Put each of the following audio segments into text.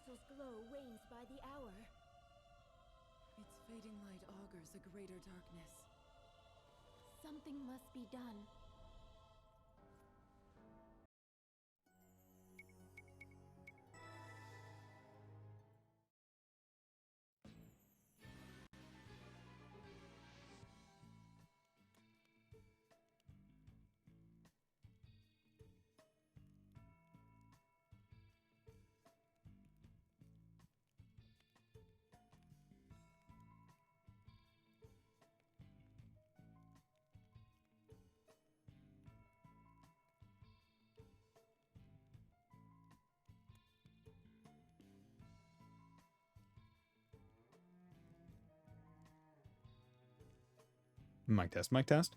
castle glow wanes by the hour. Its fading light augurs a greater darkness. Something must be done. Mic test, mic test.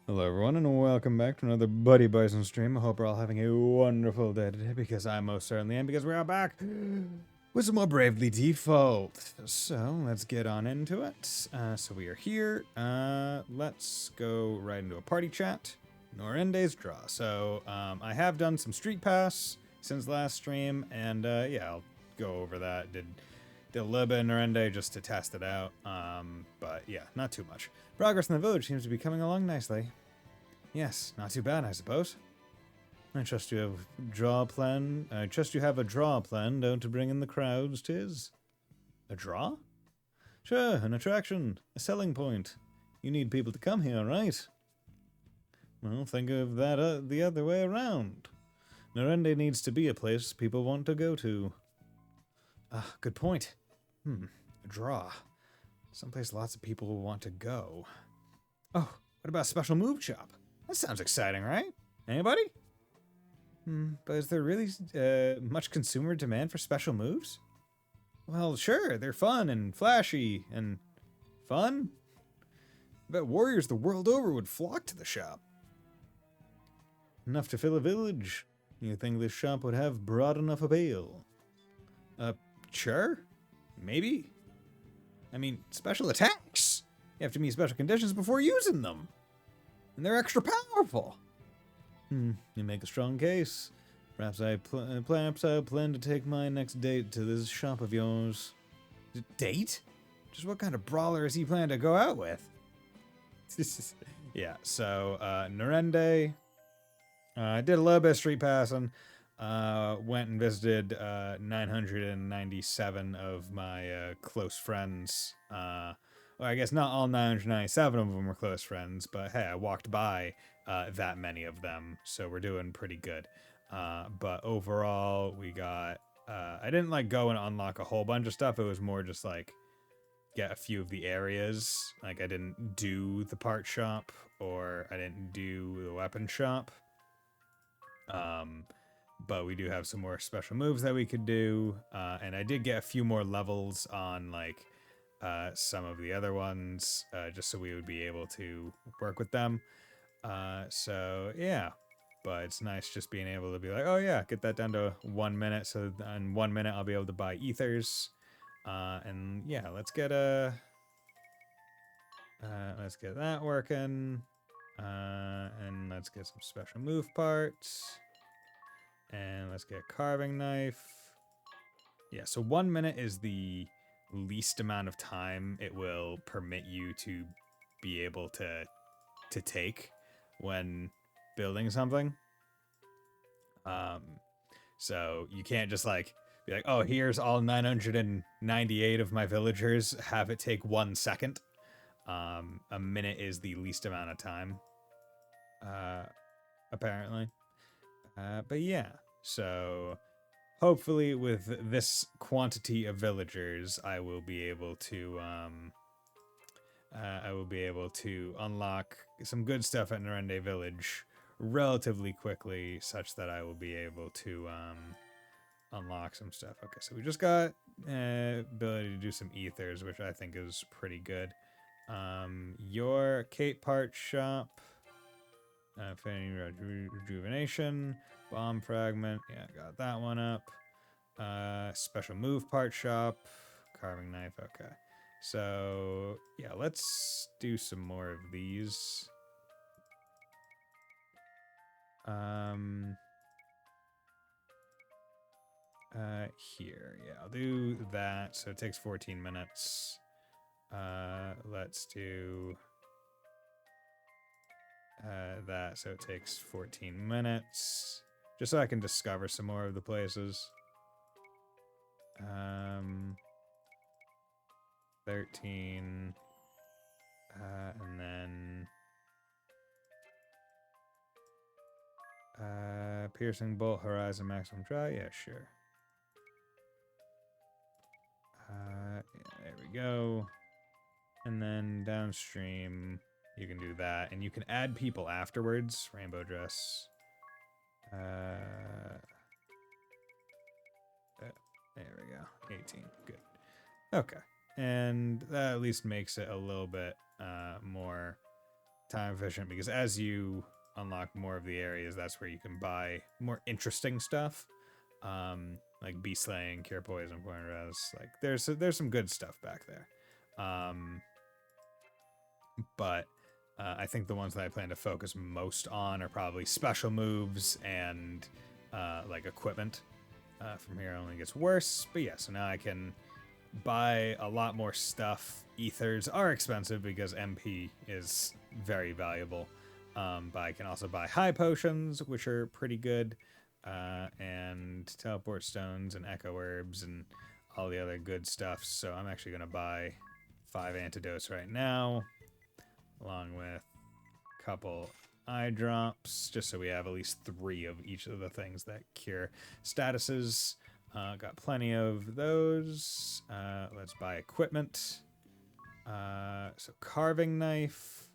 Hello everyone and welcome back to another Buddy Bison stream. I hope we're all having a wonderful day today because I most certainly am, because we are back with some more Bravely Default. So let's get on into it. So we are here. Let's go right into a party chat. Norende's draw. So I have done some Street Pass since last stream, and yeah, I'll go over that. Did a little bit of Norende just to test it out, but yeah, not too much. Progress in the village seems to be coming along nicely. Yes, not too bad, I suppose. I trust you have a draw planned out to bring in the crowds, 'tis. A draw? Sure, an attraction, a selling point. You need people to come here, right? Well, think of that the other way around. Norende needs to be a place people want to go to. Ah, good point. A draw. Someplace lots of people will want to go. Oh, what about a special move shop? That sounds exciting, right? Anybody? But is there really much consumer demand for special moves? Well, sure, they're fun and flashy and fun. I bet warriors the world over would flock to the shop. Enough to fill a village. You think this shop would have broad enough appeal? Sure. Maybe. I mean, special attacks. You have to meet special conditions before using them. And they're extra powerful. You make a strong case. Perhaps I plan to take my next date to this shop of yours. Date? Just what kind of brawler is he planning to go out with? Yeah, so, Narende. I did a little bit of street passing. Went and visited 997 of my close friends. Well, I guess not all 997 of them were close friends, but hey, I walked by that many of them, so we're doing pretty good. But overall, we got... I didn't, like, go and unlock a whole bunch of stuff. It was more just, like, get a few of the areas. Like, I didn't do the part shop, or I didn't do the weapon shop. But we do have some more special moves that we could do, and I did get a few more levels on, like, some of the other ones, just so we would be able to work with them. So, yeah. But it's nice just being able to be like, oh yeah, get that down to 1 minute, so in 1 minute I'll be able to buy ethers. And yeah, let's get that working. And let's get some special move parts. And let's get a carving knife. Yeah, so 1 minute is the least amount of time it will permit you to be able to take when building something. So you can't just like be like, oh, here's all 998 of my villagers, have it take 1 second. A minute is the least amount of time, apparently. But yeah, so hopefully with this quantity of villagers, I will be able to unlock some good stuff at Narende Village relatively quickly, such that I will be able to unlock some stuff. Okay, so we just got ability to do some ethers, which I think is pretty good. Your Kate part shop, Fanny Rejuvenation, bomb fragment, yeah, got that one up. Special move part shop, carving knife, okay. So yeah, let's do some more of these. Here, yeah, I'll do that. So it takes 14 minutes. Let's do that. So it takes 14 minutes, just so I can discover some more of the places. 13, and then piercing bolt, horizon, maximum try. Yeah, sure. Yeah, there we go. And then downstream, you can do that, and you can add people afterwards. Rainbow dress. There we go. 18. Good. Okay. And that at least makes it a little bit more time efficient, because as you unlock more of the areas, that's where you can buy more interesting stuff. Like bee slaying, cure poison, point res. Like there's some good stuff back there. But I think the ones that I plan to focus most on are probably special moves and like equipment. From here it only gets worse. But yeah, so now I can buy a lot more stuff. Ethers are expensive because MP is very valuable. But I can also buy high potions, which are pretty good. And teleport stones and echo herbs and all the other good stuff. So I'm actually going to buy 5 antidotes right now, along with a couple eye drops, just so we have at least 3 of each of the things that cure statuses. Got plenty of those. Let's buy equipment. So carving knife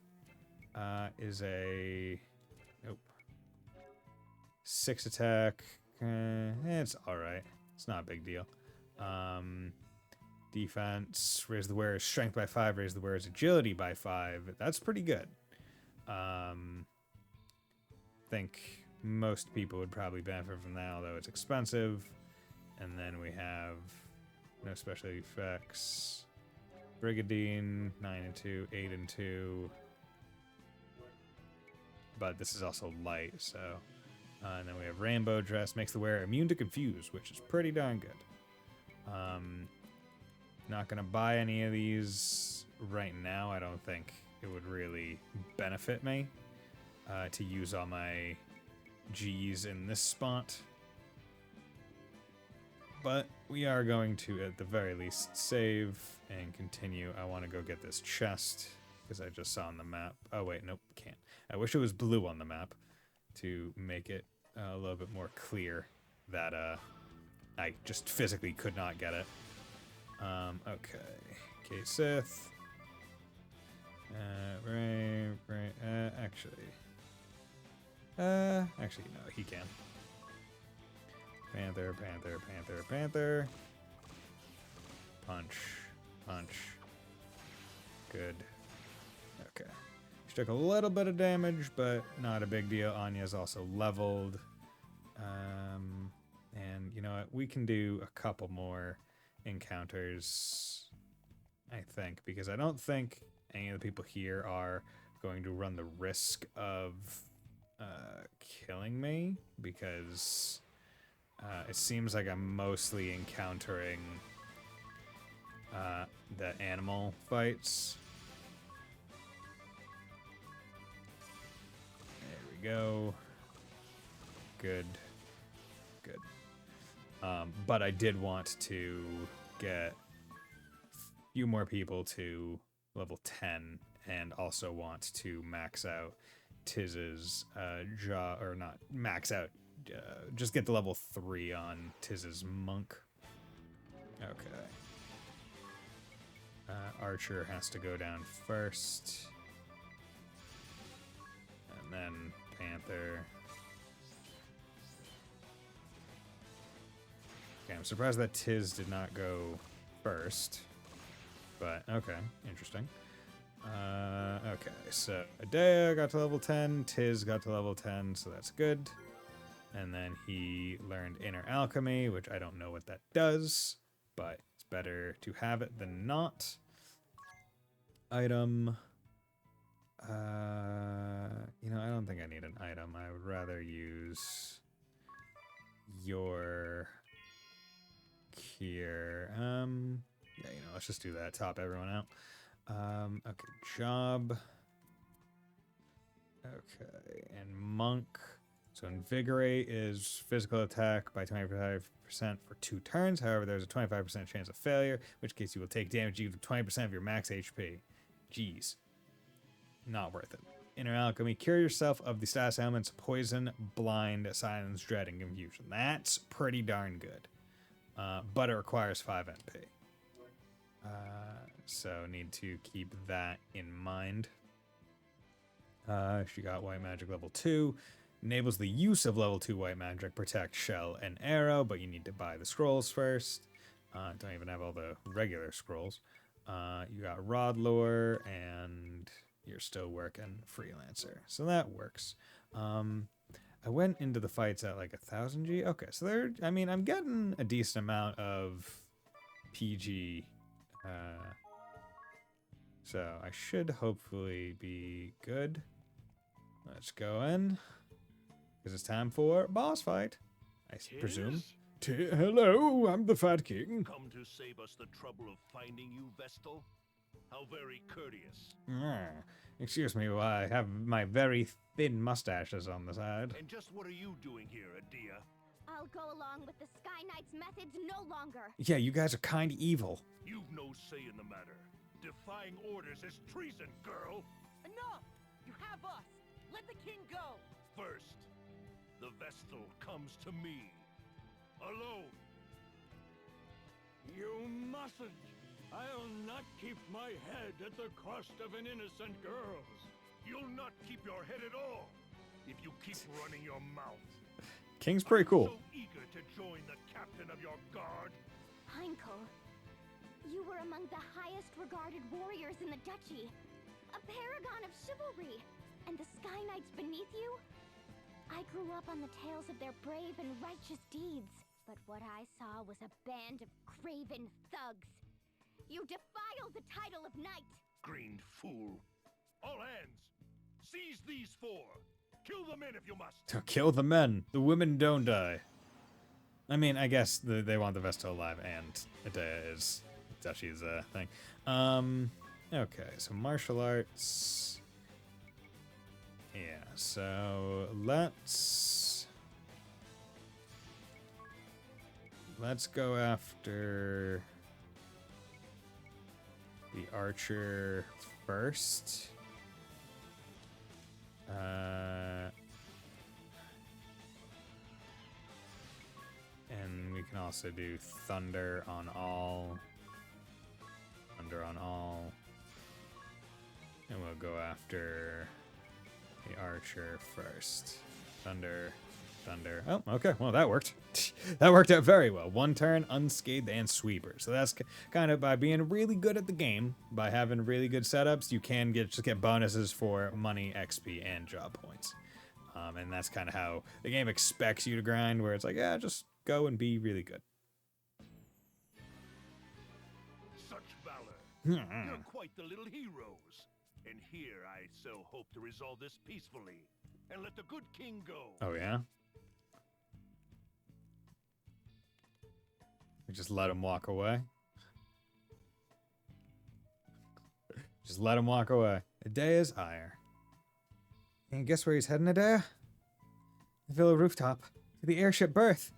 is a nope 6 attack. It's all right. It's not a big deal. Defense, raise the wearer's strength by 5, raise the wearer's agility by 5. That's pretty good. Think most people would probably benefit from that, although it's expensive. And then we have no special effects. Brigadine, 9 and 2, 8 and 2. But this is also light, so. And then we have Rainbow Dress, makes the wearer immune to confuse, which is pretty darn good. Not gonna buy any of these right now. I don't think it would really benefit me to use all my G's in this spot. But we are going to, at the very least, save and continue. I want to go get this chest, because I just saw on the map. Oh, wait, nope, can't. I wish it was blue on the map to make it a little bit more clear that I just physically could not get it. Okay. Okay, Sith. Actually, no, he can. Panther, Panther, Panther, Panther. Punch, punch. Good. Okay. She took a little bit of damage, but not a big deal. Anya's also leveled. And you know what? We can do a couple more encounters, I think, because I don't think any of the people here are going to run the risk of killing me, because it seems like I'm mostly encountering the animal fights. There we go. Good. Good. But I did want to get a few more people to level 10 and also want to max out Tiz's or not max out, just get the level 3 on Tiz's monk. Okay. Archer has to go down first. And then Panther. Okay, I'm surprised that Tiz did not go first. But, okay, interesting. Okay, so Adea got to level 10, Tiz got to level 10, so that's good. And then he learned Inner Alchemy, which I don't know what that does, but it's better to have it than not. Item. You know, I don't think I need an item. I would rather use your Kier. Yeah, you know, let's just do that. Top everyone out. Okay, job. Okay, and monk. So invigorate is physical attack by 25% for 2 turns. However, there's a 25% chance of failure, in which case you will take damage equal to 20% of your max HP. Jeez. Not worth it. Inner Alchemy. Cure yourself of the status elements Poison, Blind, Silence, Dread, and Confusion. That's pretty darn good. But it requires 5 MP. So need to keep that in mind. She got White Magic level 2. Enables the use of level 2 White Magic, Protect, Shell, and Arrow, but you need to buy the scrolls first. Don't even have all the regular scrolls. You got Rod Lore, and you're still working Freelancer. So that works. I went into the fights at like 1,000 G. Okay, so I mean, I'm getting a decent amount of PG. So I should hopefully be good. Let's go in. Because it's time for boss fight, I presume. Hello, I'm the Fat King. Come to save us the trouble of finding you, Vestal? How very courteous. Excuse me while I have my very thin mustaches on the side. And just what are you doing here, Adea? I'll go along with the Sky Knight's methods no longer. Yeah, you guys are kind of evil. You've no say in the matter. Defying orders is treason, girl. Enough! You have us! Let the king go! First, the Vestal comes to me. Alone. You mustn't! I'll not keep my head at the cost of an innocent girl's. You'll not keep your head at all if you keep running your mouth. King's pretty cool. So eager to join the captain of your guard. Heinkel, you were among the highest regarded warriors in the duchy. A paragon of chivalry. And the Sky Knights beneath you? I grew up on the tales of their brave and righteous deeds. But what I saw was a band of craven thugs. You defiled the title of knight. Green fool. All hands. Seize these four. Kill the men if you must. To kill the men. The women don't die. I mean, I guess they want the Vestal alive, and Idea is Duchy's thing. Okay, so martial arts. Yeah, so let's go after the archer first. And we can also do thunder on all. Thunder on all. And we'll go after the archer first. Thunder, thunder. Oh, okay. Well, that worked. That worked out very well. One turn, unscathed, and sweeper. So that's kind of by being really good at the game, by having really good setups, you can just get bonuses for money, XP, and job points. And that's kind of how the game expects you to grind, where it's like, yeah, just go and be really good. Such valor. You're quite the little heroes. And here I so hope to resolve this peacefully and let the good king go. Oh, yeah? We just let him walk away? Just let him walk away. Idea's ire. And guess where he's heading, Idea? The villa rooftop. To the airship berth.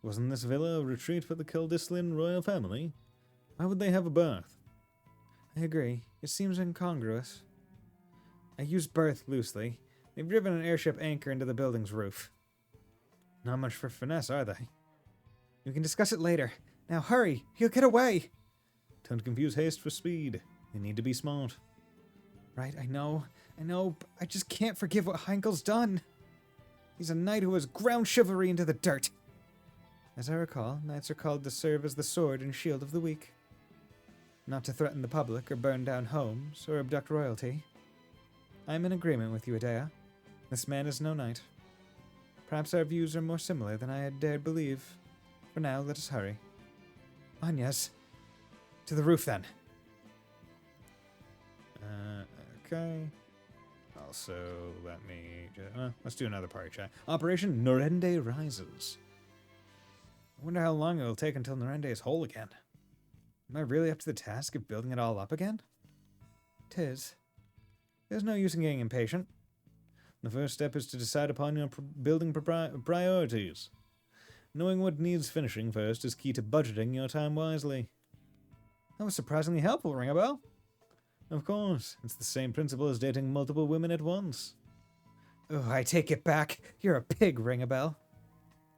Wasn't this villa a retreat for the Kildislin royal family? Why would they have a berth? I agree. It seems incongruous. I use berth loosely. They've driven an airship anchor into the building's roof. Not much for finesse, are they? We can discuss it later. Now hurry! He'll get away! Don't confuse haste with speed. You need to be smart. Right, I know, but I just can't forgive what Heinkel's done. He's a knight who has ground chivalry into the dirt. As I recall, knights are called to serve as the sword and shield of the weak. Not to threaten the public or burn down homes or abduct royalty. I am in agreement with you, Idea. This man is no knight. Perhaps our views are more similar than I had dared believe. For now, let us hurry. Agnes. To the roof, then. Okay. Also, let me... let's do another party chat. Operation Norende Rises. I wonder how long it'll take until Norende is whole again. Am I really up to the task of building it all up again? 'Tis. There's no use in getting impatient. The first step is to decide upon your building priorities. Knowing what needs finishing first is key to budgeting your time wisely. That was surprisingly helpful, Ring a Bell. Of course, it's the same principle as dating multiple women at once. Oh, I take it back. You're a pig, Ring a Bell.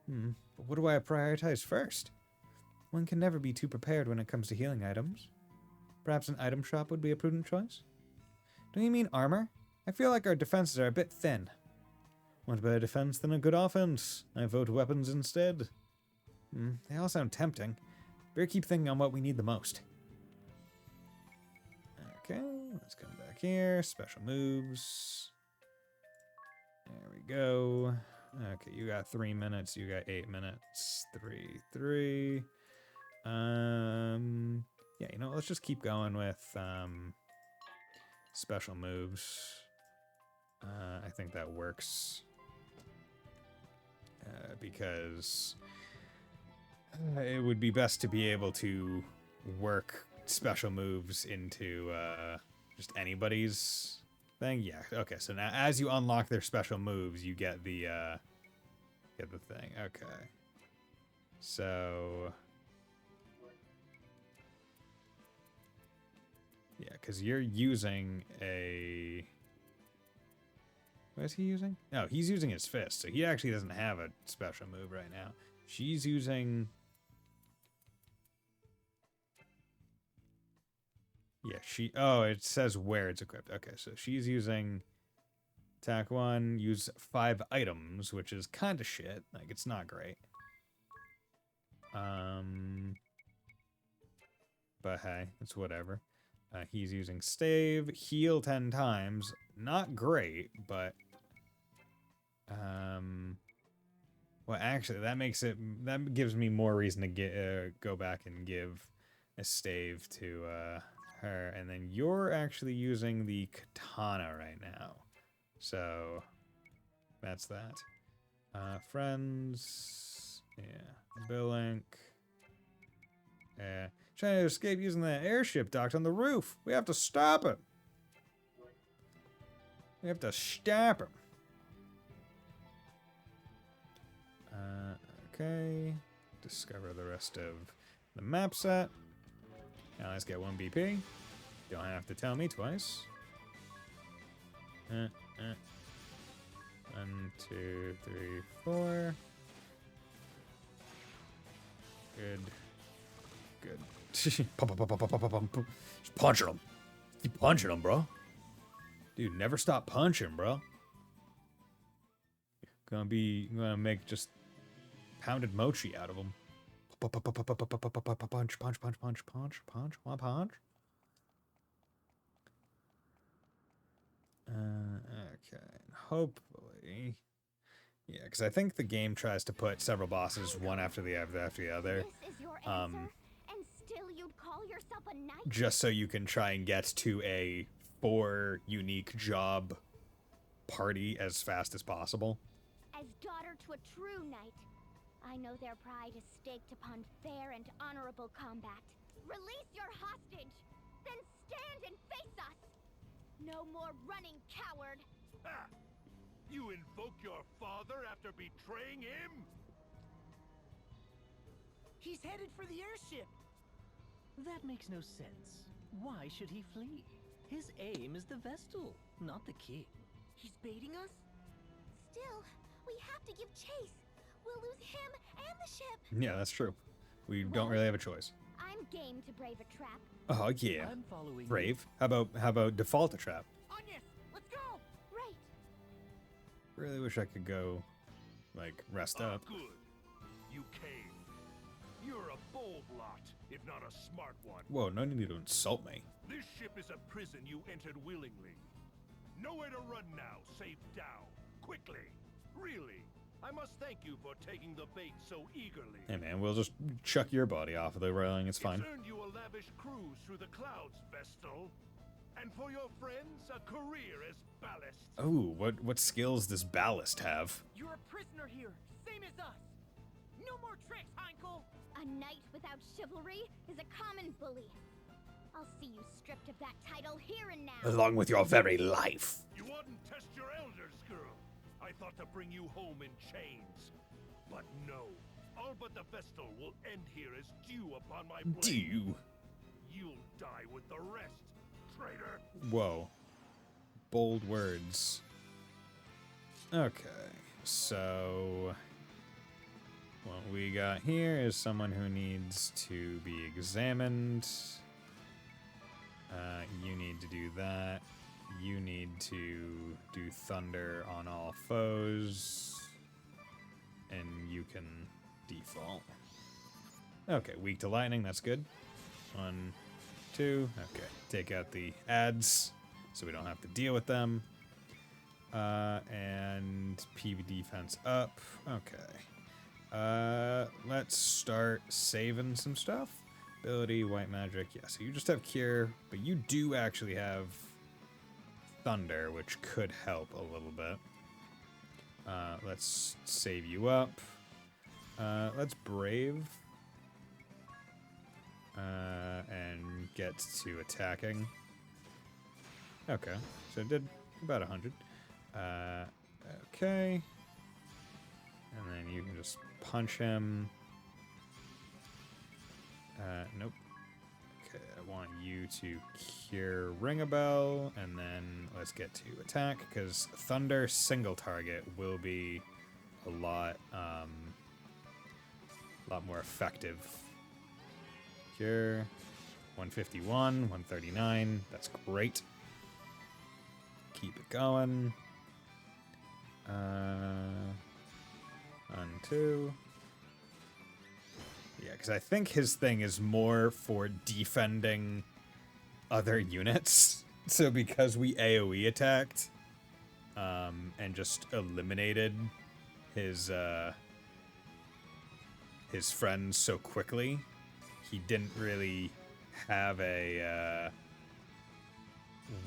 But what do I prioritize first? One can never be too prepared when it comes to healing items. Perhaps an item shop would be a prudent choice? Don't you mean armor? I feel like our defenses are a bit thin. What better defense than a good offense? I vote weapons instead. They all sound tempting. Better keep thinking on what we need the most. Okay, let's come back here. Special moves. There we go. Okay, you got 3 minutes. You got 8 minutes. 3. Yeah, you know, let's just keep going with special moves. I think that works. Because it would be best to be able to work special moves into just anybody's thing. Yeah, okay, so now as you unlock their special moves, you get the thing. Okay. So yeah, because you're using a... What is he using? No, he's using his fist, so he actually doesn't have a special move right now. She's using... Yeah, oh, it says where it's equipped. Okay, so she's using attack 1, use 5 items, which is kind of shit. Like, it's not great. But hey, it's whatever. He's using stave, heal 10 times. Not great, but well, actually, that gives me more reason to go back and give a stave to her. And then you're actually using the katana right now. So that's that. Friends. Yeah. Billink. Yeah. Trying to escape using that airship docked on the roof. We have to stop him. We have to stop him. Okay. Discover the rest of the map set. Now let's get 1 BP. Don't have to tell me twice. 1, 2, 3, 4. Good. Good. Just punching him. Keep punching him, bro. Dude, never stop punching, bro. Gonna make just pounded mochi out of him. Punch, punch, punch, punch, punch, punch, punch. Okay. Hopefully. Yeah, because I think the game tries to put several bosses one after the other. This is your answer, and still you'd call yourself a knight? Just so you can try and get to a 4 unique job party as fast as possible. As daughter to a true knight, I know their pride is staked upon fair and honorable combat. Release your hostage, then stand and face us. No more running, coward. Ha! You invoke your father after betraying him? He's headed for the airship. That makes no sense. Why should he flee? His aim is the Vestal, not the king. He's baiting us? Still, we have to give chase. We'll lose him and the ship. Yeah, that's true. We don't really have a choice. I'm game to brave a trap. Oh yeah. I'm following Brave. How about default a trap? Anya, let's go! Right. Really wish I could go, like, rest Ah, up. good. You came. You're a bold lot, if not a smart one. Whoa, no need to insult me. This ship is a prison you entered willingly. Nowhere to run now, save down. Quickly. Really. I must thank you for taking the bait so eagerly. Hey man, we'll just chuck your body off of the railing, it's fine. It's earned you a lavish cruise through the clouds, Vestal. And for your friends, a career as ballast. Oh, what skills does Ballast have? You're a prisoner here, same as us. No more tricks, Heinkel. A knight without chivalry is a common bully. I'll see you stripped of that title here and now. Along with your very life. You oughtn't test your elders, girl. I thought to bring you home in chains. But no. All but the Vestal will end here as dew upon my blade. Dew. You'll die with the rest, traitor. Whoa. Bold words. Okay, so what we got here is someone who needs to be examined. You need to do that. You need to do thunder on all foes. And you can default. Okay, weak to lightning, that's good. 1, 2, okay. Take out the ads so we don't have to deal with them. And PV defense up. Okay. Let's start saving some stuff. Ability, white magic. Yeah, so you just have cure, but you do actually have thunder, which could help a little bit. Let's save you up. Let's brave. And get to attacking. Okay, so it did about 100. Okay. And then you can just punch him. Nope. Okay, I want you to cure Ring a Bell, and then let's get to attack, because Thunder single target will be a lot more effective. Cure. 151, 139. That's great. Keep it going. On 2. Yeah, because I think his thing is more for defending other units. So because we AoE attacked, and just eliminated his friends so quickly, he didn't really have a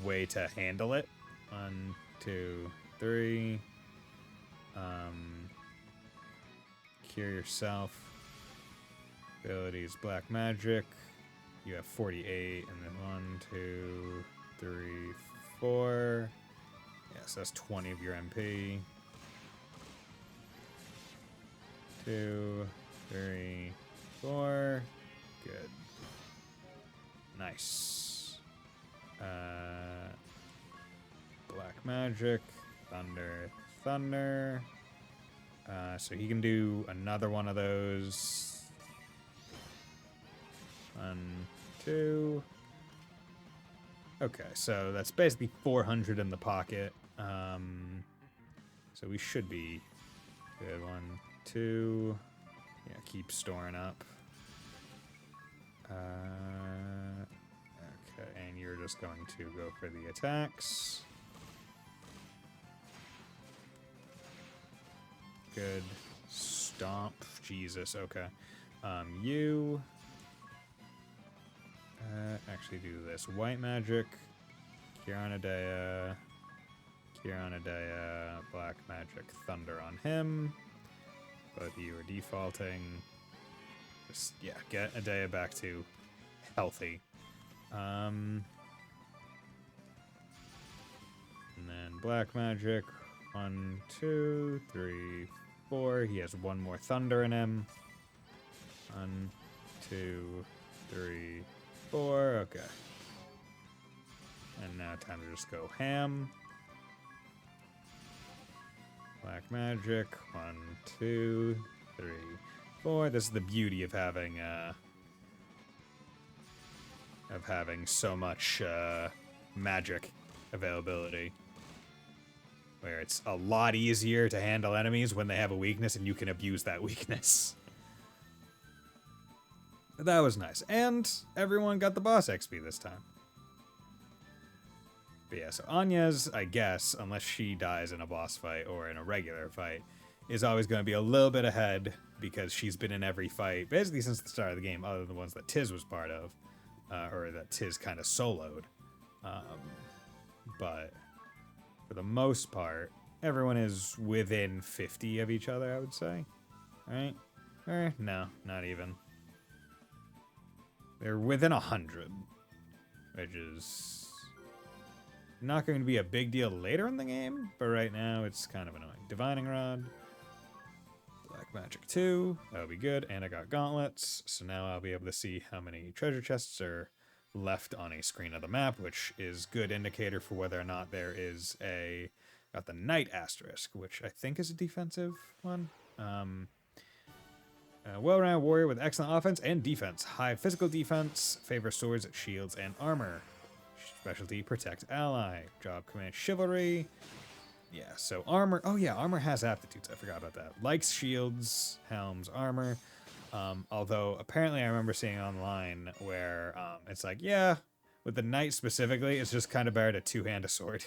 way to handle it. 1, 2, 3. Cure yourself. Abilities, black magic. You have 48, and then 1, 2, 3, 4. Yes, that's 20 of your MP. 2, 3, 4. Good. Nice. Black magic. Thunder. Thunder. So he can do another one of those. 1, 2. Okay, so that's basically 400 in the pocket. So we should be good. 1, 2. Yeah, keep storing up. Okay, and you're just going to go for the attacks. Good. Stomp. Jesus, okay. You... actually do this. White magic. Kiranadea. Black magic. Thunder on him. Both of you are defaulting. Just, yeah, get Adea back to healthy. And then black magic. 1, 2, 3, 4. He has one more thunder in him. 1, 2, 3, 4. Okay. And now time to just go ham. Black magic. 1, 2, 3, 4. This is the beauty of having so much magic availability, where it's a lot easier to handle enemies when they have a weakness and you can abuse that weakness. But that was nice. And everyone got the boss XP this time. But yeah, so Anya's, I guess, unless she dies in a boss fight or in a regular fight, is always going to be a little bit ahead because she's been in every fight, basically since the start of the game, other than the ones that Tiz was part of, or that Tiz kind of soloed. But for the most part, everyone is within 50 of each other, I would say. Right? No, not even. They're within 100, which is not going to be a big deal later in the game, but right now it's kind of annoying. Divining Rod. Black Magic 2. That'll be good. And I got gauntlets, so now I'll be able to see how many treasure chests are left on a screen of the map, which is good indicator for whether or not there is a... Got the Knight Asterisk, which I think is a defensive one. Well-rounded warrior with excellent offense and defense. High physical defense. Favor swords, shields, and armor. Specialty, protect ally. Job, command, chivalry. Yeah, so armor. Oh yeah, armor has aptitudes. I forgot about that. Likes shields, helms, armor. Although apparently I remember seeing online where it's like, yeah, with the knight specifically, it's just kind of better to two-hand a sword.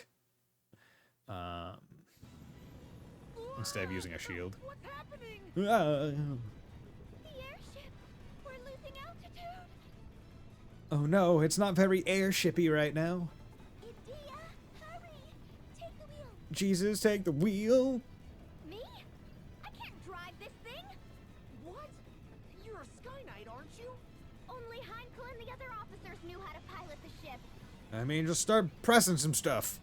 Instead of using a shield. What's happening? The airship! We're losing altitude! Oh no, it's not very airshipy right now. Idea, hurry! Take the wheel! Jesus, take the wheel! Me? I can't drive this thing! What? You're a Sky Knight, aren't you? Only Heinkel and the other officers knew how to pilot the ship. I mean, just start pressing some stuff.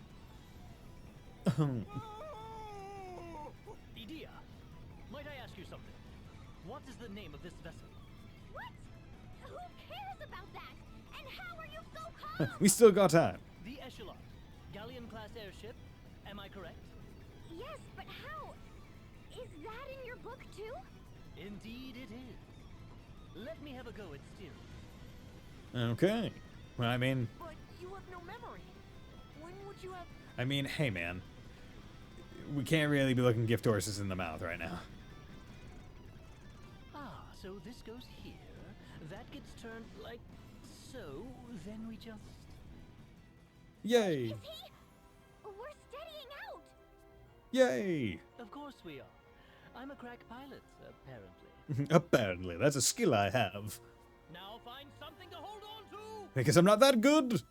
Idea, might I ask you something? What is the name of this vessel? What? Who cares about that? And how are you so calm? We still got time. The Echelon, galleon-class airship. Am I correct? Yes, but how? Is that in your book too? Indeed it is. Let me have a go at steering. Okay. Well, I mean, But you have no memory. When would you have... hey, man. We can't really be looking gift horses in the mouth right now. Ah, so this goes here. That gets turned like so. Then we just... Yay! Is he? We're steadying out. Yay! Of course we are. I'm a crack pilot, apparently. Apparently, that's a skill I have. Now find something to hold on to! Because I'm not that good.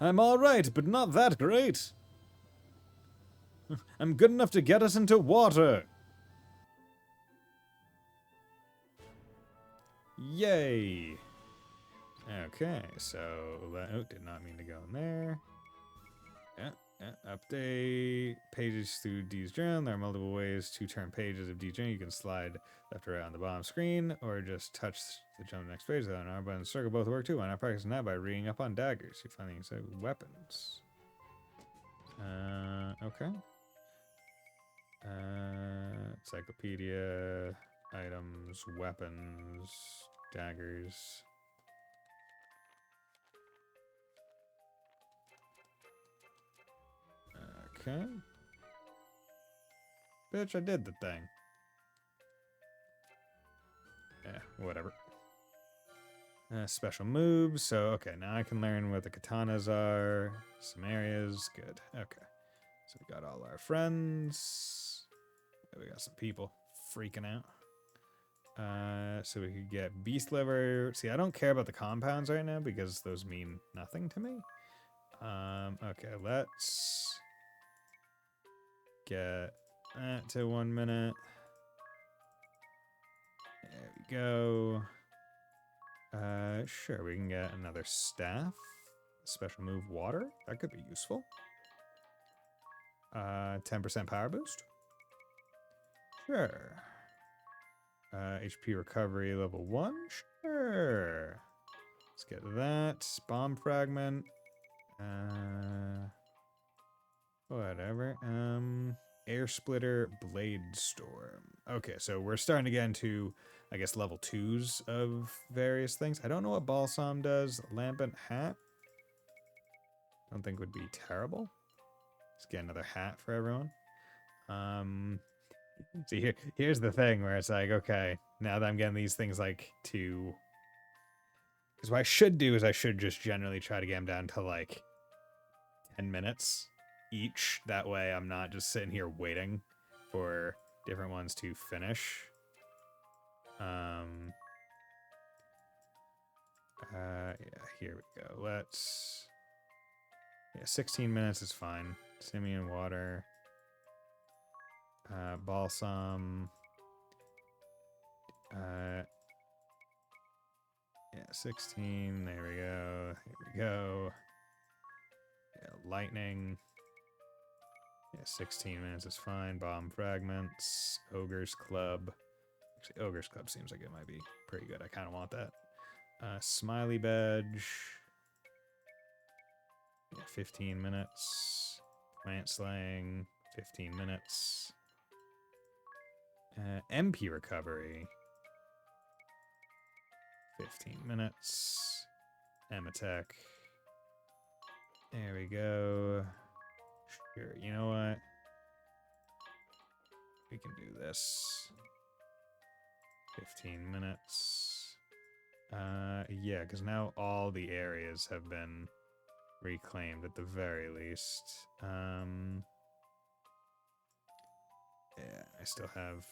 I'm alright, but not that great. I'm good enough to get us into water. Yay. Okay, so, oh, did not mean to go in there. Update pages through D's journal. There are multiple ways to turn pages of D's journal. You can slide left or right on the bottom screen, or just touch to jump to the next page. The R button and circle both work too. Why not practice now by reading up on daggers? You find these weapons. Okay. Encyclopedia, items, weapons, daggers. Okay. Bitch, I did the thing. Whatever. Special moves. So, okay, now I can learn what the katanas are. Some areas. Good. Okay. So we got all our friends. We got some people freaking out. So we could get beast liver. See, I don't care about the compounds right now because those mean nothing to me. Okay, let's get that to 1 minute. There we go. Sure, we can get another staff. Special move water. That could be useful. 10% power boost. Sure. HP recovery level 1. Sure. Let's get that. Bomb fragment. Whatever. Air splitter, blade storm. Okay, so we're starting to get into, I guess, level 2s of various things. I don't know what balsam does. Lampant hat. I don't think would be terrible. Let's get another hat for everyone. See, here's the thing where it's like, okay, now that I'm getting these things like to... Because what I should do is I should just generally try to get them down to like 10 minutes each. That way I'm not just sitting here waiting for different ones to finish. Yeah, here we go. Let's... Yeah, 16 minutes is fine. Simian water. Balsam. Yeah, 16. There we go. Here we go. Yeah, lightning. Yeah, 16 minutes is fine. Bomb fragments. Ogre's Club. Actually, Ogre's Club seems like it might be pretty good. I kind of want that. Smiley Badge. Yeah, 15 minutes. Plant Slaying. 15 minutes. MP Recovery. 15 minutes. M Attack. There we go. Sure, you know what? We can do this. 15 minutes. Yeah, because now all the areas have been reclaimed at the very least. Yeah, I still have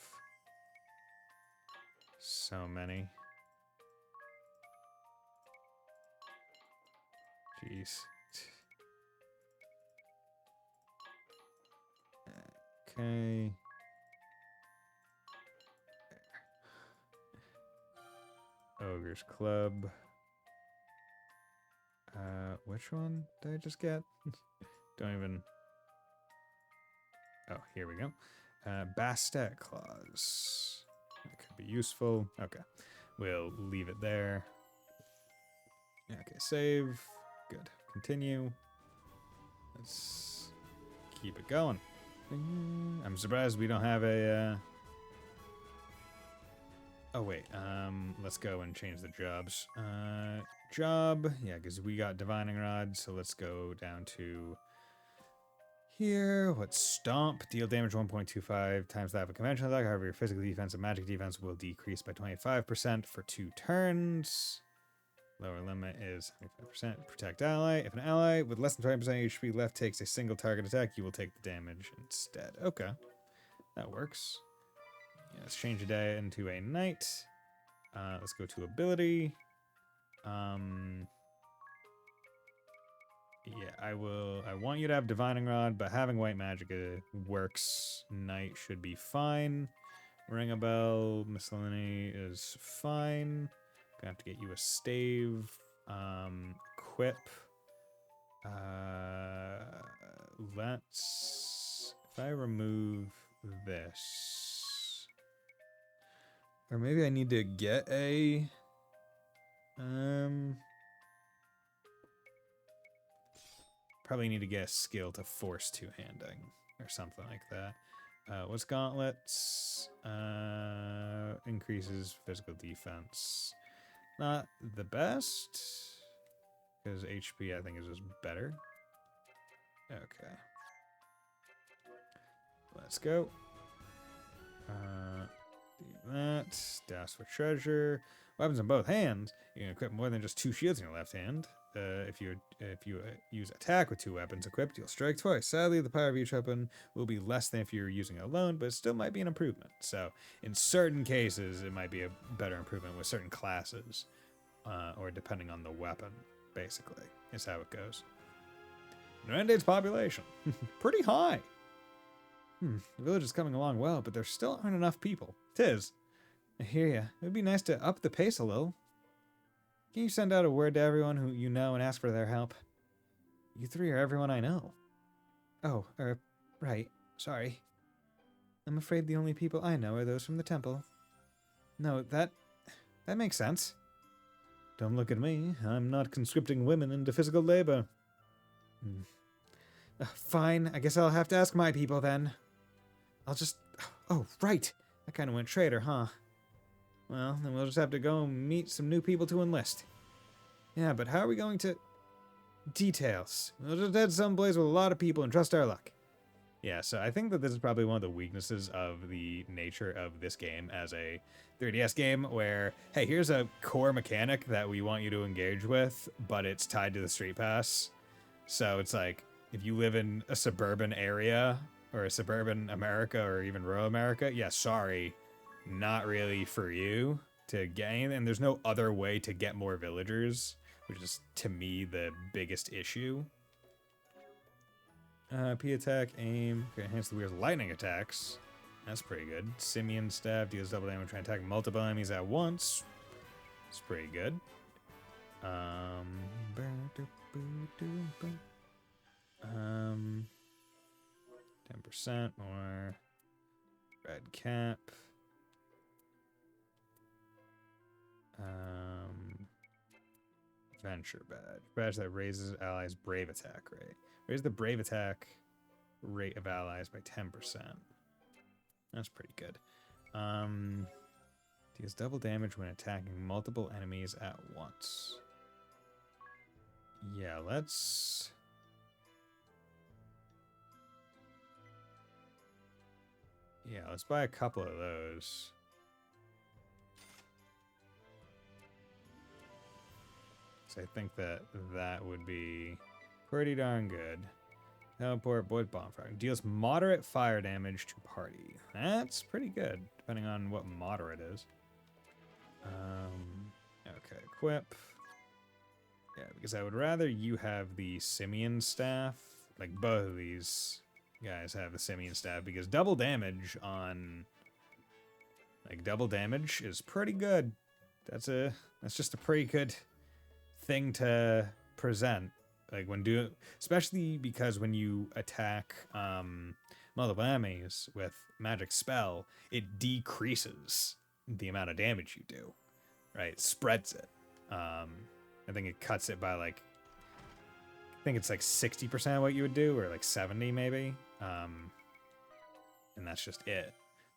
so many. Jeez. Okay. Ogre's Club. Which one did I just get? Don't even... Oh, here we go. Bastet Claws. That could be useful. Okay. We'll leave it there. Okay, save. Good. Continue. Let's keep it going. I'm surprised we don't have a Oh, wait. Let's go and change the jobs. Job. Yeah, because we got Divining Rod, so let's go down to here. What's Stomp? Deal damage 1.25 times that of a conventional attack. However, your physical defense and magic defense will decrease by 25% for 2 turns. Lower limit is 25%. Protect ally. If an ally with less than 20% HP left takes a single target attack, you will take the damage instead. Okay. That works. Yeah, let's change a day into a night. Let's go to ability. Yeah, I want you to have Divining Rod, but having White Magic works. Night should be fine. Ring a Bell, Miscellany is fine. Gonna have to get you a stave. Equip. Let's... If I remove this... Or maybe I need to get a... Probably need to get a skill to force two-handing or something like that. What's gauntlets? Increases physical defense. Not the best, because HP I think is just better. Okay. Let's go. Do that. Dash for treasure. Weapons in both hands. You can equip more than just 2 shields in your left hand. If you use attack with 2 weapons equipped, you'll strike twice. Sadly, the power of each weapon will be less than if you're using it alone, but it still might be an improvement. So, in certain cases, it might be a better improvement with certain classes, or depending on the weapon, basically, is how it goes. Norendade's population. Pretty high. The village is coming along well, but there still aren't enough people. 'Tis. I hear ya. It would be nice to up the pace a little. Can you send out a word to everyone who you know and ask for their help? You 3 are everyone I know. Oh, right. Sorry. I'm afraid the only people I know are those from the temple. No, that makes sense. Don't look at me. I'm not conscripting women into physical labor. Fine. I guess I'll have to ask my people then. I'll just... Oh, right. I kind of went traitor, huh? Well, then we'll just have to go and meet some new people to enlist. Yeah, but how are we going to... Details. We'll just head someplace with a lot of people and trust our luck. Yeah, so I think that this is probably one of the weaknesses of the nature of this game as a 3DS game, where, hey, here's a core mechanic that we want you to engage with, but it's tied to the Street Pass. So it's like, if you live in a suburban area, or a suburban America, or even rural America, yeah, sorry. Not really for you to gain, and there's no other way to get more villagers, which is to me the biggest issue. P attack, aim, okay, enhance the weird's lightning attacks. That's pretty good. Simian staff deals double damage when attack multiple enemies at once. It's pretty good. 10% more. Red cap. Venture badge. Badge that raises allies' brave attack rate. Raise the brave attack rate of allies by 10%. That's pretty good. Deals double damage when attacking multiple enemies at once. Yeah, let's... Yeah, let's buy a couple of those. So I think that would be pretty darn good. Teleport, Boyd Bonfire. Deals moderate fire damage to party. That's pretty good, depending on what moderate is. Okay, equip. Yeah, because I would rather you have the Simian staff. Like, both of these guys have the Simian staff, because double damage on... Like, double damage is pretty good. That's just a pretty good thing to present, like when especially because when you attack multiple enemies with magic spell, it decreases the amount of damage you do, right? It spreads it. I think it cuts it by like, I think it's like 60% of what you would do, or like 70 maybe, and that's just it.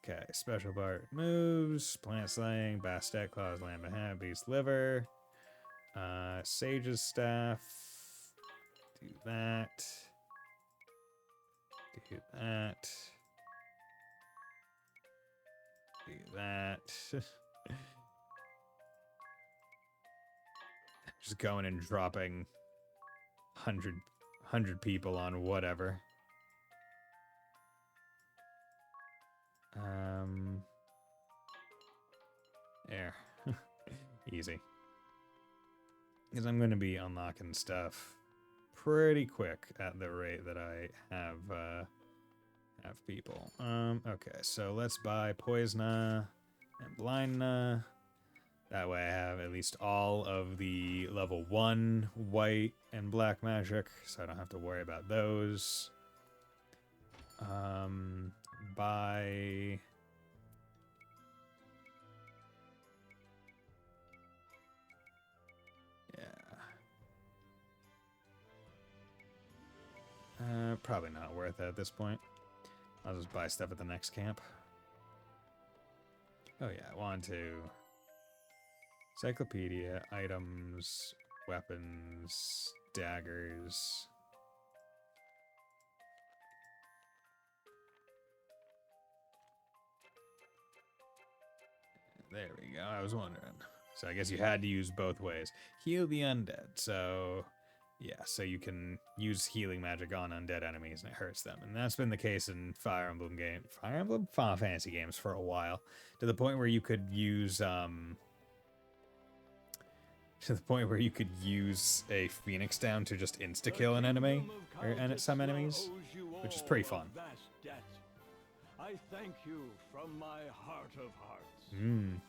Okay, special part moves, plant slaying, Bastet claws, lamb and ham, beast liver, sage's staff, do that, do that, do that. Just going and dropping 100 people on whatever. There. Easy. Because I'm going to be unlocking stuff pretty quick at the rate that I have people. Okay, so let's buy Poisona and Blindna. That way I have at least all of the level 1 white and black magic, so I don't have to worry about those. Buy... Yeah. Probably not worth it at this point. I'll just buy stuff at the next camp. Oh yeah, I want to... Encyclopedia, items, weapons, daggers. There we go, I was wondering. So I guess you had to use both ways. Heal the undead, so... Yeah, so you can use healing magic on undead enemies and it hurts them. And that's been the case in Fire Emblem Final Fantasy games for a while. To the point where you could use, a Phoenix down to just insta-kill an enemy, or some enemies, which is pretty fun. I thank you from my heart of hearts. You,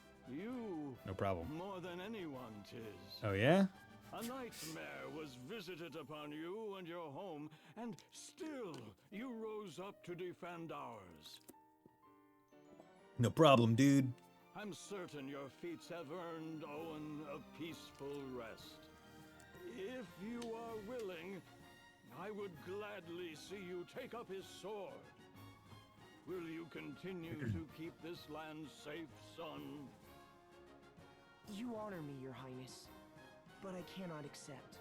no problem. More than anyone, 'tis. Oh yeah? A nightmare was visited upon you and your home, and still you rose up to defend ours. No problem, dude. I'm certain your feats have earned Owen a peaceful rest. If you are willing, I would gladly see you take up his sword. Will you continue to keep this land safe, son? You honor me, Your Highness, but I cannot accept.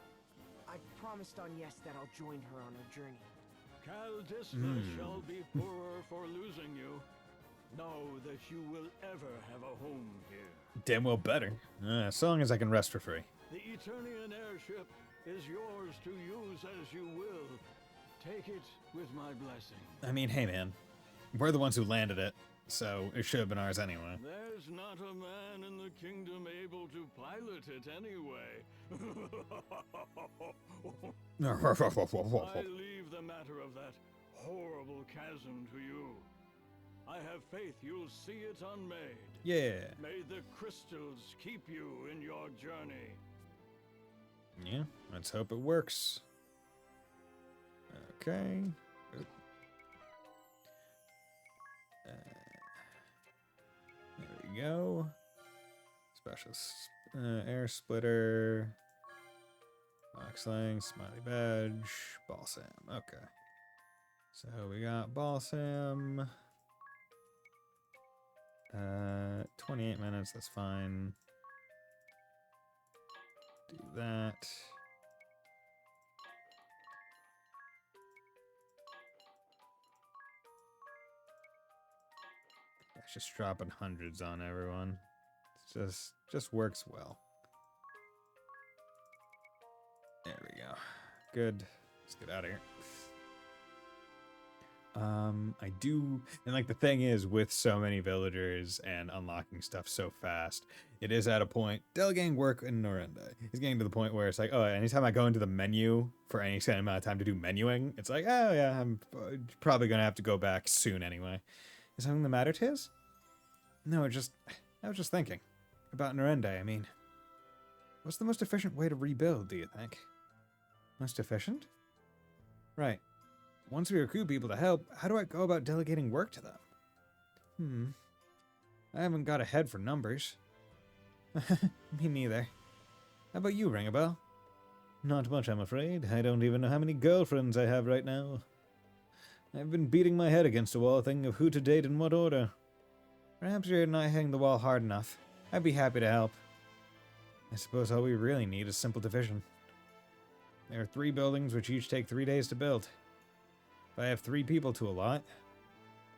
I promised on Yes that I'll join her on her journey. Caldista shall be poorer for losing you. Know that you will ever have a home here. Damn well better. As long as I can rest for free. The Eternian airship is yours to use as you will. Take it with my blessing. I mean, hey man, we're the ones who landed it, so it should have been ours anyway. There's not a man in the kingdom able to pilot it anyway. Oh, I leave the matter of that horrible chasm to you. I have faith you'll see it unmade. yeah. May the crystals keep you in your journey. Yeah, let's hope it works. Okay. There we go. Special air splitter. Slang, smiley badge, balsam. Okay. So we got balsam. 28 minutes, that's fine. Do that. It's just dropping hundreds on everyone. It's just works well. There we go. Good. Let's get out of here. I do, and like the thing is, with so many villagers and unlocking stuff so fast, it is at a point, delegating work in Norenda is getting to the point where it's like, oh, anytime I go into the menu for any certain amount of time to do menuing, it's like, oh yeah, I'm probably gonna have to go back soon anyway. Is something the matter, Tiz? No, I was just thinking about Norenda. I mean, what's the most efficient way to rebuild, do you think? Most efficient? Right. Once we recruit people to help, how do I go about delegating work to them? I haven't got a head for numbers. Me neither. How about you, ring a bell? Not much, I'm afraid. I don't even know how many girlfriends I have right now. I've been beating my head against a wall thinking of who to date in what order. Perhaps you're not hitting the wall hard enough. I'd be happy to help. I suppose all we really need is simple division. There are 3 buildings which each take 3 days to build. If I have 3 people to allot,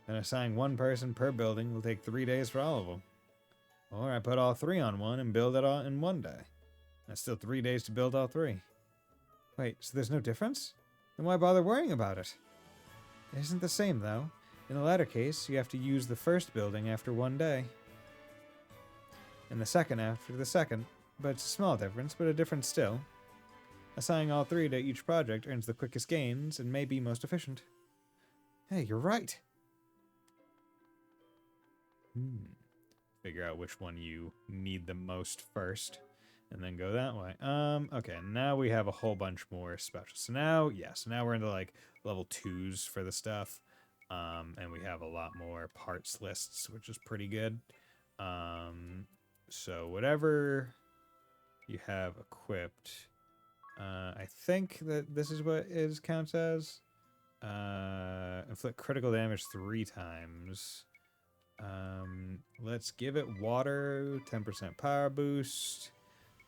then assigning 1 person per building will take 3 days for all of them. Or I put all 3 on one and build it all in 1 day. That's still 3 days to build all 3. Wait, so there's no difference? Then why bother worrying about it? It isn't the same, though. In the latter case, you have to use the first building after 1 day. And the second after the second. But it's a small difference, but a difference still. Assigning all 3 to each project earns the quickest gains and may be most efficient. Hey, you're right. Figure out which one you need the most first, and then go that way. Okay, now we have a whole bunch more special. So now, now we're into like level 2s for the stuff. And we have a lot more parts lists, which is pretty good. So whatever you have equipped, I think that this is what it counts as. Inflict critical damage 3 times. Let's give it water, 10% power boost.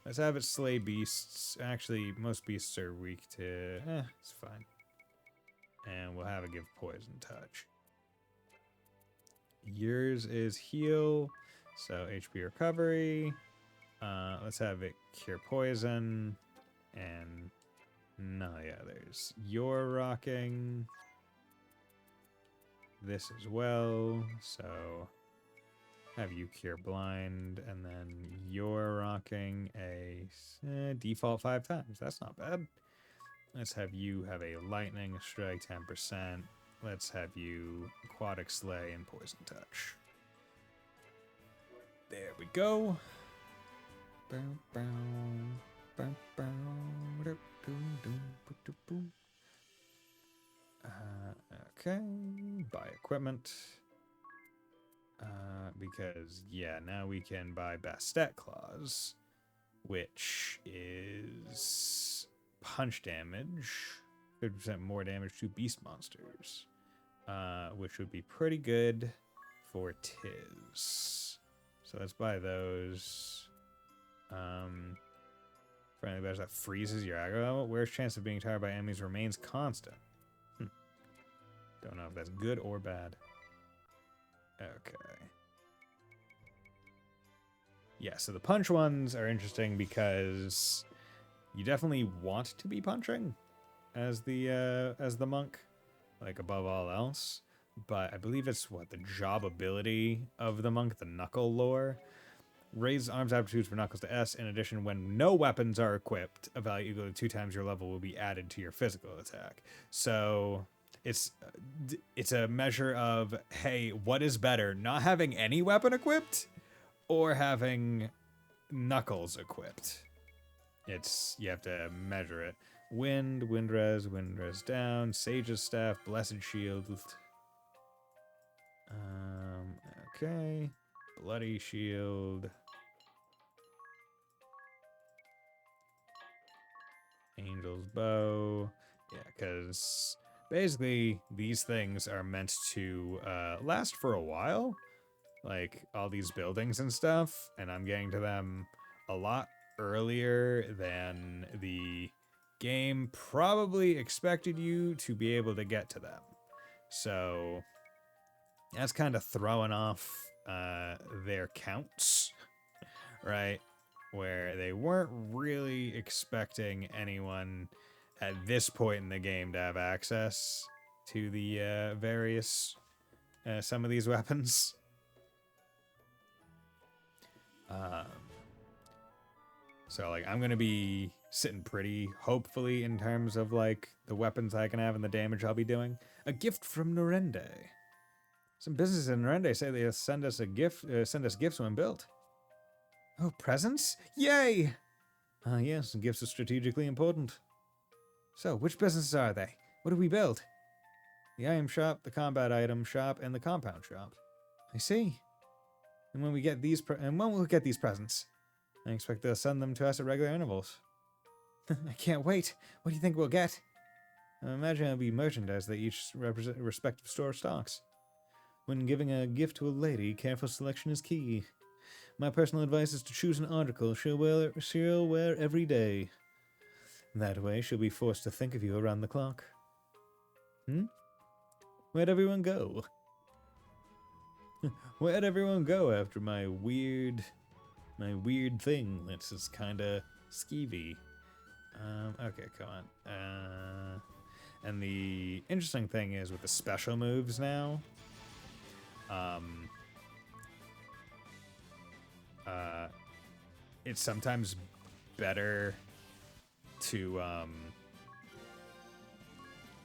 Let's have it slay beasts. Actually, most beasts are weak to... it's fine. And we'll have it give poison touch. Yours is heal, so HP recovery. Let's have it cure poison. And none of the others. You're rocking this as well, so have you cure blind, and then you're rocking a default 5 times. That's not bad. Let's have you have a lightning strike 10%. Let's have you aquatic slay and poison touch. There we go. Okay, buy equipment. Because, now we can buy Bastet Claws, which is punch damage, 50% more damage to beast monsters, which would be pretty good for Tiz. So let's buy those. Friendly badge that freezes your aggro level. Where's chance of being tired by enemies remains constant. Don't know if that's good or bad. Okay. Yeah, so the punch ones are interesting because you definitely want to be punching as the monk, like above all else. But I believe it's the job ability of the monk, the knuckle lore. Raise arms aptitudes for knuckles to S. In addition, when no weapons are equipped, a value equal to 2 times your level will be added to your physical attack. So it's a measure of, hey, what is better, not having any weapon equipped or having knuckles equipped? You have to measure it. Wind res down, Sage's staff, blessed shield. Okay, bloody shield. Angel's bow. Yeah, because basically these things are meant to last for a while. Like all these buildings and stuff, and I'm getting to them a lot earlier than the game probably expected you to be able to get to them. So that's kind of throwing off their counts, right? Where they weren't really expecting anyone at this point in the game to have access to the various some of these weapons. So like I'm gonna be sitting pretty, hopefully, in terms of like the weapons I can have and the damage I'll be doing. A gift from Norende. Some businesses in Norende say they'll send us gifts when built. Oh, presents? Yay! Yes, gifts are strategically important. So, which businesses are they? What do we build? The item shop, the combat item shop, and the compound shop. I see. And when we get these when will we get these presents? I expect they'll send them to us at regular intervals. I can't wait. What do you think we'll get? I imagine it'll be merchandise that each respective store stocks. When giving a gift to a lady, careful selection is key. My personal advice is to choose an article she'll wear every day. That way, she'll be forced to think of you around the clock. Where'd everyone go? Where'd everyone go after my weird thing? This is kinda skeevy. Okay, come on. And the interesting thing is with the special moves now, it's sometimes better to,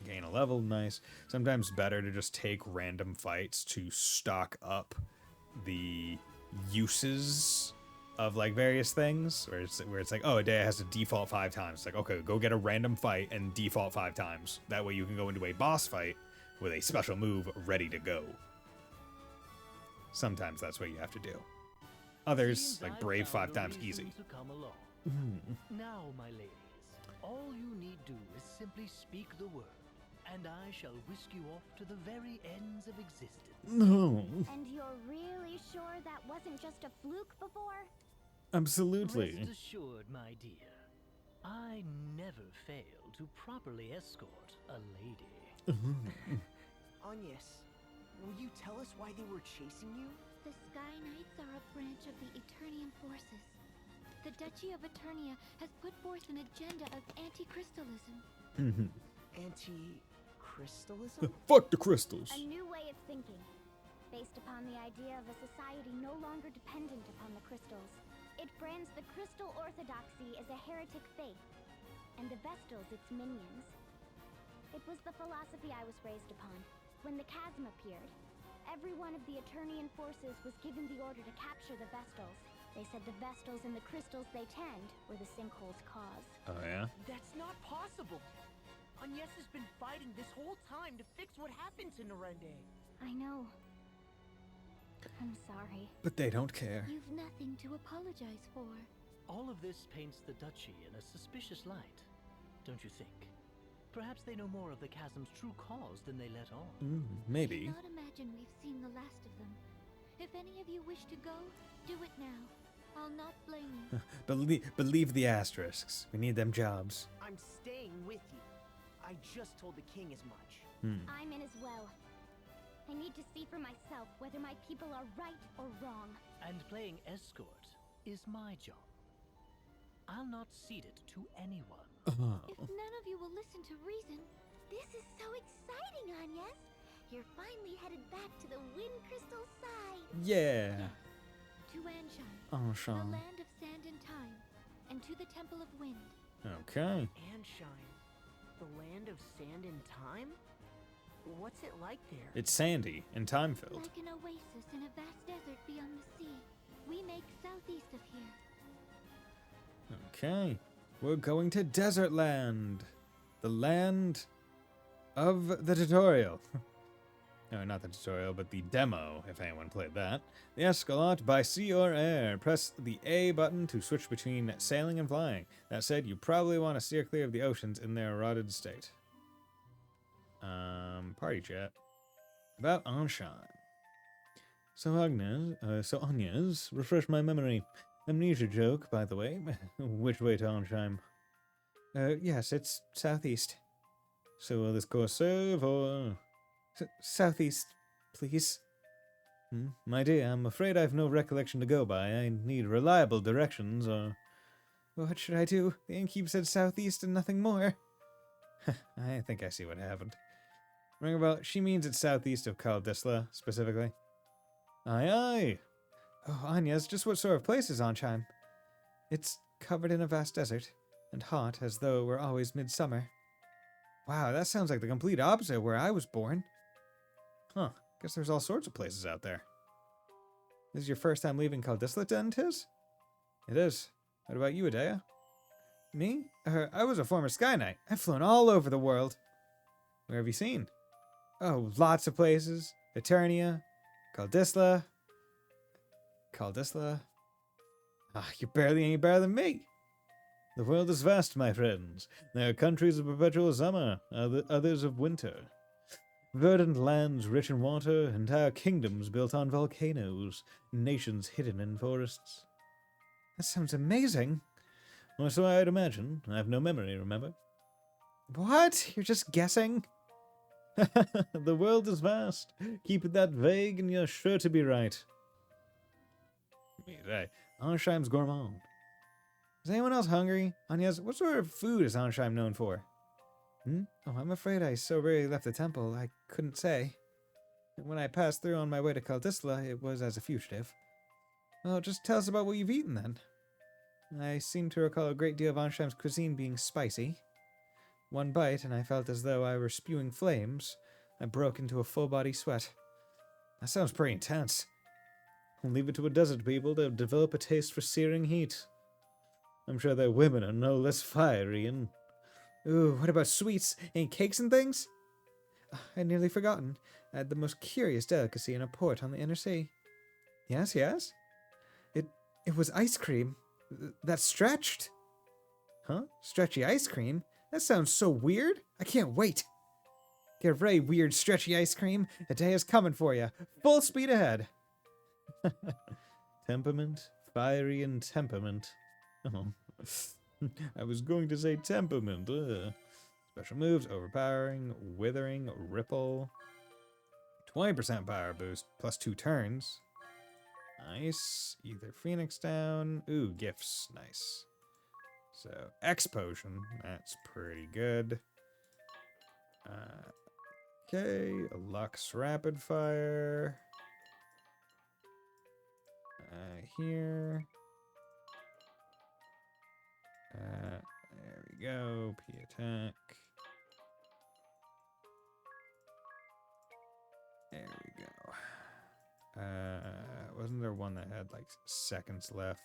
gain a level, nice. Sometimes better to just take random fights to stock up the uses of like various things, where it's like, oh, a day has to default 5 times. It's like, okay, go get a random fight and default 5 times. That way you can go into a boss fight with a special move ready to go. Sometimes that's what you have to do. Others, like Brave 5 times easy. Now, my ladies, all you need do is simply speak the word, and I shall whisk you off to the very ends of existence. No. And you're really sure that wasn't just a fluke before? Absolutely. Rest assured, my dear, I never fail to properly escort a lady. Agnes, will you tell us why they were chasing you? The Sky Knights are a branch of the Eternian forces. The Duchy of Eternia has put forth an agenda of anti-crystalism. Anti-crystalism? Fuck the crystals. A new way of thinking, based upon the idea of a society no longer dependent upon the crystals. It brands the crystal orthodoxy as a heretic faith, and the Vestals its minions. It was the philosophy I was raised upon. When the chasm appeared, every one of the Eternian forces was given the order to capture the Vestals. They said the Vestals and the crystals they tend were the sinkhole's cause. Oh, yeah? That's not possible. Agnes has been fighting this whole time to fix what happened to Narende. I know. I'm sorry. But they don't care. You've nothing to apologize for. All of this paints the Duchy in a suspicious light, don't you think? Perhaps they know more of the chasm's true cause than they let on. Maybe. I cannot imagine we've seen the last of them. If any of you wish to go, do it now. I'll not blame you. Believe the asterisks. We need them jobs. I'm staying with you. I just told the king as much. I'm in as well. I need to see for myself whether my people are right or wrong. And playing escort is my job. I'll not cede it to anyone. If none of you will listen to reason, This is so exciting, Agnes. You're finally headed back to the Wind Crystal side. Yeah. to Anshan, Oh, the Sean. land of sand and time, and to the Temple of Wind. Okay. Anshan, the land of sand and time? What's it like there? It's sandy and time-filled. Like an oasis in a vast desert beyond the sea. We make southeast of here. Okay. We're going to Desert Land. The land of the tutorial. No, not the tutorial, but the demo, if anyone played that. The Escalot by sea or air. Press the A button to switch between sailing and flying. That said, you probably want to steer clear of the oceans in their rotted state. Party chat. About Anshan. So Agnes, refresh my memory. Amnesia joke, by the way. Which way to Anshan? Yes, it's southeast. So will this course serve, or... southeast, please. My dear, I'm afraid I've no recollection to go by. I need reliable directions, or... What should I do? The innkeep said southeast and nothing more. I think I see what happened. Ring about, she means it's southeast of Kaldisla, specifically. Aye, aye. Oh, Anya's, just what sort of place is Anshan? It's covered in a vast desert, and hot as though we're always midsummer. Wow, that sounds like the complete opposite of where I was born. Huh, guess there's all sorts of places out there. This is your first time leaving Kaldisla, then, Tiz? It is. What about you, Adea? Me? I was a former Sky Knight. I've flown all over the world. Where have you seen? Oh, lots of places. Eternia, Kaldisla. Kaldisla? Ah, you're barely any better than me. The world is vast, my friends. There are countries of perpetual summer, others of winter. Verdant lands rich in water, entire kingdoms built on volcanoes, nations hidden in forests. That sounds amazing. Or so I'd imagine. I have no memory, remember? What? You're just guessing? The world is vast. Keep it that vague and you're sure to be right. Ansheim's gourmand. Is anyone else hungry? Anyas, what sort of food is Ansheim known for? Oh, I'm afraid I so rarely left the temple, I couldn't say. When I passed through on my way to Kaldisla, it was as a fugitive. Well, just tell us about what you've eaten then. I seem to recall a great deal of Ansheim's cuisine being spicy. One bite, and I felt as though I were spewing flames. I broke into a full-body sweat. That sounds pretty intense. I'll leave it to a desert people to develop a taste for searing heat. I'm sure their women are no less fiery and... Ooh, what about sweets and cakes and things? I'd nearly forgotten. I had the most curious delicacy in a port on the inner sea. Yes, yes? It was ice cream. That stretched. Huh? Stretchy ice cream? That sounds so weird. I can't wait. Get ready, weird stretchy ice cream. A day is coming for you. Full speed ahead. Temperament, fiery and temperament. Oh. I was going to say temperament. Special moves, overpowering, withering, ripple. 20% power boost, plus 2 turns. Nice. Either Phoenix down. Ooh, gifts. Nice. So, X potion. That's pretty good. Okay, Lux rapid fire. Here. There we go. P attack. There we go. Wasn't there one that had like seconds left?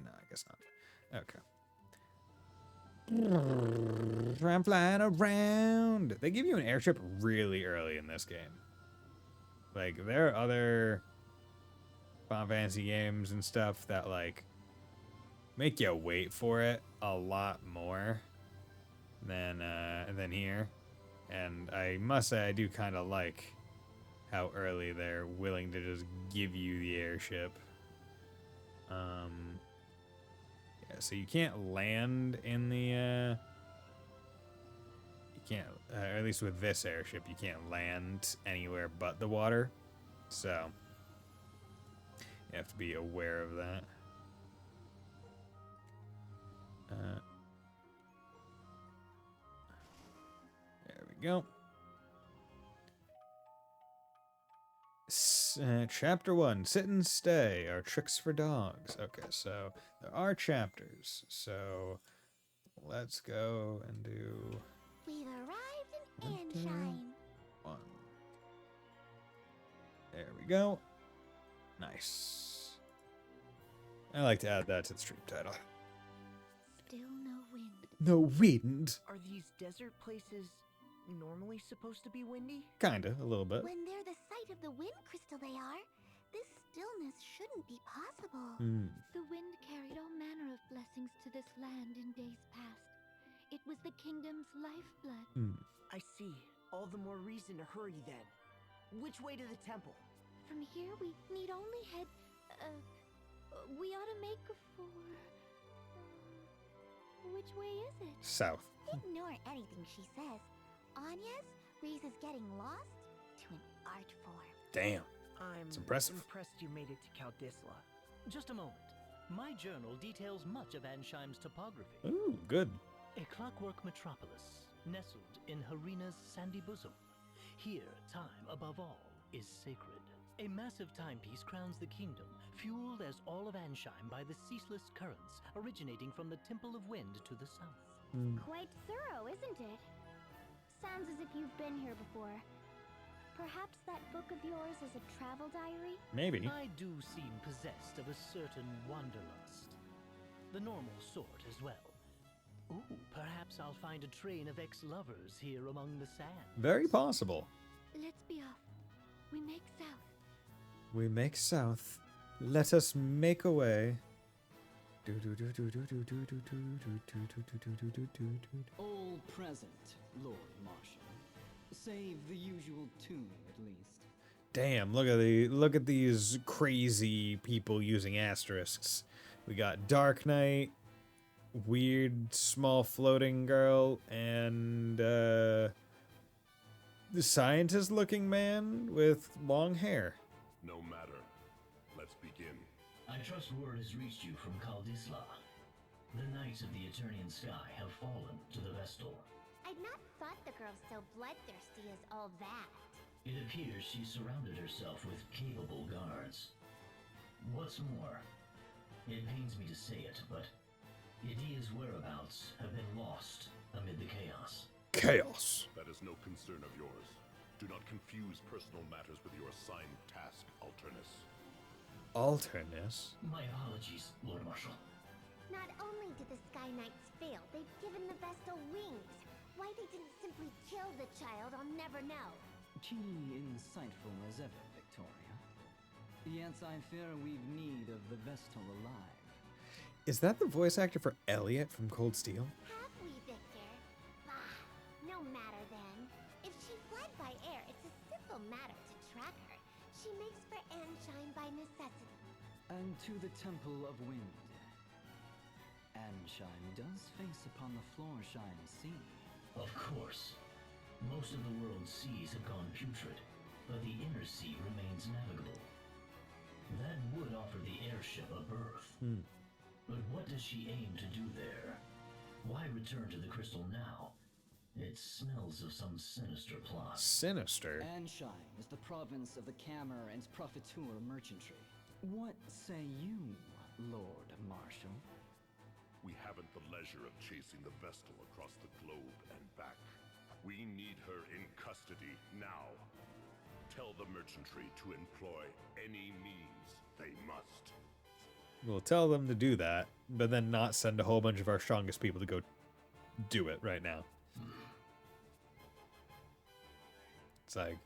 No, I guess not. Okay. I'm flying around. They give you an airship really early in this game. Like, there are other Final Fantasy games and stuff that, like, make you wait for it a lot more than here. And I must say, I do kind of like how early they're willing to just give you the airship. Yeah, so you can't land in the, you can't, or at least with this airship, you can't land anywhere but the water. So, you have to be aware of that. There we go. Chapter 1, Sit and Stay, are tricks for dogs. Okay, so there are chapters. So let's go and do... We've arrived in Ansheim. 1. There we go. Nice. I like to add that to the stream title. Still no wind. No wind. Are these desert places normally supposed to be windy? Kinda, a little bit. When they're the site of the wind crystal they are, this stillness shouldn't be possible. The wind carried all manner of blessings to this land in days past. It was the kingdom's lifeblood. I see. All the more reason to hurry then. Which way to the temple? From here, we need only head... we ought to make for... which way is it? South. Ignore anything she says. Anya's Reese is getting lost to an art form. Damn. It's impressive. impressed you made it to Kaldisla. Just a moment. My journal details much of Ansheim's topography. Ooh, good. A clockwork metropolis, nestled in Harina's sandy bosom. Here, time, above all, is sacred. A massive timepiece crowns the kingdom, fueled as all of Ansheim by the ceaseless currents originating from the Temple of Wind to the south. Quite thorough, isn't it? Sounds as if you've been here before. Perhaps that book of yours is a travel diary? Maybe. I do seem possessed of a certain wanderlust. The normal sort as well. Ooh, perhaps I'll find a train of ex-lovers here among the sands. Very possible. Let's be off. We make south. We make south. Let us make away. All present, Lord Marshal. Save the usual tune, at least. Damn, look at these crazy people using asterisks. We got Dark Knight, weird small floating girl, and the scientist looking man with long hair. No matter. Let's begin. I trust word has reached you from Kaldisla. The Knights of the Eternian Sky have fallen to the Vestal. I'd not thought the girl so bloodthirsty as all that. It appears she surrounded herself with capable guards. What's more, it pains me to say it, but Idia's whereabouts have been lost amid the chaos. Chaos. That is no concern of yours. Do not confuse personal matters with your assigned task, Alternus. Alternus? My apologies, Lord Marshal. Not only did the Sky Knights fail, they've given the Vestal wings. Why they didn't simply kill the child, I'll never know. Keenly insightful as ever, Victoria. Yet I fear we've need of the Vestal alive. Is that the voice actor for Elliot from Cold Steel? Have we, Victor? Bah, no matter then. If she fled by air, it's a simple matter to track her. She makes for Anshine by necessity. And to the Temple of Wind. Anshine does face upon the Floorshine Sea. Of course. Most of the world's seas have gone putrid, but the inner sea remains navigable. That would offer the airship a berth. But what does she aim to do there? Why return to the crystal now? It smells of some sinister plot. Sinister? Anshine is the province of the Cammer and Profiteur merchantry. What say you, Lord Marshal? We haven't the leisure of chasing the Vestal across the globe and back. We need her in custody now. Tell the merchantry to employ any means they must. We'll tell them to do that, but then not send a whole bunch of our strongest people to go do it right now. It's like,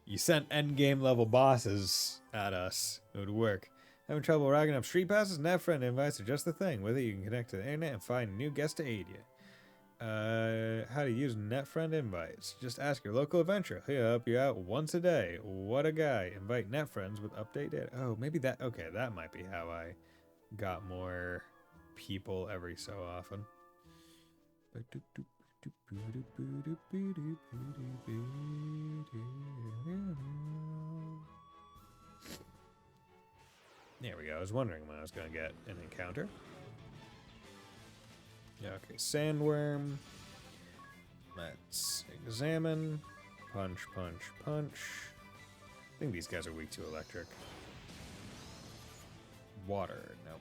you sent endgame level bosses at us. It would work. Having trouble racking up street passes? NetFriend invites are just the thing. With it, you can connect to the internet and find new guests to aid you. How to use NetFriend invites. Just ask your local adventurer. He'll help you out once a day. What a guy. Invite NetFriends with update data. Oh, maybe that... Okay, that might be how I got more people every so often. There we go. I was wondering when I was going to get an encounter. Yeah, okay, sandworm. Let's examine. Punch, punch, punch. I think these guys are weak to electric. Water, nope.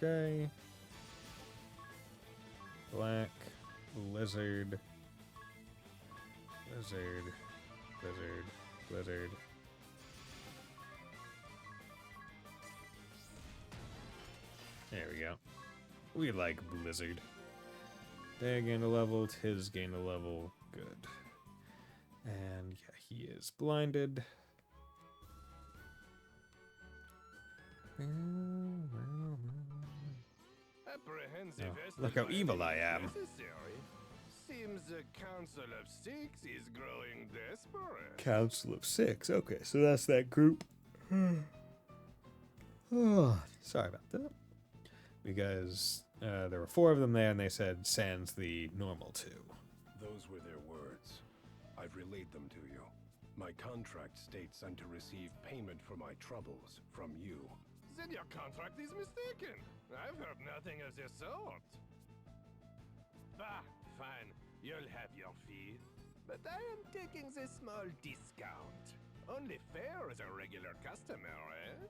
Okay. Black, lizard, lizard, lizard, lizard. There we go. We like Blizzard. They gained a level, Tiz gained a level. Good. And yeah, he is blinded. Apprehensive Oh, look how evil I am. Necessary. Seems the Council of Six is growing desperate. Council of Six. Okay, so that's that group. Oh, sorry about that. Because there were 4 of them there, and they said sans the normal 2. Those were their words. I've relayed them to you. My contract states I'm to receive payment for my troubles from you. Then your contract is mistaken. I've heard nothing of the sort. Bah, fine. You'll have your fee. But I am taking a small discount. Only fair as a regular customer,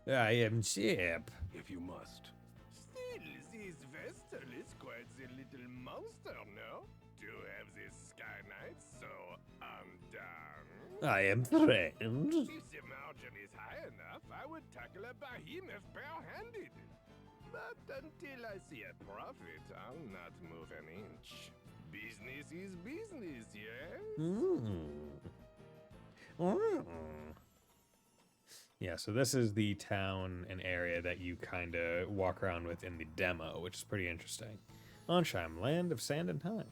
eh? I am cheap. If you must. Still, this Vestal is quite the little monster, no? To have this Sky Knight so undone. I am threatened. If the margin is high enough, I would tackle a behemoth bare-handed. But until I see a profit, I'll not move an inch. Business is business, yes? Yeah, so this is the town and area that you kind of walk around with in the demo, which is pretty interesting. Onsheim, land of sand and time.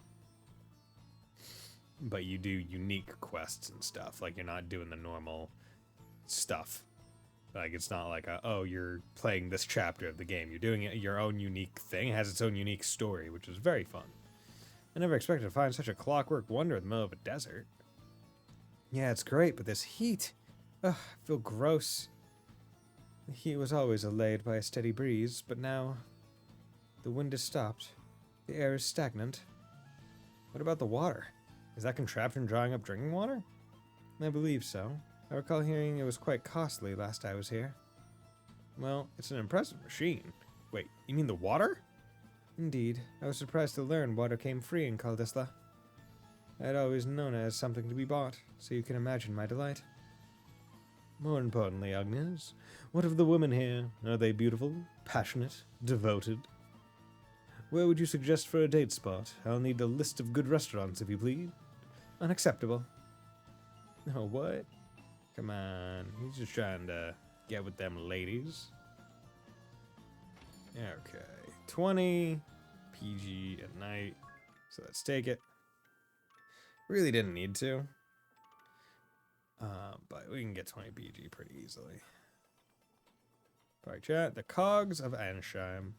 But you do unique quests and stuff. Like, you're not doing the normal stuff. Like, it's not like, oh, you're playing this chapter of the game. You're doing it your own unique thing. It has its own unique story, which is very fun. I never expected to find such a clockwork wonder in the middle of a desert. Yeah, it's great, but this heat... Ugh, I feel gross. The heat was always allayed by a steady breeze, but now... the wind has stopped. The air is stagnant. What about the water? Is that contraption drawing up drinking water? I believe so. I recall hearing it was quite costly last I was here. Well, it's an impressive machine. Wait, you mean the water? Indeed. I was surprised to learn water came free in Kaldisla. I had always known it as something to be bought, so you can imagine my delight. More importantly, Agnes, what of the women here? Are they beautiful, passionate, devoted? Where would you suggest for a date spot? I'll need a list of good restaurants, if you please. Unacceptable. Oh, what? Come on. He's just trying to get with them ladies. Okay. 20. PG at night. So let's take it. Really didn't need to. But we can get 20 PG pretty easily. Park chat. The Cogs of Ansheim.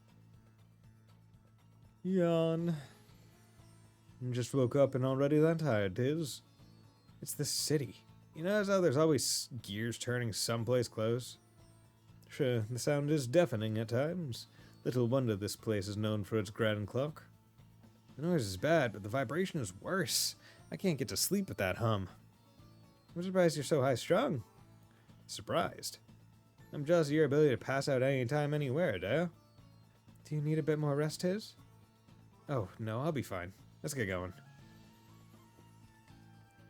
Yawn. Just woke up and already that tired, tis. It's the city. You know how there's always gears turning someplace close? Sure, the sound is deafening at times. Little wonder this place is known for its grand clock. The noise is bad, but the vibration is worse. I can't get to sleep with that hum. I'm surprised you're so high-strung. Surprised? I'm jealous of your ability to pass out anytime, anywhere, do you need a bit more rest, Tiz? Oh, no, I'll be fine. Let's get going.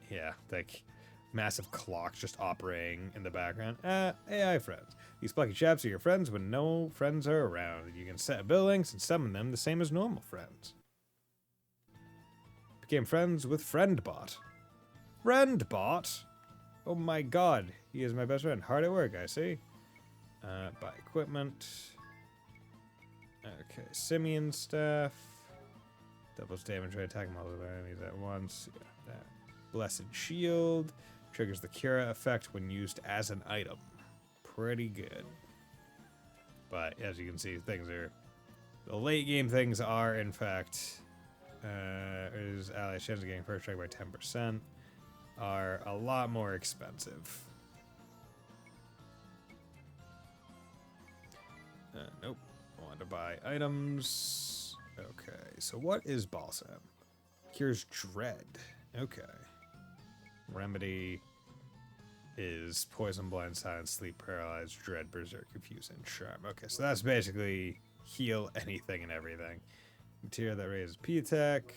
Yeah, like, massive clocks just operating in the background. AI friends. These plucky chaps are your friends when no friends are around. You can set abilities and summon them the same as normal friends. Became friends with FriendBot. FriendBot? Oh my god, he is my best friend. Hard at work, I see. Buy equipment. Okay, Simian staff. Doubles damage by attacking multiple enemies at once. Yeah, that. Blessed Shield. Triggers the Cura effect when used as an item. Pretty good. But as you can see, things are... the late game things are, in fact... is allies' chance of getting first strike by 10%. Are a lot more expensive. Nope. I want to buy items. Okay, so what is Balsam? Cures Dread. Okay. Remedy is Poison, Blind, Silence, Sleep, Paralyzed, Dread, Berserk, Confuse, and Charm. Okay, so that's basically heal anything and everything. Material that raises P attack,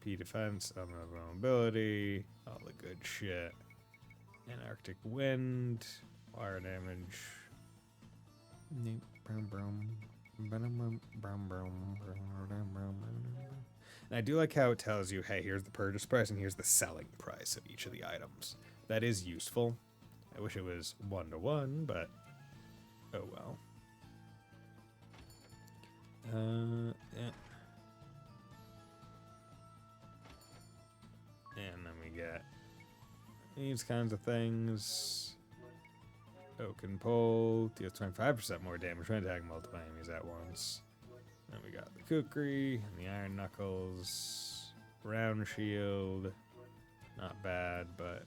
P defense, vulnerability, all the good shit. Antarctic wind, fire damage. And I do like how it tells you, hey, here's the purchase price and here's the selling price of each of the items. That is useful. I wish it was 1-to-1, but oh well. Yeah. And then we get these kinds of things. Oaken Pole deals 25% more damage when attacking multiple enemies at once. Then we got the Kukri and the Iron Knuckles. Round Shield. Not bad, but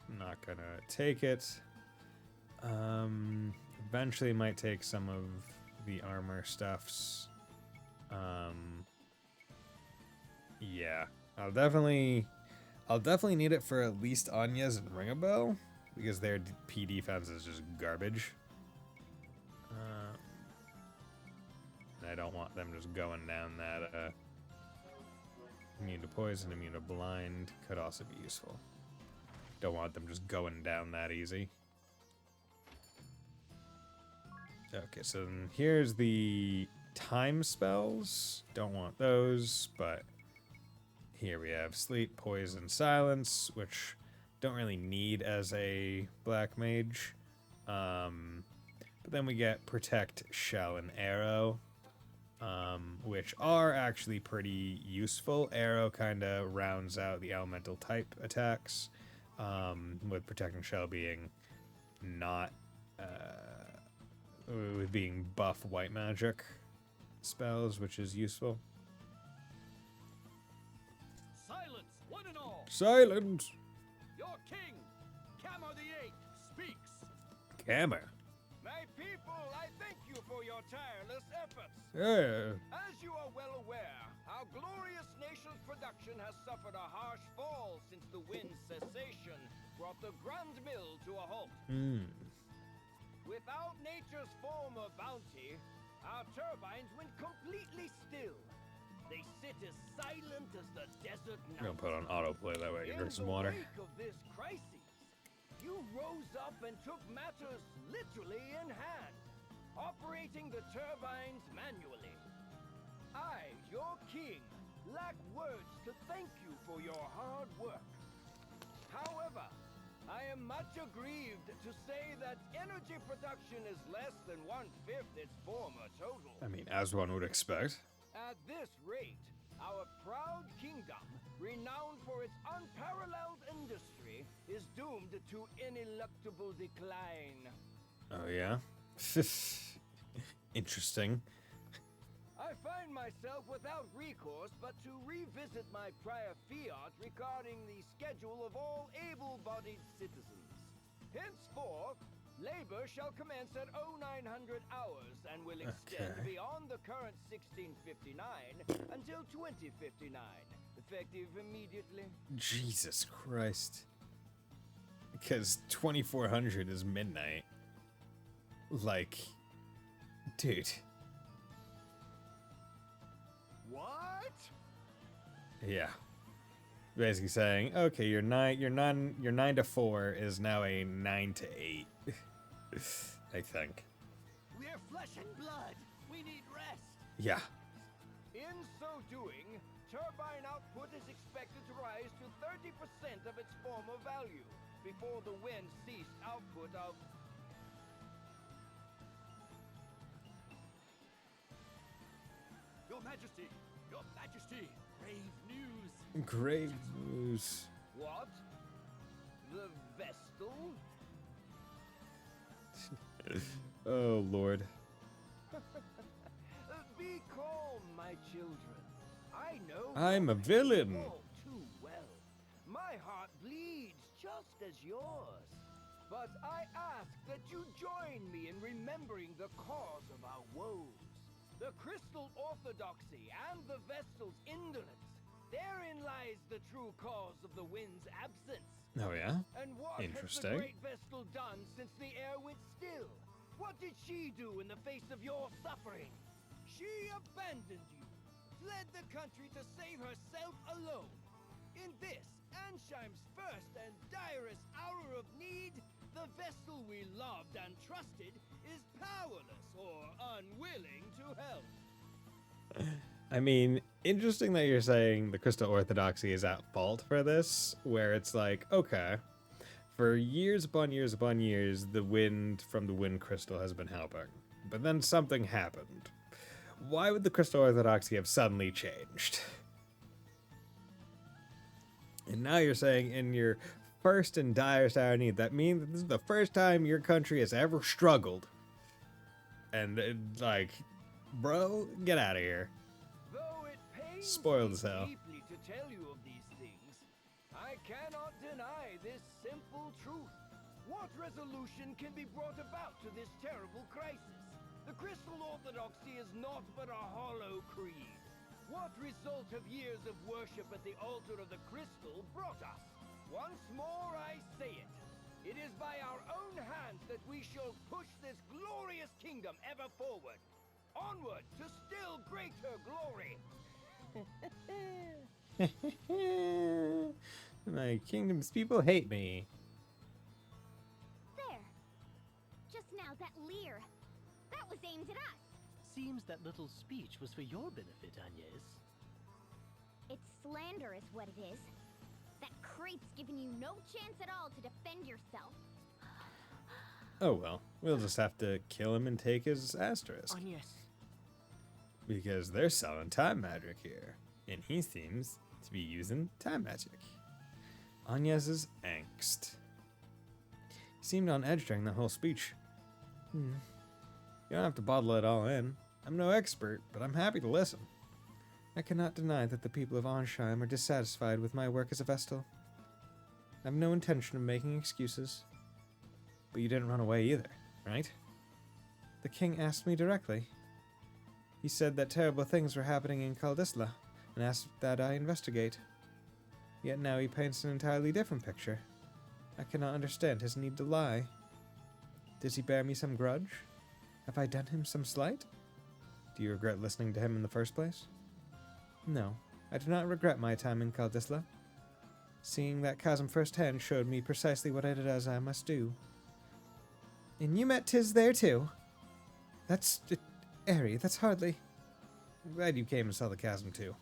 I'm not gonna take it. Eventually might take some of the armor stuffs. Yeah. I'll definitely need it for at least Anya's and Ringabel, because their P defense is just garbage. And I don't want them just going down that immune to poison, immune to blind could also be useful. Don't want them just going down that easy. Okay, so then here's the time spells. Don't want those, but here we have Sleep, Poison, Silence, which don't really need as a black mage. But then we get Protect, Shell, and Arrow. which are actually pretty useful. Arrow kind of rounds out the elemental type attacks, with protecting shell being not with being buff white magic spells, which is useful. Silence, one and all! Silence! Your king, Camar the Eighth, speaks. Camar. My people, I thank you for your tireless efforts. Yeah. As you are well aware, our glorious nation's production has suffered a harsh fall since the wind's cessation brought the Grand Mill to a halt. Without nature's former bounty, our turbines went completely still. They sit as silent as the desert night. I'm gonna put on autoplay, that way I can drink some water. In the wake of this crisis, you rose up and took matters literally in hand, operating the turbines manually. I, your king, lack words to thank you for your hard work. However, I am much aggrieved to say that energy production is less than 1/5 its former total. I mean, as one would expect. At this rate, our proud kingdom, renowned for its unparalleled industry, is doomed to ineluctable decline. Oh, yeah? Interesting. I find myself without recourse but to revisit my prior fiat regarding the schedule of all able-bodied citizens. Henceforth, labor shall commence at 0900 hours and will extend beyond the current 1659 until 2059, effective immediately. Jesus Christ. Because 2400 is midnight. Like, dude. What? Yeah. Basically saying, okay, your 9 to 4 is now a 9 to 8. I think. We're flesh and blood. We need rest. Yeah. In so doing, turbine output is expected to rise to 30% of its former value before the wind ceased output of... Your Majesty, grave news. Grave news. What? The Vestal? Oh, Lord. Be calm, my children. I know I'm a your villain. pain all too well. My heart bleeds just as yours. But I ask that you join me in remembering the cause of our woes. The crystal orthodoxy and the Vestal's indolence. Therein lies the true cause of the wind's absence. Oh, yeah? And what has Interesting. the great Vestal done since the air went still? What did she do in the face of your suffering? She abandoned you, fled the country to save herself alone. In this, Ansheim's first and direst hour of need, the Vestal we loved and trusted is powerless or unwilling to help. I mean, interesting that you're saying the Crystal Orthodoxy is at fault for this, where it's like, okay, for years upon years upon years, the wind from the Wind Crystal has been helping. But then something happened. Why would the Crystal Orthodoxy have suddenly changed? And now you're saying in your first and direst hour of need, that means that this is the first time your country has ever struggled. And, like, bro, get out of here. Though it pains Spoiled me as hell. deeply to tell you of these things, I cannot deny this simple truth. What resolution can be brought about to this terrible crisis? The Crystal Orthodoxy is naught but a hollow creed. What result have years of worship at the altar of the Crystal brought us? Once more I say it. It is by our own hands that we shall push this glorious kingdom ever forward. Onward to still greater glory. My kingdom's people hate me. There. Just now, that leer. That was aimed at us. Seems that little speech was for your benefit, Agnes. It's slander is what it is. That creep's giving you no chance at all to defend yourself. Oh well, we'll just have to kill him and take his asterisk. Agnes. because they're selling time magic here, and he seems to be using time magic. Agnes's angst. He seemed on edge during that whole speech. You don't have to bottle it all in. I'm no expert, but I'm happy to listen. I cannot deny that the people of Ansheim are dissatisfied with my work as a Vestal. I have no intention of making excuses. But you didn't run away either, right? The king asked me directly. He said that terrible things were happening in Kaldisla, and asked that I investigate. Yet now he paints an entirely different picture. I cannot understand his need to lie. Does he bear me some grudge? Have I done him some slight? Do you regret listening to him in the first place? No, I do not regret my time in Kaldisla. Seeing that chasm firsthand showed me precisely what it is I must do. And you met Tiz there too? That's... airy, that's hardly... I'm glad you came and saw the chasm too.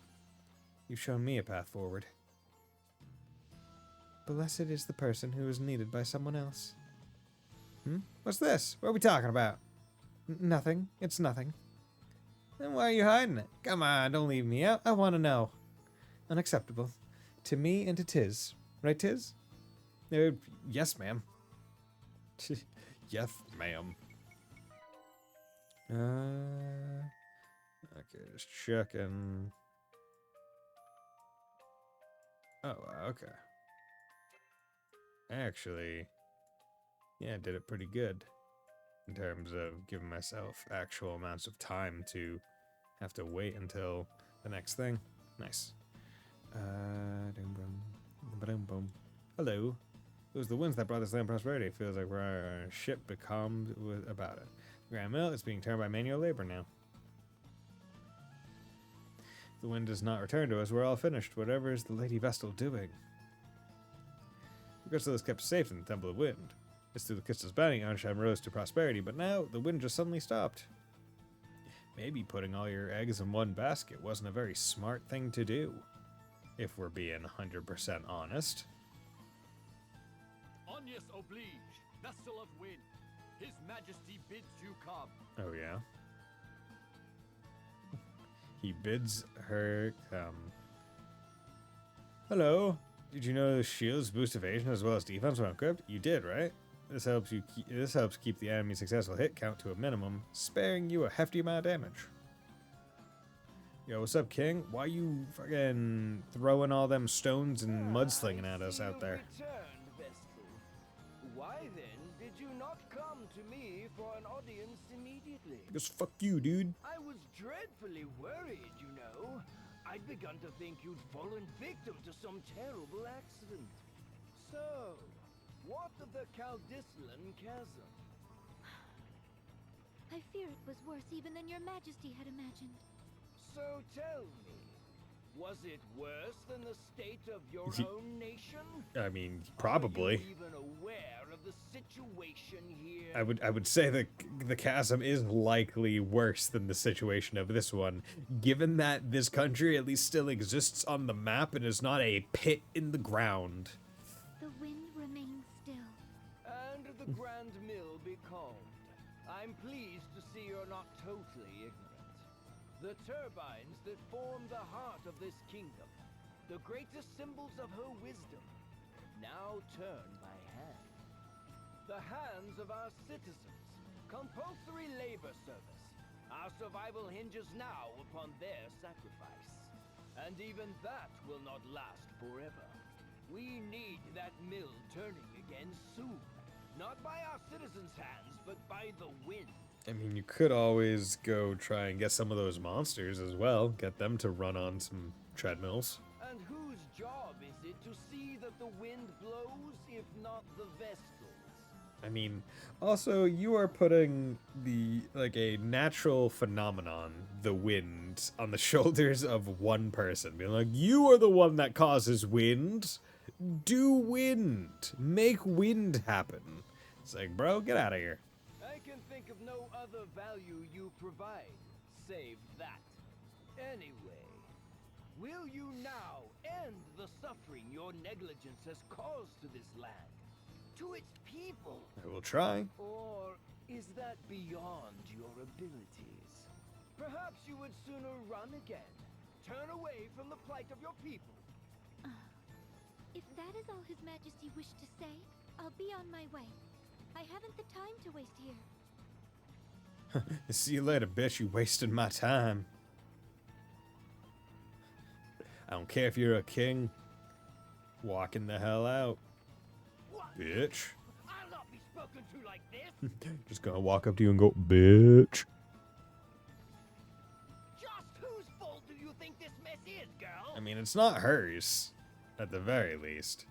You've shown me a path forward. Blessed is the person who is needed by someone else. What's this? What are we talking about? Nothing. It's nothing. Then why are you hiding it? Come on, don't leave me out. I want to know. Unacceptable. To me and to Tiz. Right, Tiz? Yes, ma'am. Yes, ma'am. Okay, just checking. Oh, okay. Actually, yeah, I did it pretty good. In terms of giving myself actual amounts of time to have to wait until the next thing. Nice. Hello. It was the winds that brought this land prosperity. It feels like we're a ship becalmed about it. The Grand Mill is being turned by manual labor now. If the wind does not return to us, we're all finished. Whatever is the Lady Vestal doing? Crystal is kept safe in the Temple of Wind. It's through the crystal's bounty Ansheim rose to prosperity, but now the wind just suddenly stopped. Maybe putting all your eggs in one basket wasn't a very smart thing to do, if we're being 100% honest. Agnes oblige, Vestal of Wind. His Majesty bids you come. Oh yeah? He bids her come. Hello. Did you know the shields boost evasion as well as defense when equipped? You did, right? This helps keep the enemy's successful hit count to a minimum, sparing you a hefty amount of damage. Yo, what's up, King? Why you fucking throwing all them stones and mudslinging at us out there? Returned, Vestal. Why then did you not come to me for an audience immediately? Because fuck you, dude. I was dreadfully worried, you know. I'd begun to think you'd fallen victim to some terrible accident. So, what of the Kaldislan chasm? I fear it was worse even than your Majesty had imagined. So tell me, was it worse than the state of your own nation? I mean, probably. Are you even aware of the situation here? I would say that the chasm is likely worse than the situation of this one, given that this country at least still exists on the map and is not a pit in the ground. The wind remains still. And the Grand Mill be calmed. I'm pleased to see you're not totally ignorant. The turbines that form the heart of this kingdom, the greatest symbols of her wisdom, now turn by hand. The hands of our citizens, compulsory labor service. Our survival hinges now upon their sacrifice. And even that will not last forever. We need that mill turning again soon. Not by our citizens' hands, but by the wind. I mean, you could always go try and get some of those monsters as well. Get them to run on some treadmills. And whose job is it to see that the wind blows, if not the Vestals? I mean, also, you are putting a natural phenomenon, the wind, on the shoulders of one person. Being like, you are the one that causes wind. Do wind. Make wind happen. It's like, bro, get out of here. I can think of no other value you provide, save that. Anyway, will you now end the suffering your negligence has caused to this land? To its people? I will try. Or is that beyond your abilities? Perhaps you would sooner run again. Turn away from the plight of your people. If that is all His Majesty wished to say, I'll be on my way. I haven't the time to waste here. See you later, bitch. You wasted my time. I don't care if you're a king. Walking the hell out. What? Bitch. I'll not be spoken to like this. Just gonna walk up to you and go, bitch. Just whose fault do you think this mess is, girl? I mean, it's not hers. At the very least.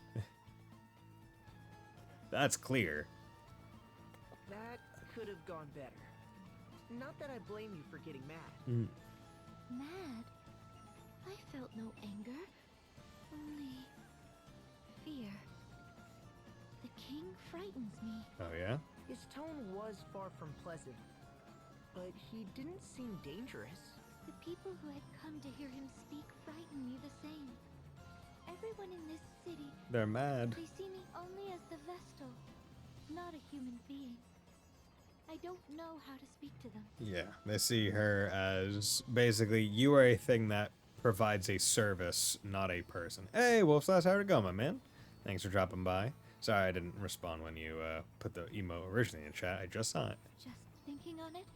That's clear. That could have gone better. Not that I blame you for getting mad. Mad? I felt no anger. Only fear. The king frightens me. Oh, yeah? His tone was far from pleasant, but he didn't seem dangerous. The people who had come to hear him speak frighten me the same. Everyone in this city, They're mad. they see me only as the Vestal, not a human being. I don't know how to speak to them. Yeah, they see her as basically you are a thing that provides a service, not a person. Hey, Wolfslash, how'd it go, my man? Thanks for dropping by. Sorry I didn't respond when you put the emo originally in chat. I just saw it. Just thinking on it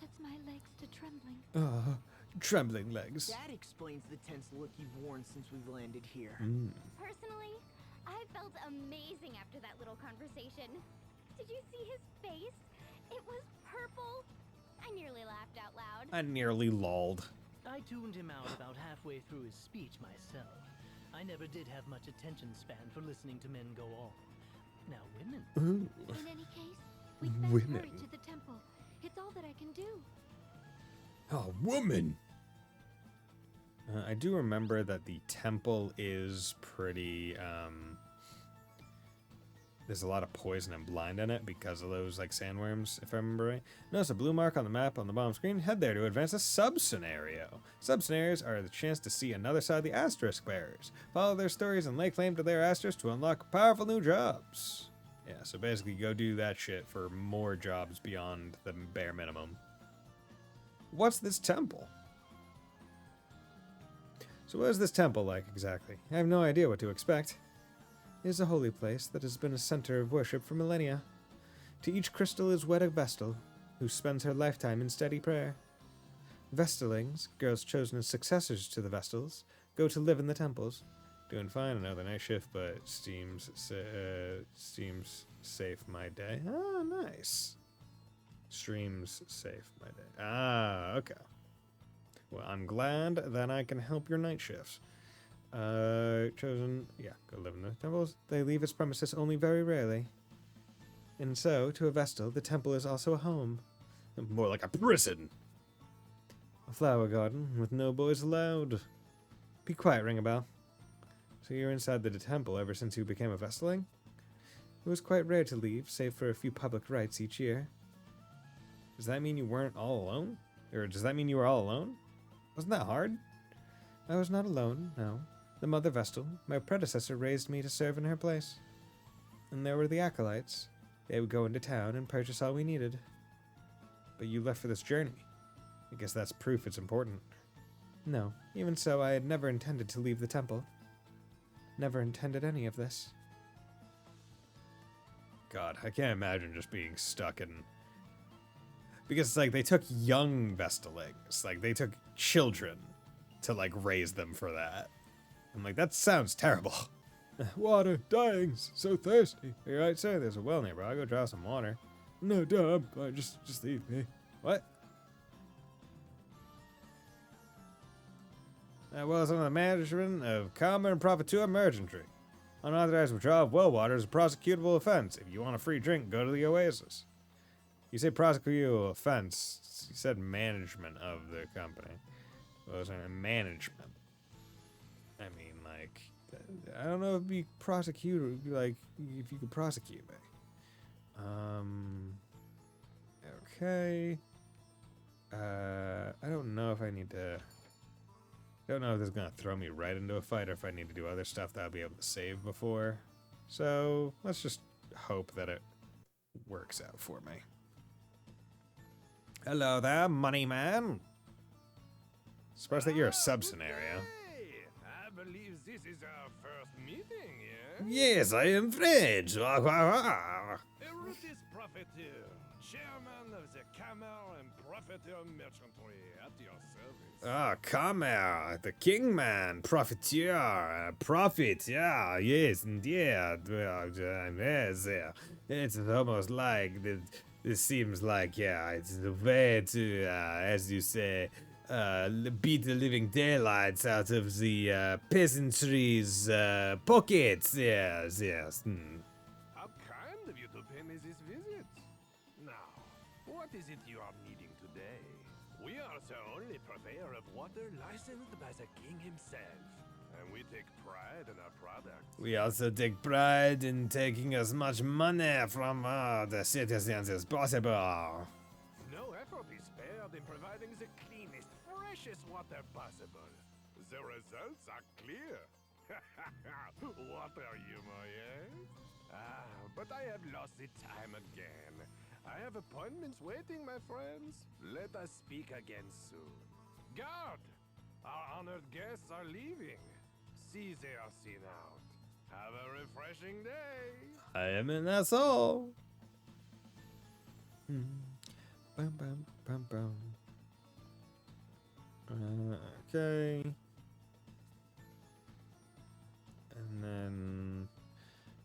sets my legs to trembling. Trembling legs. That explains the tense look you've worn since we've landed here. Personally, I felt amazing after that little conversation. Did you see his face? It was purple. I nearly laughed out loud. I nearly lolled. I tuned him out about halfway through his speech myself. I never did have much attention span for listening to men go on. Now, women. In any case, we best hurry to the temple. It's all that I can do. Oh, woman! I do remember that the temple is pretty, there's a lot of poison and blind in it because of those, like, sandworms, if I remember right. Notice a blue mark on the map on the bottom screen. Head there to advance a sub-scenario. Sub-scenarios are the chance to see another side of the Asterisk Bearers. Follow their stories and lay claim to their Asterisk to unlock powerful new jobs. Yeah, so basically go do that shit for more jobs beyond the bare minimum. What's this temple? So what is this temple like exactly? I have no idea what to expect. It is a holy place that has been a center of worship for millennia. To each crystal is wed a Vestal, who spends her lifetime in steady prayer. Vestalings, girls chosen as successors to the Vestals, go to live in the temples. Doing fine, another night shift, but Steam's safe my day. Ah, nice. Streams safe my day. Ah, okay. Well, I'm glad that I can help your night shifts. Chosen, yeah, go live in the temples. They leave its premises only very rarely. And so, to a Vestal, the temple is also a home. More like a prison. A flower garden with no boys allowed. Be quiet, Ringabell. So you're inside the temple ever since you became a Vestaling? It was quite rare to leave, save for a few public rites each year. Does that mean you weren't all alone? Or does that mean you were all alone? Wasn't that hard? I was not alone, no. The Mother Vestal, my predecessor, raised me to serve in her place. And there were the Acolytes. They would go into town and purchase all we needed. But you left for this journey. I guess that's proof it's important. No, even so, I had never intended to leave the temple. Never intended any of this. God, I can't imagine just being stuck in... Because it's like they took young Vestalings, like they took children to like raise them for that. I'm like, that sounds terrible. Water, dying, so thirsty. You're right, sir, there's a well nearby. I'll go draw some water. No, dumb, just leave me. What? Well, it's under the management of Common and Profiteer Merchantry. Unauthorized withdrawal of well water is a prosecutable offense. If you want a free drink, go to the Oasis. You say prosecutable offense. You said management of the company. Well, it's management. I mean, like, I don't know if it'd be prosecutor, like, if you could prosecute me. Okay. I don't know if I need to... I don't know if this is going to throw me right into a fight or if I need to do other stuff that I'll be able to save before. So, let's just hope that it works out for me. Hello there, money man. Surprised that you're a sub-scenario. Hey, I believe this is our first meeting, yeah? Yes, I am French. Wah, wah, wah. Erutis Profiteer, chairman of the Camel and Profiteer Merchantry, at your service. Ah, Kamer, the kingman, profiteer, profit, yeah, yes, and yeah, well, yes, yeah. It's almost like, this seems like, yeah, it's the way to, as you say, beat the living daylights out of the peasantry's pockets, yes, yes. How kind of you to pay me this visit. Now, what is it you are needing today? We are the only purveyor of water licensed by the king himself, and we take pride in our products. We also take pride in taking as much money from the citizens as possible. No effort is spared in providing the cleanest, freshest water possible. The results are clear. Water humor, yes? Ah, but I have lost the time again. I have appointments waiting, my friends. Let us speak again soon. Guard! Our honored guests are leaving. See they are seen out. Have a refreshing day. I am an asshole. Bum, bum, bum, bum. Okay. And then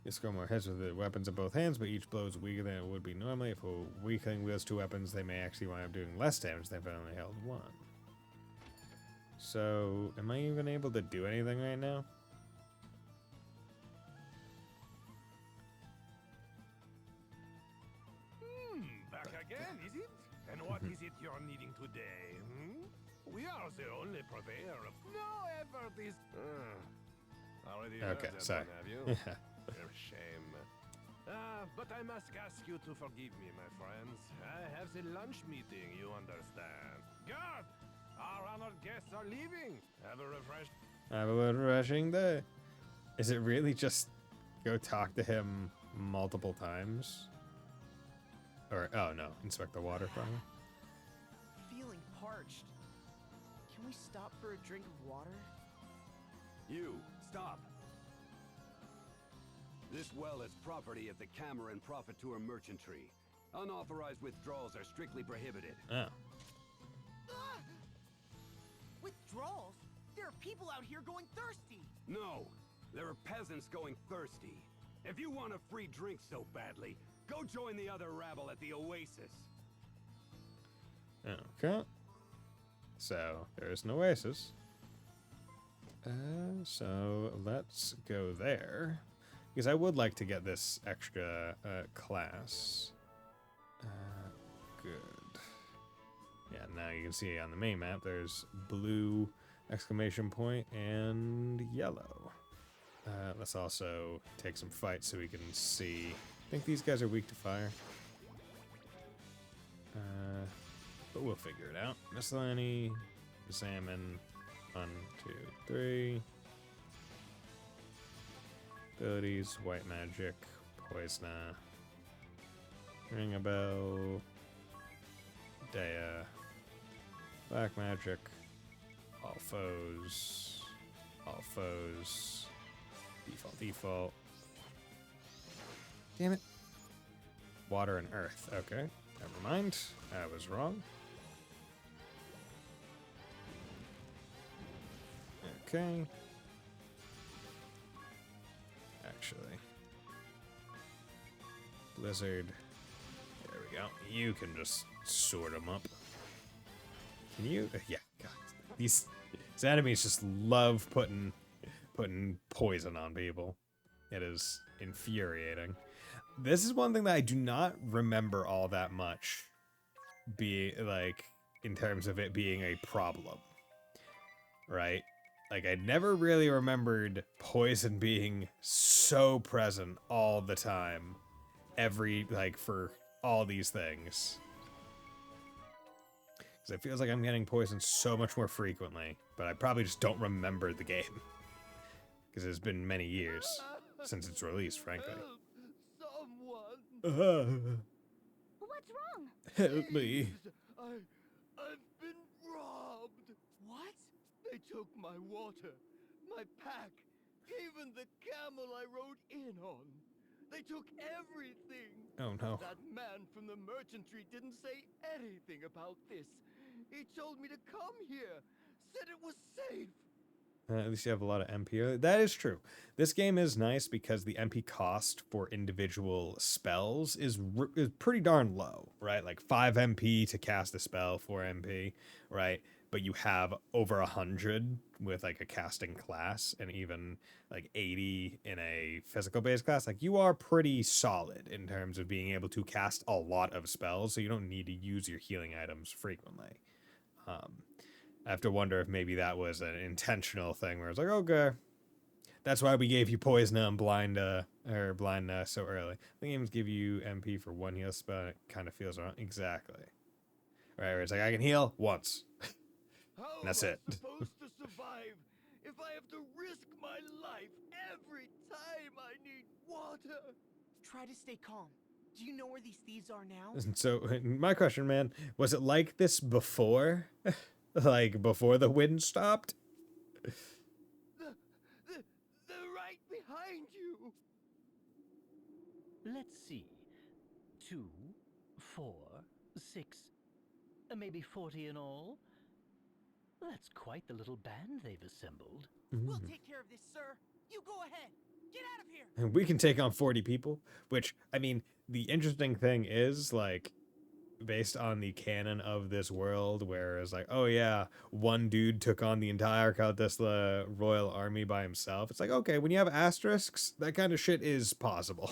Skirmore hits with the weapons in both hands, but each blow is weaker than it would be normally. If a weakling wields two weapons, they may actually wind up doing less damage than if it only held one. So, am I even able to do anything right now? Back again, is it? And what is it you're needing today, We are the only purveyor of... No effort is... Already heard Okay, that sorry. one, have you? A shame. But I must ask you to forgive me, my friends. I have the lunch meeting, you understand. Guard! Our honored guests are leaving. Have a refresh... Have a refreshing day. Is it really just go talk to him multiple times? Or, oh no, inspect the water finally. Feeling parched. Can we stop for a drink of water? You, stop. This well is property of the Camera and Profiteer Merchantry. Unauthorized withdrawals are strictly prohibited. Oh. Ah! Withdrawals? There are people out here going thirsty. No, there are peasants going thirsty. If you want a free drink so badly, go join the other rabble at the Oasis. Okay. So, there's an oasis. So, let's go there. Because I would like to get this extra class. Good. Yeah, now you can see on the main map, there's blue exclamation point and yellow. Let's also take some fights so we can see. I think these guys are weak to fire. But we'll figure it out. Miscellany, salmon, 1, 2, 3. Abilities, white magic, poisoner, ring a bell, Dea, black magic, all foes, default. Damn it. Water and earth, okay, never mind, I was wrong. Okay. Actually. Blizzard. There we go. You can just sort them up. Can you? Yeah, God. These enemies just love putting poison on people. It is infuriating. This is one thing that I do not remember all that much be like in terms of it being a problem. Right? Like, I never really remembered poison being so present all the time. For all these things. Because it feels like I'm getting poisoned so much more frequently. But I probably just don't remember the game. Because it's been many years since its release, frankly. Someone! What's wrong? Help me. I've been robbed. What? They took my water, my pack, even the camel I rode in on. They took everything. Oh no. That man from the merchantry didn't say anything about this. He told me to come here, said it was safe. At least you have a lot of MP. That is true. This game is nice because the MP cost for individual spells is pretty darn low, right? Like 5 MP to cast a spell, 4 MP, right? But you have over 100 with like a casting class and even like 80 in a physical based class. Like you are pretty solid in terms of being able to cast a lot of spells, so you don't need to use your healing items frequently. I have to wonder if maybe that was an intentional thing where it's like, okay, that's why we gave you poison and blind so early. The games give you MP for 1 heal spell, and it kind of feels wrong. Exactly. Right, where it's like I can heal once. And that's it. How am I supposed to survive if I have to risk my life every time I need water? Try to stay calm. Do you know where these thieves are now? So my question, man, was it like this before? Like before the wind stopped? They're right behind you. Let's see. 2, 4, 6, maybe 40 in all. That's quite the little band they've assembled. We'll take care of this, sir. You go ahead. Get out of here. And we can take on 40 people, which, I mean, the interesting thing is, like, based on the canon of this world, where it's like, oh yeah, one dude took on the entire Kaldisla royal army by himself. It's like, okay, when you have asterisks, that kind of shit is possible.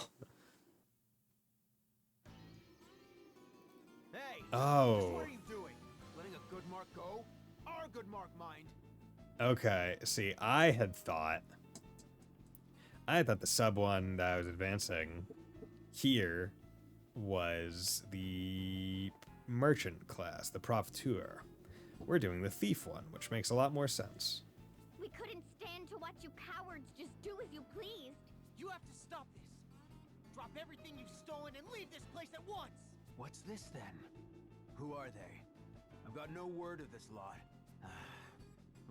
Hey! Oh. What are you doing? Letting a good mark go? Our good mark, mind. Okay, see, I thought the sub one that I was advancing here was the merchant class, the profiteur. We're doing the thief one, which makes a lot more sense. We couldn't stand to watch you cowards just do as you pleased. You have to stop this. Drop everything you've stolen and leave this place at once. What's this then? Who are they? I've got no word of this lot.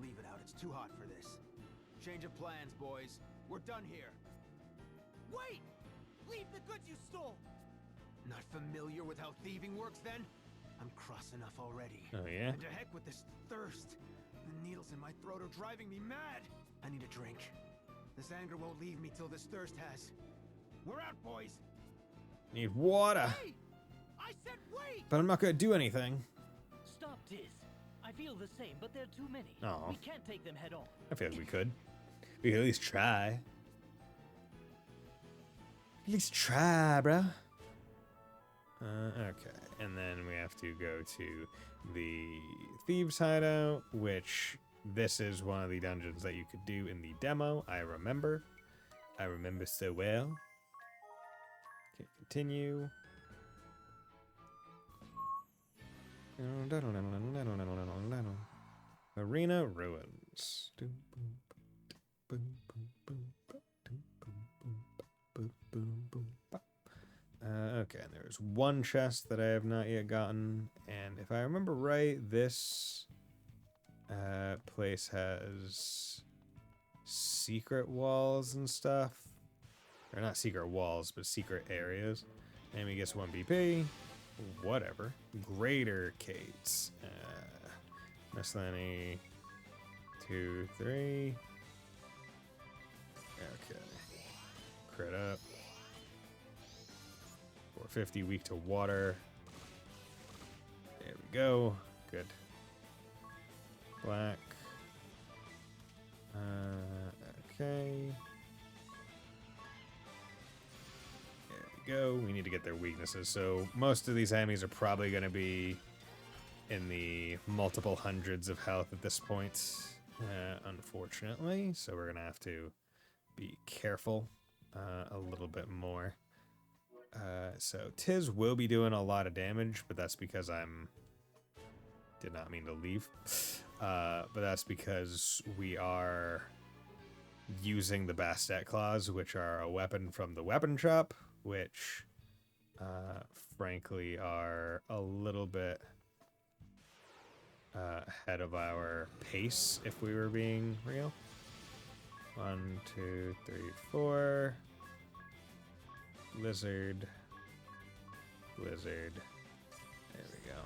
Leave it out, it's too hot for this. Change of plans, boys. We're done here. Wait! Leave the goods you stole! Not familiar with how thieving works, then? I'm cross enough already. Oh, yeah? And to heck with this thirst. The needles in my throat are driving me mad. I need a drink. This anger won't leave me till this thirst has. We're out, boys. Need water. Wait! I said wait! But I'm not gonna do anything. Stop this. I feel the same, but there are too many. Aw. We can't take them head on. I feel like we could. We could at least try. At least try, bruh. Okay, and then we have to go to the Thieves' Hideout, which this is one of the dungeons that you could do in the demo. I remember so well. Okay, continue. Arena Ruins. Okay, and there's one chest that I have not yet gotten, and if I remember right, this place has secret walls and stuff. Or not secret walls, but secret areas. Enemy gets 1 BP. Whatever. Greater Cates. Miscellany 2, 3. Okay. Crit up. 450, weak to water. There we go. Good. Black. Okay. There we go. We need to get their weaknesses. So most of these enemies are probably going to be in the multiple hundreds of health at this point, unfortunately. So we're going to have to be careful a little bit more. So Tiz will be doing a lot of damage, but that's because did not mean to leave. But that's because we are using the Bastet Claws, which are a weapon from the weapon shop, which frankly are a little bit ahead of our pace if we were being real. 1, 2, 3, 4. Blizzard. Blizzard. There we go.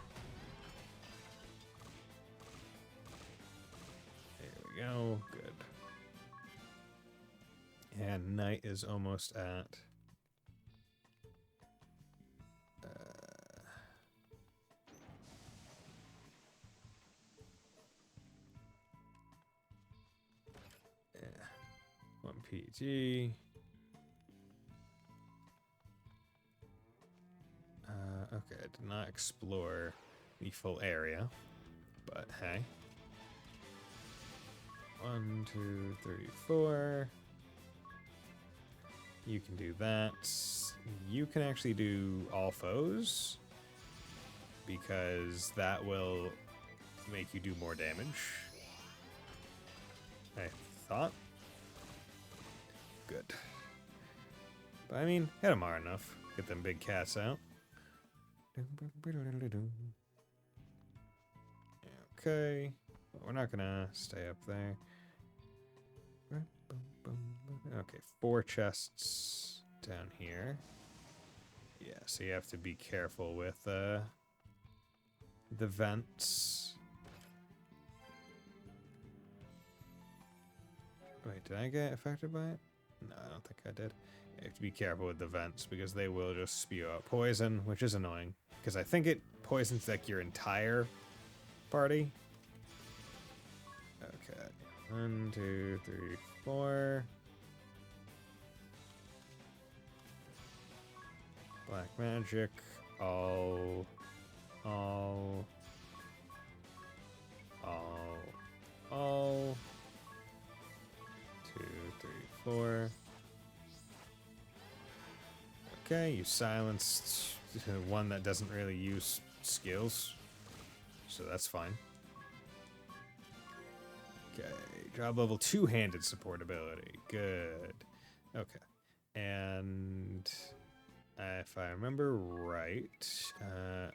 There we go. Good. And night is almost at... yeah. 1 PG. Okay, I did not explore the full area, but hey. 1, 2, 3, 4. You can do that. You can actually do all foes, because that will make you do more damage. I thought. Good. But I mean, hit them hard enough. Get them big cats out. Okay. Well, we're not gonna stay up there. Okay, 4 chests down here. Yeah, so you have to be careful with the vents. Wait, did I get affected by it? No, I don't think I did. You have to be careful with the vents because they will just spew out poison, which is annoying. Because I think it poisons like your entire party. Okay. 1, 2, 3, 4. Black magic. All. 2, 3, 4. Okay, you silenced one that doesn't really use skills, so that's fine. Okay, job level 2-handed support ability. Good. Okay, and if I remember right, yeah,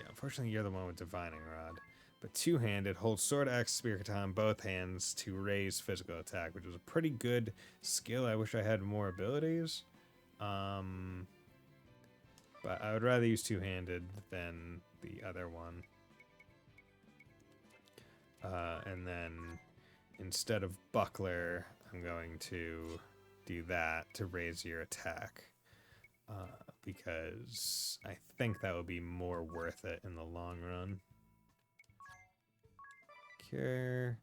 unfortunately you're the one with Divining Rod. But 2-handed, hold sword, axe, spear, katana in both hands to raise physical attack, which was a pretty good skill. I wish I had more abilities. But I would rather use 2-handed than the other one. And then instead of buckler, I'm going to do that to raise your attack. Because I think that would be more worth it in the long run. Okay.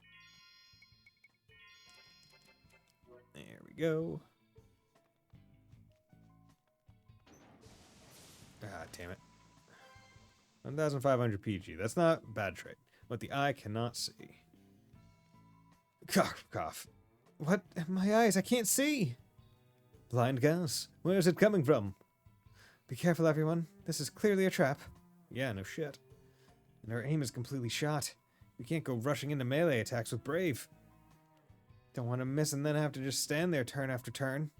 There we go. Ah, damn it. 1,500 PG. That's not bad trade. What the eye cannot see. Cough, cough. What? My eyes, I can't see. Blind gas. Where is it coming from? Be careful, everyone. This is clearly a trap. Yeah, no shit. And our aim is completely shot. We can't go rushing into melee attacks with Brave. Don't want to miss and then have to just stand there turn after turn.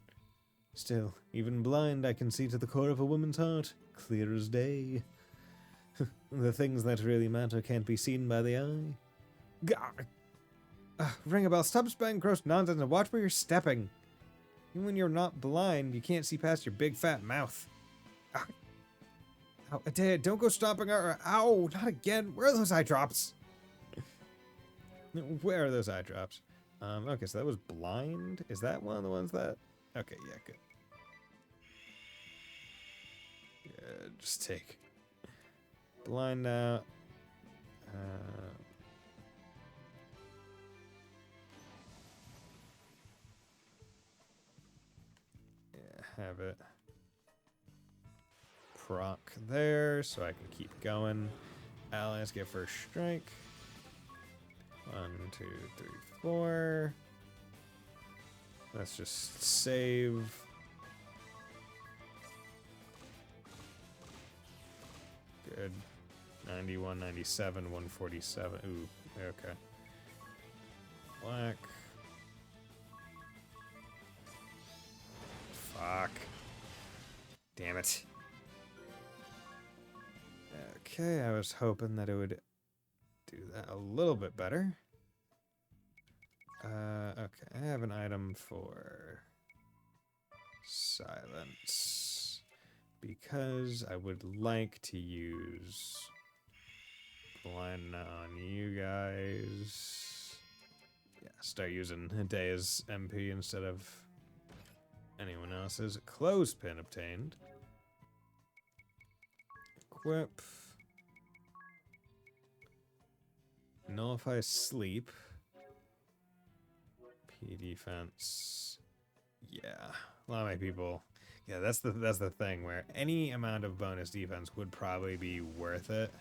Still, even blind, I can see to the core of a woman's heart, clear as day. The things that really matter can't be seen by the eye. Ring a bell, stop spouting gross nonsense and watch where you're stepping. Even when you're not blind, you can't see past your big fat mouth. Ow, Adea, don't go stomping her. Ow, not again. Where are those eye drops? Where are those eye drops? Okay, so that was blind. Is that one of the ones that... Okay, yeah, good. Yeah, just take... Blind now. Yeah, have it. Proc there, so I can keep going. Allies get first strike. 1, 2, 3, 4. Let's just save. Good. 91, 97, 147. Ooh, okay. Black. Fuck. Damn it. Okay, I was hoping that it would do that a little bit better. Okay, I have an item for silence because I would like to use blind on you guys. Yeah, start using Hidea's MP instead of anyone else's. Clothespin obtained. Equip. Nullify sleep. P defense. Yeah, a lot of my people. Yeah, that's the thing where any amount of bonus defense would probably be worth it,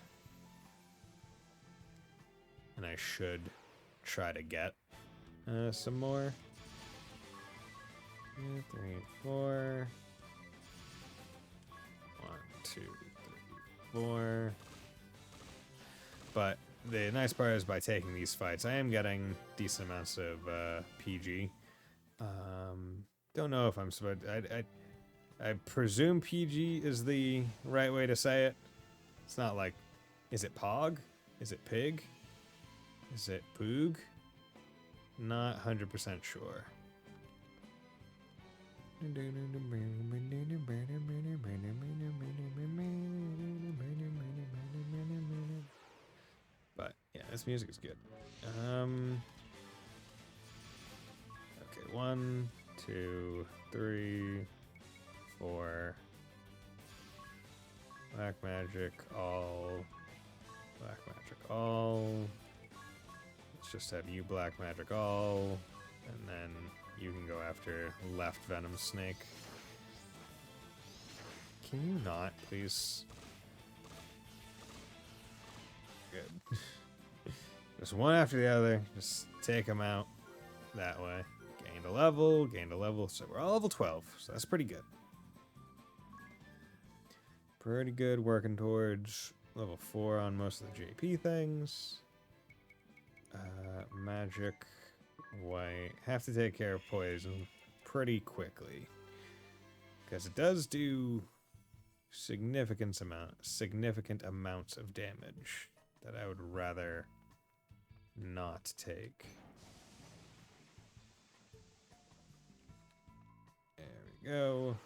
and I should try to get some more. 2, 3, 4. 1, 2, 3, 4. But the nice part is by taking these fights, I am getting decent amounts of PG. Don't know if I'm supposed. I presume PG is the right way to say it. It's not like, is it Pog? Is it Pig? Is it Poog? Not 100% sure. But yeah, this music is good. Okay, 1, 2, 3, 4. Black magic all. Black magic all. Let's just have you black magic all, and then you can go after left venom snake. Can you not, please? Good. Just one after the other. Just take them out that way. Gained a level. So we're all level 12. So that's pretty good. Pretty good. Working towards level 4 on most of the JP things. Magic. White. Have to take care of poison pretty quickly. Because it does do significant amounts of damage that I would rather not take. There we go.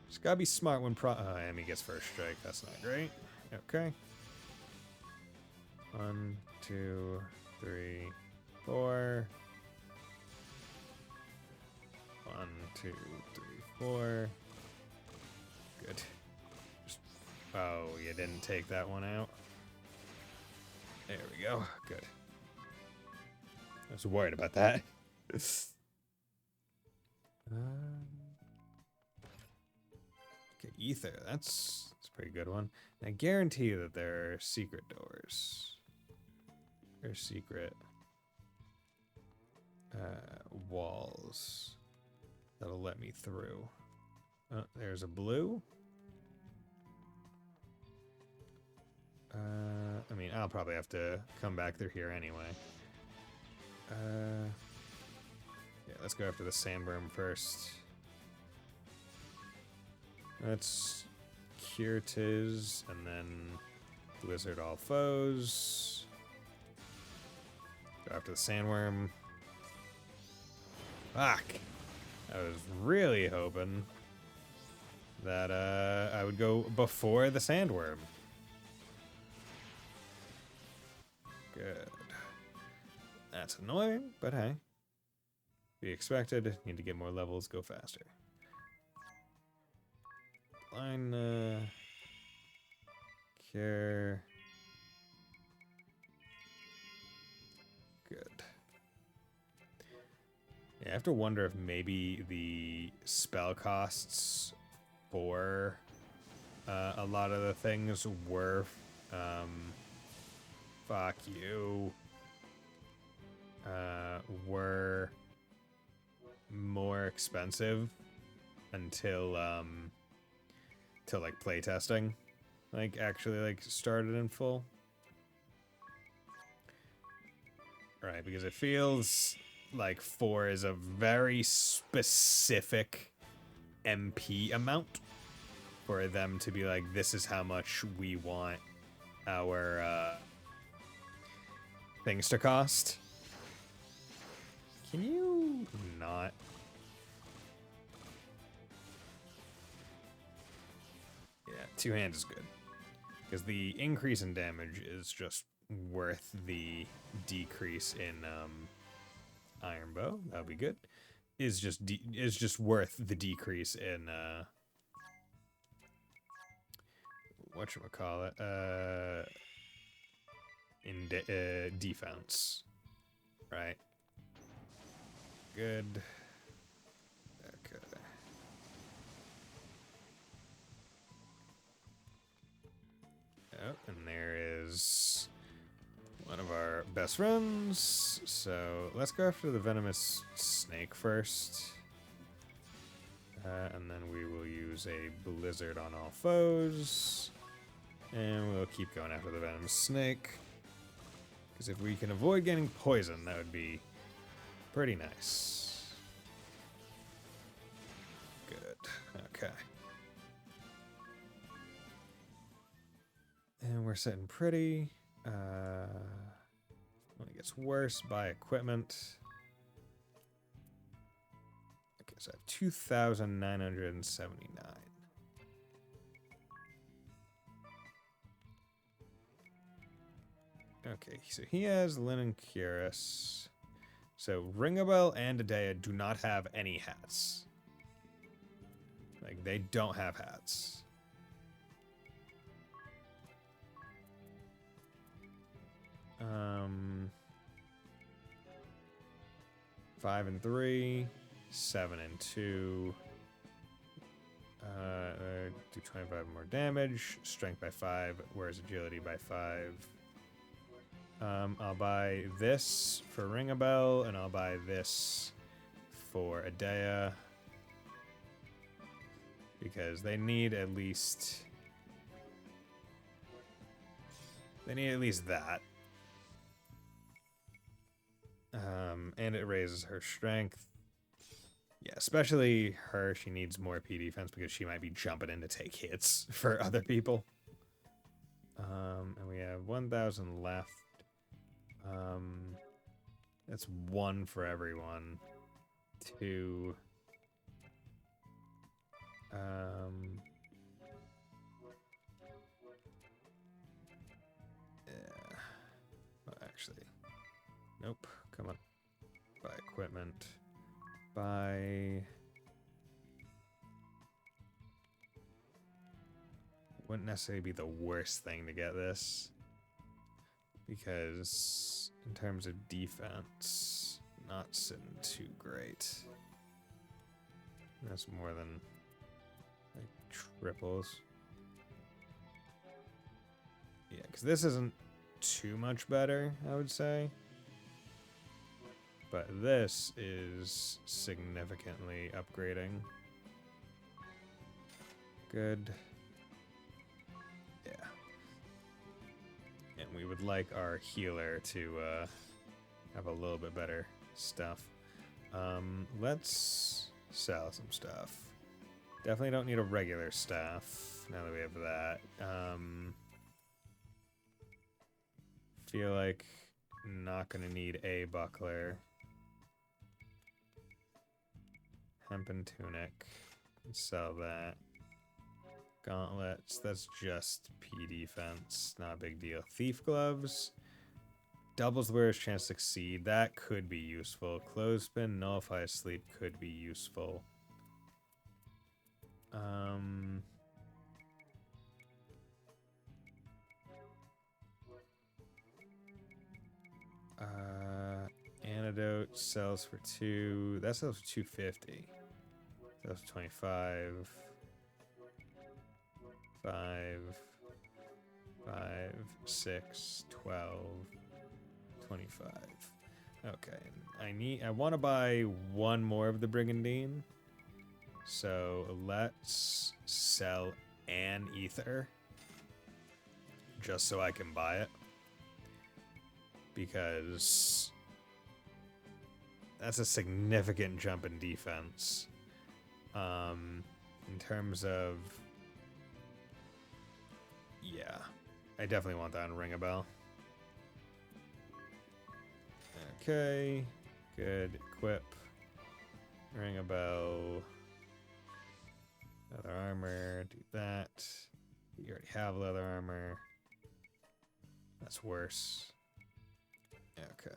Just gotta be smart when Amy gets first strike. That's not great. Okay. 1, 2, 3, 4. 1, 2, 3, 4. Good. Oh, you didn't take that one out. There we go. Good. I was worried about that. Okay, ether. That's a pretty good one. And I guarantee that there are secret doors. Or secret walls that'll let me through. Oh, there's a blue. I mean, I'll probably have to come back through here anyway. Yeah, let's go after the sandworm first. Let's cure Tiz, and then blizzard all foes. Go after the sandworm. Fuck! I was really hoping that I would go before the sandworm. Good. That's annoying, but hey. Be expected. Need to get more levels, go faster. Line, cure. Good. Yeah, I have to wonder if maybe the spell costs for a lot of the things were fuck you. Were more expensive until till like playtesting like actually like started in full. Right, because it feels like 4 is a very specific MP amount for them to be like, this is how much we want our things to cost. Can you not? Yeah, two hands is good. Because the increase in damage is just worth the decrease in iron bow. That would be good. Is just worth the decrease in whatchamacallit, in defense, right? Good. Okay. Oh, and there is one of our best friends. So let's go after the venomous snake first. And then we will use a blizzard on all foes. And we'll keep going after the venomous snake. Because if we can avoid getting poisoned, that would be pretty nice. Good. Okay. And we're sitting pretty. When it gets worse, buy equipment. Okay, so I have 2,979. Okay, so he has linen cuirass. So Ringabel and Adea do not have any hats. Like, they don't have hats. Um, 5 and 3, 7 and 2. Do 25 more damage. Strength by 5. Whereas agility by 5. I'll buy this for Ringabel, and I'll buy this for Adea. Because they need at least... They need at least that. And it raises her strength. Yeah, especially her. She needs more P defense because she might be jumping in to take hits for other people. And we have 1,000 left. That's 1 for everyone. 2. Yeah. Well, actually, nope. Come on. Buy equipment. Buy... Wouldn't necessarily be the worst thing to get this. Because in terms of defense, not sitting too great. That's more than like triples. Yeah, because this isn't too much better, I would say. But this is significantly upgrading. Good. Yeah. And we would like our healer to have a little bit better stuff. Let's sell some stuff. Definitely don't need a regular staff now that we have that. Feel like not gonna need a buckler. Hempen tunic. Sell that. Gauntlets, that's just P defense, not a big deal. Thief gloves, doubles the wearer's chance to succeed. That could be useful. Clothespin, nullify sleep could be useful. Antidote sells for 2. That sells for 250. Sells for 25. 5, 6, 12, 25. Okay, I want to buy 1 more of the Brigandine. So let's sell an ether. Just so I can buy it. Because that's a significant jump in defense. In terms of... Yeah, I definitely want that on Ringabel. Okay. Good. Equip. Ring a bell. Leather armor. Do that. You already have leather armor. That's worse. Okay.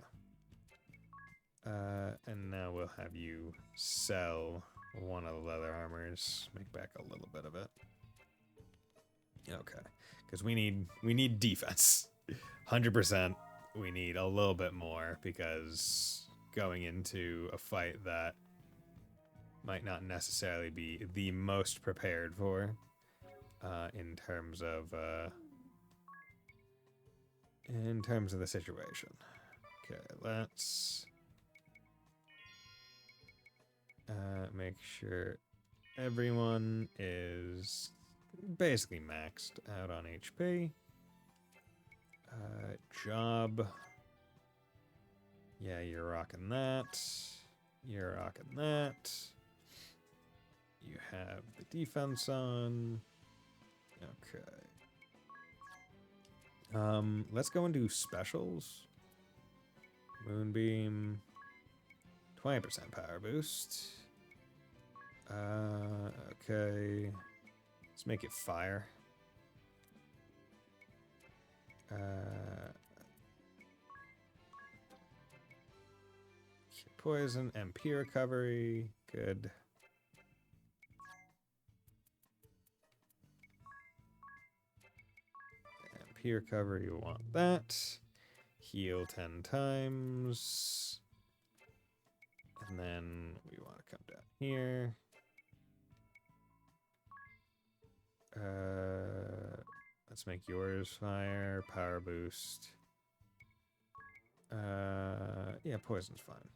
And now we'll have you sell one of the leather armors. Make back a little bit of it. Okay. Because we need defense. 100%. We need a little bit more because going into a fight that might not necessarily be the most prepared for in terms of the situation. Okay, let's make sure everyone is basically maxed out on HP. Job. Yeah, you're rocking that. You're rocking that. You have the defense on. Okay. Let's go and do specials. Moonbeam. 20% power boost. Okay. Let's make it fire. Poison, MP recovery. Good. MP recovery, you want that. Heal 10 times. And then we want to come down here. Let's make yours fire. Power boost. Yeah, poison's fine.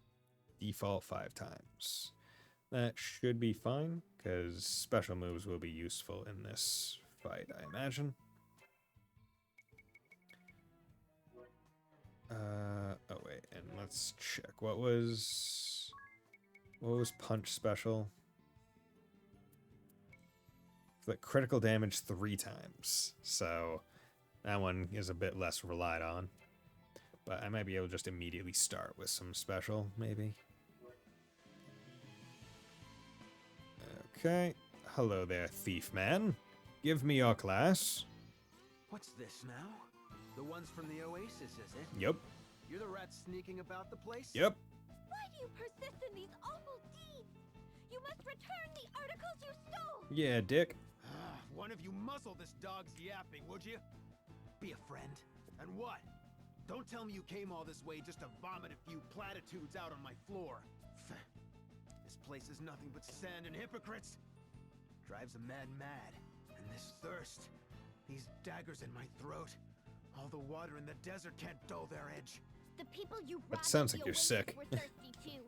Default 5 times. That should be fine, because special moves will be useful in this fight, I imagine. Oh wait, and let's check. What was punch special? The critical damage 3 times, so that one is a bit less relied on. But I might be able to just immediately start with some special, maybe. Okay. Hello there, thief man. Give me your class. What's this now? The ones from the Oasis, is it? Yep. You're the rat sneaking about the place? Yep. Why do you persist in these awful deeds? You must return the articles you stole! Yeah, dick. One of you muzzle this dog's yapping, would you? Be a friend. And what? Don't tell me you came all this way just to vomit a few platitudes out on my floor. This place is nothing but sand and hypocrites. Drives a man mad. And this thirst. These daggers in my throat. All the water in the desert can't dull their edge. The people you That robbed sounds at like the you're Oasis sick. were thirsty too.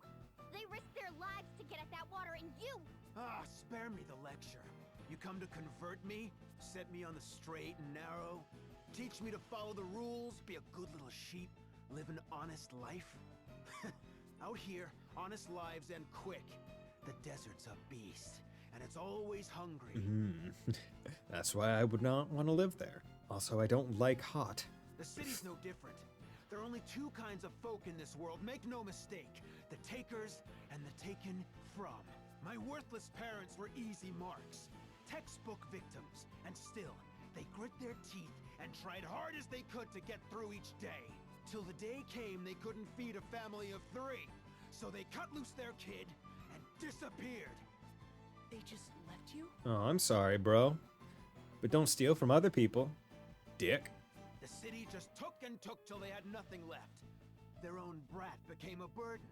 They risked their lives to get at that water, and you... Spare me the lecture. You come to convert me? Set me on the straight and narrow? Teach me to follow the rules, be a good little sheep, live an honest life? Out here, honest lives end quick. The desert's a beast, and it's always hungry. That's why I would not want to live there. Also, I don't like hot. The city's no different. There are only 2 kinds of folk in this world, make no mistake. The takers and the taken from. My worthless parents were easy marks. Textbook victims. And still, they grit their teeth and tried hard as they could to get through each day. Till the day came they couldn't feed a family of 3. So they cut loose their kid and disappeared. They just left you? Oh, I'm sorry, bro. But don't steal from other people. Dick. The city just took and took till they had nothing left. Their own brat became a burden,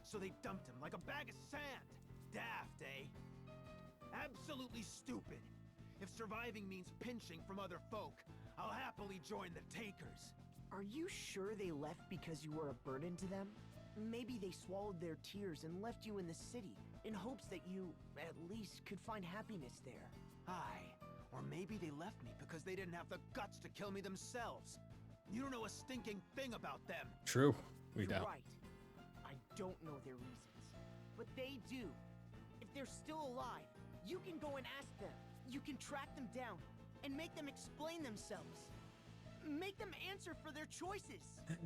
so they dumped him like a bag of sand. Daft, eh? Absolutely stupid. If surviving means pinching from other folk, I'll happily join the takers. Are you sure they left because you were a burden to them? Maybe they swallowed their tears and left you in the city, in hopes that you, at least, could find happiness there. Aye. Or maybe they left me because they didn't have the guts to kill me themselves. You don't know a stinking thing about them. True. We You're don't. right. I don't know their reasons. But they do. If they're still alive, you can go and ask them. You can track them down and make them explain themselves. Make them answer for their choices.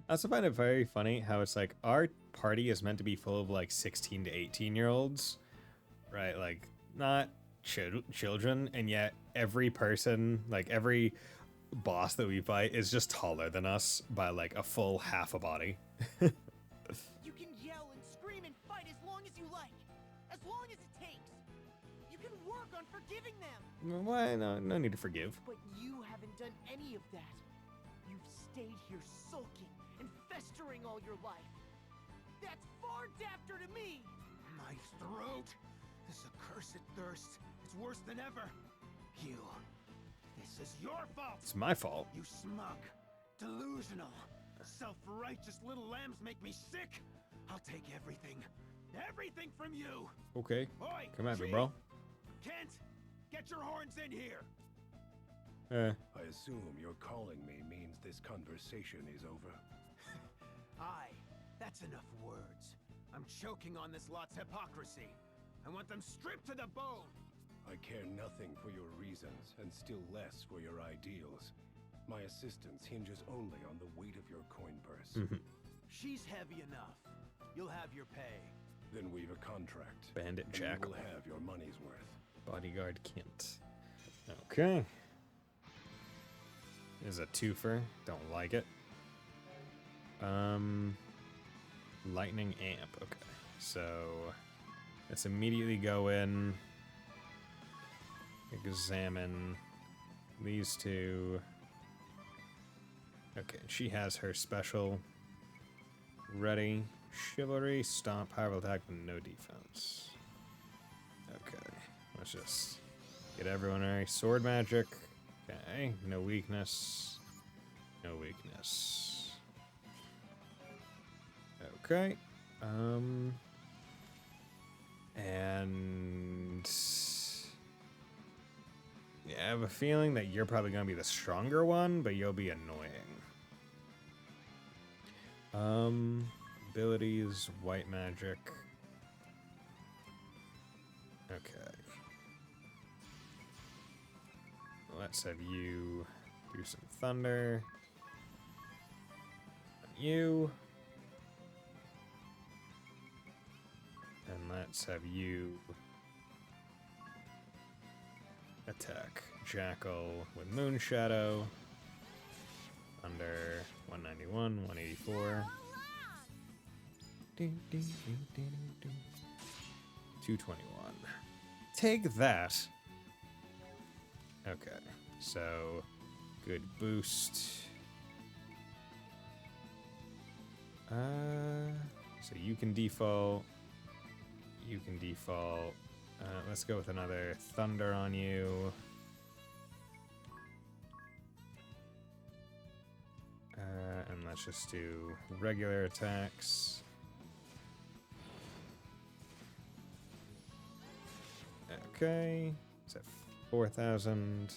I also find it very funny how it's like our party is meant to be full of like 16 to 18-year-olds, right? Like not children, and yet every person, like every boss that we fight is just taller than us by like a full half a body. You can yell and scream and fight as long as you like. As long as it takes. You can work on forgiving them. Why? No need to forgive. But you haven't done any of that. You've stayed here sulking and festering all your life. That's far dafter to me. My throat! This accursed thirst. It's worse than ever. You. This is your fault. It's my fault. You smug, delusional, self-righteous little lambs make me sick. I'll take everything. Everything from you. Okay. Oi, Come at me, Chief. bro. Kent, get your horns in here. I assume your calling me means this conversation is over. Aye, that's enough words. I'm choking on this lot's hypocrisy. I want them stripped to the bone. I care nothing for your reasons, and still less for your ideals. My assistance hinges only on the weight of your coin purse. She's heavy enough. You'll have your pay. Then we've a contract. Bandit and Jack. you will have your money's worth. Bodyguard Kent. Okay. Is a twofer. Don't like it. Lightning amp. Okay. So let's immediately go in. Examine these two. Okay, she has her special ready. Chivalry, stomp, powerful attack, but no defense. Okay, let's just get everyone a sword magic. Okay, no weakness. No weakness. Okay. And yeah, I have a feeling that you're probably gonna be the stronger one, but you'll be annoying. Abilities, white magic. Okay. Let's have you do some thunder. You. And let's have you attack Jackal with Moon Shadow. Under 191, 184. 221. Take that. Okay, so good boost. So you can default. You can default. Let's go with another thunder on you. And let's just do regular attacks. Okay, it's at 4,000.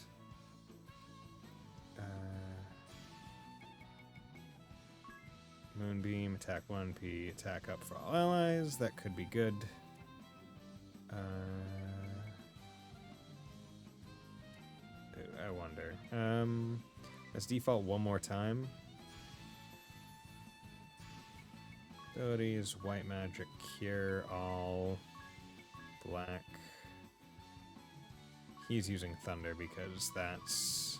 Moonbeam, attack 1p, attack up for all allies. That could be good. I wonder. Let's default one more time. Abilities, white magic, cure all, black. He's using thunder because that's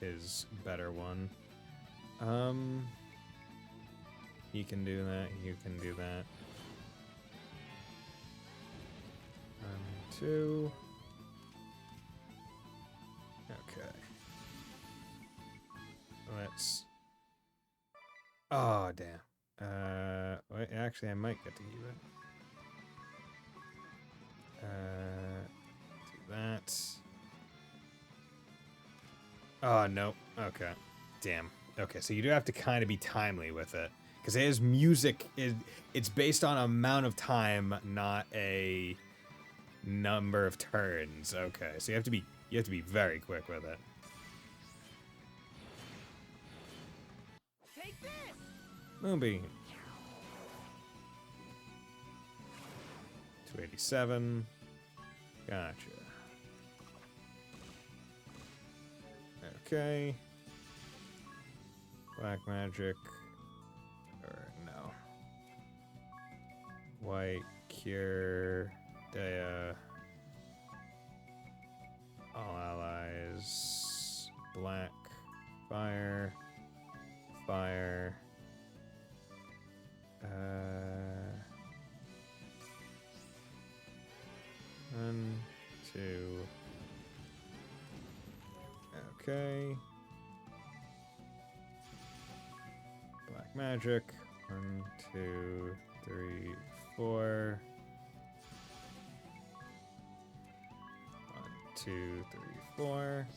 his better one. He can do that, you can do that. 2. Okay. Let's... Oh, damn. Wait, actually, I might get to keep it. Do that. Oh, no. Okay. Damn. Okay, so you do have to kind of be timely with it. Because his music, it's based on amount of time, not a number of turns. Okay, so you have to be very quick with it. Take this! Moonbeam. 287. Gotcha. Okay. Black magic. Or no. White, cure, Dea. All allies. Black, fire, fire. 1, 2. Okay. Black magic. 1, 2, 3, 4. 1, 2, 3, 4.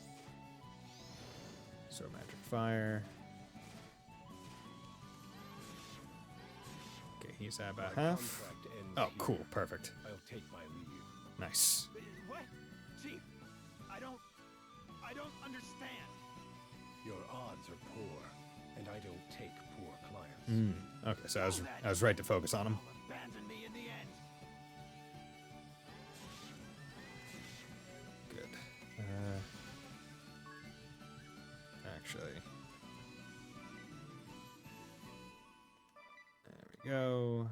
So magic fire. Okay, he's at about half. Oh, cool, perfect. I'll take my leave. Nice. What? Chief, I don't understand. Your odds are poor, and I don't take poor clients. Okay, so I was right to focus on him. Abandon me in the end. Good. Actually, there we go.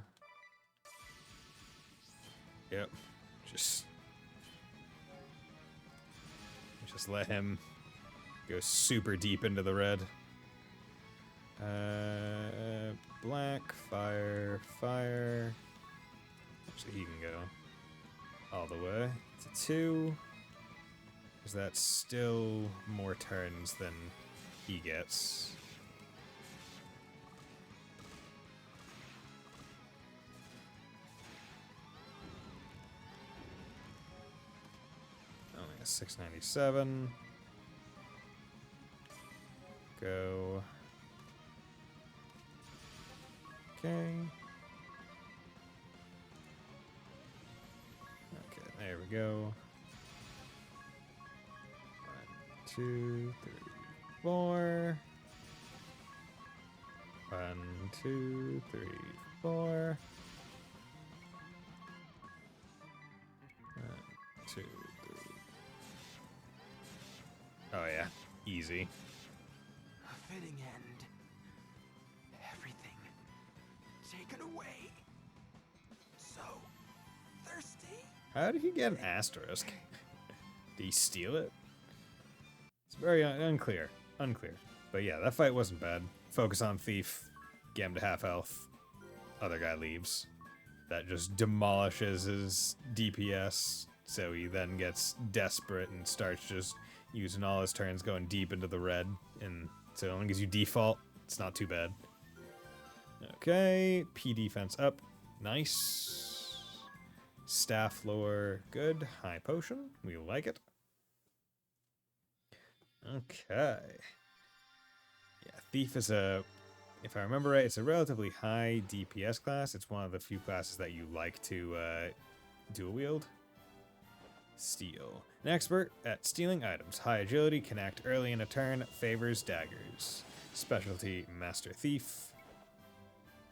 Yep. Just let him go super deep into the red. Black, fire, fire. Actually, he can go all the way to 2. Because that's still more turns than he gets. Only a 697. Go. Okay. Okay, there we go. 1, 2, 3, 4. 1, 2, 3, 4. 1, 2, 3. Oh yeah, easy. A fitting end. Everything taken away. So thirsty. How did he get an asterisk? Did he steal it? It's very unclear. Unclear. But yeah, that fight wasn't bad. Focus on Thief. Get him to half health. Other guy leaves. That just demolishes his DPS. So he then gets desperate and starts just using all his turns going deep into the red. And so as long as you default, it's not too bad. Okay. P defense up. Nice. Staff lore, good. High potion, we like it. Okay. Yeah, Thief is if I remember right, it's a relatively high DPS class. It's one of the few classes that you like to dual wield. Steal. An expert at stealing items. High agility, can act early in a turn, favors daggers. Specialty, Master Thief.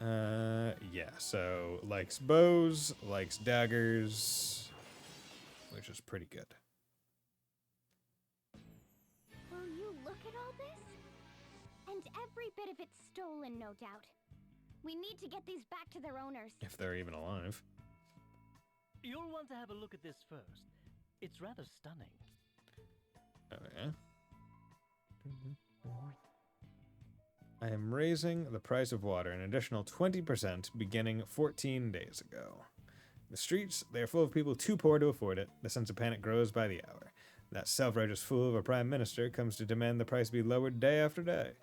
Yeah, so likes bows, likes daggers, which is pretty good. Will you look at all this? And every bit of it's stolen, no doubt. We need to get these back to their owners. If they're even alive. You'll want to have a look at this first. It's rather stunning. Oh, yeah? I am raising the price of water an additional 20% beginning 14 days ago. The streets, they are full of people too poor to afford it. The sense of panic grows by the hour. That self-righteous fool of a prime minister comes to demand the price be lowered day after day.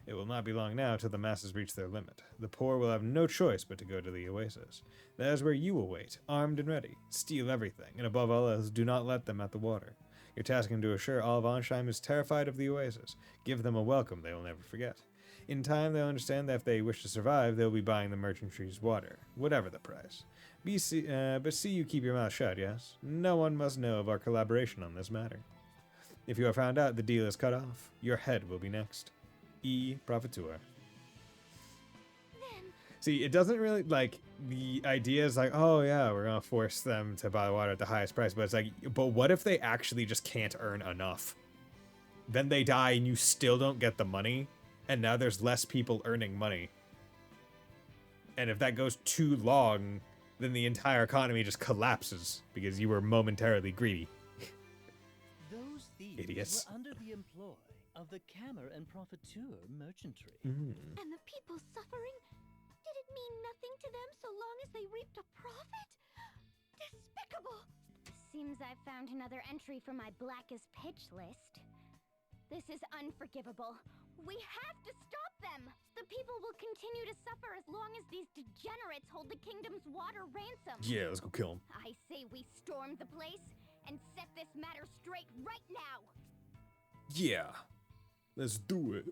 It will not be long now till the masses reach their limit. The poor will have no choice but to go to the oasis. That is where you will wait, armed and ready. Steal everything, and above all else, do not let them at the water. Your task is to assure all of Ansheim is terrified of the oasis. Give them a welcome they will never forget. In time, they'll understand that if they wish to survive, they'll be buying the merchantry's water, whatever the price. But see you keep your mouth shut, yes? No one must know of our collaboration on this matter. If you are found out, the deal is cut off. Your head will be next. E. Profiteur. See, it doesn't really, like, the idea is like, oh yeah, we're gonna force them to buy the water at the highest price, but it's like, but what if they actually just can't earn enough? then they die and you still don't get the money, and now there's less people earning money. And if that goes too long, then the entire economy just collapses because you were momentarily greedy. Those thieves Idiots. were under the employ of the Cammer and Profiteur merchantry. And the people suffering? Did it mean nothing to them so long as they reaped a profit? Despicable! Seems I've found another entry for my blackest pitch list. This is unforgivable. We have to stop them! The people will continue to suffer as long as these degenerates hold the kingdom's water ransom. Yeah, let's go kill him. I say we storm the place and set this matter straight right now! Yeah, let's do it.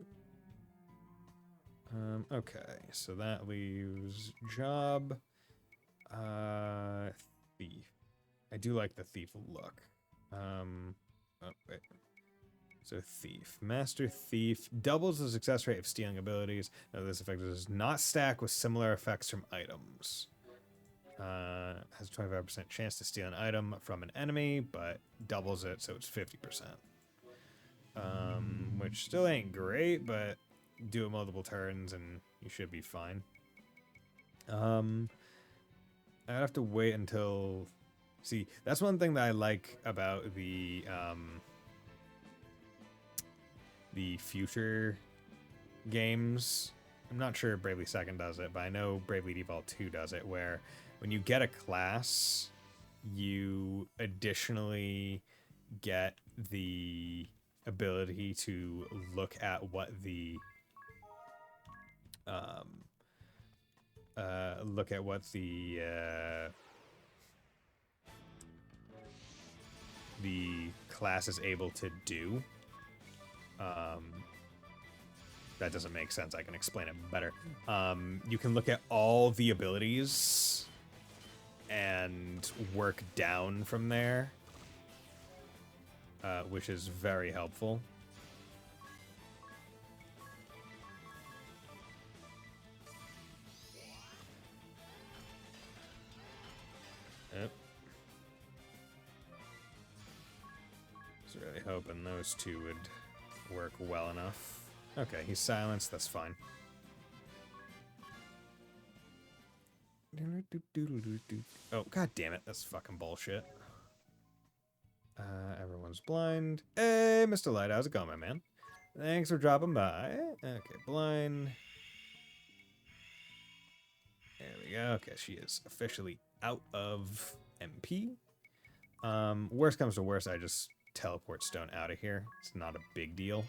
Okay, so that leaves job, thief. I do like the thief look. Oh, wait. So thief. Master thief doubles the success rate of stealing abilities. Now this effect does not stack with similar effects from items. Has a 25% chance to steal an item from an enemy, but doubles it, so it's 50%. Which still ain't great, but do it multiple turns and you should be fine. I'd have to wait until... See, that's one thing that I like about the future games. I'm not sure if Bravely 2nd does it, but I know Bravely Default 2 does it, where when you get a class, you additionally get the ability to look at what the the class is able to do. That doesn't make sense. I can explain it better. You can look at all the abilities and work down from there, which is very helpful. Yep. Was really hoping those two would work well enough. Okay, he's silenced, that's fine. Oh, god damn it, that's fucking bullshit. Everyone's blind. Hey, Mr. Light, how's it going, my man? Thanks for dropping by. Okay, blind. There we go. Okay, she is officially out of MP. Worst comes to worst, I just teleport Stone out of here. It's not a big deal.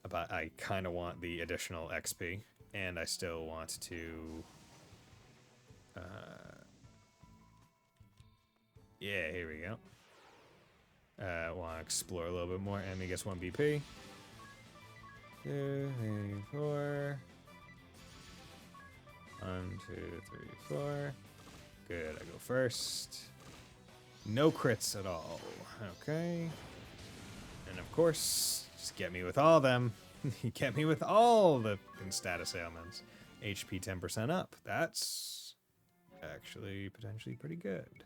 But I kind of want the additional XP, and I still want to... yeah, here we go. Want to explore a little bit more. Enemy gets 1 BP. 2, 3, 4. 1, 2, 3, 4. Good, I go first. No crits at all. Okay. And of course, just get me with all them. You get me with all the status ailments. HP 10% up. That's actually potentially pretty good.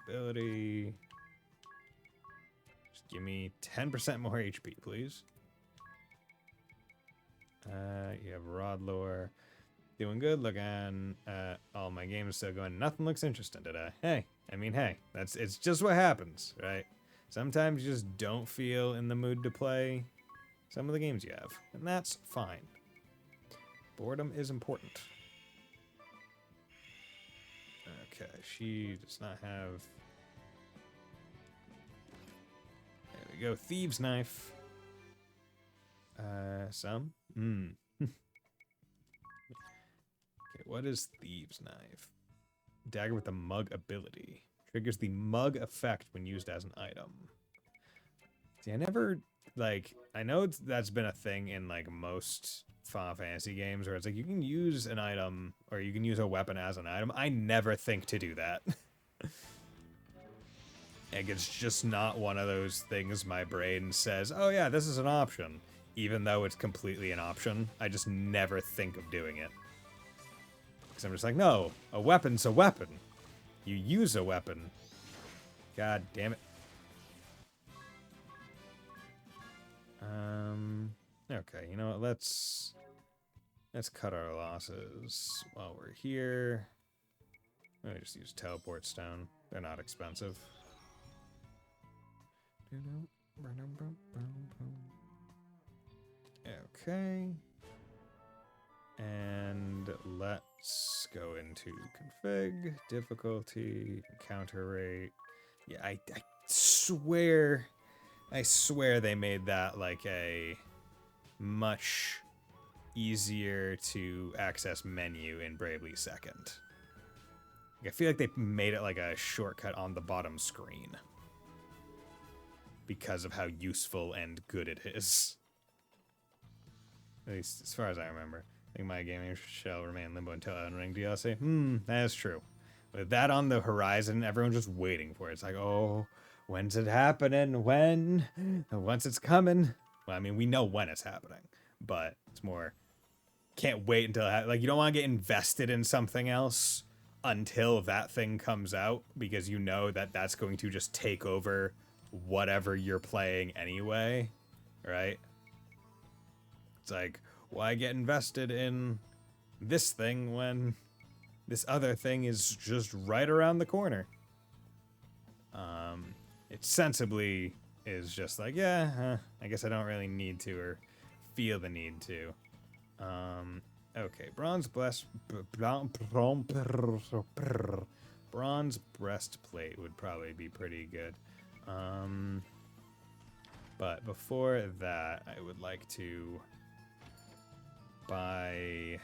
Ability. Just give me 10% more HP, please. You have Rod Lore. Doing good. Looking at all my games still going. Nothing looks interesting today. Hey, I mean, hey, it's just what happens, right? Sometimes you just don't feel in the mood to play some of the games you have, and that's fine. Boredom is important. Okay, she does not have... There we go, Thieves' Knife. Some? Okay, what is Thieves' Knife? Dagger with the Mug ability. Triggers the Mug effect when used as an item. See, I never, like, I know that's been a thing in, like, most Final Fantasy games where it's like you can use an item or you can use a weapon as an item. I never think to do that. Like, it's just not one of those things my brain says, oh yeah, this is an option. Even though it's completely an option, I just never think of doing it. Because I'm just like, no, a weapon's a weapon. You use a weapon. God damn it. Okay, you know what? Let's cut our losses while we're here. Let me just use teleport stone. They're not expensive. Okay. And let's go into config, difficulty, encounter rate. Yeah, I swear they made that like a much easier to access menu in Bravely Second. I feel like they made it like a shortcut on the bottom screen because of how useful and good it is. At least as far as I remember. I think my gaming shall remain limbo until Elden Ring DLC. That is true. With that on the horizon, everyone's just waiting for it. It's like, oh, when's it happening? When? Once it's coming. Well, I mean, we know when it's happening, but it's more, can't wait until like you don't want to get invested in something else until that thing comes out, because you know that that's going to just take over whatever you're playing anyway, right? It's like, why get invested in this thing when this other thing is just right around the corner? It sensibly is just like, yeah, I guess I don't really need to or feel the need to. Okay, bronze breastplate would probably be pretty good. But before that, I would like to buy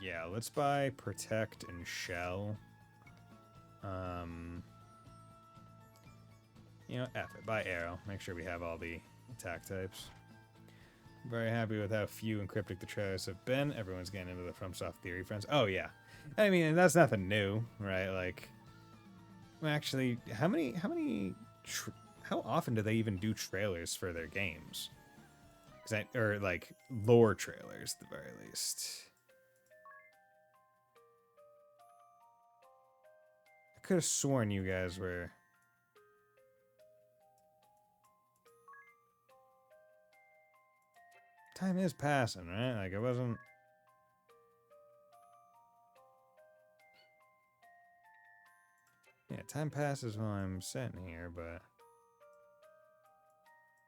yeah, let's buy protect and shell. You know, F it, buy arrow. Make sure we have all the attack types. I'm very happy with how few and cryptic the trailers have been. Everyone's getting into the FromSoft theory, friends. Oh yeah, I mean, that's nothing new, right? Like, well, actually, how often do they even do trailers for their games? Or like lore trailers at the very least. I could have sworn you guys were. Time is passing, right? Like it wasn't. Yeah, time passes while I'm sitting here, but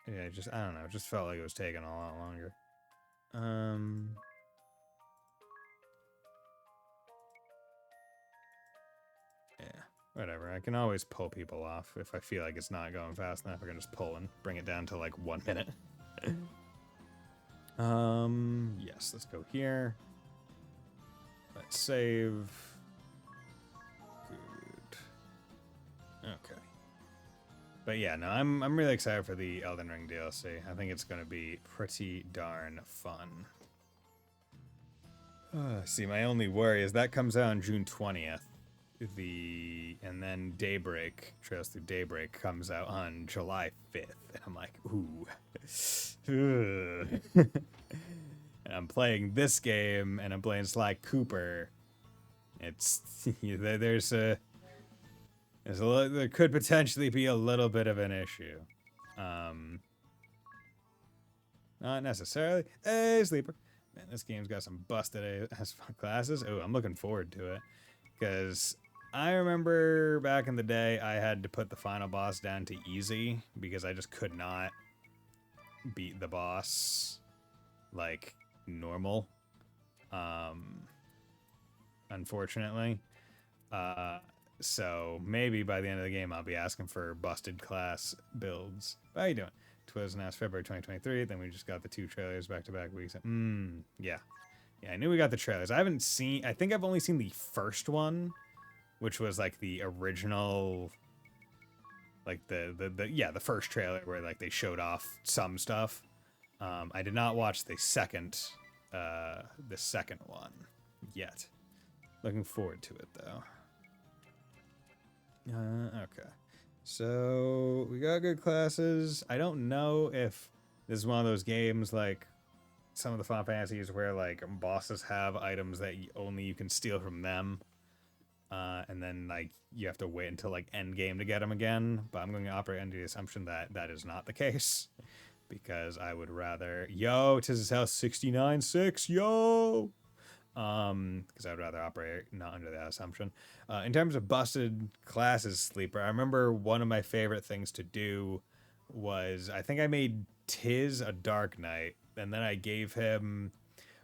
yeah, I don't know, it just felt like it was taking a lot longer. Yeah, whatever. I can always pull people off if I feel like it's not going fast enough. I can just pull and bring it down to like 1 minute. Yes, let's go here. Let's save. Good. Okay. But yeah, no, I'm really excited for the Elden Ring DLC. I think it's going to be pretty darn fun. See, my only worry is that comes out on June 20th. And then Daybreak, Trails Through Daybreak comes out on July 5th. And I'm like, ooh. And I'm playing this game, and I'm playing Sly Cooper. It's there could potentially be a little bit of an issue. Not necessarily. Hey, sleeper. Man, this game's got some busted as fuck classes. Oh, I'm looking forward to it, because I remember back in the day I had to put the final boss down to easy because I just could not beat the boss like normal. Unfortunately. So maybe by the end of the game I'll be asking for busted class builds. How you doing? Twas announced February 2023, then we just got the 2 trailers back-to-back weeks. Yeah. Yeah, I knew we got the trailers. I think I've only seen the first one, which was like the original, like the first trailer where like they showed off some stuff. I did not watch the second one yet. Looking forward to it though. Okay. So we got good classes. I don't know if this is one of those games like some of the Final Fantasies where like bosses have items that only you can steal from them. and then like you have to wait until like end game to get them again. But I'm going to operate under the assumption that that is not the case, because I would rather tis his house 69-6 because I would rather operate not under that assumption. In terms of busted classes sleeper, I remember one of my favorite things to do was I think I made Tiz a Dark Knight, and then I gave him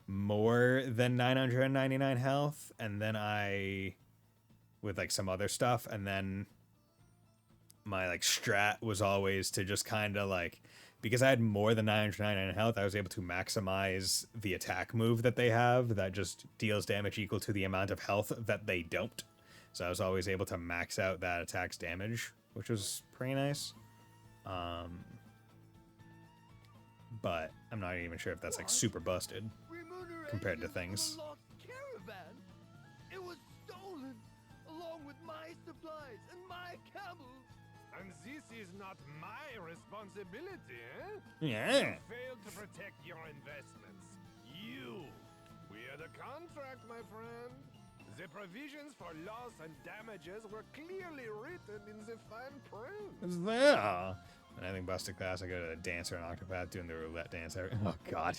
more than 999 health, and then I with like some other stuff, and then my like strat was always to just kind of like, because I had more than 999 health, I was able to maximize the attack move that they have that just deals damage equal to the amount of health that they don't. So I was always able to max out that attack's damage, which was pretty nice. But I'm not even sure if that's like super busted compared to things. Caravan. It was stolen, along with my supplies and my camels. And this is not my responsibility, eh? Yeah. You failed to protect your investments. You. We had a contract, my friend. The provisions for loss and damages were clearly written in the fine print. It's there. And I think busted class, I go to the dancer and Octopath doing the roulette dance. Oh, God.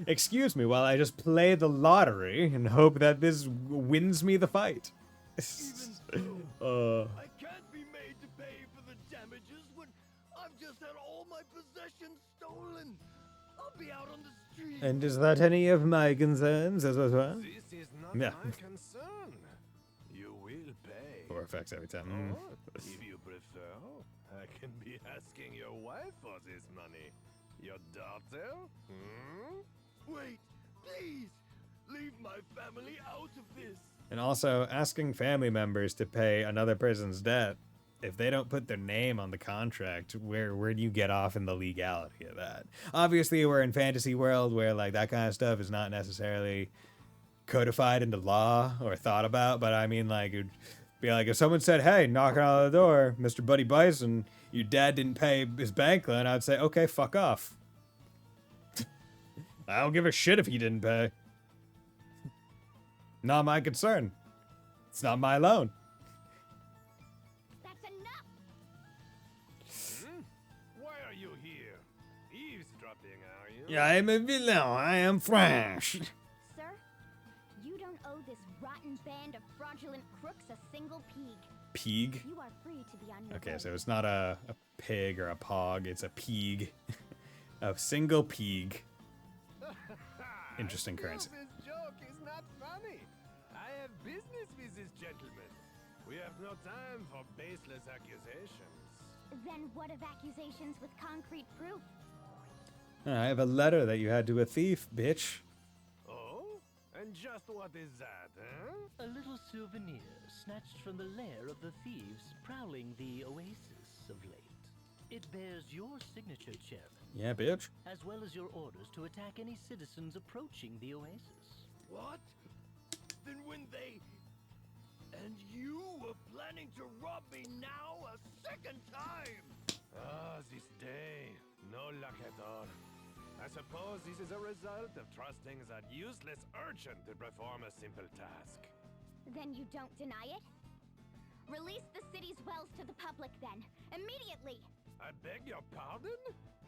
Excuse me while I just play the lottery and hope that this wins me the fight. I can't be made to pay for the damages when I've just had all my possessions stolen. I'll be out on the street. And is that any of my concerns as well? This is not Yeah. my concern. You will pay. Or effects every time. Or, if you prefer, I can be asking your wife for this money. Your daughter? Hmm? Wait, please, leave my family out of this. And also asking family members to pay another person's debt. If they don't put their name on the contract, where do you get off in the legality of that? Obviously, we're in fantasy world where like that kind of stuff is not necessarily codified into law or thought about. But I mean, like, it'd be like if someone said, "Hey, knocking on the door, Mr. Buddy Bison, your dad didn't pay his bank loan," I'd say, "Okay, fuck off." I don't give a shit if he didn't pay. Not my concern. It's not my loan. That's enough! Why are you here? Eavesdropping, are you? Yeah, I'm a villain. I am French. Sir, you don't owe this rotten band of fraudulent crooks a single peeg. Peeg? You are free to be on your Okay, way. so it's not a pig or a pog. It's a peeg. A single peeg. Interesting currency. This joke is not funny. I have business with this gentleman. We have no time for baseless accusations. Then what of accusations with concrete proof? I have a letter that you had to a thief, bitch. Oh? And just what is that, huh? A little souvenir snatched from the lair of the thieves prowling the oasis of late. It bears your signature, Chairman. Yeah, bitch. As well as your orders to attack any citizens approaching the oasis. What? Then when they... And you were planning to rob me now a second time! Ah, this day. No luck at all. I suppose this is a result of trusting that useless urchin to perform a simple task. Then you don't deny it? Release the city's wells to the public then. Immediately! I beg your pardon?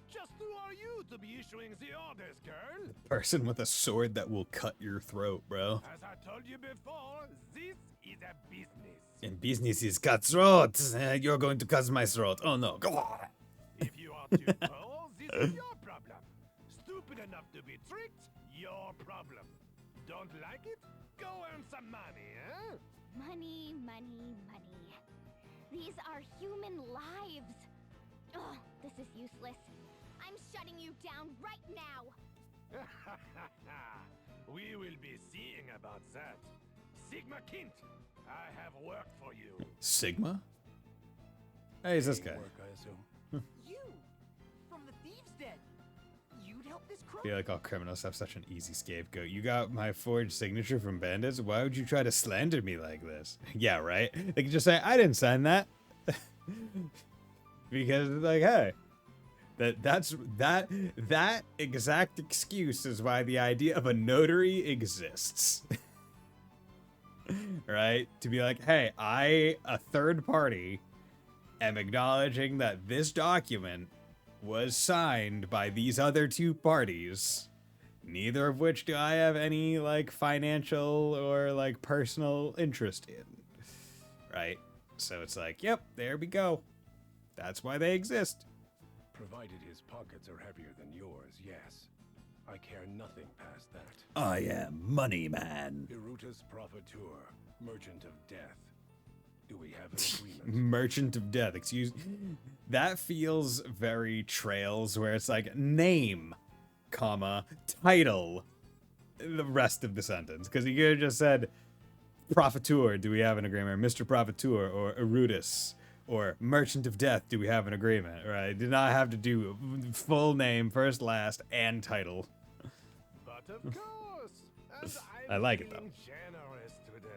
Just who are you to be issuing the orders, girl? Person with a sword that will cut your throat, bro. As I told you before, this is a business. And business is cutthroat. You're going to cut my throat. Oh no. If you are too poor, this is your problem. Stupid enough to be tricked, your problem. Don't like it? Go earn some money, eh? Money, money, money. These are human lives. Ugh, this is useless. I'm shutting you down right now. We will be seeing about that. Sigma Kint, I have work for you. Sigma? Hey, is this guy? Work, I assume. You! From the Thieves' Den! You'd help this I crook? feel like all criminals have such an easy scapegoat. You got my forged signature from bandits? Why would you try to slander me like this? Yeah, right? They could just say, I didn't sign that. Because, like, hey, that exact excuse is why the idea of a notary exists. right? To be like, hey, a third party, am acknowledging that this document was signed by these other two parties, neither of which do I have any, like, financial or, like, personal interest in, right? So it's like, yep, there we go. That's why they exist. Provided his pockets are heavier than yours, yes. I care nothing past that. I am Money Man. Irutus Profiteur, Merchant of Death. Do we have an agreement? Merchant of Death, excuse. That feels very Trails, where it's like, name, comma, title, the rest of the sentence. Because he could have just said, Profiteur, do we have an agreement? Or Mr. Profiteur, or Irutus, or Merchant of Death, do we have an agreement? Right? Did not have to do full name, first, last, and title. But of course, as I like it, though. Generous today.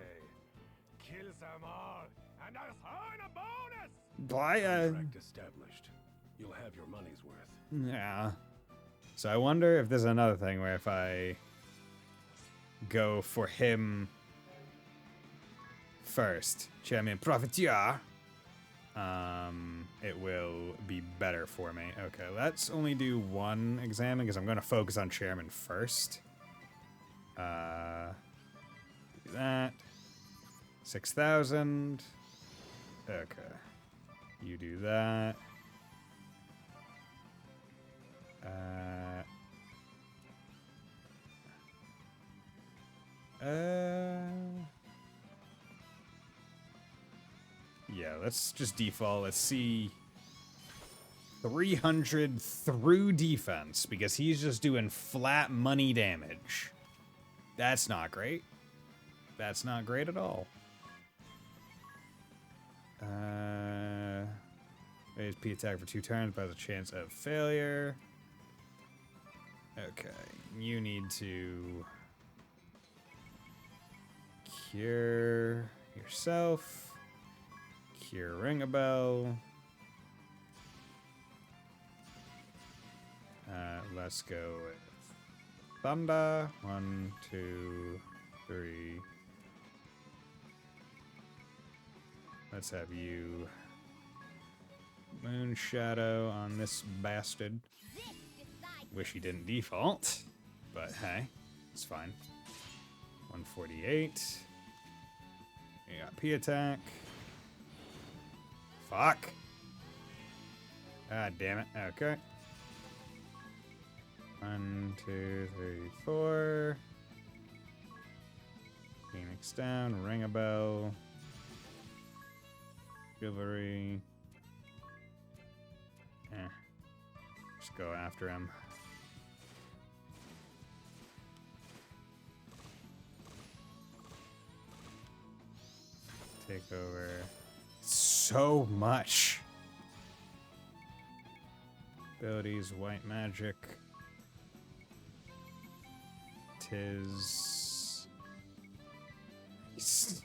Kill some all, and I'll earn a bonus. Contract established. You'll have your money's worth. Yeah. So I wonder if there's another thing where if I go for him first, Chairman Profiteur, it will be better for me. Okay, let's only do one exam because I'm going to focus on Chairman first. Do that. 6,000. Okay. You do that. Yeah, let's just default. Let's see. 300 through defense because he's just doing flat money damage. That's not great. That's not great at all. Raise P attack for 2 turns, but has a chance of failure. Okay, you need to cure yourself. Cure Ring a Bell. Let's go with Thunder. 1, 2, 3. Let's have you Moon Shadow on this bastard. Wish he didn't default, but hey, it's fine. 148. You got P attack. Fuck. God damn it. Okay. 1, 2, 3, 4. Phoenix down. Ring a bell. Chivalry. Just go after him. Take over. So much. Abilities, white magic. Tis. It's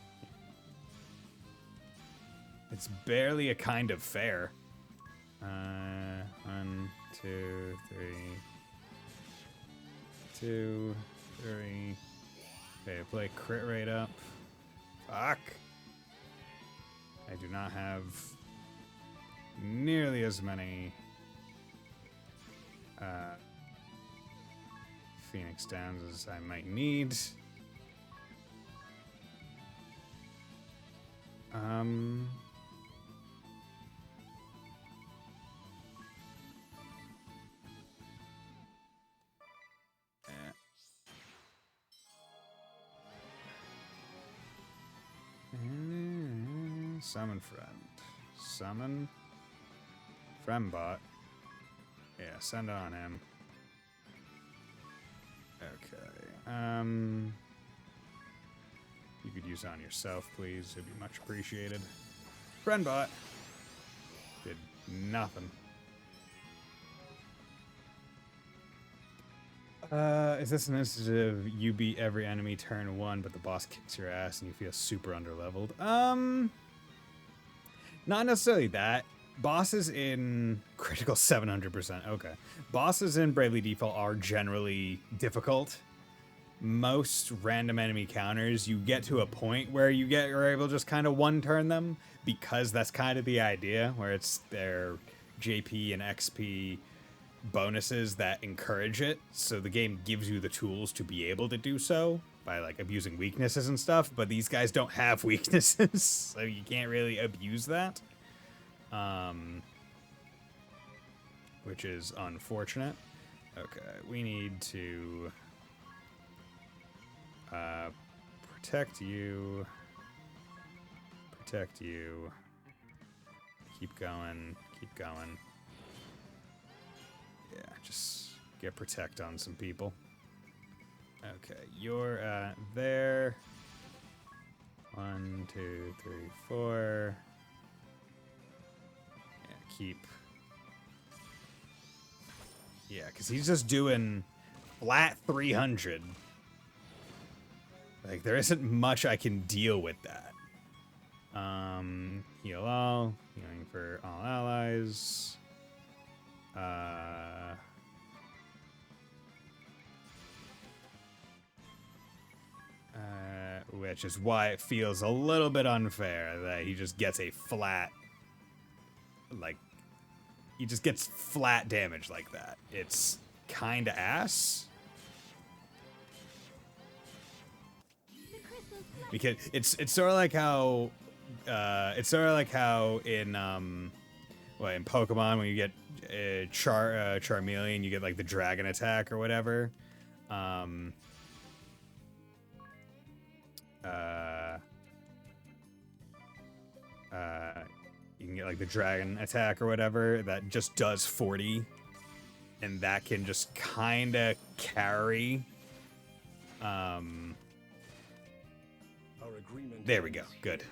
barely a kind of fair. 1, 2, 3. 2, 3. Okay, play crit rate up. Fuck. I do not have nearly as many Phoenix Downs as I might need. Summon friend. Summon Friendbot. Yeah, send on him. Okay. You could use it on yourself, please. It'd be much appreciated. Friendbot. Did nothing. Is this an instance of you beat every enemy turn 1, but the boss kicks your ass and you feel super underleveled? Not necessarily that. Bosses in critical 700%. Okay. Bosses in Bravely Default are generally difficult. most random enemy counters, you get to a point where you're able to just kind of one-turn them, because that's kind of the idea, where it's their JP and XP bonuses that encourage it. So the game gives you the tools to be able to do so by like abusing weaknesses and stuff, but these guys don't have weaknesses, so you can't really abuse that. Which is unfortunate. Okay, we need to protect you. Protect you. Keep going. Keep going. Yeah, just get protect on some people. Okay, you're there. 1, 2, 3, 4. Yeah, keep. Yeah, because he's just doing flat 300. Like, there isn't much I can deal with that. Heal all. Healing for all allies. Which is why it feels a little bit unfair that he just gets a flat, like, he just gets flat damage like that. It's kind of ass. Because it's sort of like how in in Pokemon when you get Charmeleon, you get like the dragon attack or whatever. You can get like the dragon attack or whatever that just does 40, and that can just kind of carry. There we go. Good.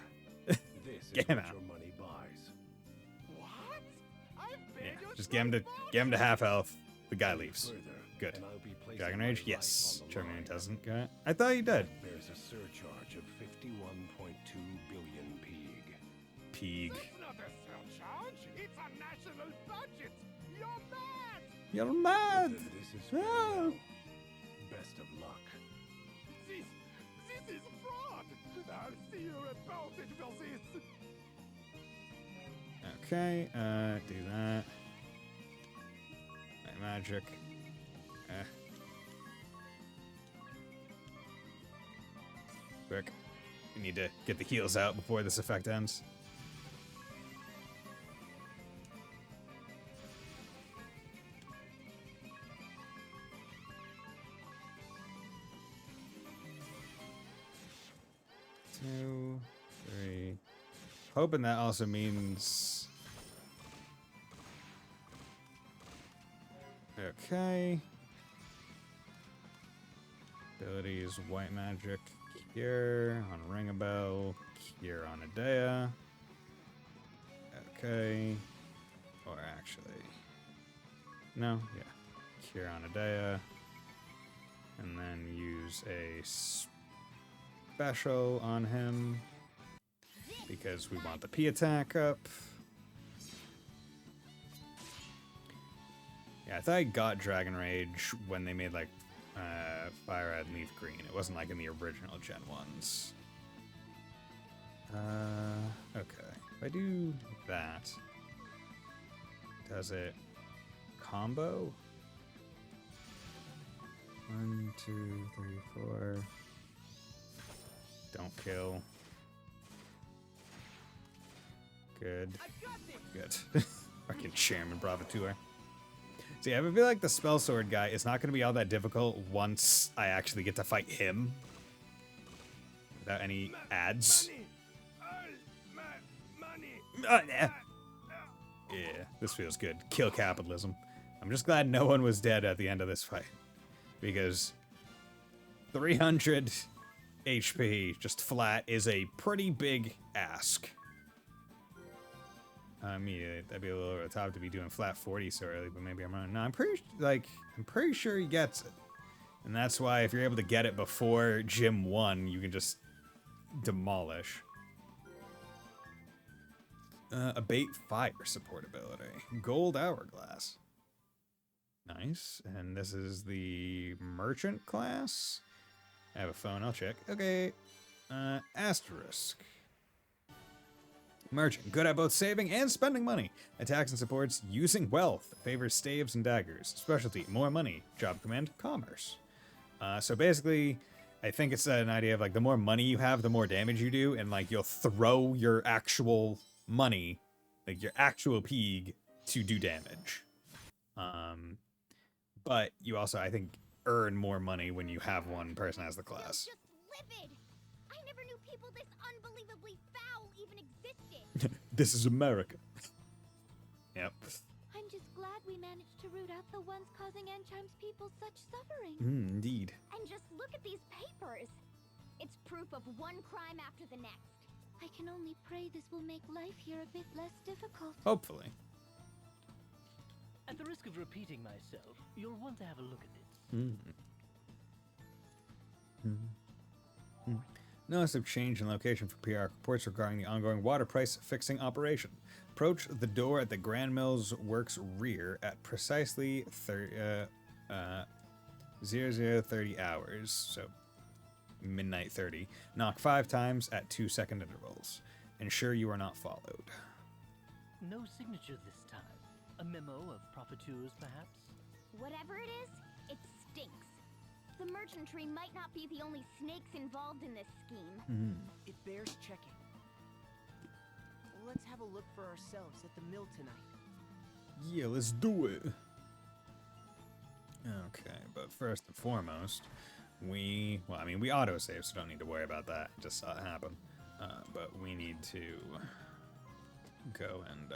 Get him out. Yeah, just get him to half health. The guy leaves. Good. Dragon Rage? Yes. Charmeleon doesn't get it. I thought he did. There's a surcharge of 51.2 billion peeg. Peeg. It's not a surcharge. It's a national budget. You're mad. You're mad. This is well. Best of luck. This is fraud. I'll see you about it for this. Okay, do that. Night magic. Quick. We need to get the heals out before this effect ends. Two, three. Hoping that also means... Okay. Abilities, white magic, cure on Ringabel, cure on Adea. Okay. Or actually... No, yeah. Cure on Adea. And then use a special on him. Because we want the P attack up. Yeah, I thought I got Dragon Rage when they made like Fire Red and Leaf Green. It wasn't like in the original Gen 1s. Okay. If I do that, does it combo? 1, 2, 3, 4. Don't kill. Good. Good. Fucking Chairman Bravateur. See, I feel like the Spell Sword guy is not going to be all that difficult once I actually get to fight him. Without any ads. Yeah, this feels good. Kill capitalism. I'm just glad no one was dead at the end of this fight. Because 300 HP just flat is a pretty big ask. Yeah, that'd be a little over the top to be doing flat 40 so early, but maybe I'm wrong. No, I'm pretty sure he gets it. And that's why if you're able to get it before Gym 1, you can just demolish. Abate fire support ability. Gold Hourglass. Nice. And this is the Merchant class. I have a phone. I'll check. Okay. Asterisk. Merchant. Good at both saving and spending money. Attacks and supports using wealth. Favors staves and daggers. Specialty. More money. Job command. Commerce. So basically, I think it's an idea of like the more money you have, the more damage you do. And like you'll throw your actual money, like your actual pig, to do damage. But you also, I think, earn more money when you have one person as the class. Just livid. I never knew people this unbelievably foul even existed. This is America. Yep. I'm just glad we managed to root out the ones causing Anchim's people such suffering. Indeed. And just look at these papers. It's proof of one crime after the next. I can only pray this will make life here a bit less difficult. Hopefully. At the risk of repeating myself, you'll want to have a look at this. Notice of change in location for PR reports regarding the ongoing water price fixing operation. Approach the door at the Grand Mills Works rear at precisely 0030 hours, so midnight 30. Knock 5 times at 2-second intervals. Ensure you are not followed. No signature this time. A memo of profiteers, perhaps? Whatever it is, it stinks. The merchantry might not be the only snakes involved in this scheme. It bears checking. Let's have a look for ourselves at the mill tonight. Yeah, let's do it. Okay, but first and foremost, we autosave, so don't need to worry about that. Just saw it happen. But we need to go and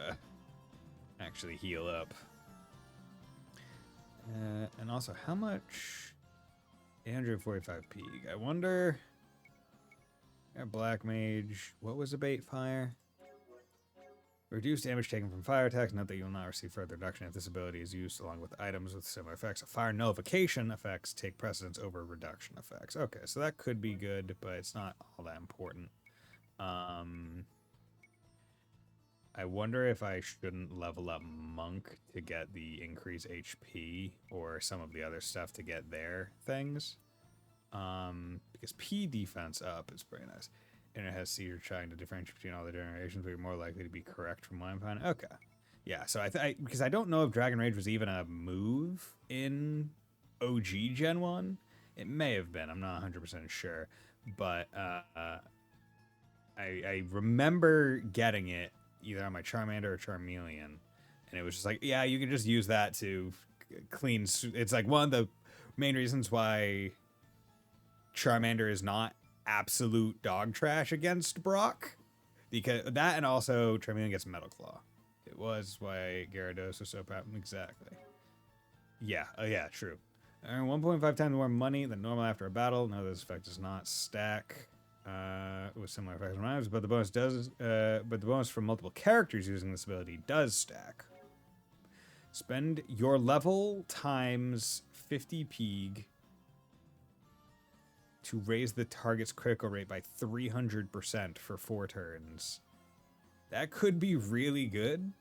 actually heal up. And also, how much? 845 pig. I wonder. Black Mage. What was a bait fire? Reduce damage taken from fire attacks. Note that you will not receive further reduction if this ability is used along with items with similar effects. Fire nullification effects take precedence over reduction effects. Okay, so that could be good, but it's not all that important. I wonder if I shouldn't level up Monk to get the increased HP or some of the other stuff to get their things. Because P defense up is pretty nice. And it has Cedar trying to differentiate between all the generations, but you're more likely to be correct from what I'm finding. Okay. Yeah, so because I don't know if Dragon Rage was even a move in OG Gen 1. It may have been. I'm not 100% sure. But I remember getting it either on my Charmander or Charmeleon. And it was just like, yeah, you can just use that to clean. It's like one of the main reasons why Charmander is not absolute dog trash against Brock. Because that, and also Charmeleon gets Metal Claw. It was why Gyarados was so powerful. Exactly. Yeah. Oh, yeah, true. Earn 1.5 times more money than normal after a battle. No, this effect does not stack with similar effects on items, but the bonus does. But the bonus from multiple characters using this ability does stack. Spend your level times 50 pig to raise the target's critical rate by 300% for 4 turns. That could be really good.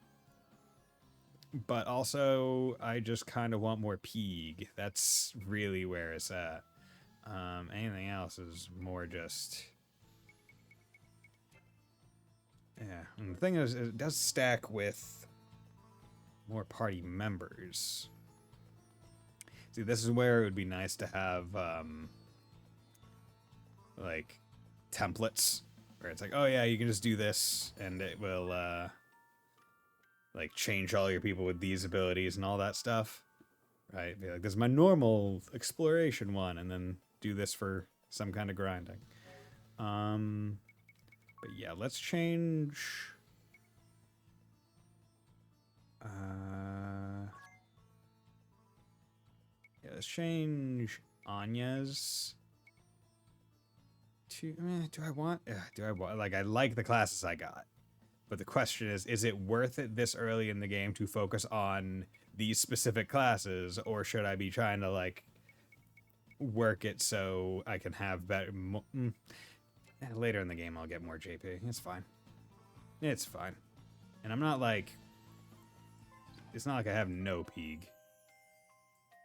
But also, I just kind of want more pig. That's really where it's at. Anything else is more just... Yeah, and the thing is, it does stack with more party members. See, this is where it would be nice to have, like, templates. Where it's like, oh yeah, you can just do this, and it will, like, change all your people with these abilities and all that stuff. Right? Be like, this is my normal exploration one, and then do this for some kind of grinding. But yeah, let's change... yeah, let's change Anya's to... do I want... Like, I like the classes I got. But the question is it worth it this early in the game to focus on these specific classes, or should I be trying to, like, work it so I can have better... Later in the game, I'll get more JP. It's fine. It's fine. And I'm not, like... It's not like I have no pig.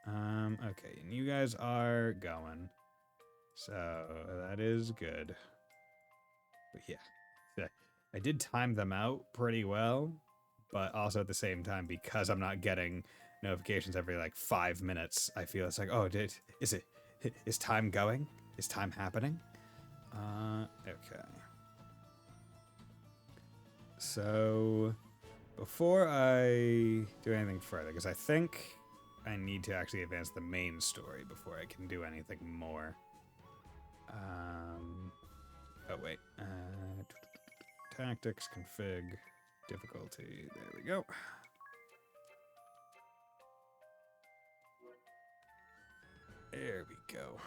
Okay, and you guys are going. So that is good. But yeah, I did time them out pretty well, but also at the same time, because I'm not getting notifications every like 5 minutes, I feel it's like, oh, is time going? Is time happening? Okay. So before I do anything further, because I think I need to actually advance the main story before I can do anything more. Oh wait. Tactics, config, difficulty. There we go. There we go.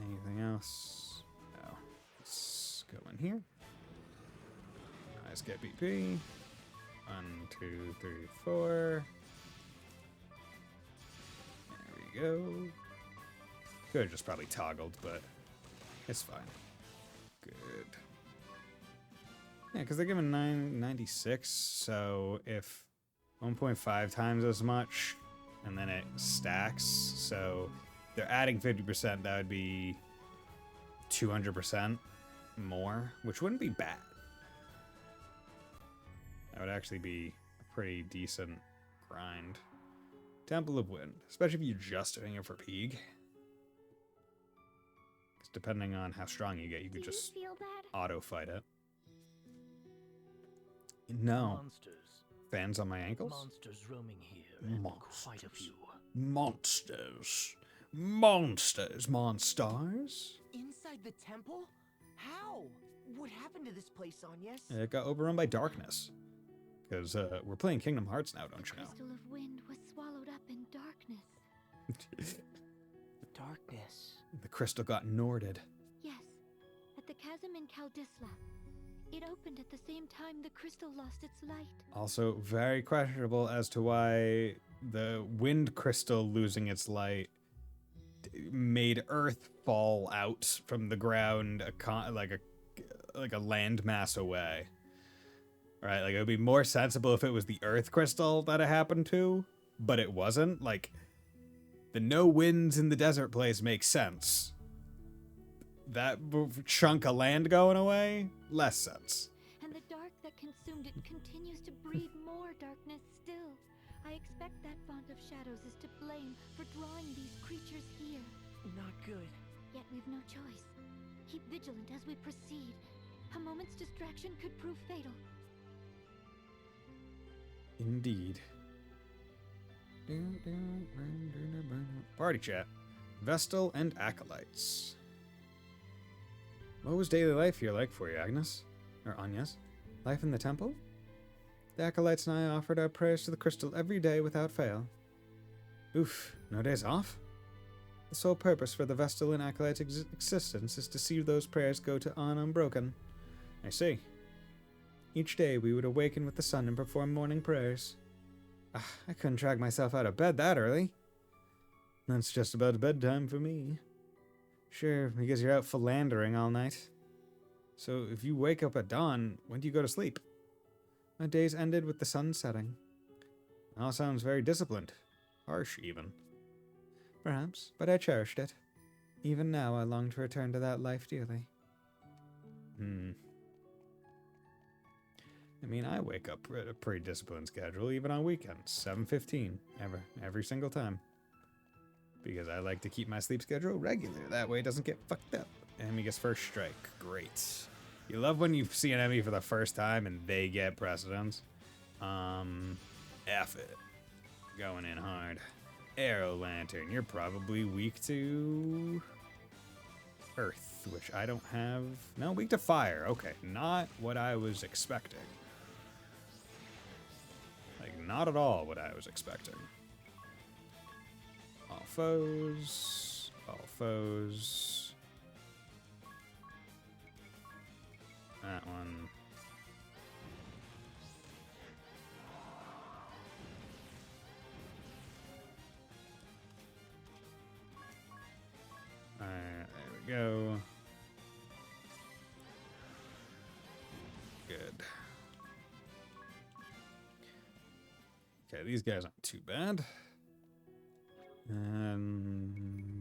Anything else? No. Let's go in here. Let's get BP. 1, 2, 3, 4. There we go. Could have just probably toggled, but it's fine. Good. Yeah, because they're giving 996, so if 1.5 times as much, and then it stacks, so they're adding 50%, that would be 200% more, which wouldn't be bad. That would actually be a pretty decent grind. Temple of Wind, especially if you're just doing it for Peeg. Because depending on how strong you get, you could just auto fight it. No. Monsters. Fans on my ankles? Monsters roaming here, and quite a few. Monsters. Monsters. Monstars? Inside the temple? How? What happened to this place, Agnes? It got overrun by darkness. Because we're playing Kingdom Hearts now, don't you know? The crystal of wind was swallowed up in darkness. Darkness. The crystal got norded. Yes, at the chasm in Kaldisla. It opened at the same time the crystal lost its light. Also, very questionable as to why the wind crystal losing its light made Earth fall out from the ground like a landmass away. Right? Like, it would be more sensible if it was the Earth crystal that it happened to, but it wasn't. Like, the no winds in the desert place makes sense. That chunk of land going away, less sense. And the dark that consumed it continues to breed more darkness still. I expect that font of shadows is to blame for drawing these creatures here. Not good. Yet we've no choice. Keep vigilant as we proceed. A moment's distraction could prove fatal. Indeed. Party chat. Vestal and Acolytes. What was daily life here like for you, Agnes? Or Agnes? Life in the temple? The Acolytes and I offered our prayers to the crystal every day without fail. Oof, no days off? The sole purpose for the Vestal and Acolytes' existence is to see those prayers go to on unbroken. I see. Each day we would awaken with the sun and perform morning prayers. I couldn't drag myself out of bed that early. That's just about bedtime for me. Sure, because you're out philandering all night. So if you wake up at dawn, when do you go to sleep? My days ended with the sun setting. All sounds very disciplined. Harsh, even. Perhaps, but I cherished it. Even now I long to return to that life dearly. I mean, I wake up at a pretty disciplined schedule, even on weekends. 7:15, every single time. Because I like to keep my sleep schedule regular. That way it doesn't get fucked up. Enemy gets first strike. Great. You love when you see an enemy for the first time and they get precedence. F it. Going in hard. Arrow Lantern. You're probably weak to Earth, which I don't have. No, weak to fire. Okay, not what I was expecting. Like, not at all what I was expecting. All foes. All foes. That one. Alright, there we go. Good. Okay, these guys aren't too bad. And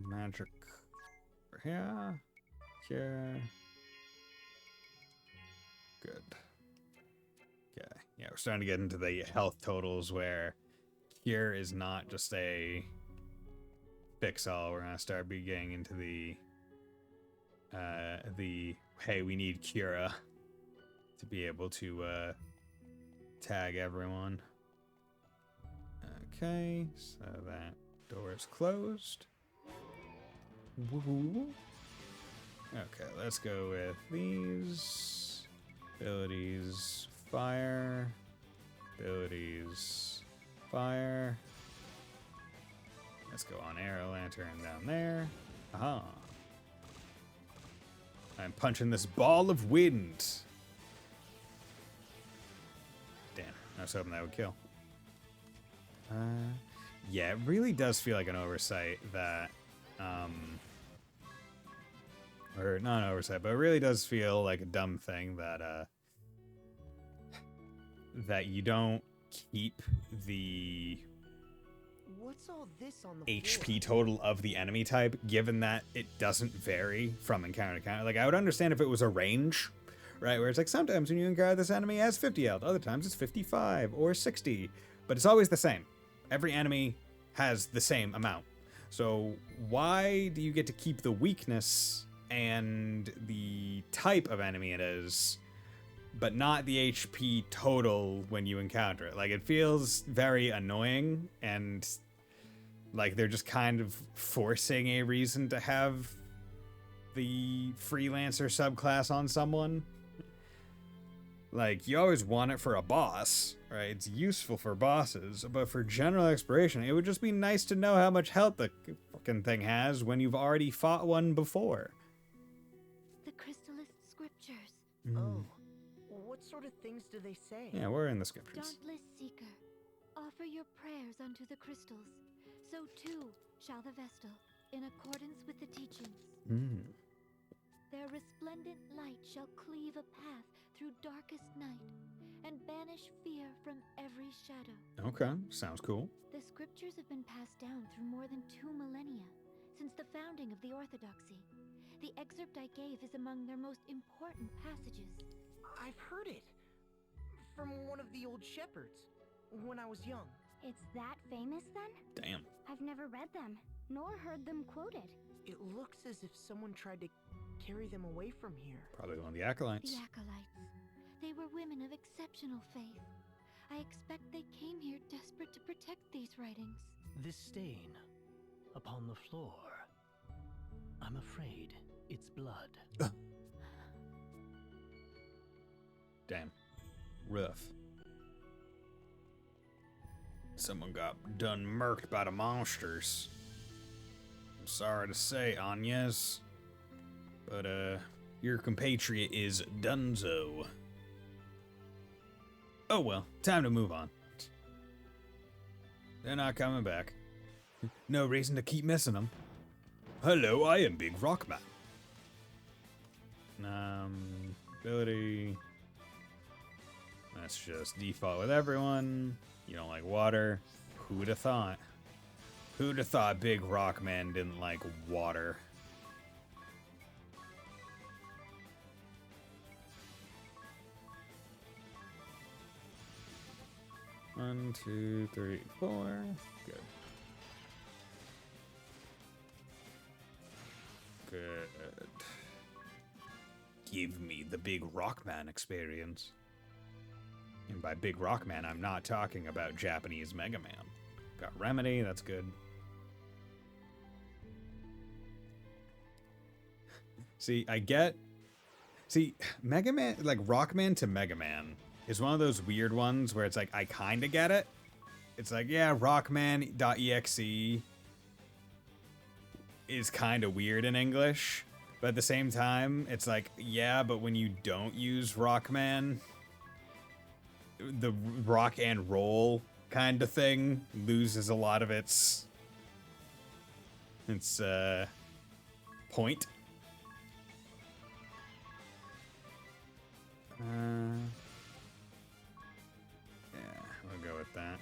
magic here. Cure. Good. Okay. Yeah, we're starting to get into the health totals where cure is not just a fix-all. We're gonna start getting into the hey, we need Cura to be able to tag everyone. Okay, so that door is closed. Woo-hoo. Okay, let's go with these abilities. Fire. Abilities. Fire. Let's go on arrow lantern down there. Aha. I'm punching this ball of wind. Damn, I was hoping that would kill. Yeah, it really does feel like an oversight that, or not an oversight, but it really does feel like a dumb thing that, that you don't keep the What's all this on the HP total of the enemy type, given that it doesn't vary from encounter to encounter. Like, I would understand if it was a range, right? Where it's like, sometimes when you encounter this enemy, it has 50 health, other times it's 55 or 60, but it's always the same. Every enemy has the same amount. So why do you get to keep the weakness and the type of enemy it is, but not the HP total when you encounter it? Like, it feels very annoying, and like they're just kind of forcing a reason to have the freelancer subclass on someone. Like, you always want it for a boss, right? It's useful for bosses, but for general exploration, it would just be nice to know how much health the fucking thing has when you've already fought one before. The Crystalist Scriptures. Oh. What sort of things do they say? Yeah, we're in the scriptures. Dauntless Seeker, offer your prayers unto the crystals. So too shall the Vestal, in accordance with the teachings. Their resplendent light shall cleave a path through darkest night and banish fear from every shadow. Okay, sounds cool. The scriptures have been passed down through more than 2 millennia, since the founding of the Orthodoxy. The excerpt I gave is among their most important passages. I've heard it. From one of the old shepherds, when I was young. It's that famous then? Damn. I've never read them, nor heard them quoted. It looks as if someone tried to carry them away from here. Probably one of the acolytes. The acolytes. They were women of exceptional faith. I expect they came here desperate to protect these writings. This stain upon the floor. I'm afraid it's blood. Damn. Rough. Someone got done murked by the monsters. I'm sorry to say, Agnes, but your compatriot is Dunzo. Oh well, time to move on. They're not coming back. No reason to keep missing them. Hello, I am Big Rockman. Ability. That's just default with everyone. You don't like water. Who'd have thought? Who'd have thought Big Rockman didn't like water? One, two, three, four. Good. Good. Give me the Big Rockman experience. And by Big Rockman, I'm not talking about Japanese Mega Man. Got Remedy, that's good. See, Mega Man, like Rockman to Mega Man is one of those weird ones where it's like, I kinda get it. It's like, yeah, Rockman.exe is kinda weird in English. But at the same time, it's like, yeah, but when you don't use Rockman, the rock and roll kind of thing loses a lot of its point. Yeah, we'll go with that.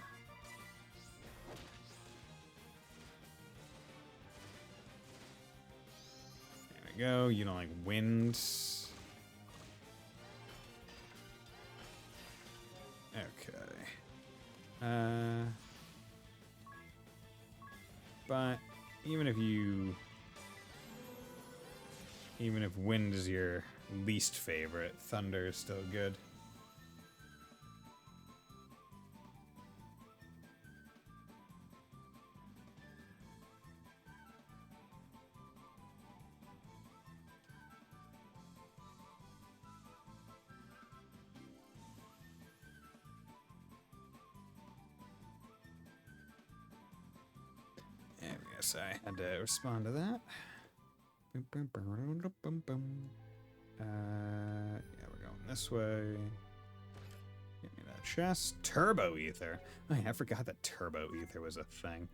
go. You don't like wind. Okay. But even if wind is your least favorite, thunder is still good. I guess I had to respond to that. Yeah, we're going this way. Give me that chest. Turbo ether. Oh, yeah, I forgot that turbo ether was a thing.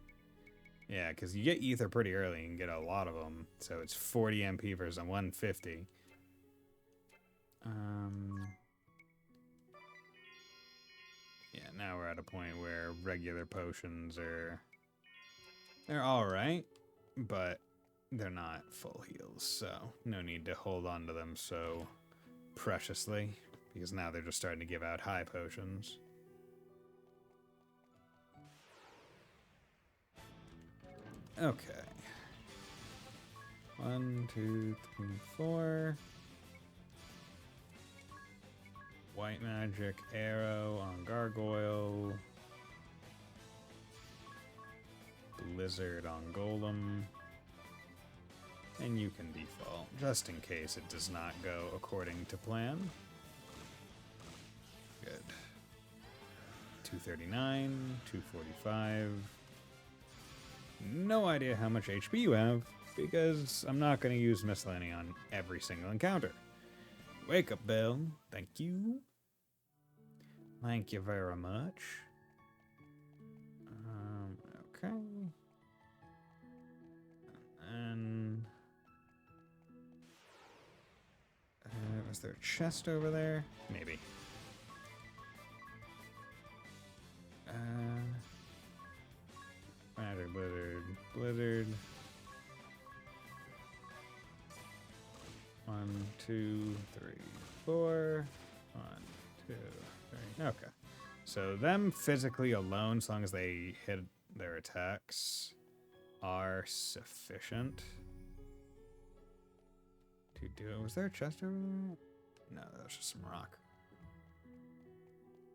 Yeah, because you get ether pretty early and get a lot of them. So it's 40 MP versus 150. Yeah, now we're at a point where regular potions are... They're alright, but they're not full heals, so no need to hold on to them so preciously, because now they're just starting to give out high potions. Okay. 1, 2, 3, 4. White magic arrow on gargoyle. Blizzard on golem. And you can default, just in case it does not go according to plan. Good. 239, 245. No idea how much HP you have, because I'm not going to use Miscellany on every single encounter. Wake up, Bell. Thank you. Thank you very much. Okay. And... was there a chest over there? Maybe. Magic blizzard. Blizzard. 1, 2, 3, 4. 1, 2, 3. Okay. So them physically alone, as long as they hit their attacks, are sufficient to do it. Was there a chest over there? No, that was just some rock.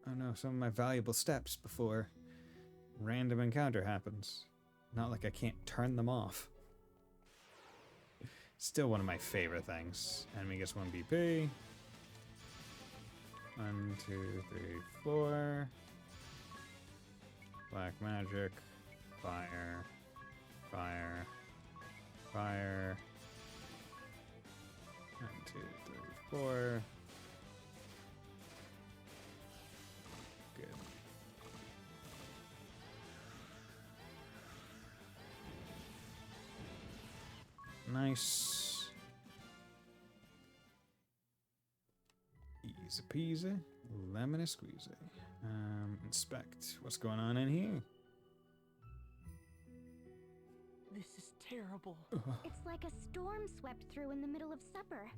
Oh no, some of my valuable steps before random encounter happens. Not like I can't turn them off. Still one of my favorite things. Enemy gets 1 BP. 1, 2, 3, 4. Black magic. Fire. Fire. Fire. 1, 2, 3, 4. Good. Nice. Easy peasy. Lemony squeezy. Inspect. What's going on in here? This is terrible. It's like a storm swept through in the middle of supper.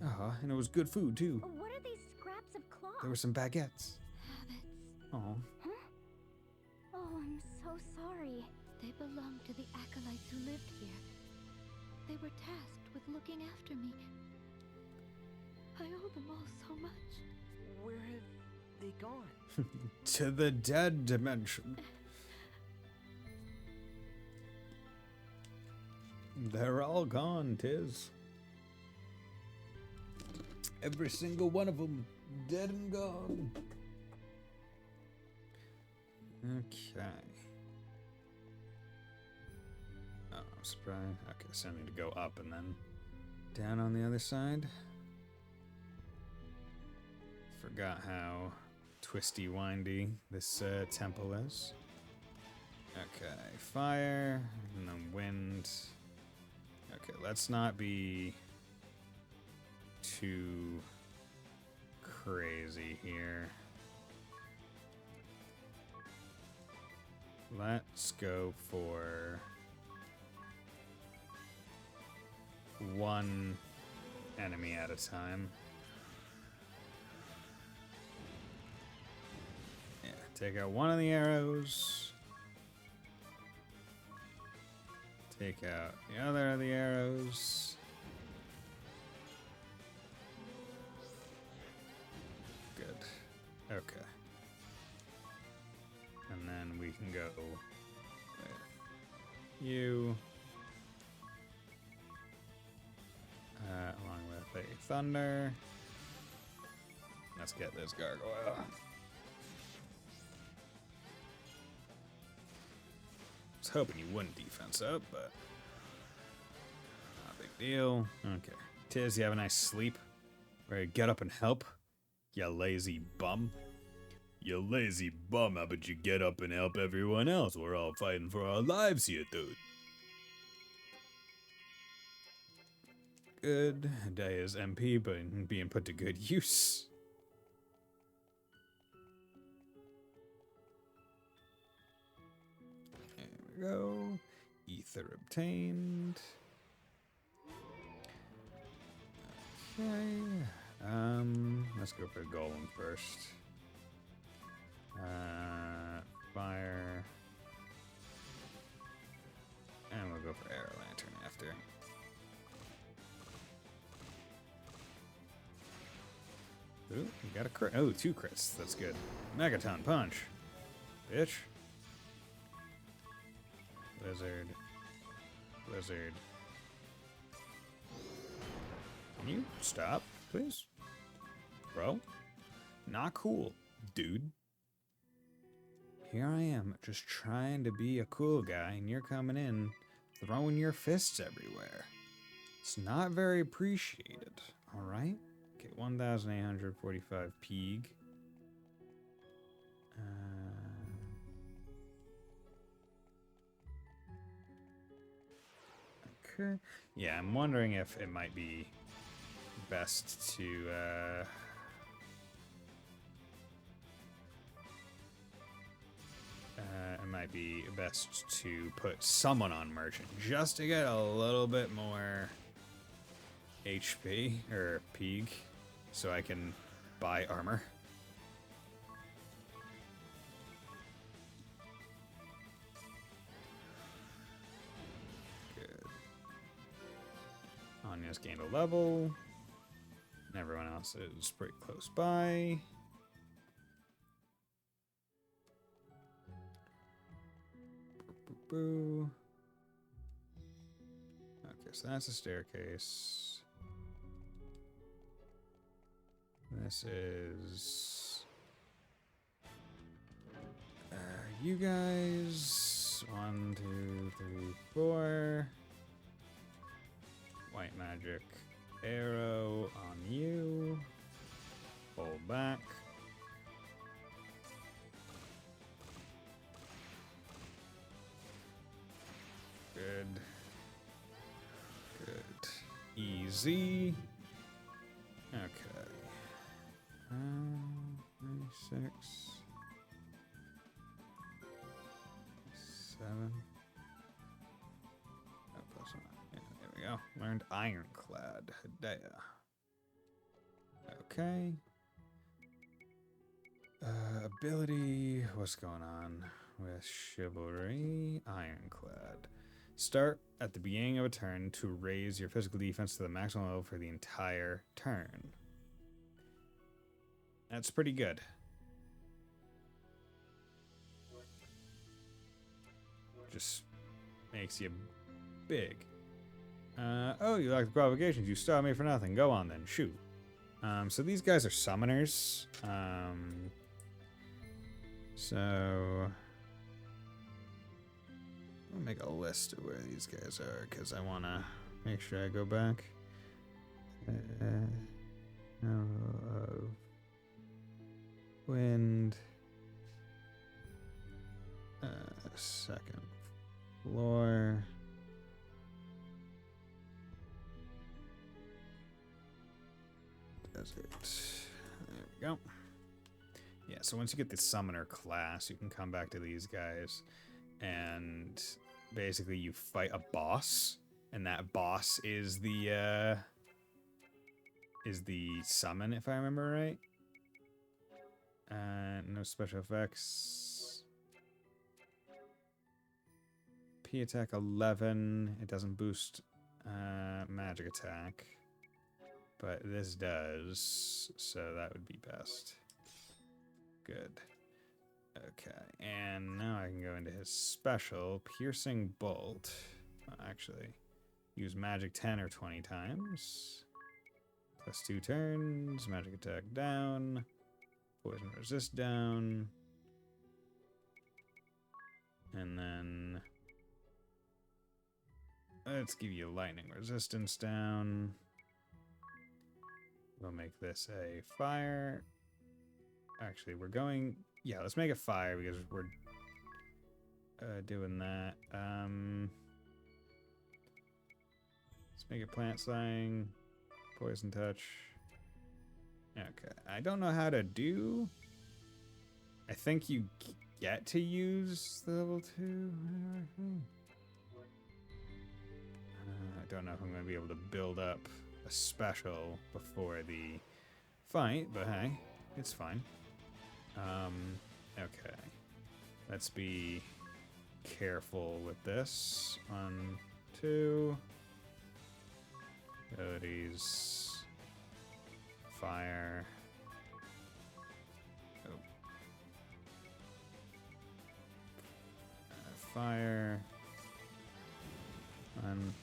And it was good food, too. What are these scraps of cloth? There were some baguettes. Habits. Oh. Huh? Oh, I'm so sorry. They belong to the acolytes who lived here. They were tasked with looking after me. I owe them all so much. Where have they gone? To the dead dimension. They're all gone, Tiz. Every single one of them, dead and gone. Okay. Oh, I'm surprised. Okay, so I need to go up and then down on the other side. Forgot how twisty windy this temple is. Okay, fire, and then wind. Okay, let's not be too crazy here. Let's go for 1 enemy at a time. Yeah, take out one of the arrows. Take out the other of the arrows. Good. Okay. And then we can go with you. Along with a thunder. Let's get this gargoyle. I was hoping you wouldn't defense up, but not a big deal. Okay. Tiz, you have a nice sleep? Ready to get up and help? You lazy bum. You lazy bum, how about you get up and help everyone else? We're all fighting for our lives here, dude. Good. Daya's MP, but being put to good use. There we go. Ether obtained. Okay. Let's go for Golem first. Fire. And we'll go for Arrow Lantern after. Ooh, you got a crit. Oh, 2 crits. That's good. Megaton Punch. Bitch. Lizard. Lizard. Can you stop, please? Bro? Not cool, dude. Here I am, just trying to be a cool guy, and you're coming in, throwing your fists everywhere. It's not very appreciated, alright? Okay, 1,845 Peeg. Okay. Yeah, I'm wondering if it might be best to, it might be best to put someone on Merchant just to get a little bit more HP, or Peeg, so I can buy armor. Good. Anya's gained a level. And everyone else is pretty close by. Boo. Okay, so that's a staircase. This is you guys. 1, 2, 3, 4. White magic arrow on you. Hold back. Good. Good. Easy. Okay. 96. 7. Oh, plus 1. Yeah, there we go. Learned Ironclad. Hidea. Okay. Ability. What's going on with Chivalry? Ironclad. Start at the beginning of a turn to raise your physical defense to the maximum level for the entire turn. That's pretty good. Just makes you big. Oh, you like the provocations. You stopped me for nothing. Go on then. Shoot. So these guys are summoners. So I'll make a list of where these guys are because I want to make sure I go back. Wind. Second floor. Desert. There we go. Yeah, so once you get the summoner class, you can come back to these guys and basically you fight a boss, and that boss is the is the summon, if I remember right. No special effects. P attack 11. It doesn't boost magic attack. But this does, so that would be best. Good. Okay, and now I can go into his special, Piercing Bolt. Actually, use magic 10 or 20 times. Plus 2 turns, magic attack down, poison resist down. And then let's give you lightning resistance down. We'll make this a fire. Actually, we're going... Yeah, let's make it fire because we're doing that. Let's make it plant slaying. Poison touch. Okay. I don't know how to do... I think you get to use the level 2. I don't know if I'm going to be able to build up a special before the fight, but hey, it's fine. Okay. Let's be careful with this. 1, 2. Abilities. Fire. Oh. Fire. 1.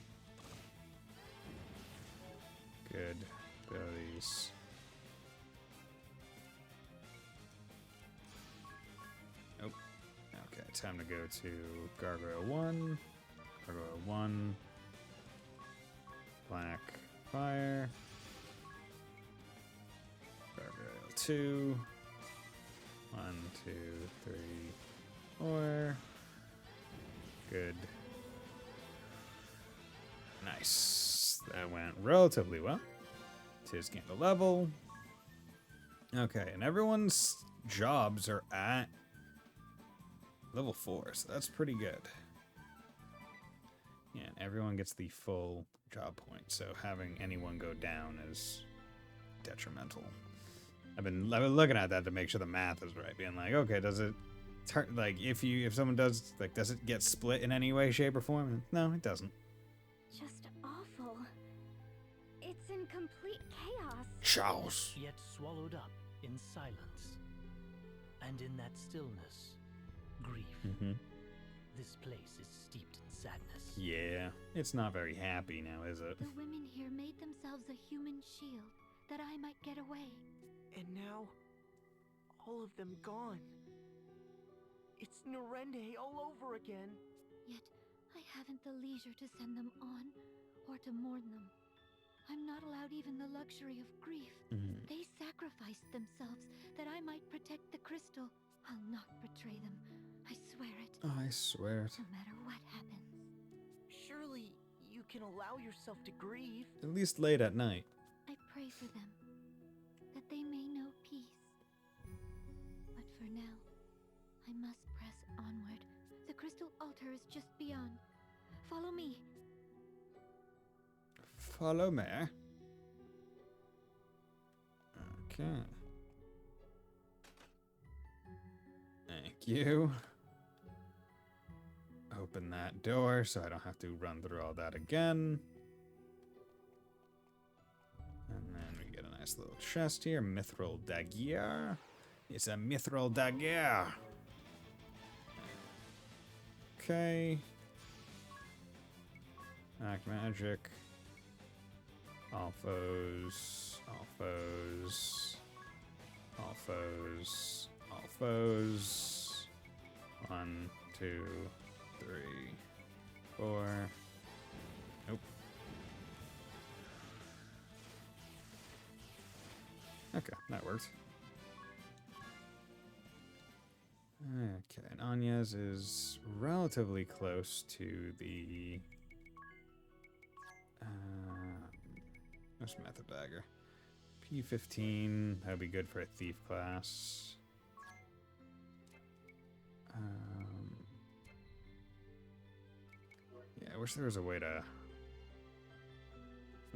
Good. Abilities. Oh. Okay, time to go to Gargoyle 1. Gargoyle 1. Black Fire. Gargoyle 2. 1, 2, 3, 4. Good. Nice. That went relatively well. Tis gained a level. Okay, and everyone's jobs are at level 4, so that's pretty good. Yeah, and everyone gets the full job point, so having anyone go down is detrimental. I've been looking at that to make sure the math is right, being like, okay, does it like if someone does, like, does it get split in any way, shape, or form? No, it doesn't. Just awful. It's in complete chaos. Chaos. Yet swallowed up in silence. And in that stillness, grief. Mm-hmm. This place is steeped in sadness. Yeah, it's not very happy now, is it? The women here made themselves a human shield that I might get away. And now, all of them gone. It's Narende all over again. Yet, I haven't the leisure to send them on, or to mourn them. I'm not allowed even the luxury of grief. Mm-hmm. They sacrificed themselves that I might protect the crystal. I'll not betray them. I swear it. I swear it. No matter what happens. Surely, you can allow yourself to grieve. At least late at night. I pray for them, that they may know peace. But for now, I must press onward. The crystal altar is just beyond. Follow me. Follow me. Okay. Thank you. Open that door so I don't have to run through all that again. And then we get a nice little chest here. Mithril dagger. It's a mithril dagger. Okay. Black magic. All foes. All foes. All foes. All foes. 1, 2, 3, 4. Nope. Okay, that works. Okay, and Anya's is relatively close to the what's Method Dagger? P15, that'd be good for a thief class. Yeah, I wish there was a way to...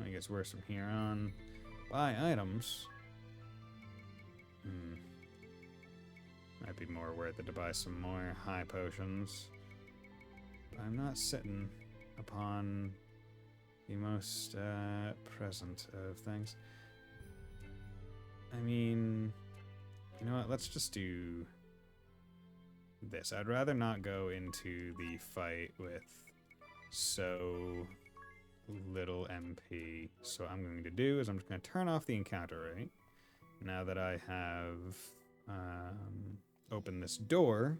It gets worse from here on. buy items. Might be more worth it to buy some more high potions. But I'm not sitting upon the most present of things. I mean, you know what? Let's just do this. I'd rather not go into the fight with so little MP. So what I'm going to do is I'm just going to turn off the encounter rate. Now that I have opened this door,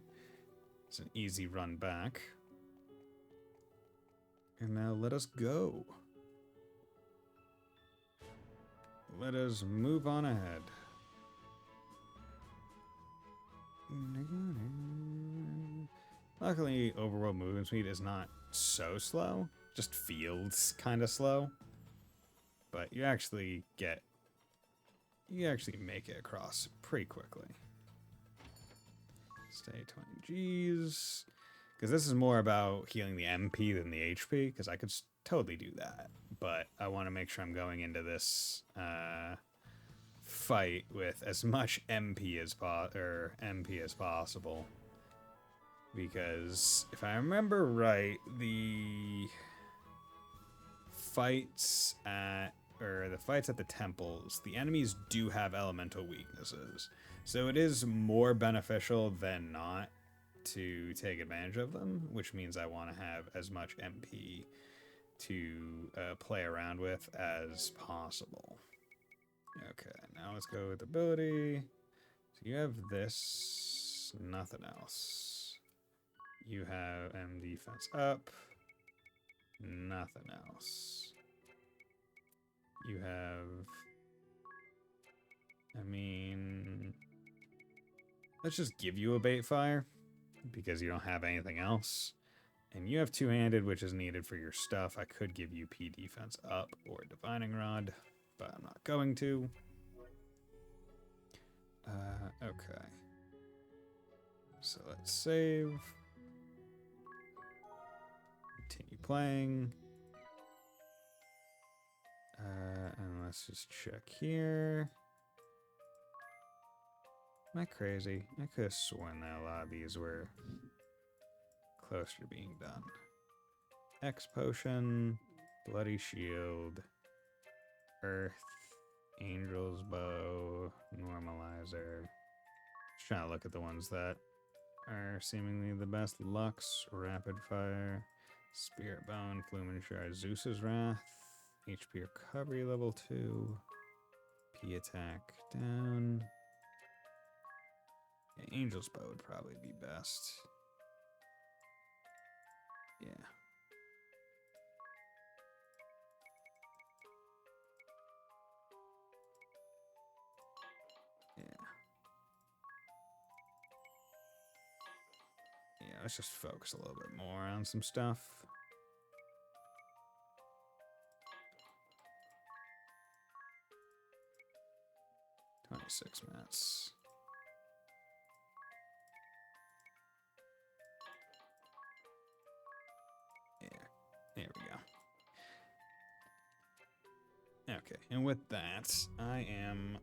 it's an easy run back. And now let us go. Let us move on ahead. Luckily, overworld movement speed is not so slow. Just feels kind of slow. But you actually make it across pretty quickly. Stay 20 Gs. Because this is more about healing the MP than the HP, because I could totally do that. But I want to make sure I'm going into this fight with as much MP as possible. Because if I remember right, the fights at the temples, the enemies do have elemental weaknesses. So it is more beneficial than not to take advantage of them, which means I want to have as much MP to play around with as possible. Okay, now let's go with ability. So you have this, nothing else. You have M defense up, nothing else. You have, I mean, let's just give you a bait fire because you don't have anything else. And you have two-handed, which is needed for your stuff. I could give you P defense up or divining rod, but I'm not going to. Okay. So let's save. Continue playing. And let's just check here. Am I crazy? I could have sworn that a lot of these were closer to being done. X potion, bloody shield, earth, angel's bow, normalizer. Just trying to look at the ones that are seemingly the best. Lux, rapid fire, spirit bone, flumen shard, Zeus's wrath, HP recovery level 2, P attack down. Yeah, angel's bow would probably be best. Yeah. Yeah. Yeah, let's just focus a little bit more on some stuff. $26 minutes. Yeah, there we go. Okay, and with that, I am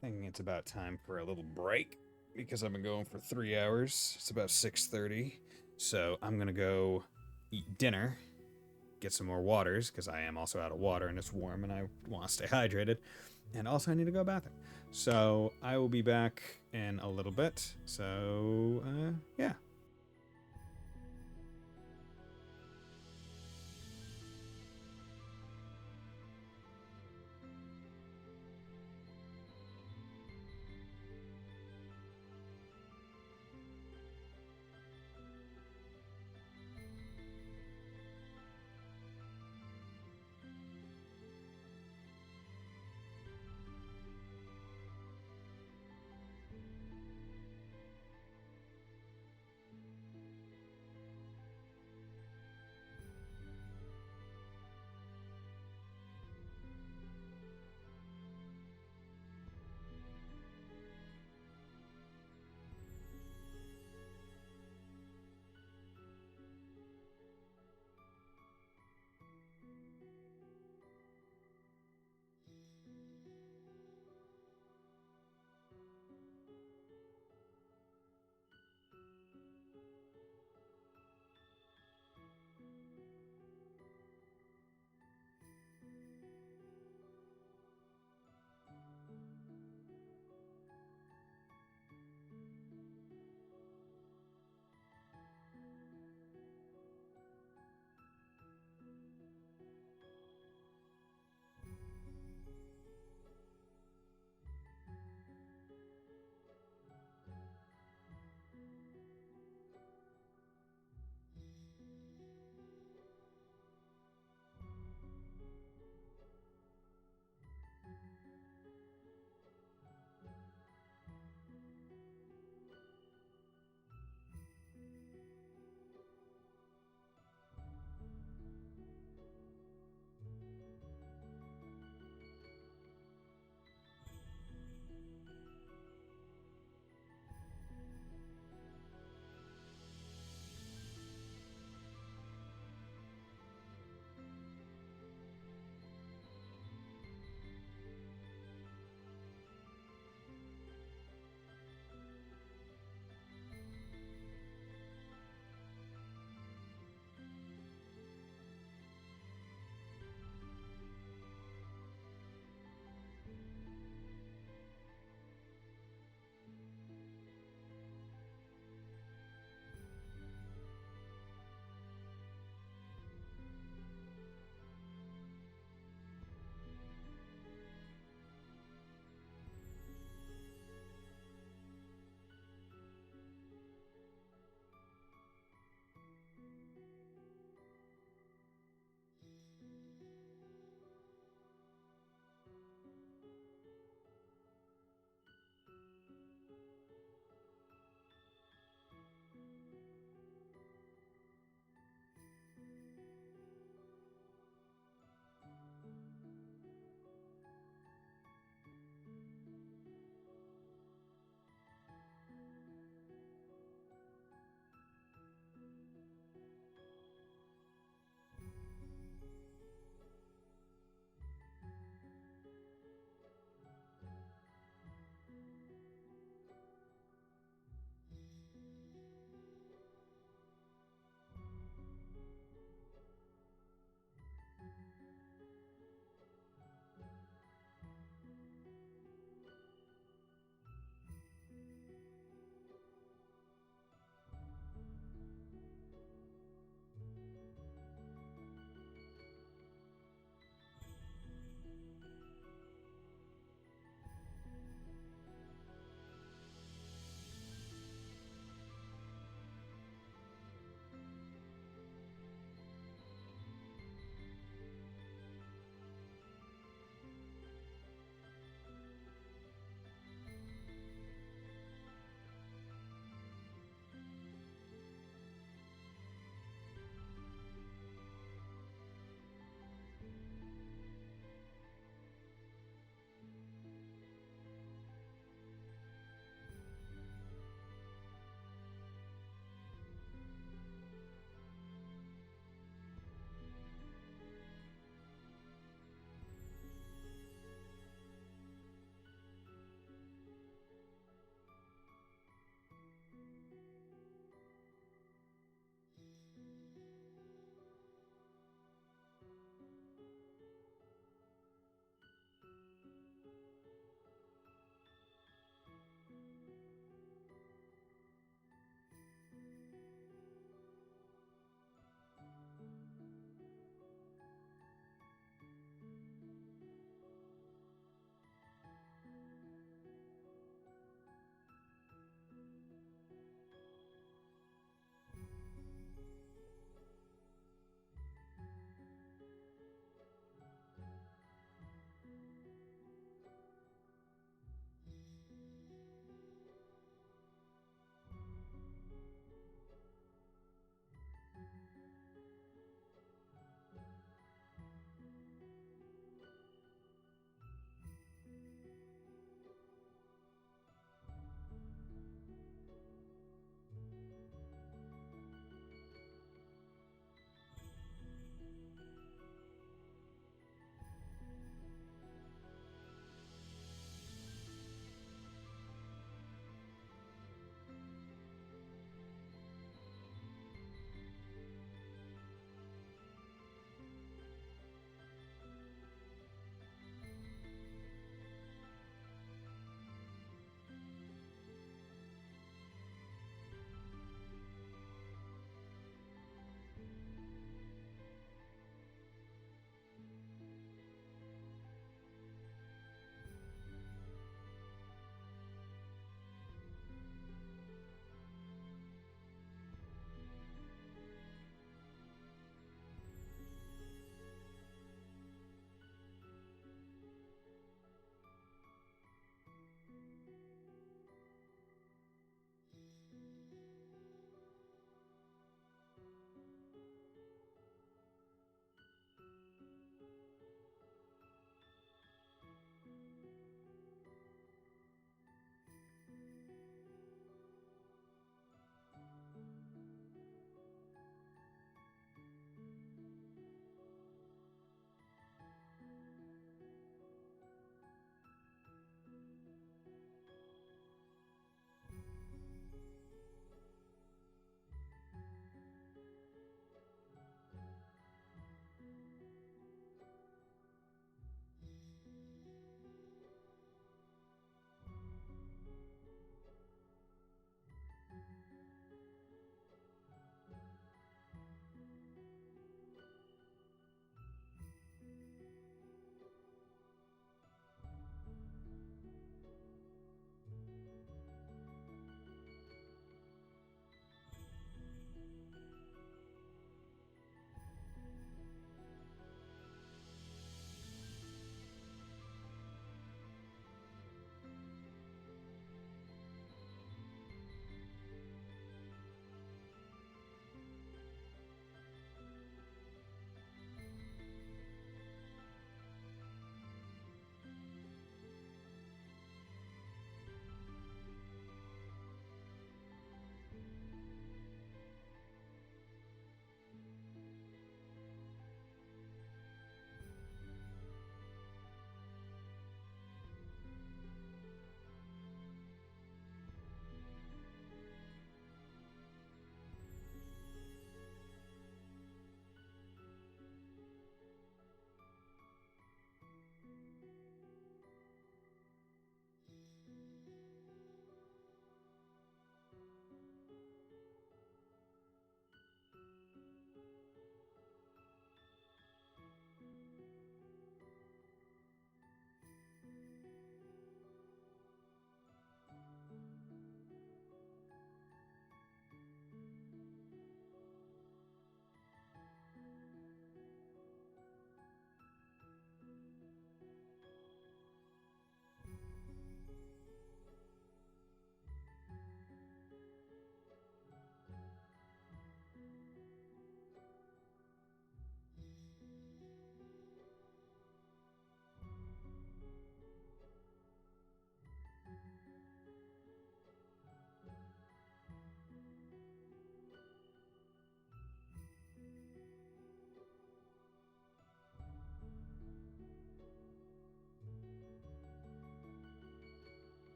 thinking it's about time for a little break because I've been going for 3 hours. It's about 6:30, so I'm gonna go eat dinner, get some more waters because I am also out of water and it's warm and I want to stay hydrated, and also I need to go bathroom. So I will be back in a little bit. So yeah.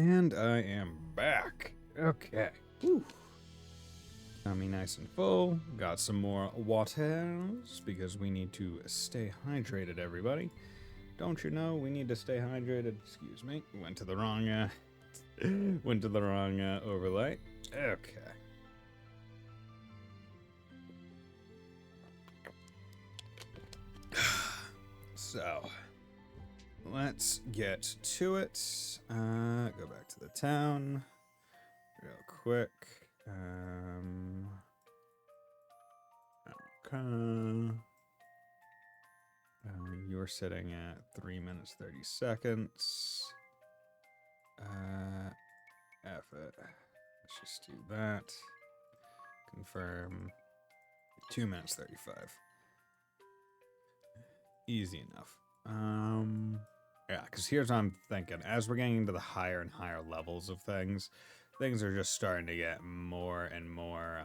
And I am back. Okay. Whew. Tummy nice and full. Got some more waters because we need to stay hydrated, everybody. Don't you know we need to stay hydrated? Excuse me. Went to the wrong overlay. Okay. So, let's get to it. Go back to the town real quick. Okay. You're sitting at 3 minutes 30 seconds. F it. Let's just do that. Confirm. 2 minutes 35. Easy enough. Yeah, because here's what I'm thinking. As we're getting into the higher and higher levels of things, things are just starting to get more and more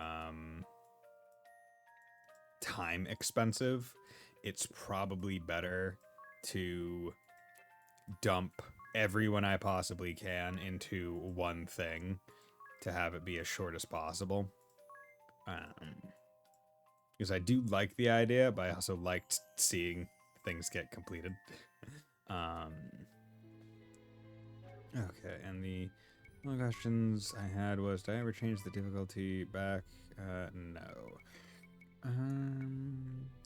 time expensive. It's probably better to dump everyone I possibly can into one thing to have it be as short as possible. Because I do like the idea, but I also liked seeing things get completed. Okay, and the only questions I had was, did I ever change the difficulty back? No.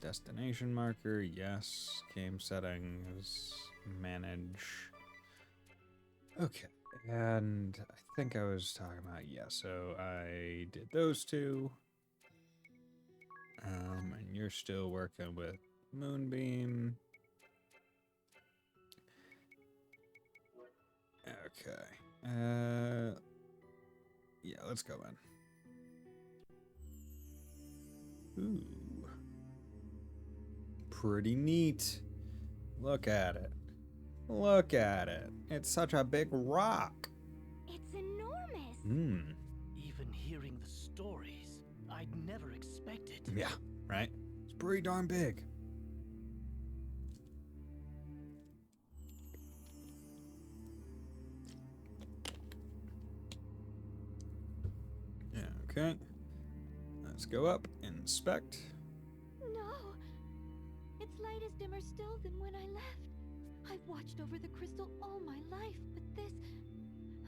Destination marker, yes. Game settings, manage. Okay, and I think I was talking about, yeah, so I did those two. And you're still working with Moonbeam. Okay. Yeah, let's go in. Ooh. Pretty neat. Look at it. Look at it. It's such a big rock. It's enormous. Even hearing the stories, I'd never expected. Yeah, right? It's pretty darn big. Okay. Let's go up, inspect. No! Its light is dimmer still than when I left. I've watched over the crystal all my life, but this...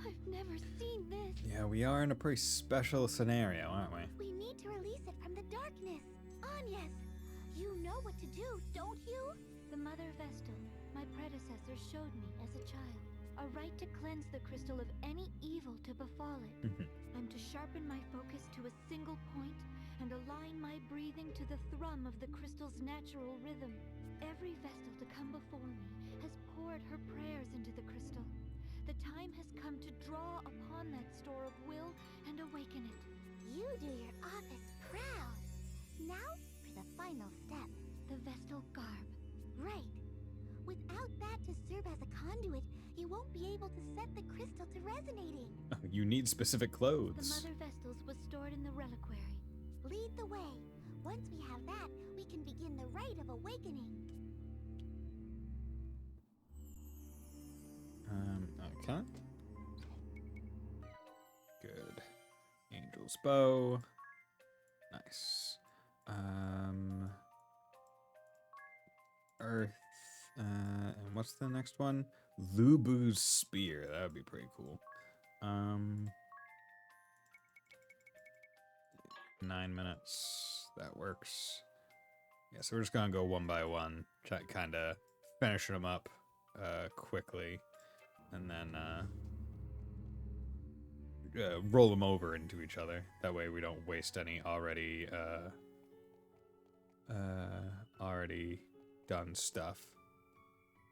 I've never seen this. Yeah, we are in a pretty special scenario, aren't we? We need to release it from the darkness. Agnes, you know what to do, don't you? The Mother Vestal, my predecessor, showed me as a child. A right to cleanse the crystal of any evil to befall it. I'm to sharpen my focus to a single point and align my breathing to the thrum of the crystal's natural rhythm. Every Vestal to come before me has poured her prayers into the crystal. The time has come to draw upon that store of will and awaken it. You do your office proud. Now for the final step. The Vestal garb. Right. Without that to serve as a conduit, you won't be able to set the crystal to resonating. You need specific The clothes. Mother Vestals was stored in the reliquary. Lead the way. Once we have that, we can begin the rite of awakening. Okay. Good. Angel's bow. Nice. Earth. And what's the next one? Lubu's spear. That would be pretty cool. 9 minutes. That works. Yeah, so we're just gonna go one by one, kind of finishing them up quickly, and then roll them over into each other. That way we don't waste any already done stuff.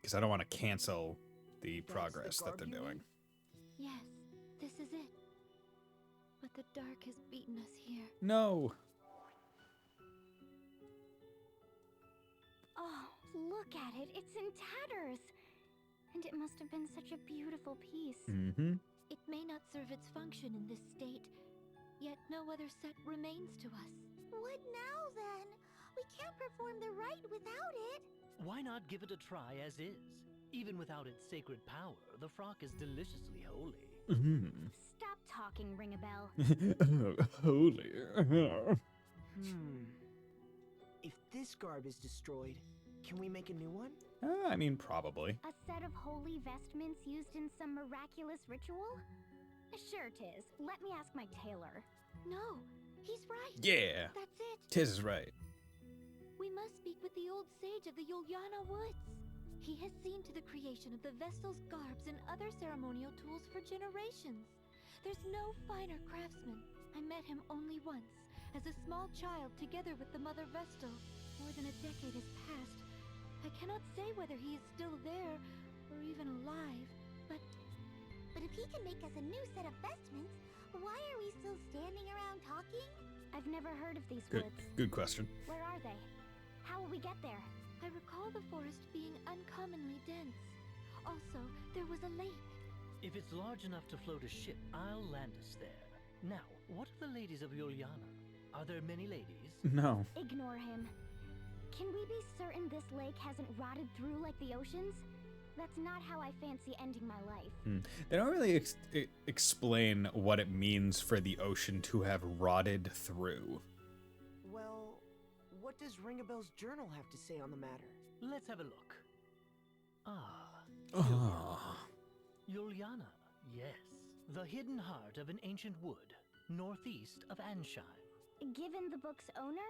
Because I don't want to cancel the progress that they're doing. Yes, this is it. But the dark has beaten us here. No. Oh, look at it. It's in tatters. And it must have been such a beautiful piece. It may not serve its function in this state, yet no other set remains to us. What now, then? We can't perform the rite without it. Why not give it a try as is? Even without its sacred power, the frock is deliciously holy. Stop talking, ring a bell. Holy. If this garb is destroyed, can we make a new one? I mean, probably. A set of holy vestments used in some miraculous ritual? Sure, Tiz. Let me ask my tailor. No, he's right. Yeah. That's it. Tiz is right. We must speak with the old sage of the Yuliana Woods. He has seen to the creation of the Vestal's garbs and other ceremonial tools for generations. There's no finer craftsman. I met him only once, as a small child together with the Mother Vestal. More than a decade has passed. I cannot say whether he is still there, or even alive, but if he can make us a new set of vestments, why are we still standing around talking? I've never heard of these woods. Good question. Where are they? How will we get there? I recall the forest being uncommonly dense. Also, there was a lake. If it's large enough to float a ship, I'll land us there. Now, what of the ladies of Yuliana? Are there many ladies? No. Ignore him. Can we be certain this lake hasn't rotted through like the oceans? That's not how I fancy ending my life. They don't really explain what it means for the ocean to have rotted through. Well, what does Ringabel's journal have to say on the matter? Let's have a look. Ah. Yuliana, yes. The hidden heart of an ancient wood, northeast of Ansheim. Given the book's owner,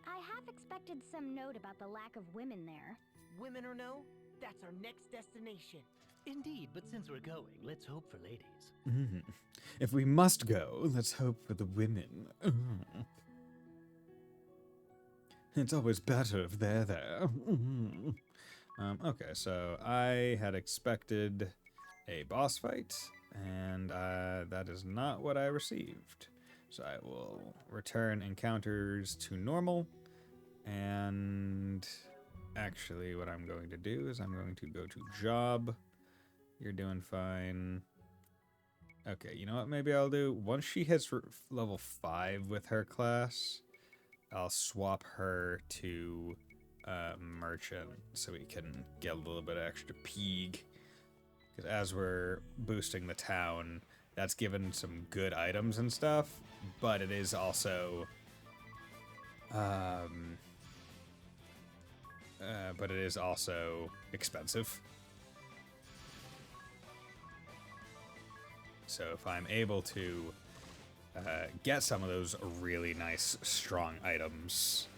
I have expected some note about the lack of women there. Women or no, that's our next destination. Indeed, but since we're going, let's hope for ladies. If we must go, let's hope for the women. It's always better if they're there. Okay, so I had expected a boss fight, and that is not what I received. So I will return encounters to normal, and actually what I'm going to do is I'm going to go to job. You're doing fine. Okay, you know what maybe I'll do? Once she hits level 5 with her class, I'll swap her to merchant so we can get a little bit of extra peeg. Because as we're boosting the town, that's given some good items and stuff, but it is also expensive. So if I'm able to get some of those really nice, strong items,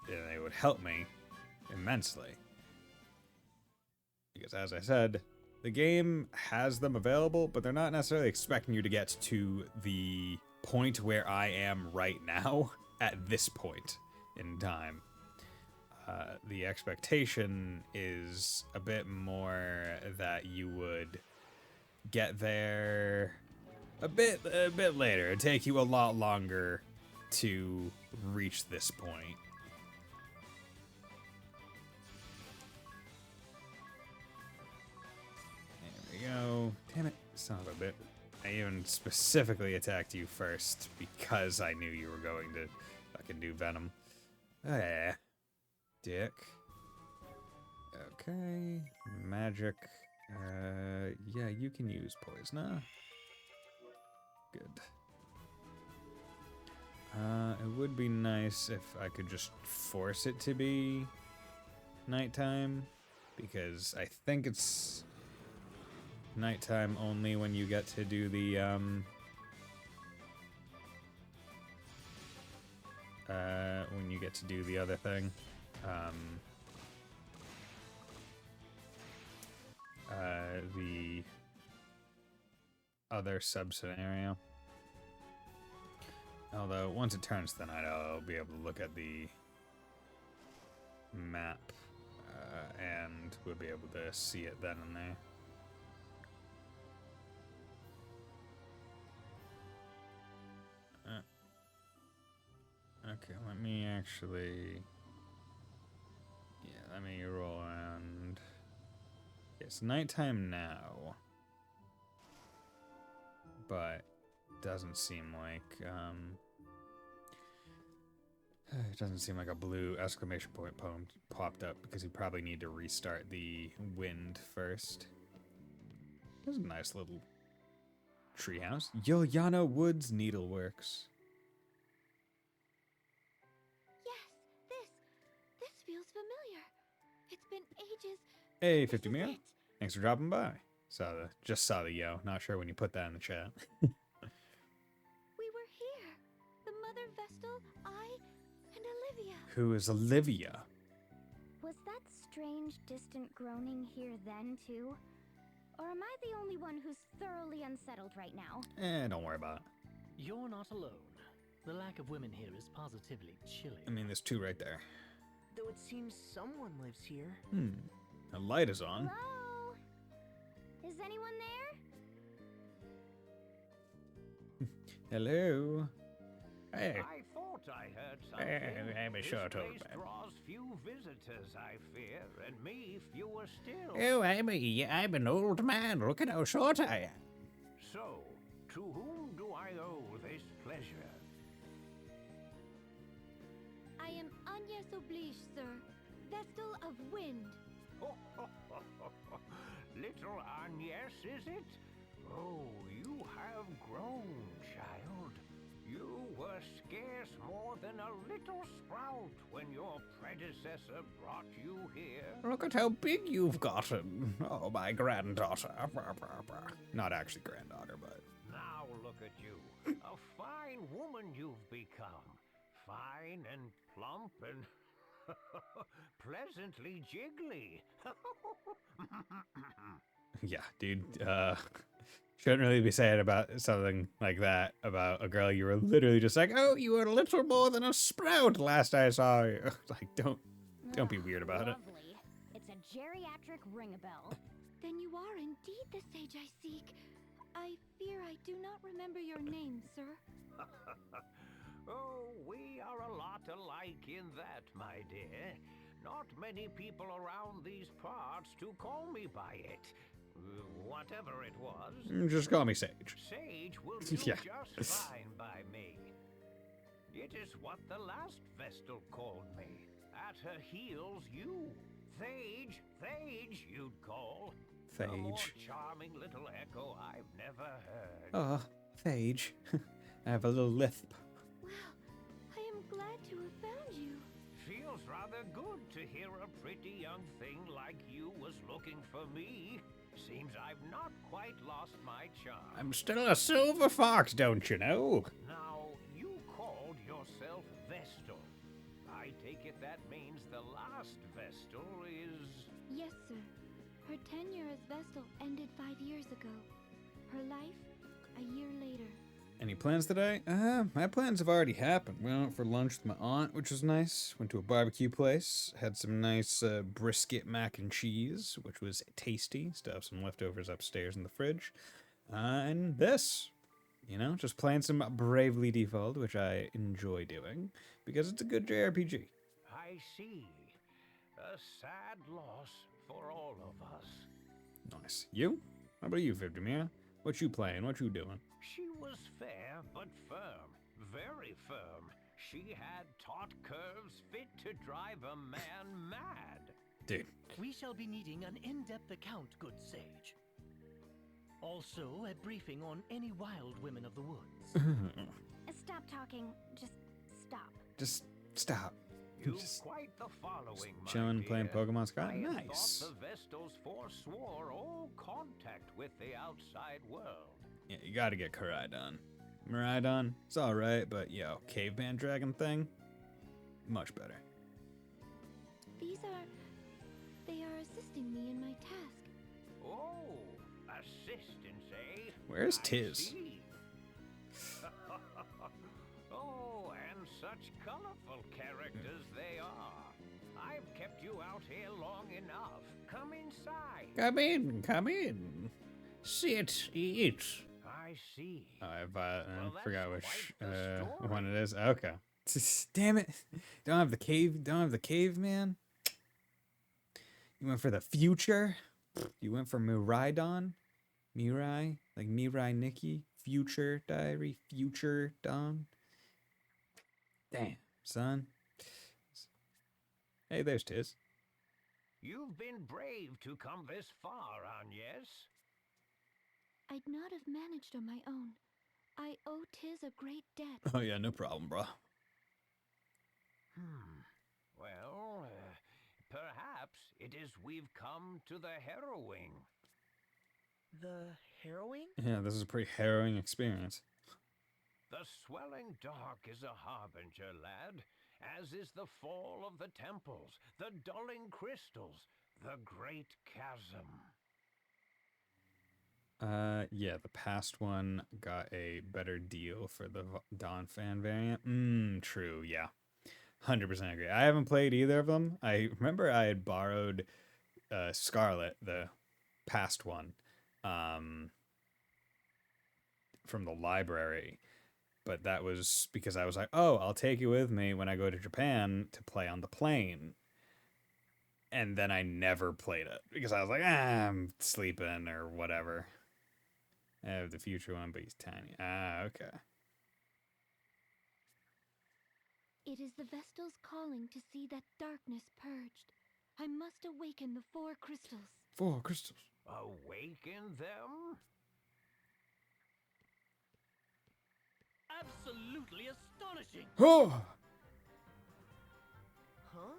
then it would help me immensely. Because as I said, the game has them available, but they're not necessarily expecting you to get to the point where I am right now at this point in time. The expectation is a bit more that you would get there a bit later. It'd take you a lot longer to reach this point. There we go. Damn it, son of a bit. I even specifically attacked you first because I knew you were going to fucking do venom. Dick. Okay. Magic. Yeah, you can use poison. Good. It would be nice if I could just force it to be nighttime, because I think it's nighttime only when you get to do the other thing. The other sub-scenario. Although, once it turns to the night, I'll be able to look at the map, and we'll be able to see it then and there. Okay, let me actually... Yeah, let me roll around. It's nighttime now, but doesn't seem like it doesn't seem like a blue exclamation point popped up, because you probably need to restart the wind first. There's a nice little Treehouse. Yoyana Woods Needleworks. Yes, this feels familiar. It's been ages. Hey, 50 Mia. Thanks for dropping by. Just saw the yo. Not sure when you put that in the chat. We were here. The Mother Vestal, I, and Olivia. Who is Olivia? Was that strange, distant groaning here then, too? Or am I the only one who's thoroughly unsettled right now? Don't worry about it. You're not alone. The lack of women here is positively chilling. I mean, there's two right there. Though it seems someone lives here. The light is on. Hello? Is anyone there? Hello. Hey. I thought I heard something. I'm a This short old place man. draws few visitors, I fear, and me fewer still. Oh, I'm an old man. Look at how short I am. So, to whom do I owe this pleasure? I am Agnes Oblige, sir. Vestal of Wind. Little Agnes, is it? Oh, you have grown, child. You were scarce more than a little sprout when your predecessor brought you here. Look at how big you've gotten. Oh, my granddaughter. Not actually granddaughter, but... Now look at you. A fine woman you've become. Fine and plump and pleasantly jiggly. Yeah, dude. Shouldn't really be saying about something like that about a girl you were literally just like, oh, you were a little more than a sprout last I saw you. Like, don't be weird about it. Lovely. It's a geriatric ring-a-bell. Then you are indeed the sage I seek. I fear I do not remember your name, sir. Oh, we are a lot alike in that, my dear. Not many people around these parts to call me by it. Whatever it was. Just call me Sage. Sage will do Yeah. just fine by me. It is what the last Vestal called me. At her heels, you. Thage, you'd call. A more Thage. charming little echo I've never heard. Oh, Thage. I have a little lisp. Well, I am glad to have found you. Feels rather good to hear a pretty young thing like you was looking for me. Seems I've not quite lost my charm. I'm still a silver fox, don't you know? Now, you called yourself Vestal. I take it that means the last Vestal is... Yes, sir. Her tenure as Vestal ended 5 years ago. Her life, a year later. Any plans today? My plans have already happened. Went out for lunch with my aunt, which was nice. Went to a barbecue place. Had some nice brisket mac and cheese, which was tasty. Still have some leftovers upstairs in the fridge. And this, you know, just playing some Bravely Default, which I enjoy doing because it's a good JRPG. I see. A sad loss for all of us. Nice. You? How about you, 50 Mia? What you playing? What you doing? She was fair but firm, very firm. She had taut curves fit to drive a man mad. Dude. We shall be needing an in-depth account, good sage. Also, a briefing on any wild women of the woods. Stop talking. Just stop. Just stop. You've Just quite the following, my chilling, dear. playing Pokemon Sky. I had Nice. thought the Vestals forswore all contact with the outside world. Yeah, you gotta get Koraidon. Miraidon, it's alright, but yo, caveman dragon thing, much better. They are assisting me in my task. Oh, assistance, eh? Where's I Tiz? see. Oh, and such colorful characters they are. I've kept you out here long enough. Come inside. Come in. Sit, eat. I see. I Well, forgot that's which quite the story. one it is. Okay. Damn it. Don't have the cave, man. You went for the future? You went for Miraidon? Mirai? Like Mirai Nikki? Future Diary? Future Dawn? Damn, son. Hey, there's Tiz. You've been brave to come this far, Agnes. I'd not have managed on my own. I owe Tiz a great debt. Oh yeah, no problem, bro. Well, perhaps it is we've come to the harrowing. The harrowing? Yeah, this is a pretty harrowing experience. The swelling dark is a harbinger, lad, as is the fall of the temples, the dulling crystals, the great chasm. Yeah, the past one got a better deal for the Dawn fan variant. True, yeah. 100% agree. I haven't played either of them. I remember I had borrowed Scarlet, the past one, from the library. But that was because I was like, oh, I'll take it with me when I go to Japan to play on the plane. And then I never played it because I was like, I'm sleeping or whatever. I have the future one, but he's tiny. Okay. It is the Vestal's calling to see that darkness purged. I must awaken the 4 crystals. 4 crystals. Awaken them? Absolutely astonishing! Oh! Huh?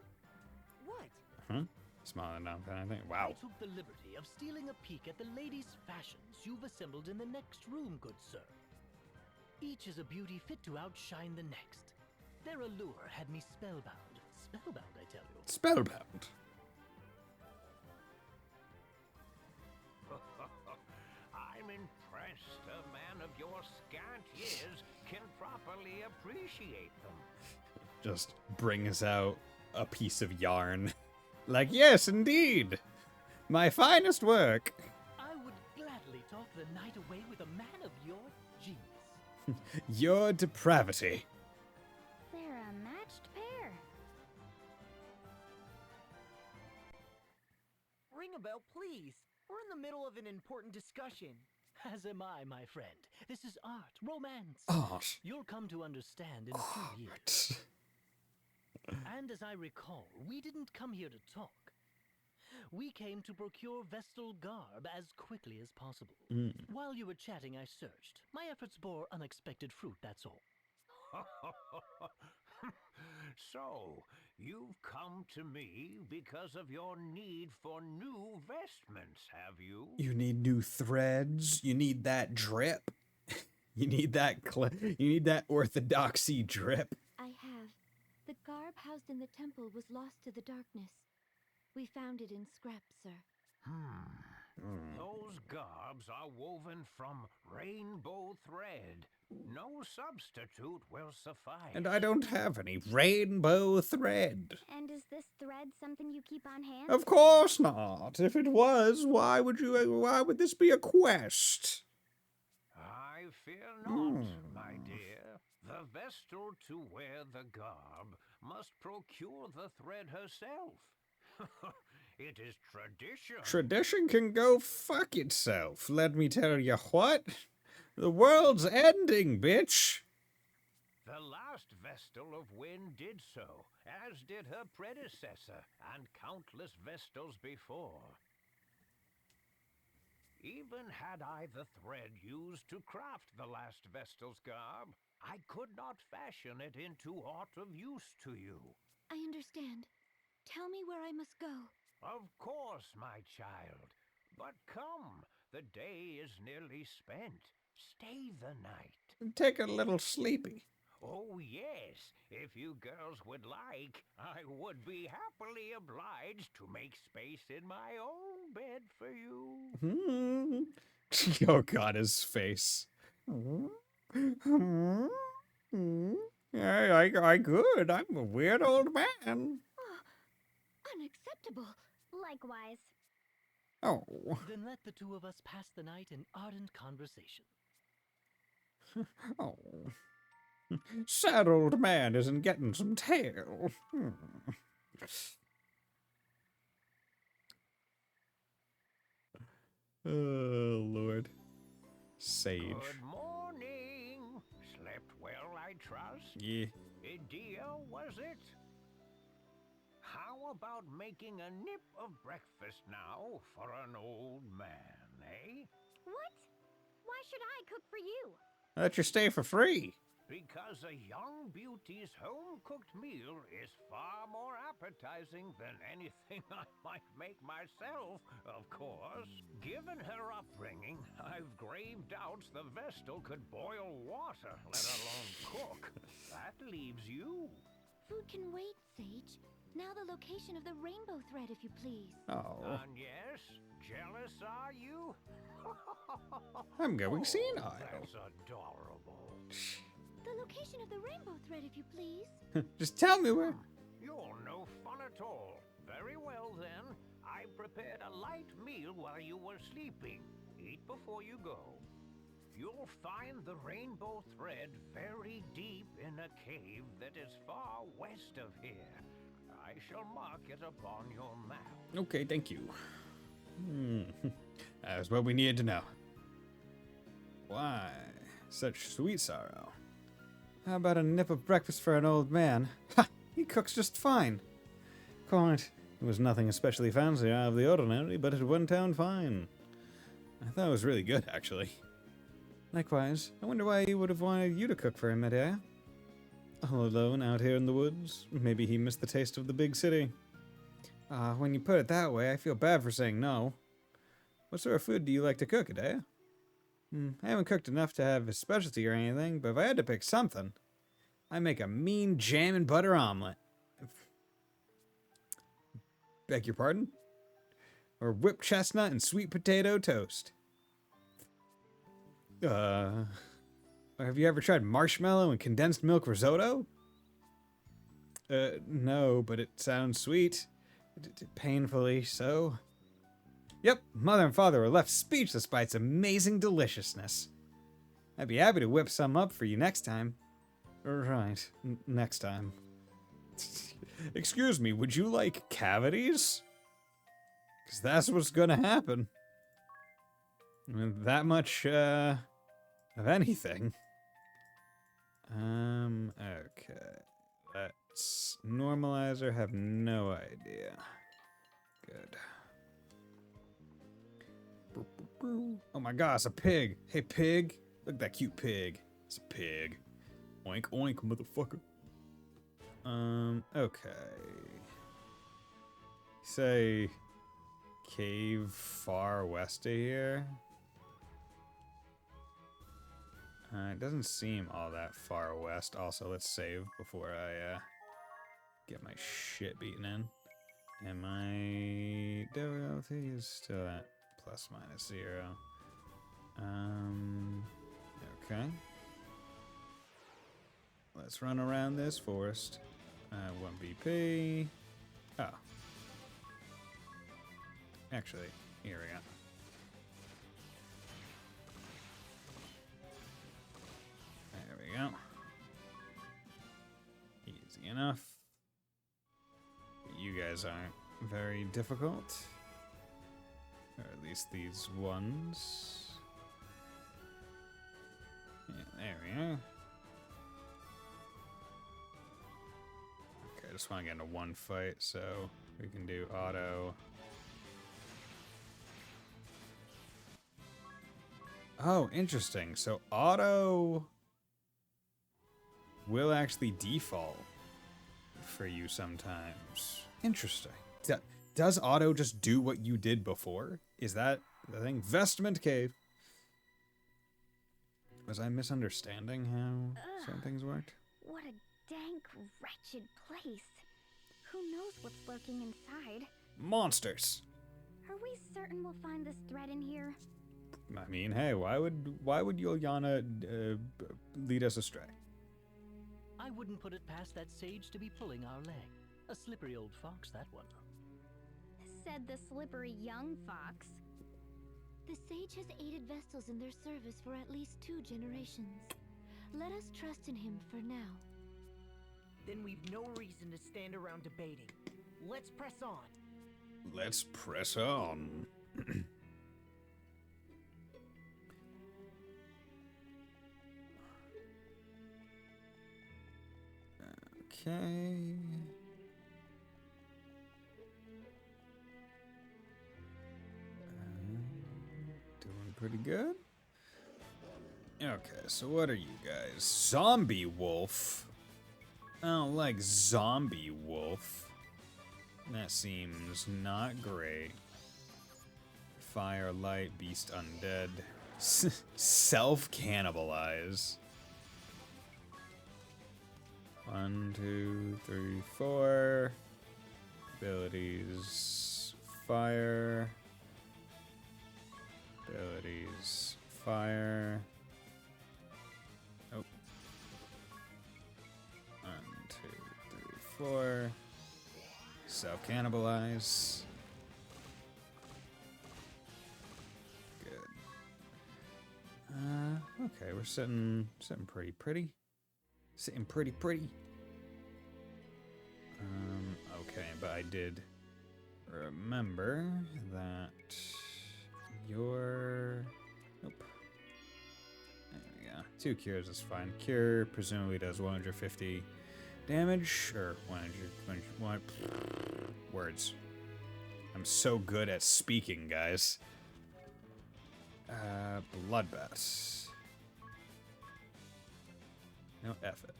What? Huh? Smiling down kind of thing. Wow. I took the liberty of stealing a peek at the ladies' fashions you've assembled in the next room, good sir. Each is a beauty fit to outshine the next. Their allure had me spellbound. Spellbound, I tell you. Spellbound. I'm impressed a man of your scant years can properly appreciate them. Just brings out a piece of yarn. Like, yes, indeed. My finest work. I would gladly talk the night away with a man of your genius. Your depravity. They're a matched pair. Ring a bell, please. We're in the middle of an important discussion. As am I, my friend. This is art, romance. Art. You'll come to understand in a few years. And as I recall, we didn't come here to talk. We came to procure Vestal garb as quickly as possible. While you were chatting, I searched. My efforts bore unexpected fruit, that's all. So, you've come to me because of your need for new vestments, have you? You need new threads. You need that drip. You need that orthodoxy drip. I have. The garb housed in the temple was lost to the darkness. We found it in scraps, sir. Those garbs are woven from rainbow thread. No substitute will suffice. And I don't have any rainbow thread. And is this thread something you keep on hand? Of course not. If it was, why would this be a quest? I fear not, my dear. The Vestal to wear the garb must procure the thread herself. It is tradition. Tradition can go fuck itself. Let me tell you what. The world's ending, bitch. The last Vestal of Wind did so, as did her predecessor and countless Vestals before. Even had I the thread used to craft the last Vestal's garb, I could not fashion it into aught of use to you. I understand. Tell me where I must go. Of course, my child. But come, the day is nearly spent. Stay the night. Take a little sleepy. Oh, yes. If you girls would like, I would be happily obliged to make space in my own bed for you. Oh, God, his face. I could. I'm a weird old man. Unacceptable. Likewise. Oh. Then let the two of us pass the night in ardent conversation. Oh. Sad old man isn't getting some tail. Oh, Lord. Sage. Good morning. Slept well, I trust? Yeah. Deal, was it? How about making a nip of breakfast now for an old man, eh? What? Why should I cook for you? Let you stay for free. Because a young beauty's home-cooked meal is far more appetizing than anything I might make myself, of course. Given her upbringing, I've grave doubts the Vestal could boil water, let alone cook. That leaves you. Food can wait, Sage. Now the location of the rainbow thread, if you please. Oh. And yes, jealous are you? I'm going senile. That's adorable. The location of the rainbow thread, if you please. Just tell me where. You're no fun at all. Very well, then. I prepared a light meal while you were sleeping. Eat before you go. You'll find the rainbow thread very deep in a cave that is far west of here. I shall mark it upon your map. Okay, thank you. That's what we needed to know. Why such sweet sorrow? How about a nip of breakfast for an old man? Ha! He cooks just fine. Quite. It was nothing especially fancy out of the ordinary, but it went down fine. I thought it was really good, actually. Likewise, I wonder why he would have wanted you to cook for him, Medea. All alone out here in the woods. Maybe he missed the taste of the big city. When you put it that way, I feel bad for saying no. What sort of food do you like to cook, Medea? I haven't cooked enough to have a specialty or anything, but if I had to pick something, I make a mean jam and butter omelet. Beg your pardon? Or whipped chestnut and sweet potato toast. Or have you ever tried marshmallow and condensed milk risotto? No, but it sounds sweet. Painfully so. Yep, Mother and Father were left speechless by its amazing deliciousness. I'd be happy to whip some up for you next time. Right, next time. Excuse me, would you like cavities? Because that's what's gonna happen. I mean, that much, of anything. Okay. Let's normalizer, have no idea. Good. Oh my god, it's a pig. Hey, pig. Look at that cute pig. It's a pig. Oink, oink, motherfucker. Okay. Say cave far west of here. It doesn't seem all that far west. Also, let's save before I get my shit beaten in. And my difficulty is still at ±0. Okay. Let's run around this forest. 1 BP. Oh. Actually, here we go. There we go. Easy enough. You guys aren't very difficult. Or at least these ones. Yeah, there we are. Okay, I just want to get into one fight, so we can do auto. Oh, interesting. So auto will actually default for you sometimes. Interesting. Does auto just do what you did before? Is that the thing? Vestment cave. Was I misunderstanding how certain things worked? What a dank, wretched place. Who knows what's lurking inside? Monsters. Are we certain we'll find this thread in here? I mean, hey, why would Yuliana lead us astray? I wouldn't put it past that sage to be pulling our leg. A slippery old fox, that one. Said the slippery young fox. The sage has aided Vestals in their service for at least 2 generations. Let us trust in him for now. Then we've no reason to stand around debating. Let's press on. Let's press on. Okay. Doing pretty good. Okay, so what are you guys? Zombie wolf? I don't like zombie wolf. That seems not great. Fire, light, beast, undead. Self-cannibalize. 1, 2, 3, 4. Abilities. Fire. Abilities. Fire. Oh. 1, 2, 3, 4. Self-cannibalize. Good. Okay, we're sitting pretty pretty. Sitting pretty pretty. Okay, but I did remember that your... Nope. There we go. 2 cures is fine. Cure presumably does 150 damage, or 100 words. I'm so good at speaking, guys. Bloodbath. No, F it.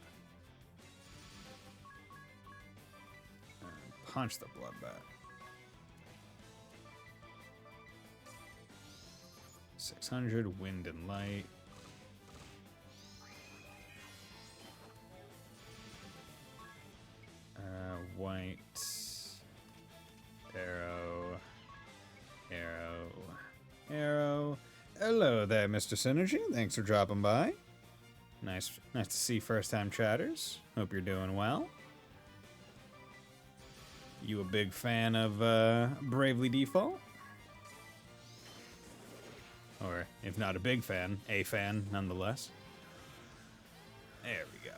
Punch the bloodbath. 600 wind and light. White. Arrow. Arrow. Arrow. Hello there, Mr. Synergy. Thanks for dropping by. Nice to see first-time chatters. Hope you're doing well. You a big fan of Bravely Default? Or, if not a big fan, a fan nonetheless. There we go.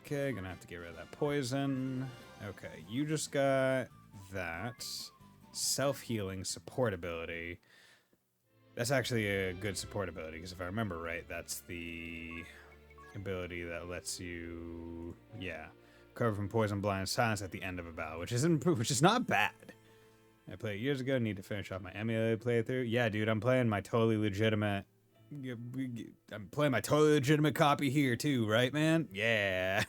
Okay, gonna have to get rid of that poison. Okay, you just got that. Self-healing support ability. That's actually a good support ability, because if I remember right, that's the ability that lets you, recover from poison, blind, silence at the end of a battle, which is not bad. I played it years ago. Need to finish off my emulated playthrough. Yeah, dude, I'm playing my totally legitimate. I'm playing my totally legitimate copy here too, right, man? Yeah.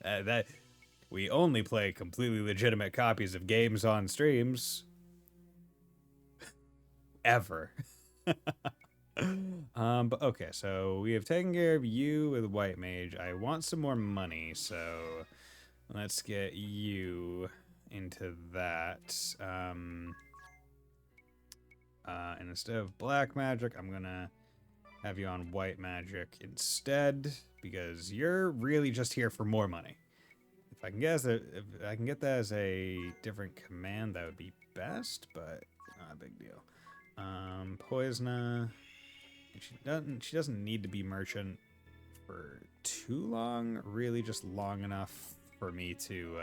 That we only play completely legitimate copies of games on streams. Ever. But okay, so we have taken care of you with White Mage. I want some more money, so let's get you into that. And instead of Black Magic, I'm gonna have you on White Magic instead, because you're really just here for more money. If I can get that as a different command, that would be best, but not a big deal. Poisona. She doesn't need to be merchant for too long, really just long enough for me to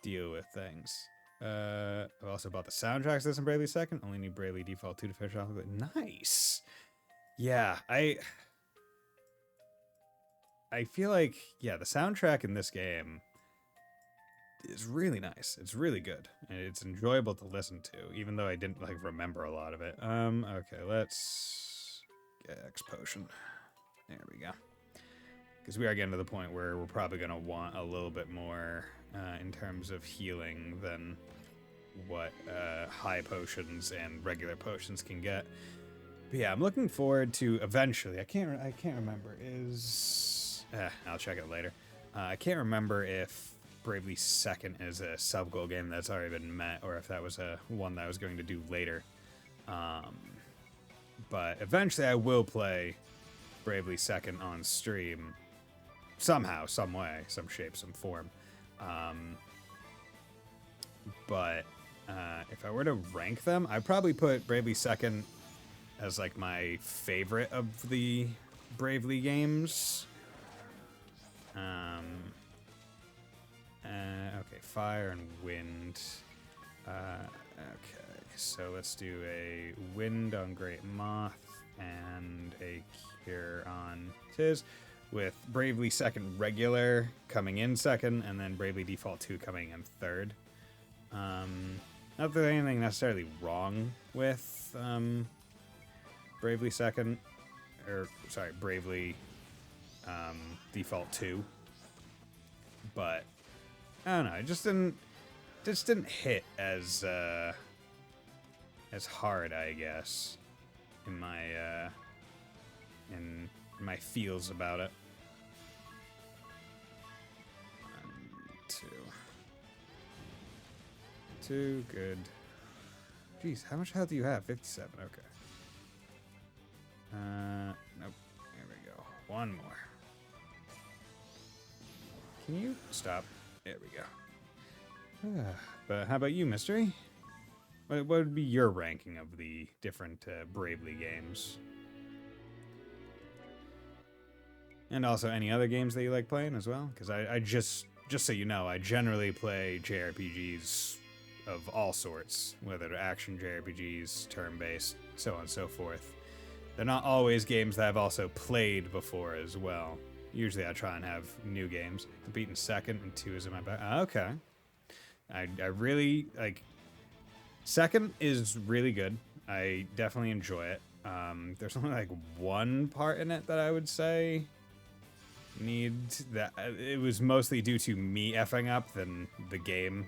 deal with things. I've also bought the soundtracks this in Bravely Second. Only need Bravely Default 2 to finish off with it. Nice. Yeah, I feel like, the soundtrack in this game is really nice. It's really good. And it's enjoyable to listen to, even though I didn't remember a lot of it. Okay, let's get X potion. There we go. Because we are getting to the point where we're probably going to want a little bit more in terms of healing than what high potions and regular potions can get. But yeah, I'm looking forward to eventually. I can't remember. I'll check it later. I can't remember if Bravely Second is a sub-goal game that's already been met, or if that was one that I was going to do later. But eventually I will play Bravely Second on stream. Somehow, some way, some shape, some form. But if I were to rank them, I'd probably put Bravely Second as my favorite of the Bravely games. Okay, fire and wind. Okay, so let's do a wind on Great Moth and a cure on Tiz, with Bravely Second regular coming in second, and then Bravely Default 2 coming in third. Not that there's anything necessarily wrong with Bravely Second, or sorry, Bravely Default 2. But I don't know, it just didn't hit as hard, I guess, in my feels about it. 1, 2, good. Jeez, how much health do you have? 57. Okay. Nope. There we go. One more. Can you stop? There we go. But how about you, Mystery? What would be your ranking of the different Bravely games? And also any other games that you like playing as well? Because I just so you know, I generally play JRPGs of all sorts, whether they're action JRPGs, turn-based, so on and so forth. They're not always games that I've also played before as well. Usually I try and have new games. Beaten second and 2 is in my back. Okay. I really, like... Second is really good. I definitely enjoy it. There's only like one part in it that I would say it was mostly due to me effing up than the game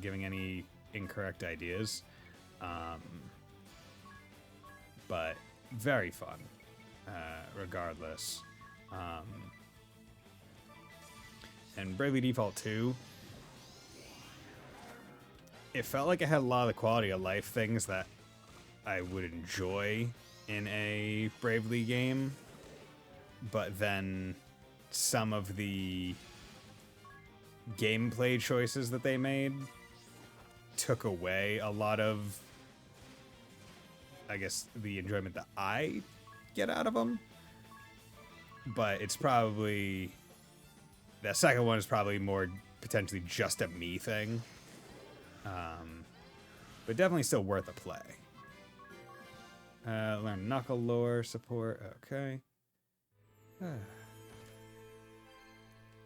giving any incorrect ideas. But very fun, regardless. And Bravely Default 2, it felt like it had a lot of the quality of life things that I would enjoy in a Bravely game, but then some of the gameplay choices that they made took away a lot of, I guess, the enjoyment that I get out of them. But it's probably... that second one is probably more potentially just a me thing. But definitely still worth a play. Learn Knuckle Lore support. Okay.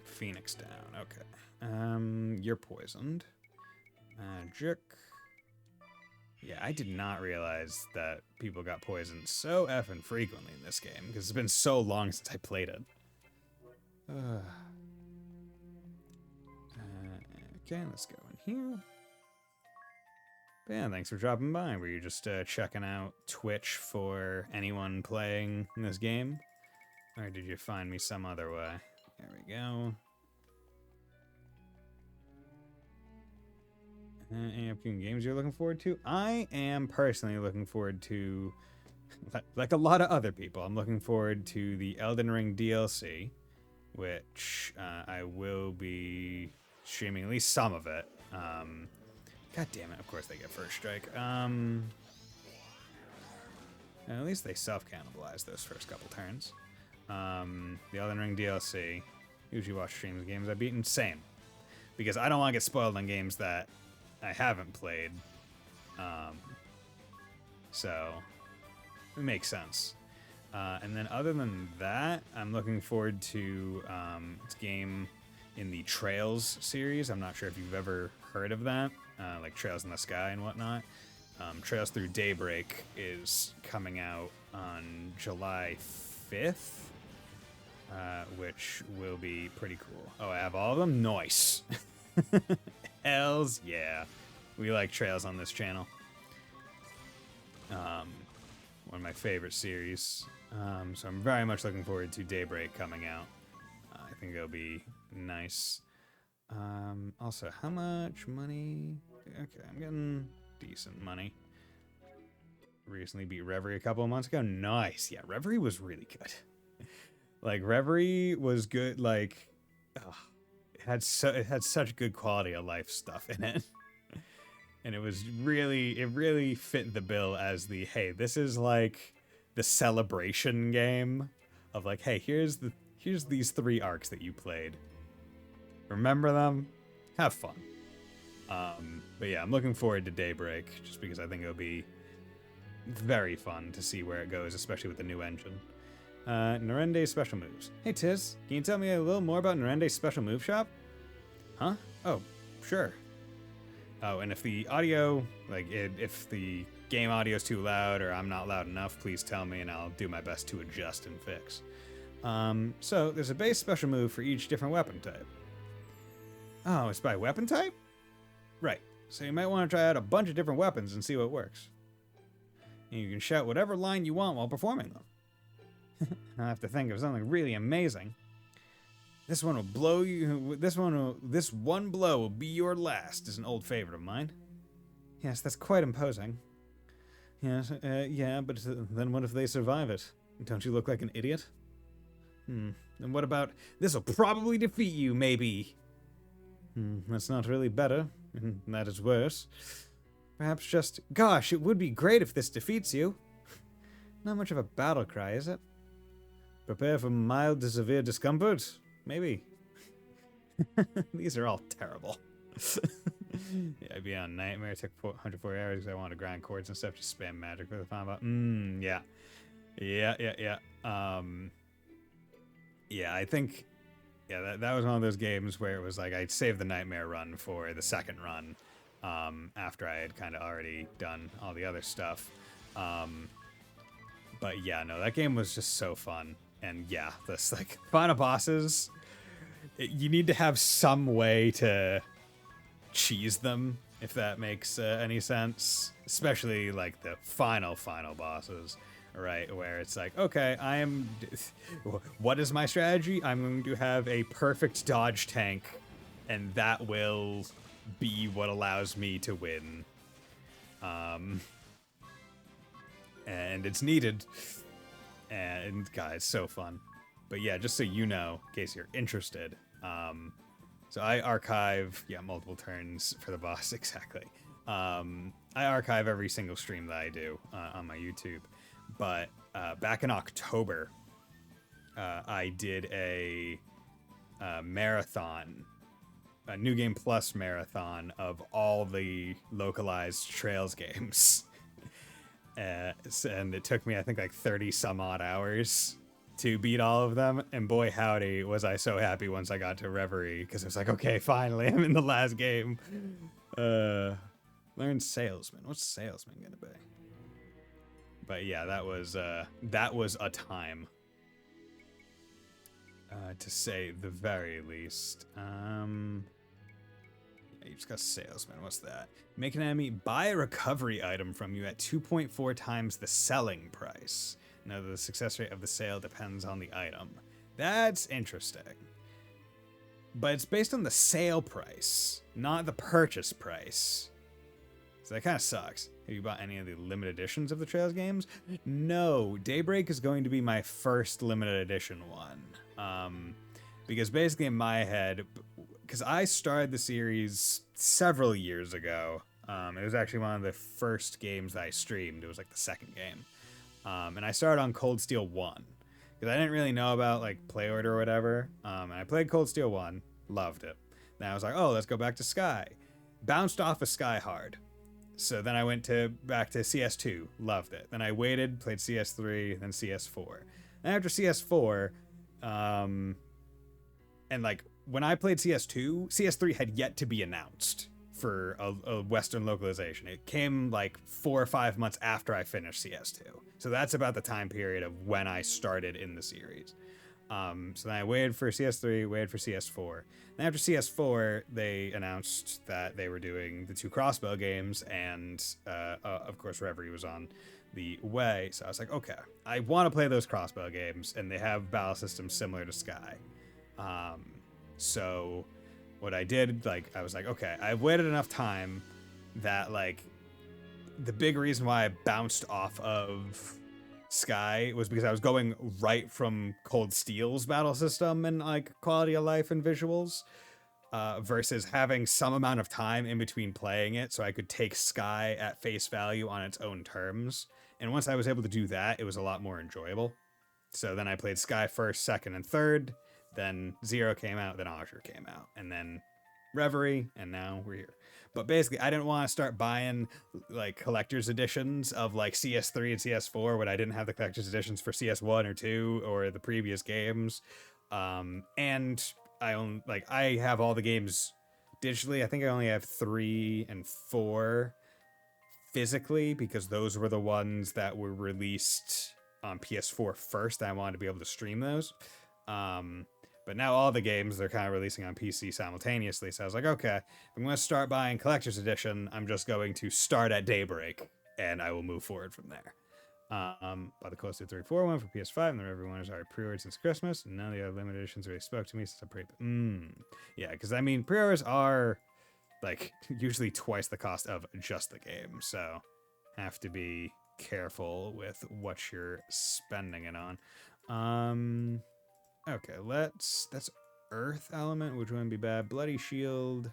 Phoenix down. Okay. You're poisoned. Magic. Yeah, I did not realize that people got poisoned so effing frequently in this game, because it's been so long since I played it. Okay, let's go in here. But yeah, thanks for dropping by. Were you just checking out Twitch for anyone playing this game? Or did you find me some other way? There we go. Any upcoming games you're looking forward to? I am personally looking forward to, like a lot of other people, I'm looking forward to the Elden Ring DLC, which I will be streaming at least some of it. God damn it, of course they get first strike. At least they self-cannibalize those first couple turns. The Elden Ring DLC, usually watch streams of games I've beaten, same. Because I don't want to get spoiled on games that I haven't played. So, it makes sense. And then other than that, I'm looking forward to this game in the Trails series. I'm not sure if you've ever heard of that, like Trails in the Sky and whatnot. Trails Through Daybreak is coming out on July 5th, which will be pretty cool. Oh, I have all of them? Nice. Hells yeah. We like Trails on this channel. One of my favorite series. So I'm very much looking forward to Daybreak coming out. I think it'll be nice. Also, how much money? Okay, I'm getting decent money. Recently beat Reverie a couple of months ago. Nice. Yeah, Reverie was really good. Like, Reverie was good. Like, it had such good quality of life stuff in it. And it really fit the bill as the, hey, this is like the celebration game of like, hey, here's these 3 arcs that you played. Remember them? Have fun. But yeah, I'm looking forward to Daybreak just because I think it'll be very fun to see where it goes, especially with the new engine. Narende's special moves. Hey Tiz, can you tell me a little more about Narende's special move shop? Huh? Oh, sure. Oh, and if the audio, like, if the game audio is too loud or I'm not loud enough, please tell me and I'll do my best to adjust and fix. So there's a base special move for each different weapon type. Oh, it's by weapon type? Right. So you might want to try out a bunch of different weapons and see what works. And you can shout whatever line you want while performing them. I have to think of something really amazing. This one will blow you. This one blow will be your last. Is an old favorite of mine. Yes, that's quite imposing. Yes, yeah, but then what if they survive it? Don't you look like an idiot? And what about this'll probably defeat you, maybe? That's not really better. That is worse. Perhaps just, gosh, it would be great if this defeats you. Not much of a battle cry, is it? Prepare for mild to severe discomfort? Maybe. These are all terrible. Yeah, I'd be on Nightmare. It took 104 hours because I wanted to grind chords and stuff. Just spam magic for the final. Yeah. Yeah. Yeah, I think... Yeah, that was one of those games where it was like I'd save the Nightmare run for the second run after I had kind of already done all the other stuff. But yeah, no, that game was just so fun. And yeah, this like final bosses, you need to have some way to cheese them, if that makes any sense. Especially like the final bosses. Right, where it's like, okay, what is my strategy? I'm going to have a perfect dodge tank, and that will be what allows me to win. And it's needed. And, God, it's so fun. But yeah, just so you know, in case you're interested, so I archive, multiple turns for the boss, exactly. I archive every single stream that I do on my YouTube. But back in October, I did a marathon, a New Game Plus marathon of all the localized Trails games. And it took me, I think, like 30 some odd hours to beat all of them. And boy, howdy, was I so happy once I got to Reverie, because it was like, okay, finally, I'm in the last game. Learn Salesman. What's Salesman gonna be? But yeah, that was a time, to say the very least. Yeah, you just got Salesman. What's that? Make an enemy buy a recovery item from you at 2.4 times the selling price. Now, the success rate of the sale depends on the item. That's interesting. But it's based on the sale price, not the purchase price. So that kind of sucks. Have you bought any of the limited editions of the Trails games? No, Daybreak is going to be my first limited edition one. Because basically in my head, because I started the series several years ago. It was actually one of the first games that I streamed. It was like the second game. And I started on Cold Steel 1. Because I didn't really know about like play order or whatever. And I played Cold Steel 1, loved it. Then I was like, oh, let's go back to Sky. Bounced off of Sky hard. So then I went back to CS2, loved it. Then I waited, played CS3, then CS4. And after CS4, and like when I played CS2, CS3 had yet to be announced for a Western localization. It came like 4 or 5 months after I finished CS2. So that's about the time period of when I started in the series. So then I waited for CS3, waited for CS4. And after CS4, they announced that they were doing the 2 Crossbow games, and of course Reverie was on the way. So I was like, okay, I want to play those Crossbow games, and they have battle systems similar to Sky. So what I did, like, I was like, okay, I've waited enough time that, like, the big reason why I bounced off of Sky was because I was going right from Cold Steel's battle system and like quality of life and visuals, versus having some amount of time in between playing it so I could take Sky at face value on its own terms. And once I was able to do that, it was a lot more enjoyable. So then I played Sky first, second, and third. Then Zero came out, then Azure came out, and then Reverie, and now we're here. But basically, I didn't want to start buying like collector's editions of like CS3 and CS4 when I didn't have the collector's editions for CS1 or 2 or the previous games. And I have all the games digitally. I think I only have 3 and 4 physically, because those were the ones that were released on PS4 first. I wanted to be able to stream those. But now all the games, they're kind of releasing on PC simultaneously. So I was like, okay, if I'm going to start buying Collector's Edition, I'm just going to start at Daybreak, and I will move forward from there. Bought the Close to 3-4 one for PS5, and the everyone has already pre-ordered since Christmas, and none of the other limited editions really spoke to me since I yeah, because I mean, pre-orders are like usually twice the cost of just the game, so have to be careful with what you're spending it on. Okay, that's Earth Element, which wouldn't be bad. Bloody Shield.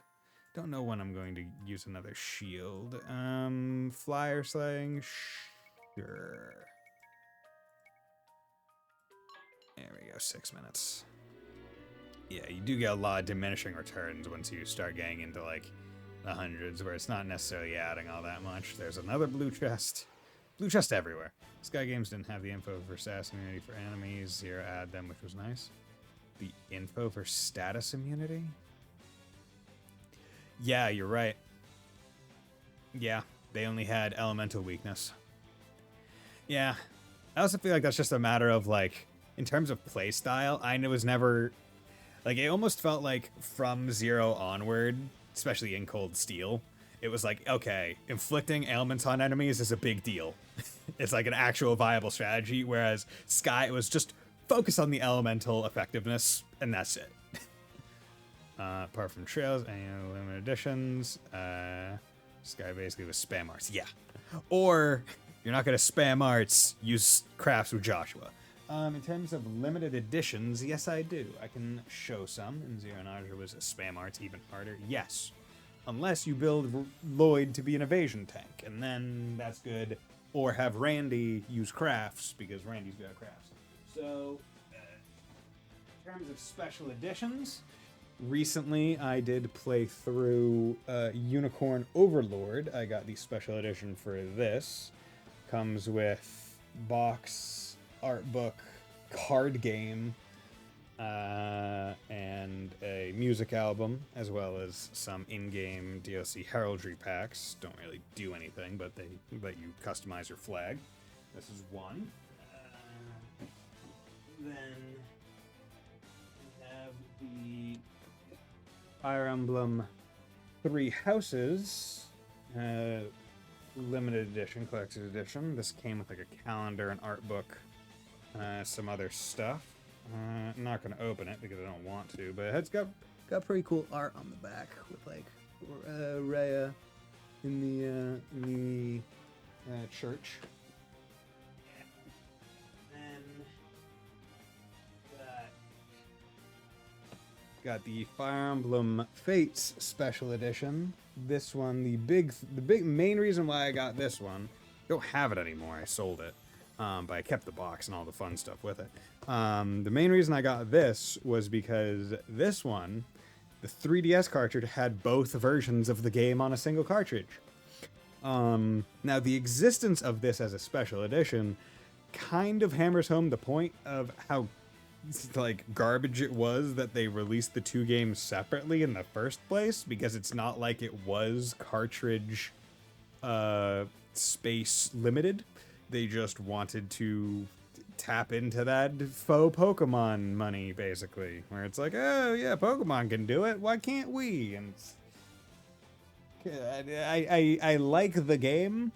Don't know when I'm going to use another shield. Flyer Slaying. Sure. There we go, 6 minutes. Yeah, you do get a lot of diminishing returns once you start getting into like the hundreds, where it's not necessarily adding all that much. There's another blue chest. Blue chest everywhere. Sky Games didn't have the info for status immunity for enemies. Zero add them, which was nice. The info for status immunity? Yeah, you're right. Yeah, they only had elemental weakness. Yeah, I also feel like that's just a matter of like, in terms of playstyle, I was never, like, it almost felt like from Zero onward, especially in Cold Steel, it was like, okay, inflicting ailments on enemies is a big deal. It's like an actual viable strategy, whereas Sky was just focus on the elemental effectiveness, and that's it. Apart from trails and limited editions, Sky basically was spam arts. Yeah. Or, you're not going to spam arts, use crafts with Joshua. In terms of limited editions, yes, I do. I can show some. And Zero Nausea was a spam arts even harder. Yes. Unless you build Lloyd to be an evasion tank, and then that's good. Or have Randy use crafts, because Randy's good at crafts. So, in terms of special editions, recently I did play through Unicorn Overlord. I got the special edition for this. Comes with box, art book, card game, and a music album, as well as some in-game DLC heraldry packs. Don't really do anything, but they let you customize your flag. This is one. Then we have the Fire Emblem Three Houses limited edition, collector's edition. This came with like a calendar, an art book, some other stuff. I'm not going to open it because I don't want to, but it's got pretty cool art on the back with like Rhea in the church. And got the Fire Emblem Fates special edition. This one, the big main reason why I got this one, don't have it anymore. I sold it. But I kept the box and all the fun stuff with it. The main reason I got this was because this one, the 3DS cartridge, had both versions of the game on a single cartridge. Now, the existence of this as a special edition kind of hammers home the point of how like garbage it was that they released the two games separately in the first place, because it's not like it was cartridge space limited. They just wanted to tap into that faux Pokemon money, basically, where it's like, oh yeah, Pokemon can do it, why can't we? And I like the game,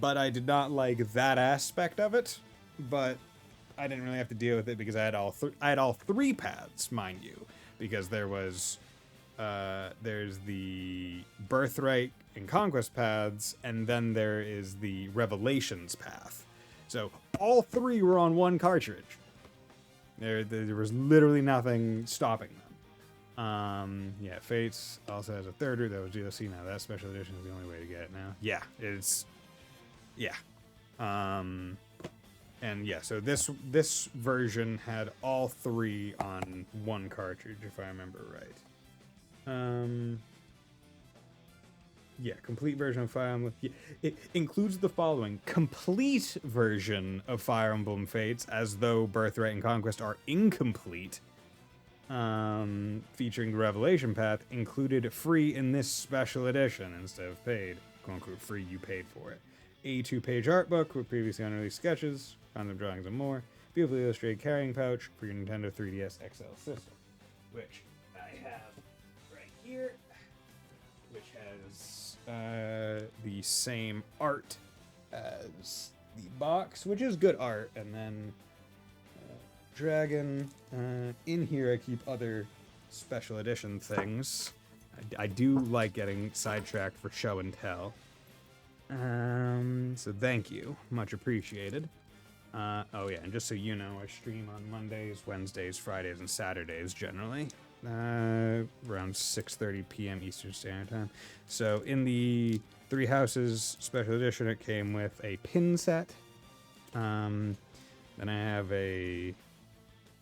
but I did not like that aspect of it. But I didn't really have to deal with it because I had all three paths, mind you, because there was there's the Birthright and Conquest paths, and then there is the Revelations path. So all three were on one cartridge. There was literally nothing stopping them. Yeah, Fates also has a third route that was DLC. Now that special edition is the only way to get it now. Yeah, and yeah, so this version had all three on one cartridge, if I remember right. Yeah, complete version of Fire Emblem. It includes the following: complete version of Fire Emblem Fates, as though Birthright and Conquest are incomplete. Featuring the Revelation path, included free in this special edition instead of paid. quote unquote free, you paid for it. A 2-page art book with previously unreleased sketches, concept drawings, and more. Beautifully illustrated carrying pouch for your Nintendo 3DS XL system, which I have right here, which has the same art as the box, which is good art, and then Dragon. In here I keep other special edition things. I do like getting sidetracked for show and tell. So thank you. Much appreciated. Oh yeah, and just so you know, I stream on Mondays, Wednesdays, Fridays, and Saturdays generally. Around 6:30 p.m. Eastern Standard Time. So in the Three Houses Special Edition, it came with a pin set. Then I have a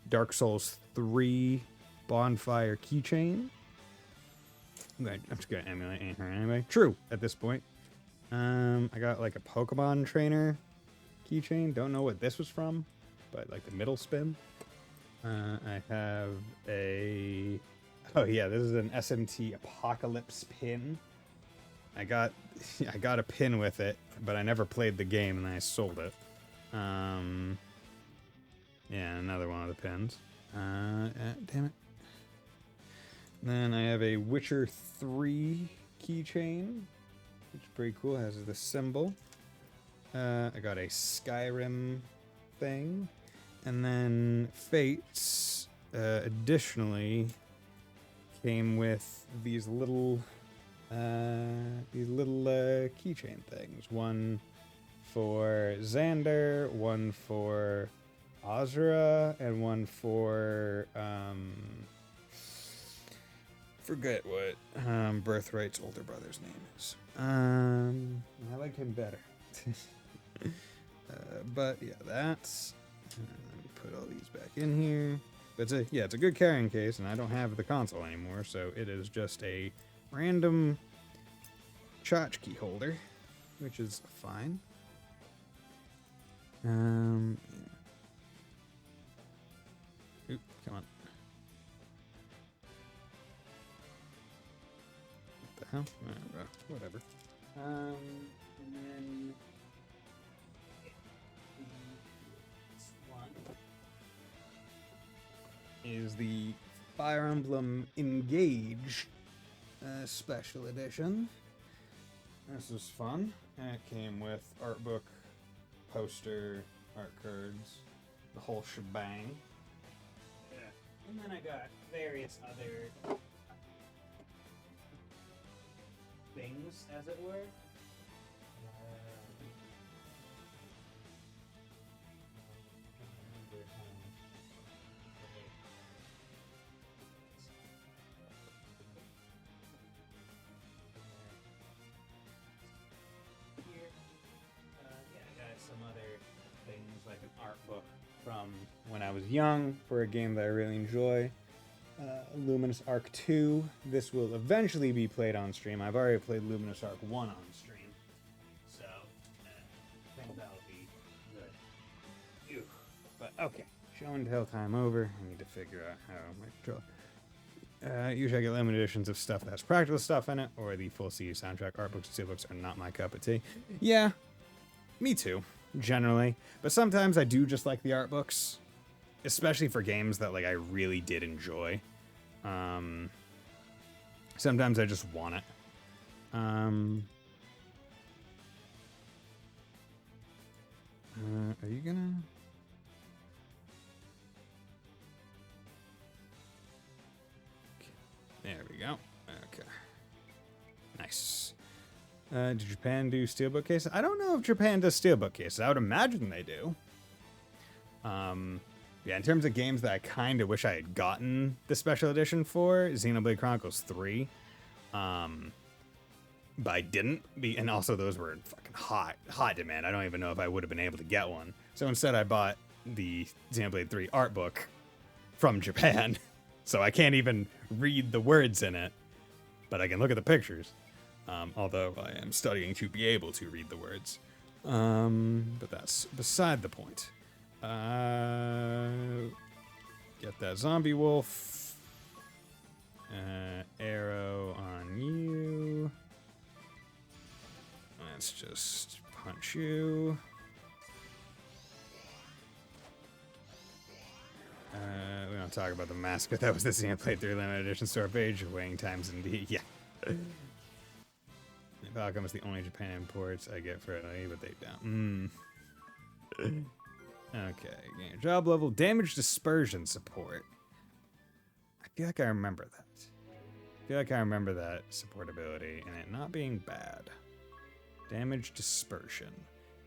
Dark Souls 3 bonfire keychain. I'm just gonna emulate her anyway. True, at this point. I got like a Pokemon trainer keychain. Don't know what this was from, but like the middle spin. I have a... Oh yeah, this is an SMT Apocalypse pin. I got a pin with it, but I never played the game and then I sold it. Yeah, another one of the pins. Damn it. Then I have a Witcher 3 keychain, which is pretty cool. It has the symbol. I got a Skyrim thing. And then Fates, additionally, came with these little keychain things. One for Xander, one for Azura, and one for forget what Birthright's older brother's name is. I liked him better. But yeah, that's. Let me put all these back in here. But it's a good carrying case, and I don't have the console anymore, so it is just a random tchotchke holder, which is fine. Yeah. Oop, come on. What the hell? Whatever. And then this one is the Fire Emblem Engage Special Edition. This was fun. And it came with art book, poster, art cards, the whole shebang. Yeah. And then I got various other things, as it were. Some other things like an art book from when I was young for a game that I really enjoy. Luminous Arc 2. This will eventually be played on stream. I've already played Luminous Arc 1 on stream. So, I think that'll be good. Ew. But, okay. Show and tell time over. I need to figure out how my control... usually I get limited editions of stuff that has practical stuff in it, or the full CD soundtrack. Art books and steelbooks are not my cup of tea. Yeah. Me too, generally. But sometimes I do just like the art books, especially for games that like I really did enjoy. Sometimes I just want it. Are you gonna? There we go. Okay. Nice. Did Japan do steelbook cases? I don't know if Japan does steelbook cases. I would imagine they do. Yeah, in terms of games that I kind of wish I had gotten the special edition for, Xenoblade Chronicles 3. But I didn't. And also those were in fucking hot demand. I don't even know if I would have been able to get one. So instead I bought the Xenoblade 3 art book from Japan. So I can't even read the words in it. But I can look at the pictures. Although I am studying to be able to read the words. But that's beside the point. Get that zombie wolf. Arrow on you. let's just punch you. We don't talk about the mascot. That was the Xenoblade 3 limited edition store page. Waiting times indeed. Yeah. Falcom is the only Japan imports I get for LA, but they don't. Okay. Gain job level. Damage dispersion support. I feel like I remember that. I feel like I remember that support ability and it not being bad. Damage dispersion.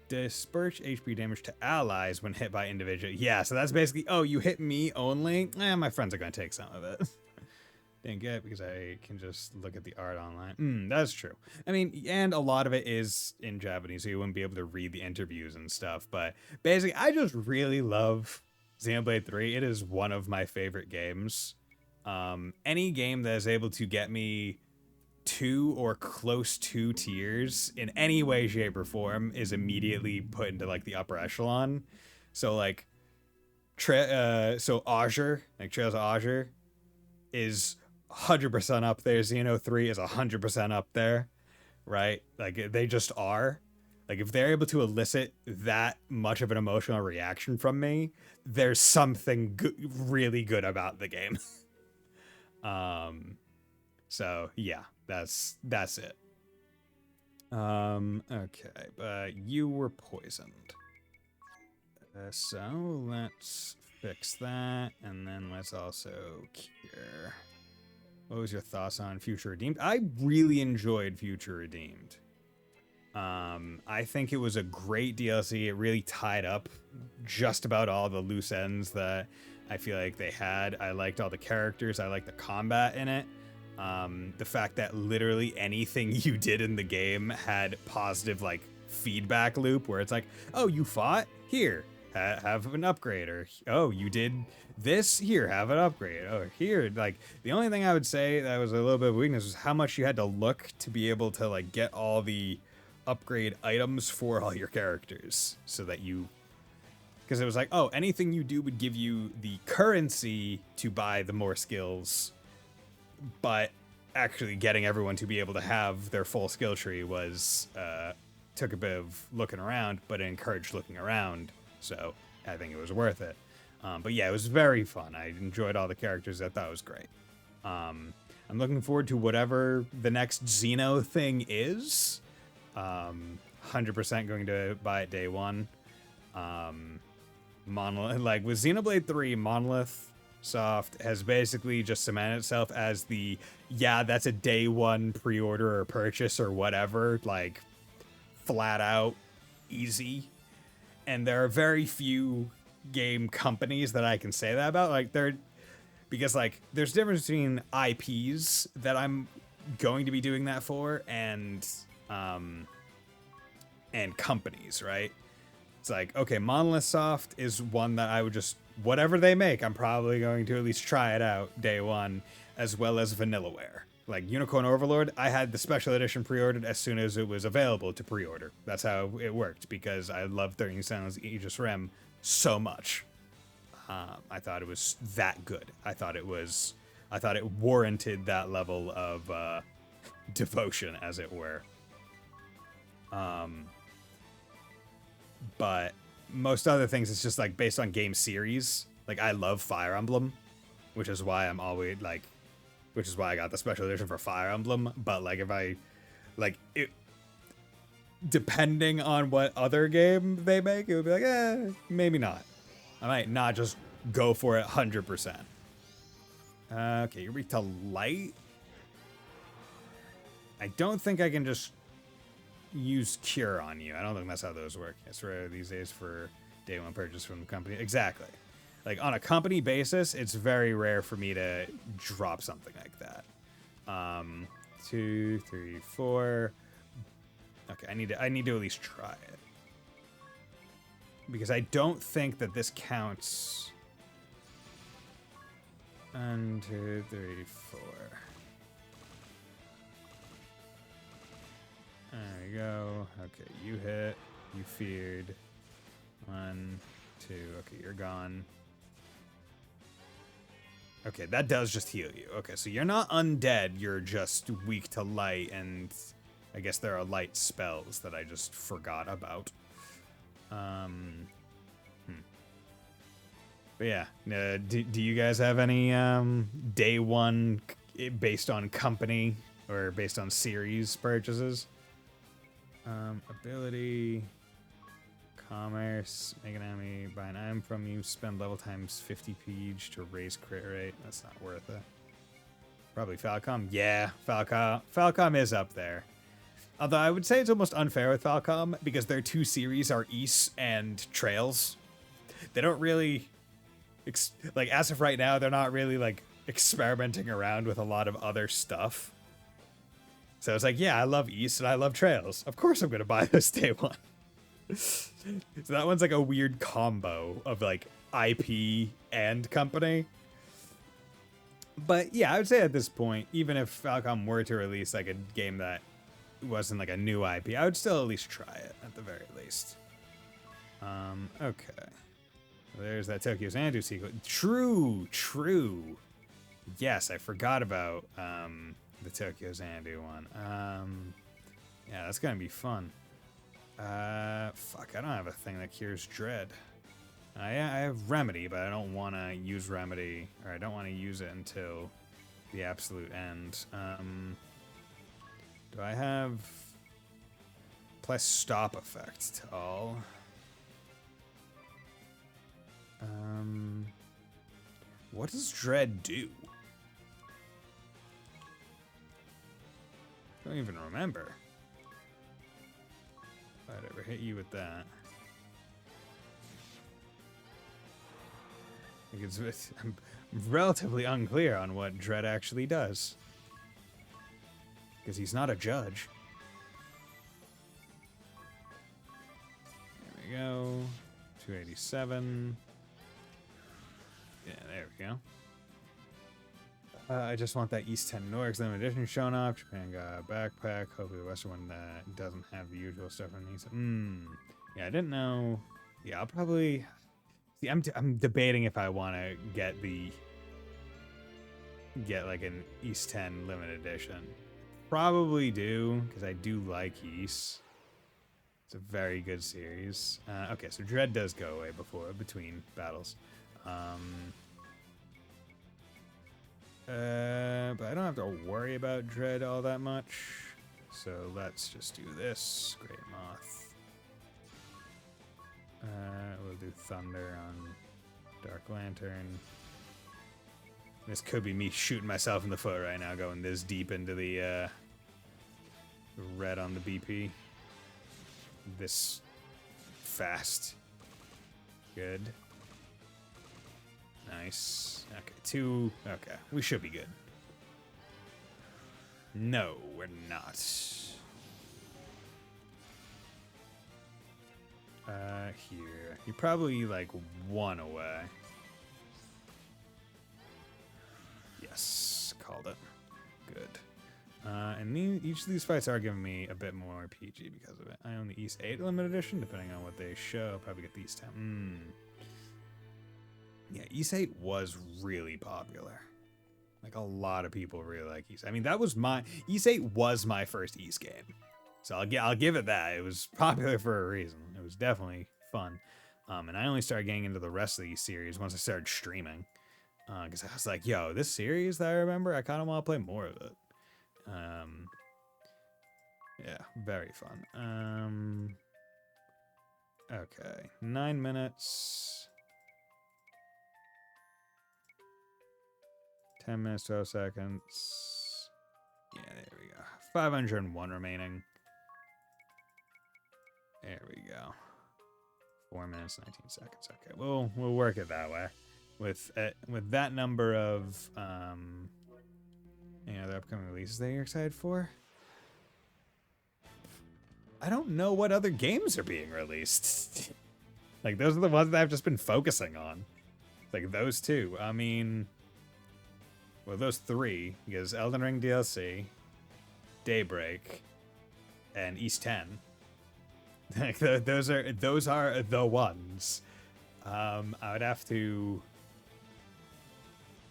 Disperse HP damage to allies when hit by individual. Yeah, so that's basically, oh, you hit me only? My friends are going to take some of it. Didn't get it because I can just look at the art online. That's true. I mean, and a lot of it is in Japanese, so you wouldn't be able to read the interviews and stuff. But basically, I just really love Xenoblade 3. It is one of my favorite games. Any game that is able to get me 2 or close to tiers in any way, shape, or form is immediately put into like the upper echelon. So like, so Azure, like Trails of Azure, is 100% up there. Xeno 3 is 100% up there, right? Like they just are. Like if they're able to elicit that much of an emotional reaction from me, there's something really good about the game. So yeah, that's it. Okay, but you were poisoned. So let's fix that, and then let's also cure. What was your thoughts on Future Redeemed? I really enjoyed Future Redeemed. I think it was a great DLC. It really tied up just about all the loose ends that I feel like they had. I liked all the characters. I liked the combat in it. The fact that literally anything you did in the game had positive like feedback loop where it's like, oh, you fought? Here, have an upgrade. Or, oh, you did this? Here, have an upgrade. Oh, here. Like, the only thing I would say that was a little bit of weakness was how much you had to look to be able to like get all the upgrade items for all your characters so that you, because it was like, oh, anything you do would give you the currency to buy the more skills, but actually getting everyone to be able to have their full skill tree was took a bit of looking around, but it encouraged looking around, so I think it was worth it. But yeah, it was very fun. I enjoyed all the characters. I thought it was great. I'm looking forward to whatever the next Xeno thing is. 100% going to buy it day one. Monolith, like with Xenoblade 3, Monolith Soft has basically just cemented itself as the, yeah, that's a day one pre-order or purchase or whatever, like flat out easy. And there are very few game companies that I can say that about. Like because like there's a difference between IPs that I'm going to be doing that for and companies, right? It's like, okay, Monolith Soft is one that I would just, whatever they make, I'm probably going to at least try it out day one, as well as Vanillaware. Like Unicorn Overlord, I had the special edition pre-ordered as soon as it was available to pre-order. That's how it worked, because I love 13 Sentinels Aegis Rim so much. I thought it was that good. I thought it warranted that level of devotion, as it were. But most other things, it's just like based on game series. Like I love Fire Emblem, which is why I'm always like, which is why I got the special edition for Fire Emblem. But like if I, like it, depending on what other game they make, it would be like, maybe not. I might not just go for it 100%. Okay, you're weak to light. I don't think I can just use cure on you. I don't think that's how those work. It's rare these days for day one purchase from the company. Exactly. Like on a company basis, it's very rare for me to drop something like that. 2, 3, 4. Okay, I need to at least try it. Because I don't think that this counts. 1, 2, 3, 4. There we go. Okay, you hit. You feared. 1, 2. Okay, you're gone. Okay, that does just heal you. Okay, so you're not undead. You're just weak to light and I guess there are light spells that I just forgot about. But yeah, do you guys have any day one based on company or based on series purchases? Ability, commerce, make an enemy, buy an item from you, spend level times 50 each to raise crit rate. That's not worth it. Probably Falcom. Yeah, Falcom is up there. Although I would say it's almost unfair with Falcom because their two series are East and Trails. They don't really, like, as of right now, they're not really, like, experimenting around with a lot of other stuff. So it's like, yeah, I love East and I love Trails. Of course I'm going to buy this day one. So that one's like a weird combo of, like, IP and company. But yeah, I would say at this point, even if Falcom were to release, like, a game that wasn't, like, a new IP, I would still at least try it, at the very least. Okay. There's that Tokyo Xanadu sequel. True. Yes, I forgot about the Tokyo Xanadu one. Yeah, that's gonna be fun. Fuck, I don't have a thing that cures dread. I have Remedy, but I don't want to use Remedy, or I don't want to use it until the absolute end. Do I have plus stop effect to all? What does dread do? I don't even remember. If I'd ever hit you with that. I think I'm relatively unclear on what dread actually does. Because he's not a judge. There we go. 287. Yeah, there we go. I just want that East 10 Norix limited edition shown off. Japan got a backpack. Hopefully the Western one that doesn't have the usual stuff underneath. Yeah, I didn't know. Yeah, I'll probably... See, I'm debating if I want to get like an East 10 limited edition. Probably do, because I do like East. It's a very good series. Okay, so Dread does go away between battles. But I don't have to worry about Dread all that much. So let's just do this. Great Moth. We'll do Thunder on Dark Lantern. This could be me shooting myself in the foot right now, going this deep into the red on the BP. This fast. Good. Nice. Okay, 2. Okay, we should be good. No, we're not. Here. You're probably like 1 away. Yes, called it. Good. And each of these fights are giving me a bit more PG because of it. I own the East 8 limited edition, depending on what they show. I'll probably get the East 10. Yeah, East 8 was really popular. Like, a lot of people really like East. I mean, East 8 was my first East game. So I'll give it that. It was popular for a reason. It was definitely fun. And I only started getting into the rest of these series once I started streaming. Because I was like, yo, this series that I remember, I kind of want to play more of it. Yeah, very fun. Okay, 9 minutes. 10 minutes, 12 seconds. Yeah, there we go. 501 remaining. There we go. 4 minutes, 19 seconds. Okay, we'll work it that way. With that number of any other upcoming releases that you're excited for? I don't know what other games are being released. Like, those are the ones that I've just been focusing on. Like, those two. I mean, well, those 3, because Elden Ring DLC, Daybreak, and East 10. Like, those are the ones. I would have to...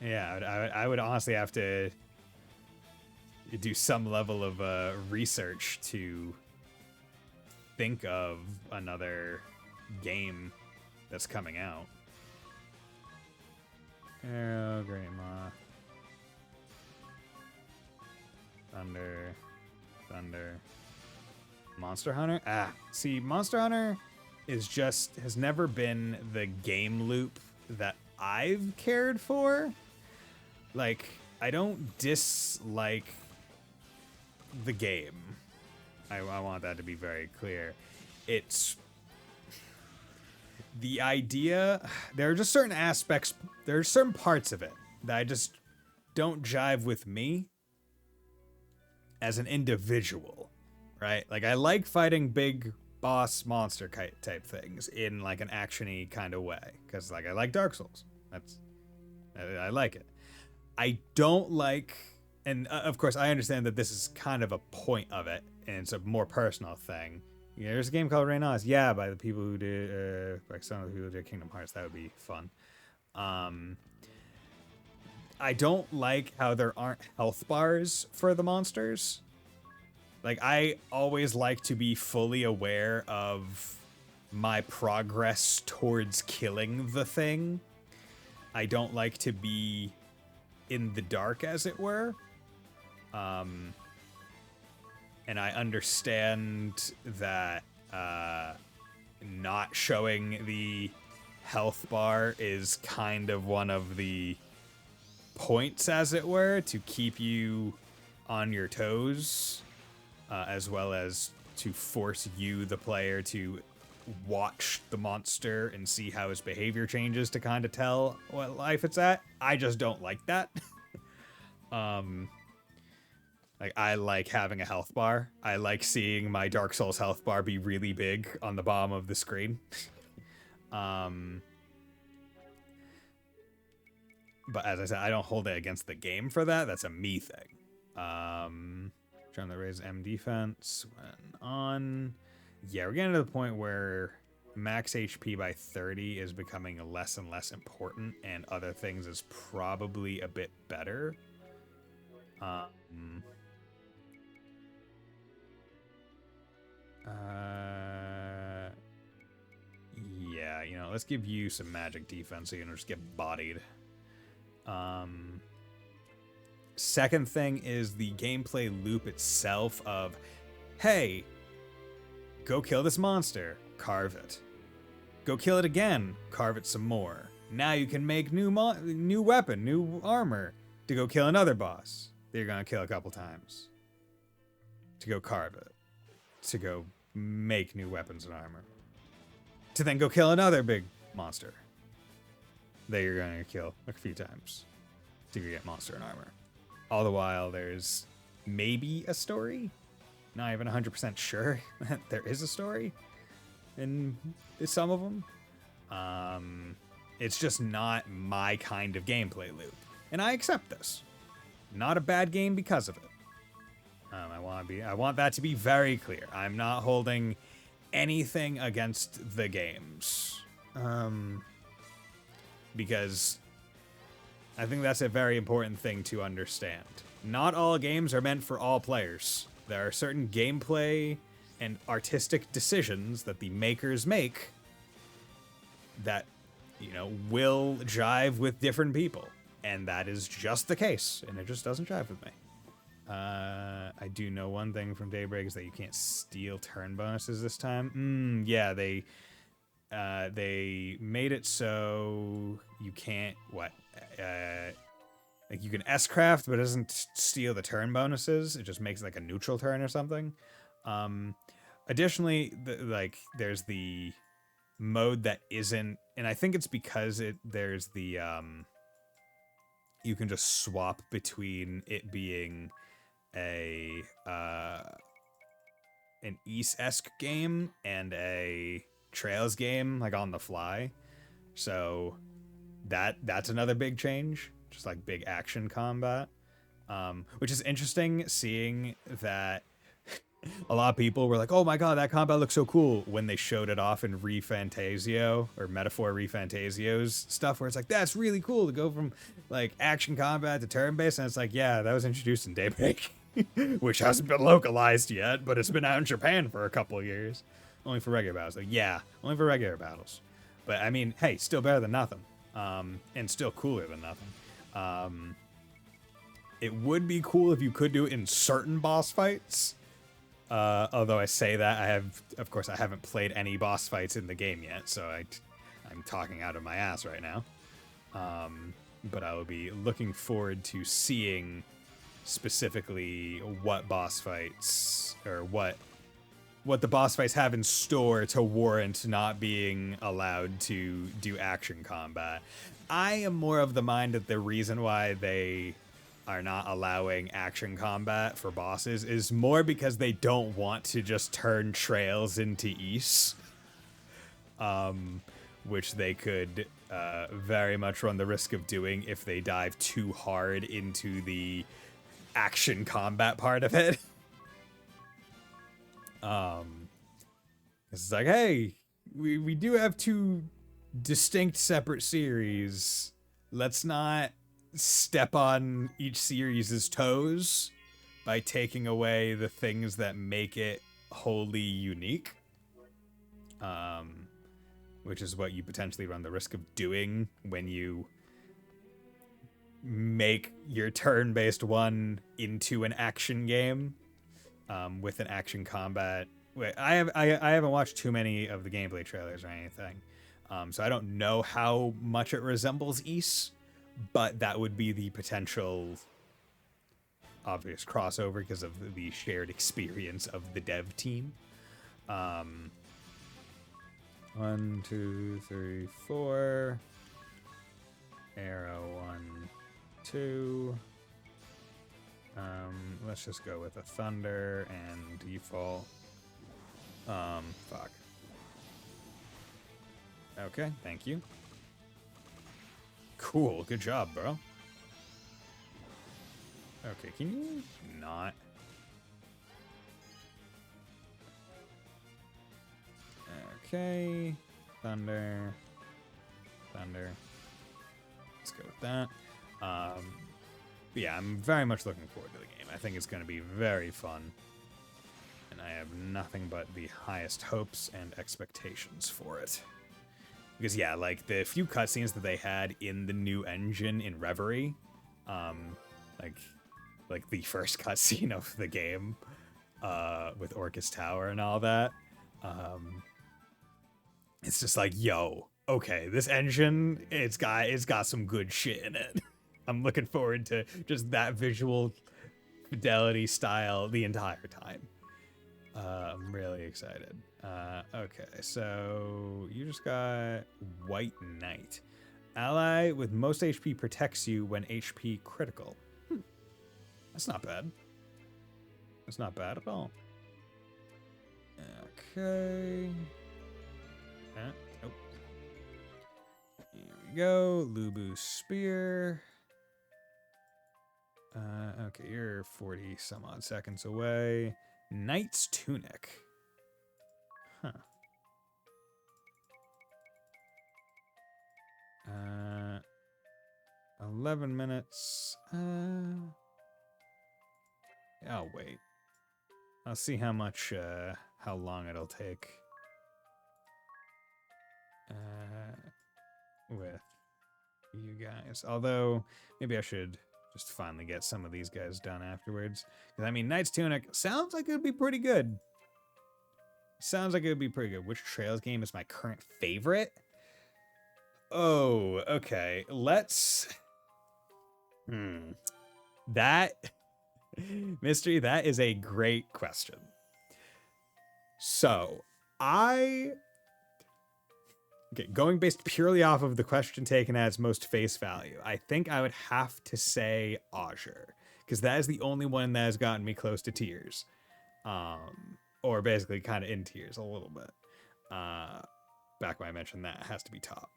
Yeah, I would honestly have to do some level of research to think of another game that's coming out. Oh, Great Ma. Thunder. Monster Hunter? See, Monster Hunter has never been the game loop that I've cared for. Like, I don't dislike the game. I want that to be very clear. It's the idea. There are just certain aspects, there are certain parts of it that I just don't jive with me as an individual, right? Like, I like fighting big boss monster type things in like an action-y kind of way, because like I like Dark Souls. I like it. I don't like, and of course I understand that this is kind of a point of it, and it's a more personal thing. Yeah, there's a game called Reynos, yeah, by the people who did, like some of the people who did Kingdom Hearts. That would be fun. I don't like how there aren't health bars for the monsters. Like, I always like to be fully aware of my progress towards killing the thing. I don't like to be in the dark, as it were. And I understand that not showing the health bar is kind of one of the points, as it were, to keep you on your toes, as well as to force you, the player, to watch the monster and see how his behavior changes to kind of tell what life it's at. I just don't like that. Like, I like having a health bar. I like seeing my Dark Souls health bar be really big on the bottom of the screen. But as I said, I don't hold it against the game for that. That's a me thing. Trying to raise M defense when on. Yeah, we're getting to the point where max HP by 30 is becoming less and less important, and other things is probably a bit better. Yeah, you know, let's give you some magic defense so you don't just get bodied. Second thing is the gameplay loop itself of, hey, go kill this monster, carve it. Go kill it again, carve it some more. Now you can make new weapon, new armor to go kill another boss that you're gonna kill a couple times. To go carve it. To go make new weapons and armor. To then go kill another big monster that you're gonna kill a few times to get monster and armor. All the while, there's maybe a story. Not even 100% sure that there is a story in some of them. It's just not my kind of gameplay loop, and I accept this. Not a bad game because of it. I want that to be very clear. I'm not holding anything against the games, because I think that's a very important thing to understand. Not all games are meant for all players. There are certain gameplay and artistic decisions that the makers make that, you know, will jive with different people. And that is just the case, and it just doesn't jive with me. I do know one thing from Daybreak is that you can't steal turn bonuses this time. Yeah, they made it so you can't, like you can S-craft, but it doesn't steal the turn bonuses. It just makes like a neutral turn or something. Additionally, there's the mode that isn't, and I think it's because there's the, you can just swap between it being an Ys-esque game and a Trails game, like on the fly. So that's another big change, just like big action combat, which is interesting, seeing that a lot of people were like, oh my god, that combat looks so cool, when they showed it off in ReFantasio, or Metaphor ReFantasio's stuff, where it's like, that's really cool to go from like action combat to turn-based, and it's like, yeah, that was introduced in Daybreak. which hasn't been localized yet, but it's been out in Japan for a couple of years. Only for regular battles. Like, yeah, only for regular battles. But I mean, hey, still better than nothing. And still cooler than nothing. It would be cool if you could do it in certain boss fights. Although I say that, of course, I haven't played any boss fights in the game yet, so I'm talking out of my ass right now. But I will be looking forward to seeing specifically what boss fights, or what the boss fights have in store to warrant not being allowed to do action combat. I am more of the mind that the reason why they are not allowing action combat for bosses is more because they don't want to just turn trails into Ys, which they could very much run the risk of doing if they dive too hard into the action combat part of it. It's like, hey, we do have two distinct separate series. Let's not step on each series' toes by taking away the things that make it wholly unique. Which is what you potentially run the risk of doing when you make your turn-based one into an action game with an action combat. I haven't watched too many of the gameplay trailers or anything, so I don't know how much it resembles Ys, but that would be the potential obvious crossover because of the shared experience of the dev team. 1, 2, 3, 4. Arrow 1, 2. Let's just go with a thunder and default. Fuck. Okay, thank you. Cool, good job, bro. Okay, can you not? Okay, thunder. Let's go with that. Yeah, I'm very much looking forward to the game. I think it's going to be very fun. And I have nothing but the highest hopes and expectations for it. Because, yeah, like, the few cutscenes that they had in the new engine in Reverie, like the first cutscene of the game, with Orcus Tower and all that, it's just like, yo, okay, this engine, it's got some good shit in it. I'm looking forward to just that visual fidelity style the entire time. I'm really excited. Okay, so you just got White Knight. Ally with most HP protects you when HP critical. That's not bad. That's not bad at all. Okay. Oh. Here we go. Lubu Spear. Okay, you're 40 some odd seconds away. Knight's Tunic. Huh. 11 minutes. I'll wait. I'll see how much, how long it'll take. With you guys. Although, maybe I should just finally get some of these guys done afterwards. Because, I mean, Knight's Tunic sounds like it would be pretty good. Sounds like it would be pretty good. Which Trails game is my current favorite? Oh, okay. Let's... That... Mystery, that is a great question. So, okay, going based purely off of the question taken at its most face value, I think I would have to say Azure, because that is the only one that has gotten me close to tears. Or basically kind of in tears a little bit. Back when I mentioned that, it has to be top.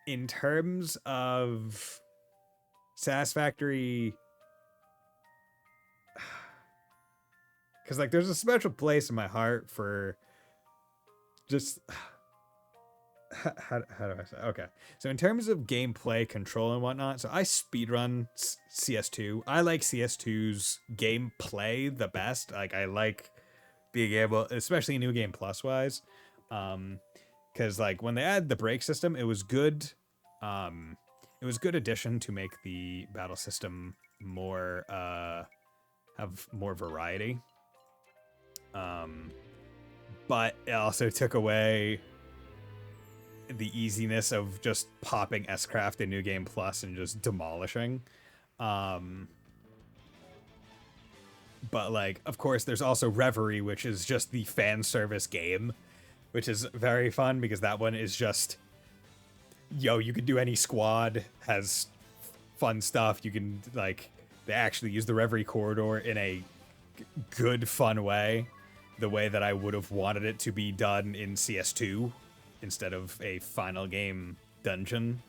In terms of satisfactory... Because, like, there's a special place in my heart for just... how do I say? Okay, so in terms of gameplay control and whatnot, so I speedrun CS2. I like CS2's gameplay the best. Like I like being able, especially New Game Plus wise, because like when they added the break system, it was good. It was good addition to make the battle system more have more variety. But it also took away the easiness of just popping S-Craft in New Game Plus and just demolishing. But like, of course, there's also Reverie, which is just the fan service game, which is very fun because that one is just, yo, you can do any squad, has fun stuff. You can like, they actually use the Reverie corridor in a good, fun way, the way that I would have wanted it to be done in CS2 instead of a final game dungeon.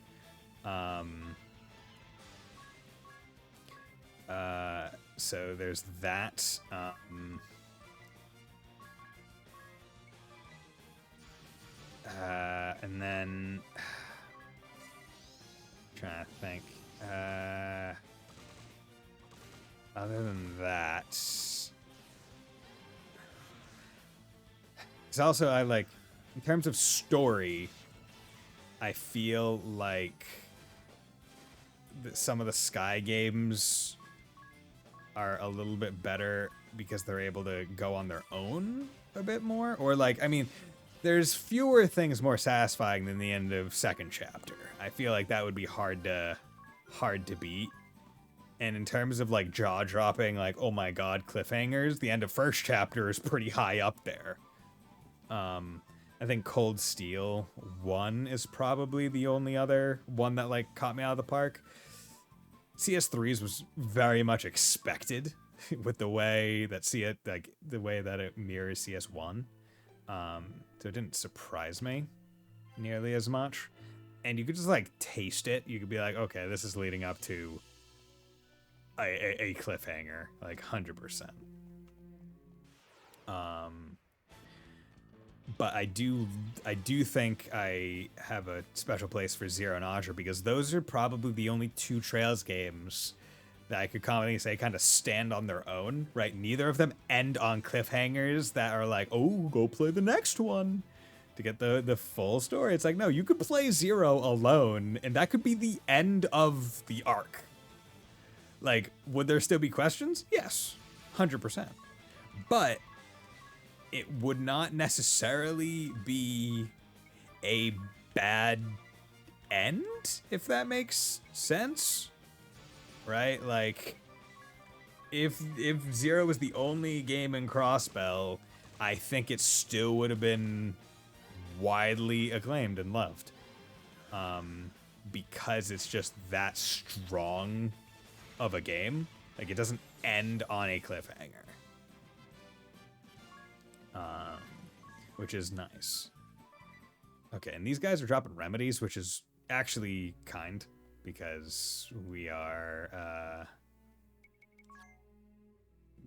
So there's that. And then trying to think. Other than that, it's also I like in terms of story. I feel like some of the Sky games are a little bit better because they're able to go on their own a bit more, or like I mean. There's fewer things more satisfying than the end of second chapter. I feel like that would be hard to beat. And in terms of like jaw-dropping, like, oh my god, cliffhangers, the end of first chapter is pretty high up there. I think Cold Steel 1 is probably the only other one that like caught me out of the park. CS3's was very much expected with the way that it mirrors CS1. So it didn't surprise me nearly as much. And you could just, like, taste it. You could be like, okay, this is leading up to a cliffhanger, like, 100%. But I do think I have a special place for Zero and Azure because those are probably the only two Trails games that I could confidently say kind of stand on their own, right? Neither of them end on cliffhangers that are like, oh, go play the next one to get the full story. It's like, no, you could play Zero alone, and that could be the end of the arc. Like, would there still be questions? Yes, 100%. But it would not necessarily be a bad end, if that makes sense. Right? Like, if Zero was the only game in Crossbell, I think it still would have been widely acclaimed and loved. Because it's just that strong of a game. Like, it doesn't end on a cliffhanger. Which is nice. Okay, and these guys are dropping remedies, which is actually kind. Because we are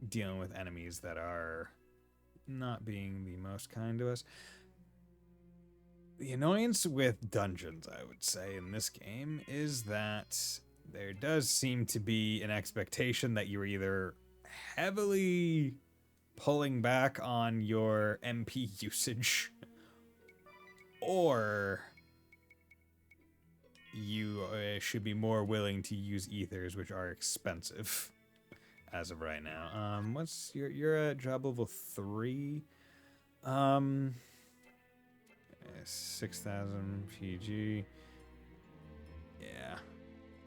dealing with enemies that are not being the most kind to us. The annoyance with dungeons, I would say, in this game is that there does seem to be an expectation that you're either heavily pulling back on your MP usage or you should be more willing to use ethers, which are expensive as of right now. What's you're at job level 3? 6,000 PG. Yeah.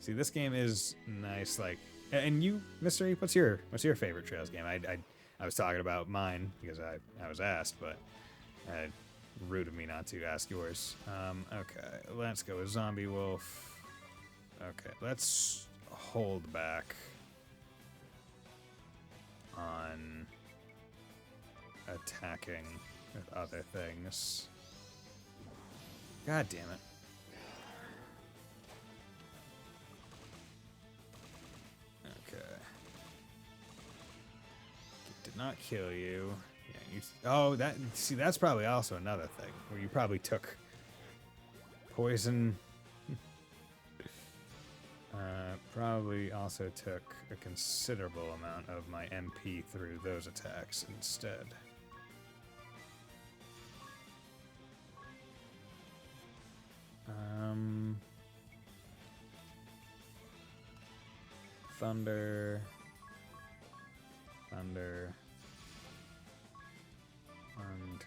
See, this game is nice. Like, and you, Mystery, what's your favorite Trails game? I was talking about mine because I was asked, but. Rude of me not to ask yours. Okay, let's go with Zombie Wolf. Okay, let's hold back on attacking with other things. God damn it. Okay. Did not kill you. Oh, that's probably also another thing where you probably took Poison. Probably also took a considerable amount of my MP through those attacks instead. Thunder. 1,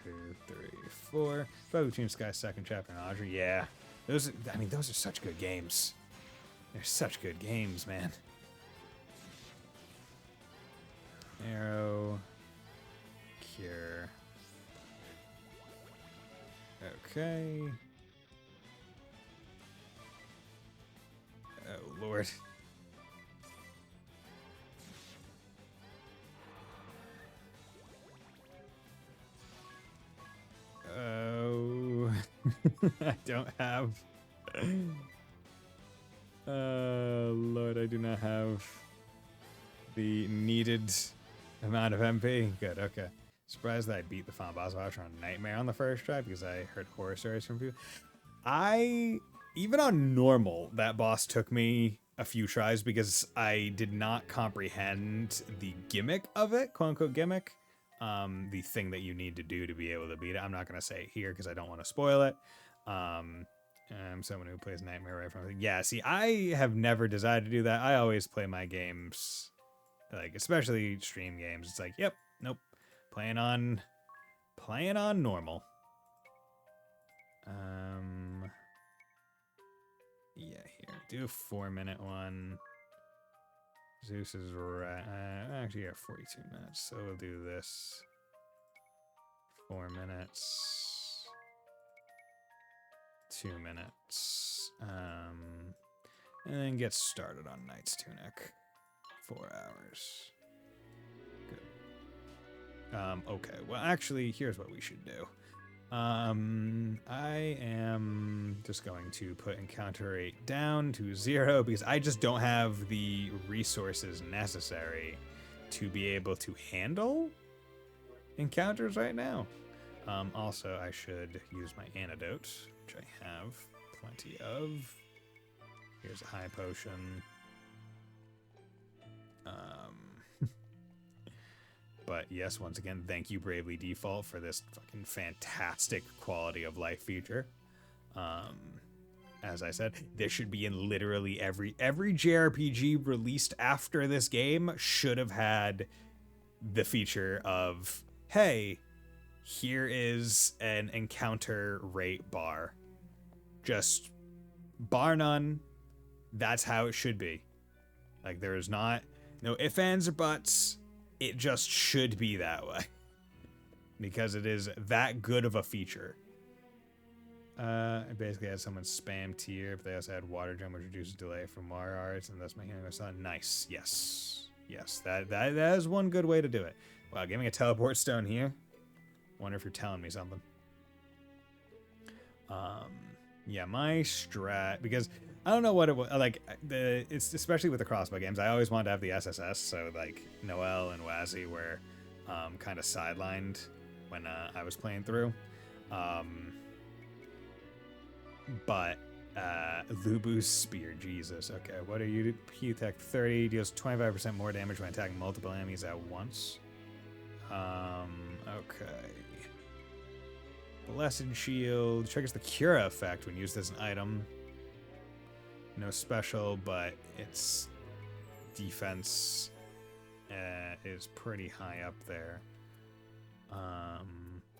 2, 3, 4. Probably between Sky Second Chapter and Audrey. Yeah. Those are such good games. They're such good games, man. Arrow. Cure. Okay. Oh, Lord. Oh. I don't have... Lord, I do not have the needed amount of MP. Good, okay. Surprised that I beat the final boss voucher on Nightmare on the first try because I heard horror stories from people. Even on normal, that boss took me a few tries because I did not comprehend the gimmick of it, quote unquote gimmick. The thing that you need to do to be able to beat it. I'm not going to say it here because I don't want to spoil it. I'm someone who plays Nightmare right from... Yeah, see, I have never decided to do that. I always play my games, like, especially stream games. It's like, yep, nope. Playing on normal. Yeah, here. Do a 4-minute one. Zeus is right. Actually, yeah, 42 minutes. So we'll do this. 4 minutes. 2 minutes. And then get started on Knight's Tunic. 4 hours. Good. Okay, well, actually, here's what we should do. I am just going to put encounter rate down to 0 because I just don't have the resources necessary to be able to handle encounters right now. Also, I should use my antidote, which I have plenty of. Here's a high potion. But yes, once again, thank you, Bravely Default, for this fucking fantastic quality of life feature. As I said, this should be in literally every JRPG released after this game should have had the feature of, hey, here is an encounter rate bar. Just bar none. That's how it should be. Like, there is not no ifs, ands, or buts. It just should be that way. Because it is that good of a feature. I basically had someone spam tier, but they also had water gem, which reduces delay from water arts, and thus my healing was on. Nice. Yes. Yes. That is one good way to do it. Wow, giving a teleport stone here. Wonder if you're telling me something. Yeah, my strat, because I don't know what it was, like, it's especially with the crossbow games, I always wanted to have the SSS, so, like, Noelle and Wazzy were kind of sidelined when I was playing through. But Lubu's Spear, Jesus. Okay, what are you? P-Tech 30 deals 25% more damage when attacking multiple enemies at once. Okay. Blessed Shield triggers the Cure effect when used as an item. No special, but its defense is pretty high up there.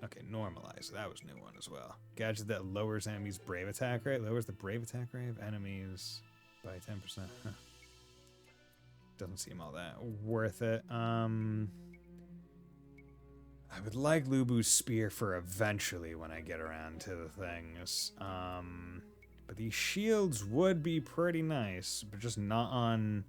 Okay, Normalize. That was a new one as well. Gadget that lowers enemies' brave attack rate. Lowers the brave attack rate of enemies by 10%. Huh. Doesn't seem all that worth it. I would like Lubu's Spear for eventually when I get around to the things. But these shields would be pretty nice, but just not on...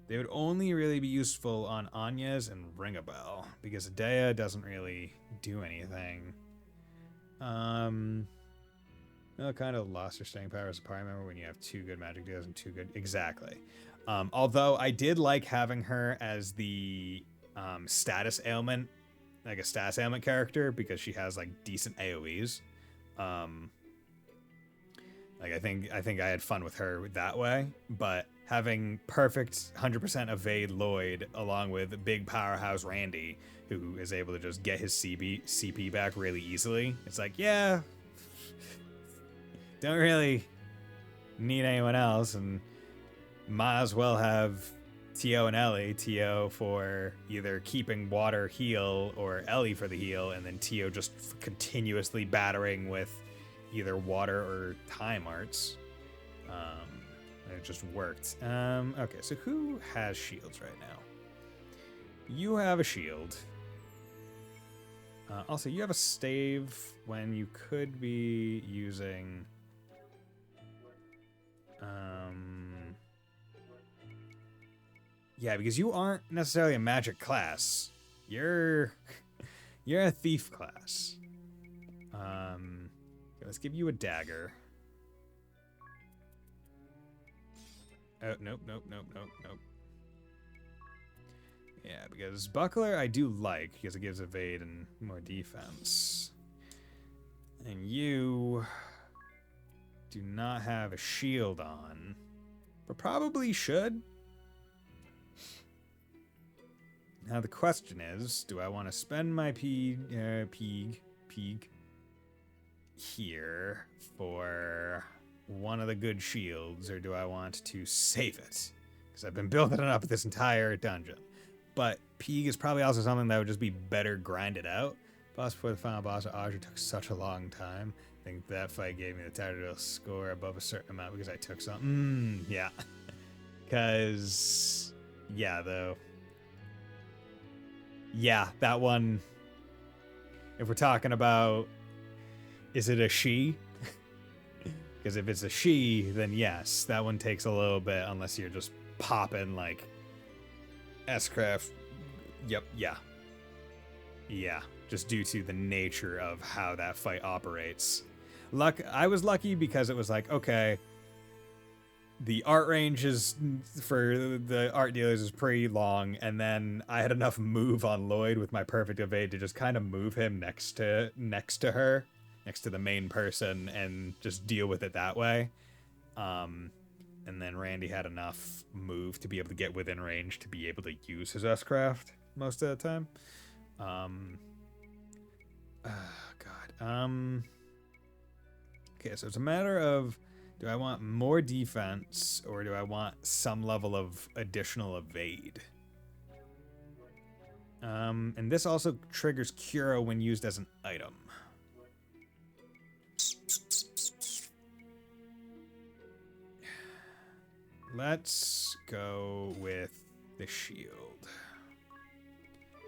They would only really be useful on Anya's and Ring a Bell, because Adea doesn't really do anything. No, kind of lost her staying power as a party member when you have 2 good magic deals and 2 good... Exactly. Although I did like having her as the status ailment, like a status ailment character, because she has like decent AoEs. Like I think I had fun with her that way, but having perfect 100% evade Lloyd along with big powerhouse Randy, who is able to just get his CP back really easily, it's like, yeah, don't really need anyone else, and might as well have Tio and Ellie. Tio for either keeping water heal or Ellie for the heal, and then Tio just continuously battering with either water or time arts. And it just worked. Okay, so who has shields right now? You have a shield. Also, you have a stave when you could be using... yeah, because you aren't necessarily a magic class. You're a thief class. Let's give you a dagger. Oh, nope. Yeah, because buckler I do like because it gives evade and more defense. And you do not have a shield on, but probably should. Now the question is, do I want to spend my peeg here for one of the good shields, or do I want to save it? Because I've been building it up this entire dungeon. But Peeg is probably also something that would just be better grinded out. Boss before the final boss of Audrey took such a long time. I think that fight gave me the title score above a certain amount because I took some. Yeah. Because, yeah, though. Yeah, that one, if we're talking about, is it a she? Because if it's a she, then yes, that one takes a little bit, unless you're just popping like S-Craft. Yep, yeah. Yeah, just due to the nature of how that fight operates. I was lucky because it was like, okay, the art range is for the art dealers is pretty long, and then I had enough move on Lloyd with my perfect evade to just kind of move him next to her, next to the main person, and just deal with it that way. And then Randy had enough move to be able to get within range to be able to use his S-Craft most of the time. Okay, so it's a matter of, do I want more defense or do I want some level of additional evade? And this also triggers Cura when used as an item. Let's go with the shield.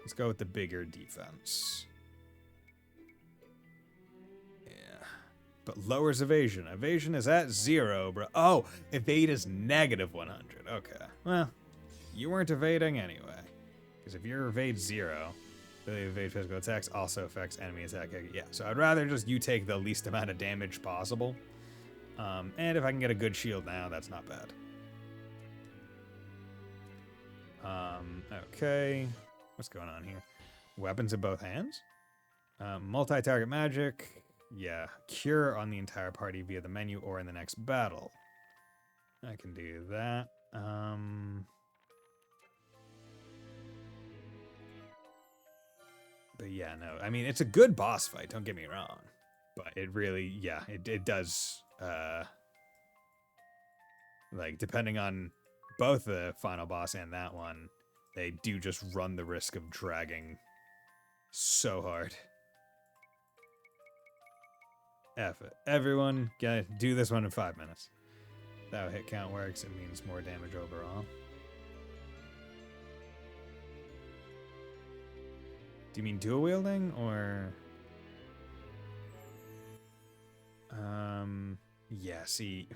Let's go with the bigger defense. But lowers evasion. Evasion is at 0, bro. Oh, evade is negative 100. Okay. Well, you weren't evading anyway. Because if you're evade 0, the evade physical attacks also affects enemy attack. Yeah, so I'd rather just you take the least amount of damage possible. And if I can get a good shield now, that's not bad. Okay. What's going on here? Weapons in both hands? Multi-target magic. Yeah, cure on the entire party via the menu or in the next battle. I can do that. But yeah, no. I mean, it's a good boss fight, don't get me wrong. But it really, yeah, it does, like, depending on both the final boss and that one, they do just run the risk of dragging so hard. F it. Everyone, gotta do this one in 5 minutes. That how hit count works, it means more damage overall. Do you mean dual wielding or? Yeah, see.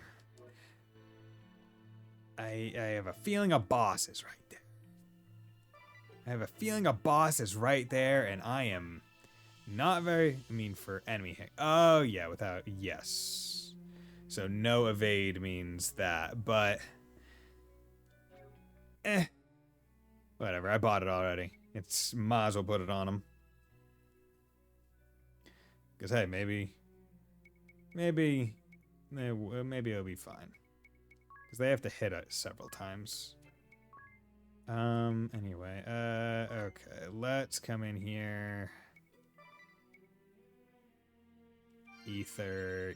I have a feeling a boss is right there. I have a feeling a boss is right there, and I am not very, I mean, for enemy hit. Oh, yeah, without, yes. So no evade means that, but whatever, I bought it already. It's, might as well put it on him. Because, hey, maybe maybe it'll be fine. Because they have to hit it several times. Anyway, okay, let's come in here. Ether.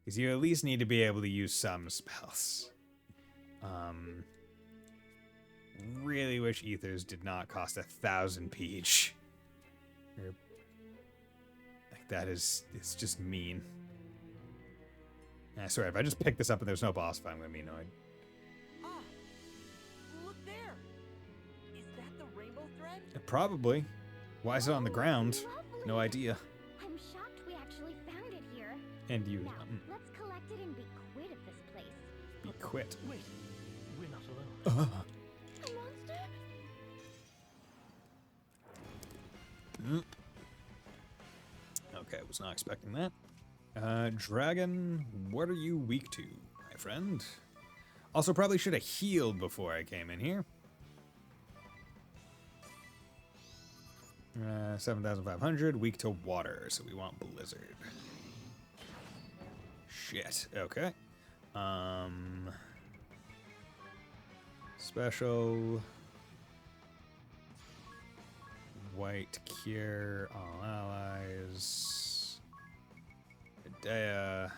Because you at least need to be able to use some spells. Really wish ethers did not cost 1,000 peach. Like that it's just mean. I swear, if I just pick this up and there's no boss fight, I'm gonna be annoyed. Ah, look there. Is that the rainbow thread? Probably. Why is it on the ground? Lovely. No idea. I'm shocked we actually found it here. And you. Now, let's collect it and be quit of this place. Be quit. Wait, we're not alone. A monster? Okay, was not expecting that. Dragon, what are you weak to, my friend? Also, probably should have healed before I came in here. 7,500, weak to water, so we want blizzard. Shit, okay. Special. White cure all allies. Medea.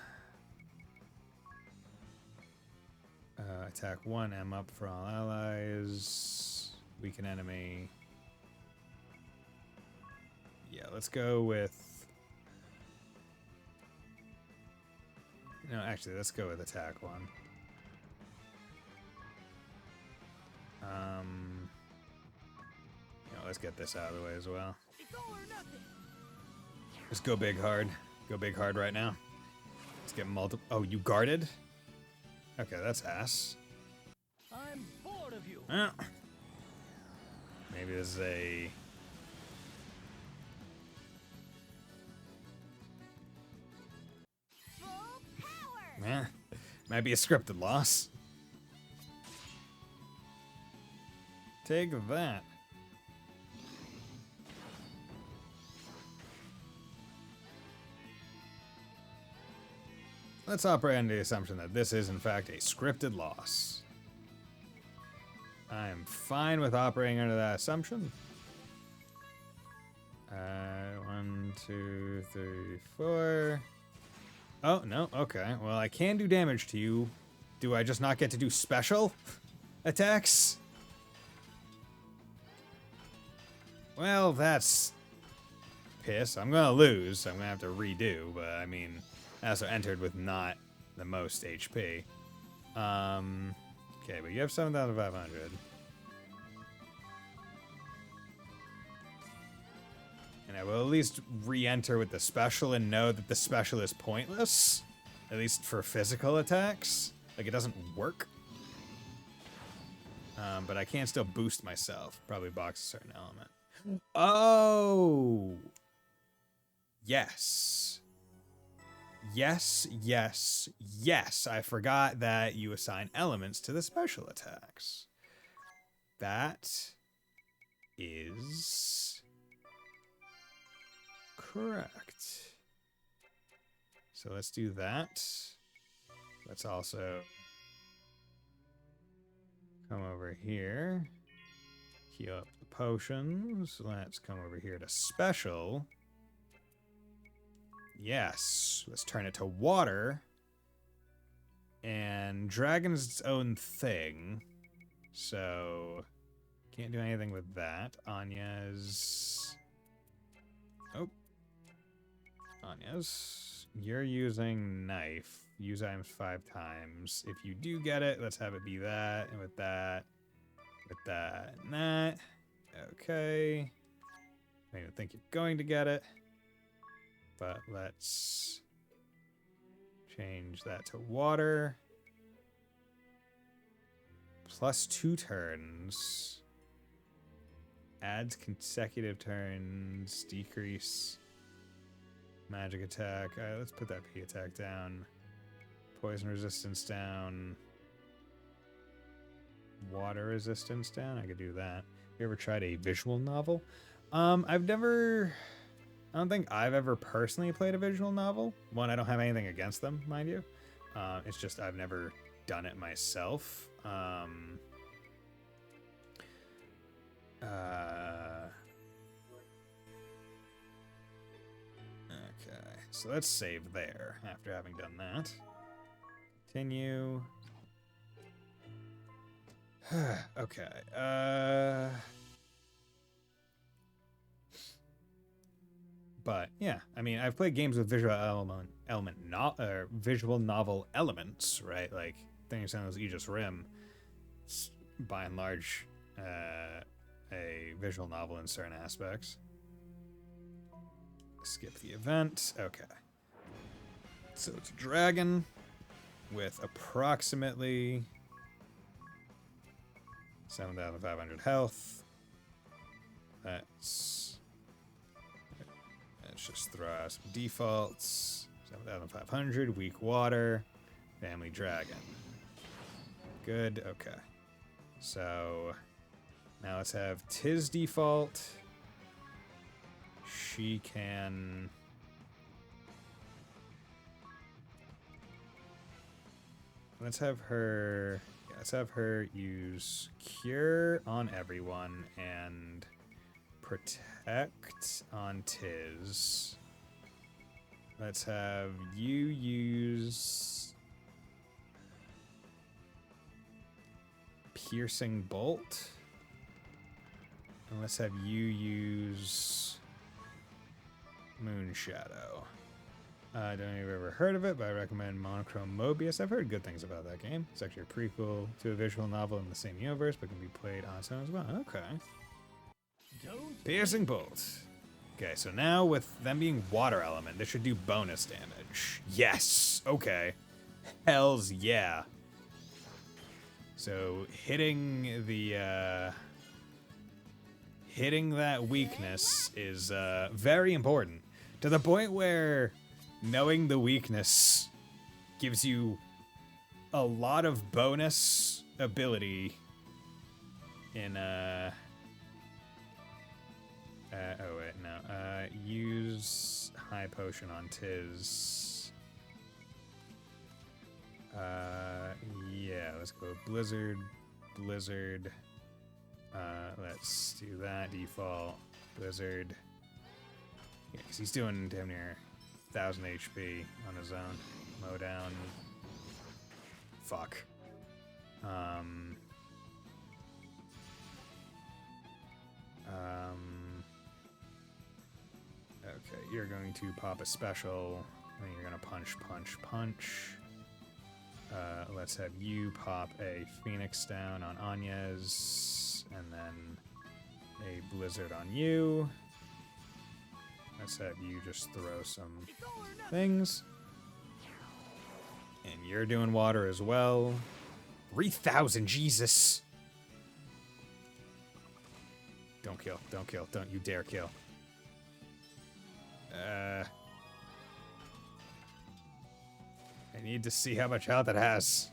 Attack 1, M up for all allies. Weaken enemy. Yeah, let's go with... No, actually, let's go with attack 1. Let's get this out of the way as well. It's all or nothing. Just go big hard. Go big hard right now. Let's get multiple... Oh, you guarded? Okay, that's ass. I'm bored of you. Maybe this is a... Full power! Eh, might be a scripted loss. Take that. Let's operate under the assumption that this is, in fact, a scripted loss. I'm fine with operating under that assumption. 1, 2, 3, 4. Oh, no, okay. Well, I can do damage to you. Do I just not get to do special attacks? Well, that's piss. I'm gonna lose. I'm gonna have to redo, but I mean... I also entered with not the most HP. Okay, but you have 7,500. And I will at least re-enter with the special and know that the special is pointless. At least for physical attacks. Like, it doesn't work. But I can still boost myself. Probably box a certain element. Oh! Yes. Yes, yes, yes. I forgot that you assign elements to the special attacks. That is correct. So let's do that. Let's also come over here. Heal up the potions. Let's come over here to special. Yes, let's turn it to water. And dragon's its own thing. So, can't do anything with that. Anya's... Oh. Anya's. You're using knife. Use items 5 times. If you do get it, let's have it be that. And with that. With that and that. Okay. I don't think you're going to get it. But let's change that to water. +2 turns. Adds consecutive turns. Decrease magic attack. Alright, let's put that P attack down. Poison resistance down. Water resistance down. I could do that. You ever tried a visual novel? I've never I don't think I've ever personally played a visual novel. One, I don't have anything against them, mind you. It's just I've never done it myself. Okay, so let's save there after having done that. Continue. Okay. But yeah, I mean, I've played games with visual novel elements, right? Like things such as Aegis Rim. It's by and large a visual novel in certain aspects. Skip the event. Okay. So it's a dragon with approximately 7,500 health. Let's just throw out some defaults. 7,500, weak water, family dragon. Good, okay. So now let's have Tiz default. She can... Let's have her use Cure on everyone and Protect on Tiz. Let's have you use Piercing Bolt. And let's have you use Moonshadow. I don't know if you've ever heard of it, but I recommend Monochrome Mobius. I've heard good things about that game. It's actually a prequel to a visual novel in the same universe, but can be played on its own as well. Okay. Piercing Bolt. Okay, so now with them being water element, this should do bonus damage. Yes! Okay. Hells yeah. So hitting the hitting that weakness is very important. To the point where knowing the weakness gives you a lot of bonus ability in oh wait, no. Use high potion on Tiz. Yeah, let's go Blizzard. Let's do that. Default. Blizzard. Yeah, because he's doing damn near 1,000 HP on his own. Mow down. Fuck. Okay, you're going to pop a special, and you're going to punch. Let's have you pop a Phoenix down on Anya's, and then a Blizzard on you. Let's have you just throw some things. And you're doing water as well. 3,000, Jesus! Don't kill, don't you dare kill. I need to see how much health it has.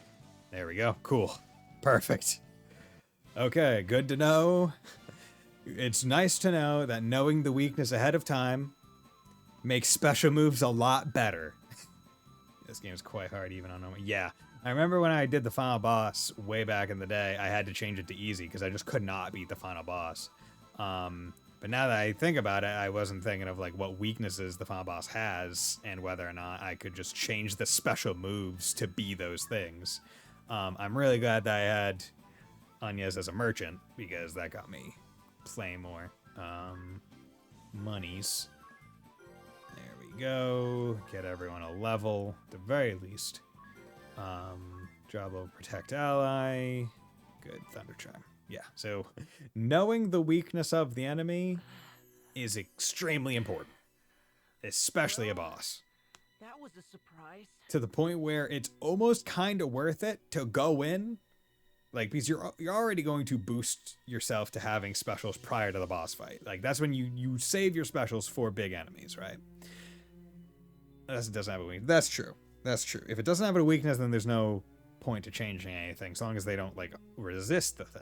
There we go. Cool. Perfect. Okay, good to know. It's nice to know that knowing the weakness ahead of time makes special moves a lot better. This game's quite hard even on normal. Yeah. I remember when I did the final boss way back in the day, I had to change it to easy because I just could not beat the final boss. But now that I think about it, I wasn't thinking of like what weaknesses the final boss has and whether or not I could just change the special moves to be those things. I'm really glad that I had Anya's as a merchant because that got me playing more monies. There we go. Get everyone a level at the very least. Job will protect ally. Good. Thunder Chime. Yeah, so knowing the weakness of the enemy is extremely important, especially a boss. That was a surprise. To the point where it's almost kind of worth it to go in, like, because you're already going to boost yourself to having specials prior to the boss fight. Like, that's when you save your specials for big enemies, right? Unless it doesn't have a weakness. That's true. That's true. If it doesn't have a weakness, then there's no point to changing anything, as long as they don't, like, resist the thing.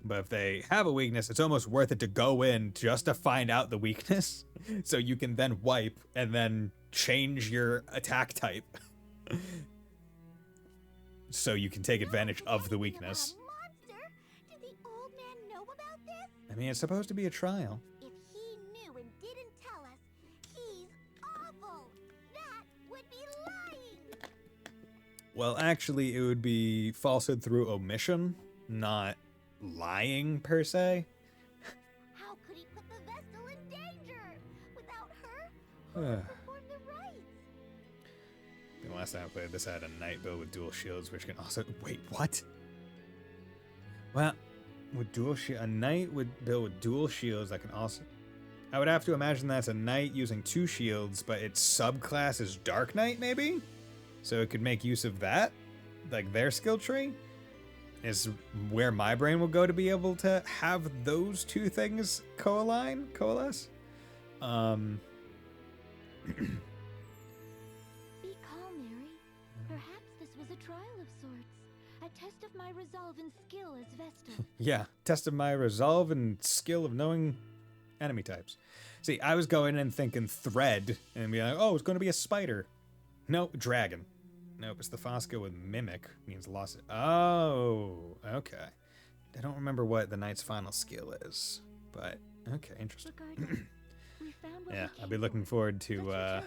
But if they have a weakness, it's almost worth it to go in just to find out the weakness, so you can then wipe and then change your attack type. So you can take advantage of the weakness. Monster? Did the old man know about this? I mean, it's supposed to be a trial. If he knew and didn't tell us, he's awful. That would be lying. Well, actually, it would be falsehood through omission, not lying per se. How could he put the Vestal in danger? Without her, who would perform the rites? The last time I played this, I had a knight build with dual shields, which can also... Wait, what? Well, with dual shield, a knight would build with dual shields that can also... I would have to imagine that's a knight using 2 shields, but its subclass is Dark Knight, maybe? So it could make use of that? Like their skill tree? Is where my brain will go to be able to have those 2 things coalesce? Be calm, Mary. Perhaps this was a trial of sorts. A test of my resolve and skill as Vestal. Yeah, test of my resolve and skill of knowing enemy types. See, I was going in thinking thread and be like, oh, it's going to be a spider. Nope, dragon. Nope, it's the Fosco with mimic. Means lost. Oh, okay. I don't remember what the knight's final skill is, but okay, interesting. Yeah, I'll be looking forward to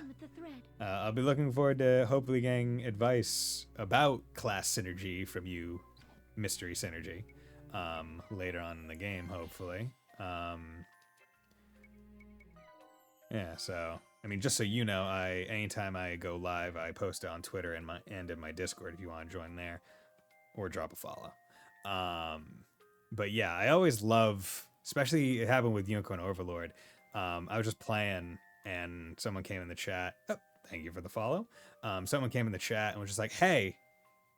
I'll be looking forward to hopefully getting advice about class synergy from you, Mystery Synergy, later on in the game, hopefully. Yeah, so I mean, just so you know, anytime I go live, I post it on Twitter and in my Discord if you want to join there, or drop a follow. But yeah, I always love, especially it happened with Unicorn Overlord. I was just playing and someone came in the chat. Oh, thank you for the follow. Someone came in the chat and was just like, "Hey,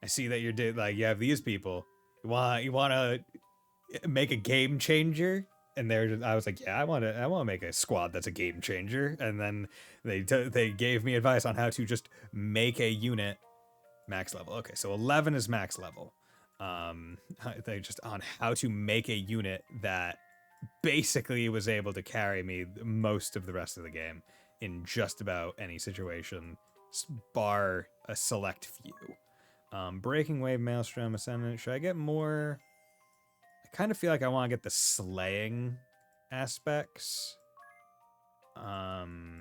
I see that you have these people. You want to make a game changer?" And I was like, "Yeah, I want to make a squad that's a game changer." And then they gave me advice on how to just make a unit max level. Okay, so 11 is max level. They just on how to make a unit that basically was able to carry me most of the rest of the game in just about any situation, bar a select few. Breaking Wave, Maelstrom, Ascendant. Should I get more? I kind of feel like I want to get the slaying aspects. Or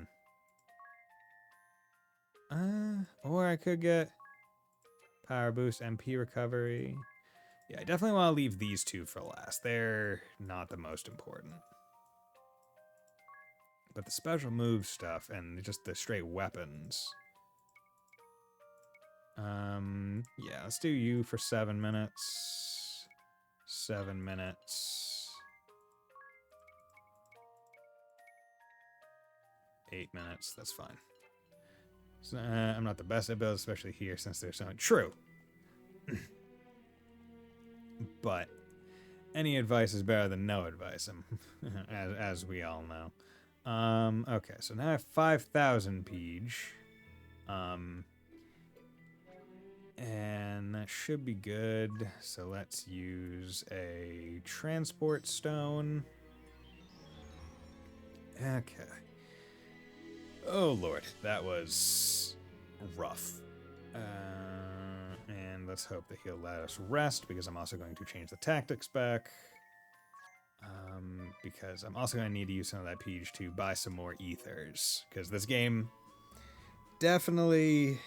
I could get power boost, MP recovery. Yeah, I definitely want to leave these 2 for last. They're not the most important. But the special move stuff and just the straight weapons. Yeah, let's do you for 7 minutes. 7 minutes. 8 minutes, that's fine. So, I'm not the best at builds, especially here since there's so much. True. But any advice is better than no advice, as we all know. Okay, so now I have 5,000 Peach. And that should be good. So let's use a transport stone. Okay. Oh lord, that was rough. And let's hope that he'll let us rest, because I'm also going to change the tactics back. Because I'm also going to need to use some of that Peach to buy some more ethers. Because this game definitely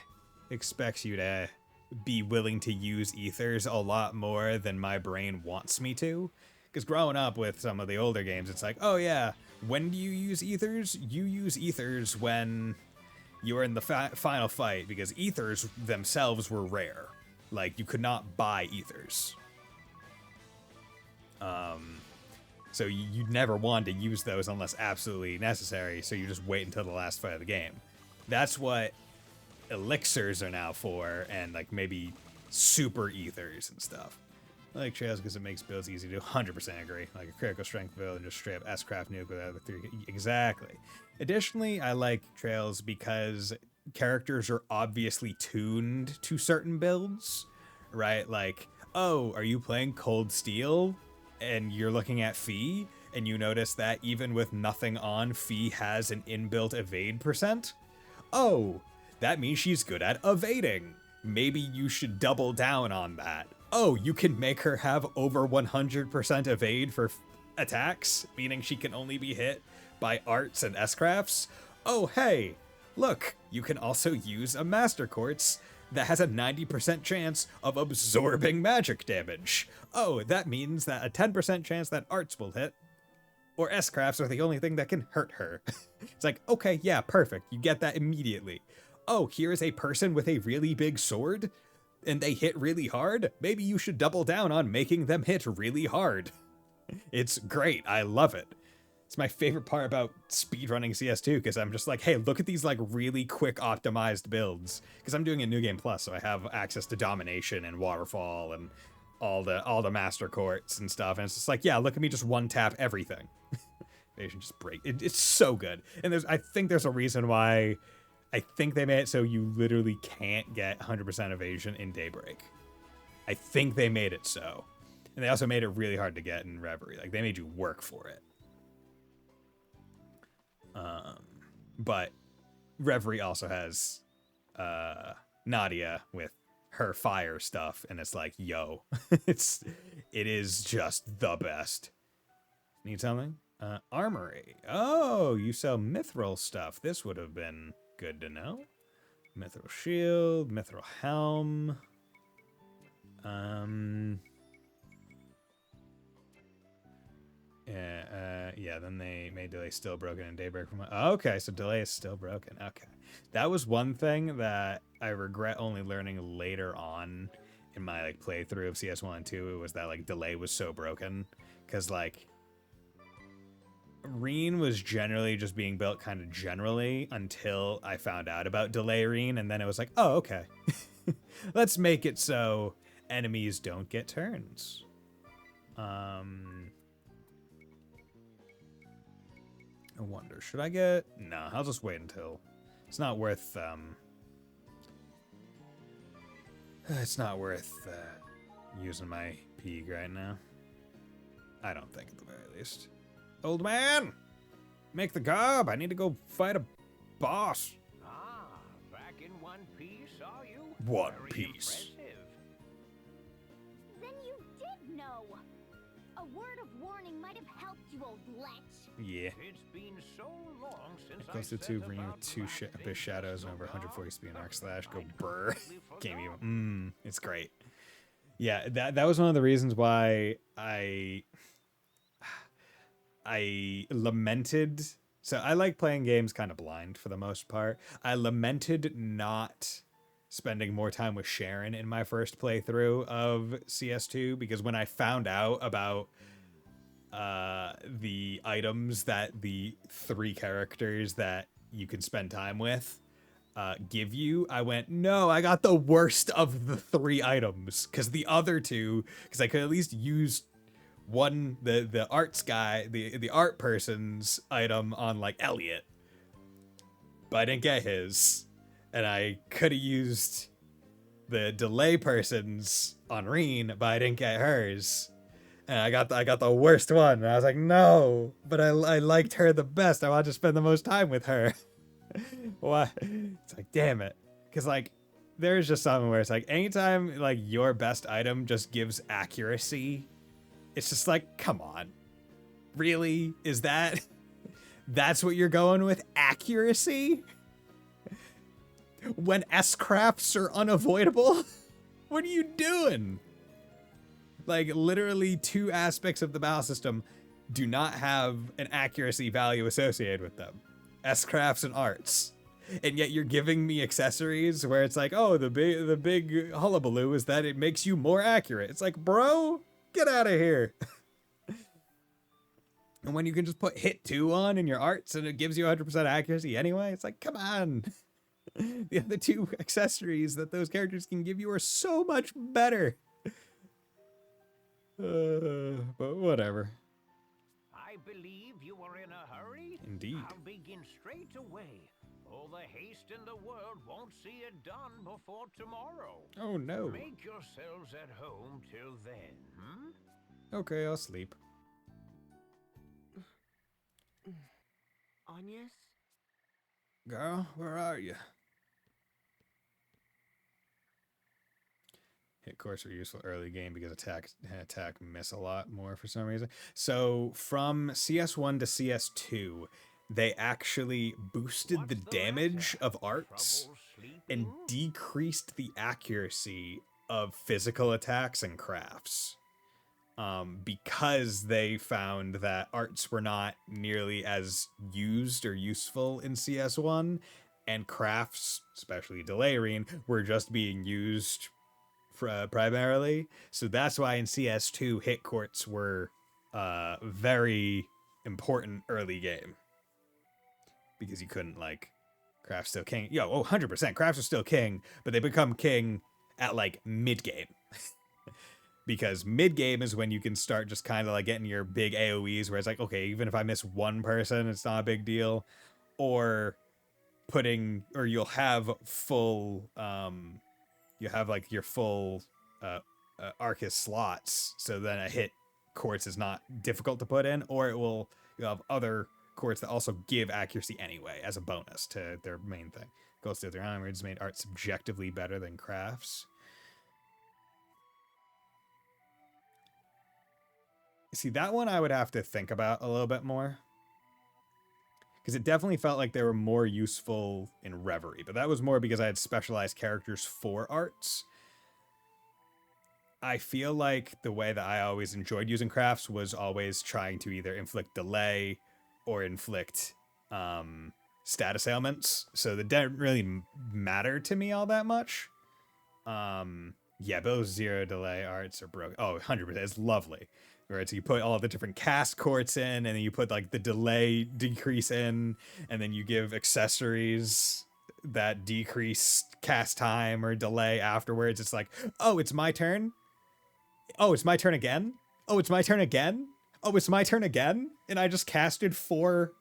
expects you to be willing to use ethers a lot more than my brain wants me to. Because growing up with some of the older games, it's like, oh yeah, when do you use ethers? You use ethers when you're in the final fight, because ethers themselves were rare. Like, you could not buy ethers. So you never wanted to use those unless absolutely necessary, so you just wait until the last fight of the game. That's what elixirs are now for, and like maybe super ethers and stuff. I like Trails because it makes builds easy to 100% agree. Like a critical strength build and just straight up S-Craft nuke with the other 3. Exactly. Additionally, I like Trails because characters are obviously tuned to certain builds, right? Like, oh, are you playing Cold Steel? and you're looking at Fee, and you notice that even with nothing on, Fee has an inbuilt evade percent. Oh, that means she's good at evading. Maybe you should double down on that. Oh, you can make her have over 100% evade for attacks, meaning she can only be hit by arts and S-crafts. Oh, hey, look, you can also use a Master Quartz that has a 90% chance of absorbing magic damage. Oh, that means that a 10% chance that arts will hit, or S-crafts are the only thing that can hurt her. It's like, okay, yeah, perfect. You get that immediately. Oh, here's a person with a really big sword, and they hit really hard. Maybe you should double down on making them hit really hard. It's great. I love it. It's my favorite part about speedrunning CS2, because I'm just like, hey, look at these like really quick optimized builds. Because I'm doing a New Game Plus, so I have access to Domination and Waterfall and all the Master Quartz and stuff. And it's just like, yeah, look at me just one tap everything. They should just break. It's so good. And I think there's a reason why. I think they made it so you literally can't get 100% evasion in Daybreak. I think they made it so. And they also made it really hard to get in Reverie. Like, they made you work for it. But Reverie also has Nadia with her fire stuff, and it's like, yo, it is just the best. Need something? Armory. Oh, you sell mithril stuff. This would have been good to know. Mithril shield, mithril helm. Yeah, then they made Delay still broken in Daybreak from. Okay, so Delay is still broken. Okay. That was one thing that I regret only learning later on in my like playthrough of CS1 and 2. It was that like Delay was so broken. Cause like Reen was generally just being built kind of generally until I found out about Delay Reen, and then it was like, oh, okay. Let's make it so enemies don't get turns. I wonder, should I get... No, I'll just wait until... It's not worth, It's not worth, using my Peeg right now. I don't think, at the very least. Old man! Make the gob! I need to go fight a boss. Ah, back in one piece, are you? One Very piece. impressive. Then you did know. A word of warning might have helped you, old lech. Yeah. It's been so long since It goes to 2, bringing with 2 Abyss Shadows and over 140 speed and arc slash. Go brr. Game even. It's great. Yeah, that was one of the reasons why I lamented. So I like playing games kind of blind for the most part. I lamented not spending more time with Sharon in my first playthrough of CS2, because when I found out about the items that the 3 characters that you can spend time with give you, I went, no, I got the worst of the 3 items, because the other 2, because I could at least use one, the arts guy, the art person's item on like Elliot, but I didn't get his, and I could have used the delay person's on Reen, but I didn't get hers, and I got the worst one, and I was like, no, but I liked her the best. I wanted to spend the most time with her. Why? It's like, damn it, because like there's just something where it's like anytime like your best item just gives accuracy. It's just like, come on. Really? Is that's what you're going with? Accuracy? When S-crafts are unavoidable? What are you doing? Like, literally 2 aspects of the battle system do not have an accuracy value associated with them. S-crafts and arts. And yet you're giving me accessories where it's like, oh, the big hullabaloo is that it makes you more accurate. It's like, bro... Get out of here. And when you can just put hit 2 on in your arts and it gives you 100% accuracy anyway, it's like, come on. The other 2 accessories that those characters can give you are so much better. But whatever. I believe you are in a hurry. Indeed. I'll begin straight away. All the haste in the world won't see it done before tomorrow. Oh no. Make yourselves at home till then, Okay, I'll sleep. Agnes? Girl, where are you? Hit course are useful early game because attack miss a lot more for some reason. So from CS1 to CS2, they actually boosted the damage of arts and decreased the accuracy of physical attacks and crafts. Because they found that arts were not nearly as used or useful in CS1, and crafts, especially Delirian, were just being used primarily. So that's why in CS2 hit courts were very important early game, because you couldn't like craft still king. 100% crafts are still king, but they become king at like mid game. Because mid game is when you can start just kind of like getting your big AoEs where it's like, okay, even if I miss one person, it's not a big deal. Or you'll have full you have like your full Arcus slots, so then a hit courts is not difficult to put in, or you'll have other courts that also give accuracy anyway as a bonus to their main thing. Gold Steel 300's made art subjectively better than crafts. See, that one I would have to think about a little bit more, because it definitely felt like they were more useful in Reverie, but that was more because I had specialized characters for arts. I feel like the way that I always enjoyed using crafts was always trying to either inflict delay or inflict status ailments, so that didn't really matter to me all that much. Yeah, those 0 delay arts are broken. Oh, 100%. It's lovely. Right, so you put all the different cast courts in, and then you put like the delay decrease in, and then you give accessories that decrease cast time or delay afterwards. It's like, oh, it's my turn. Oh, it's my turn again. Oh, it's my turn again. Oh, it's my turn again. And I just casted 4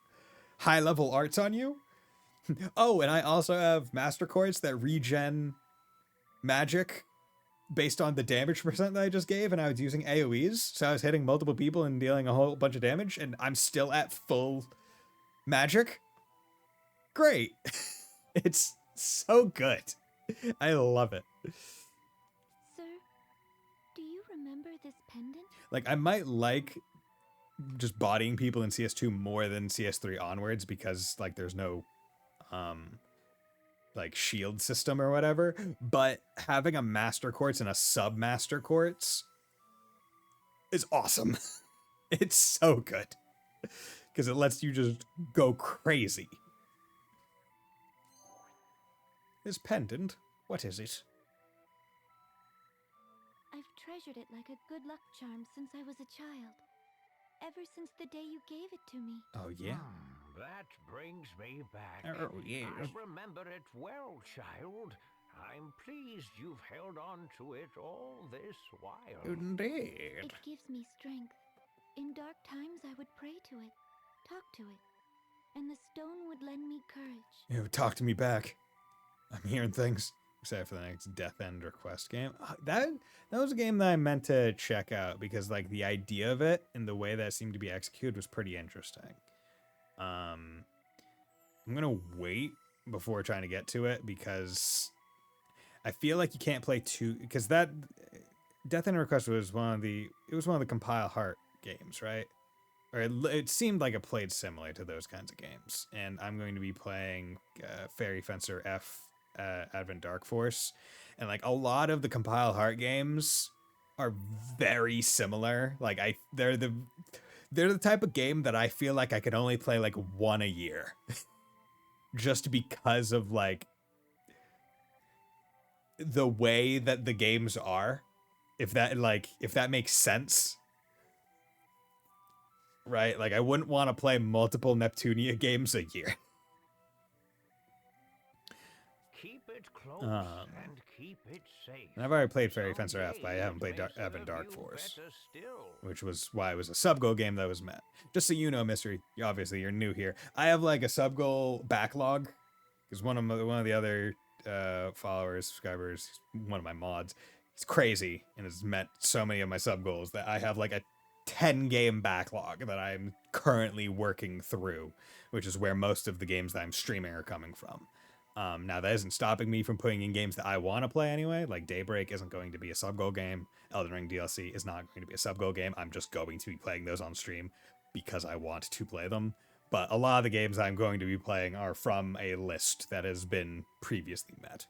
high level arts on you. Oh, and I also have master courts that regen magic based on the damage percent that I just gave, and I was using AoEs, so I was hitting multiple people and dealing a whole bunch of damage, and I'm still at full magic. Great. It's so good. I love it. Sir, do you remember this pendant? Like, I might like just bodying people in CS2 more than CS3 onwards, because like there's no like shield system or whatever, but having a master quartz and a sub master quartz is awesome. It's so good because it lets you just go crazy. This pendant, what is it? I've treasured it like a good luck charm since I was a child. Ever since the day you gave it to me. Oh, yeah? That brings me back. Oh, yes. I remember it well, child. I'm pleased you've held on to it all this while. Indeed. It gives me strength. In dark times, I would pray to it, talk to it, and the stone would lend me courage. Talk to me back. I'm hearing things. Except for the next Death End or Quest game. That was a game that I meant to check out because like the idea of it and the way that it seemed to be executed was pretty interesting. I'm gonna wait before trying to get to it because I feel like you can't play two, because that Death End or Quest was one of the Compile Heart games, right? Or it seemed like it played similar to those kinds of games. And I'm going to be playing Fairy Fencer F Advent Dark Force, and like a lot of the Compile Heart games are very similar. Like they're the type of game that I feel like I could only play like one a year, just because of like the way that the games are. If that makes sense, right? Like I wouldn't want to play multiple Neptunia games a year. Keep it close and keep it safe. And I've already played Fairy Fencer F, but I haven't played Advent Dark Force, which was why it was a sub-goal game that was met. Just so you know, Mystery, obviously you're new here. I have like a sub-goal backlog, because one of the other followers, subscribers, one of my mods, he's crazy and has met so many of my sub-goals that I have like a 10-game backlog that I'm currently working through, which is where most of the games that I'm streaming are coming from. Now, that isn't stopping me from putting in games that I want to play anyway. Like, Daybreak isn't going to be a sub-goal game. Elden Ring DLC is not going to be a sub-goal game. I'm just going to be playing those on stream because I want to play them. But a lot of the games I'm going to be playing are from a list that has been previously met.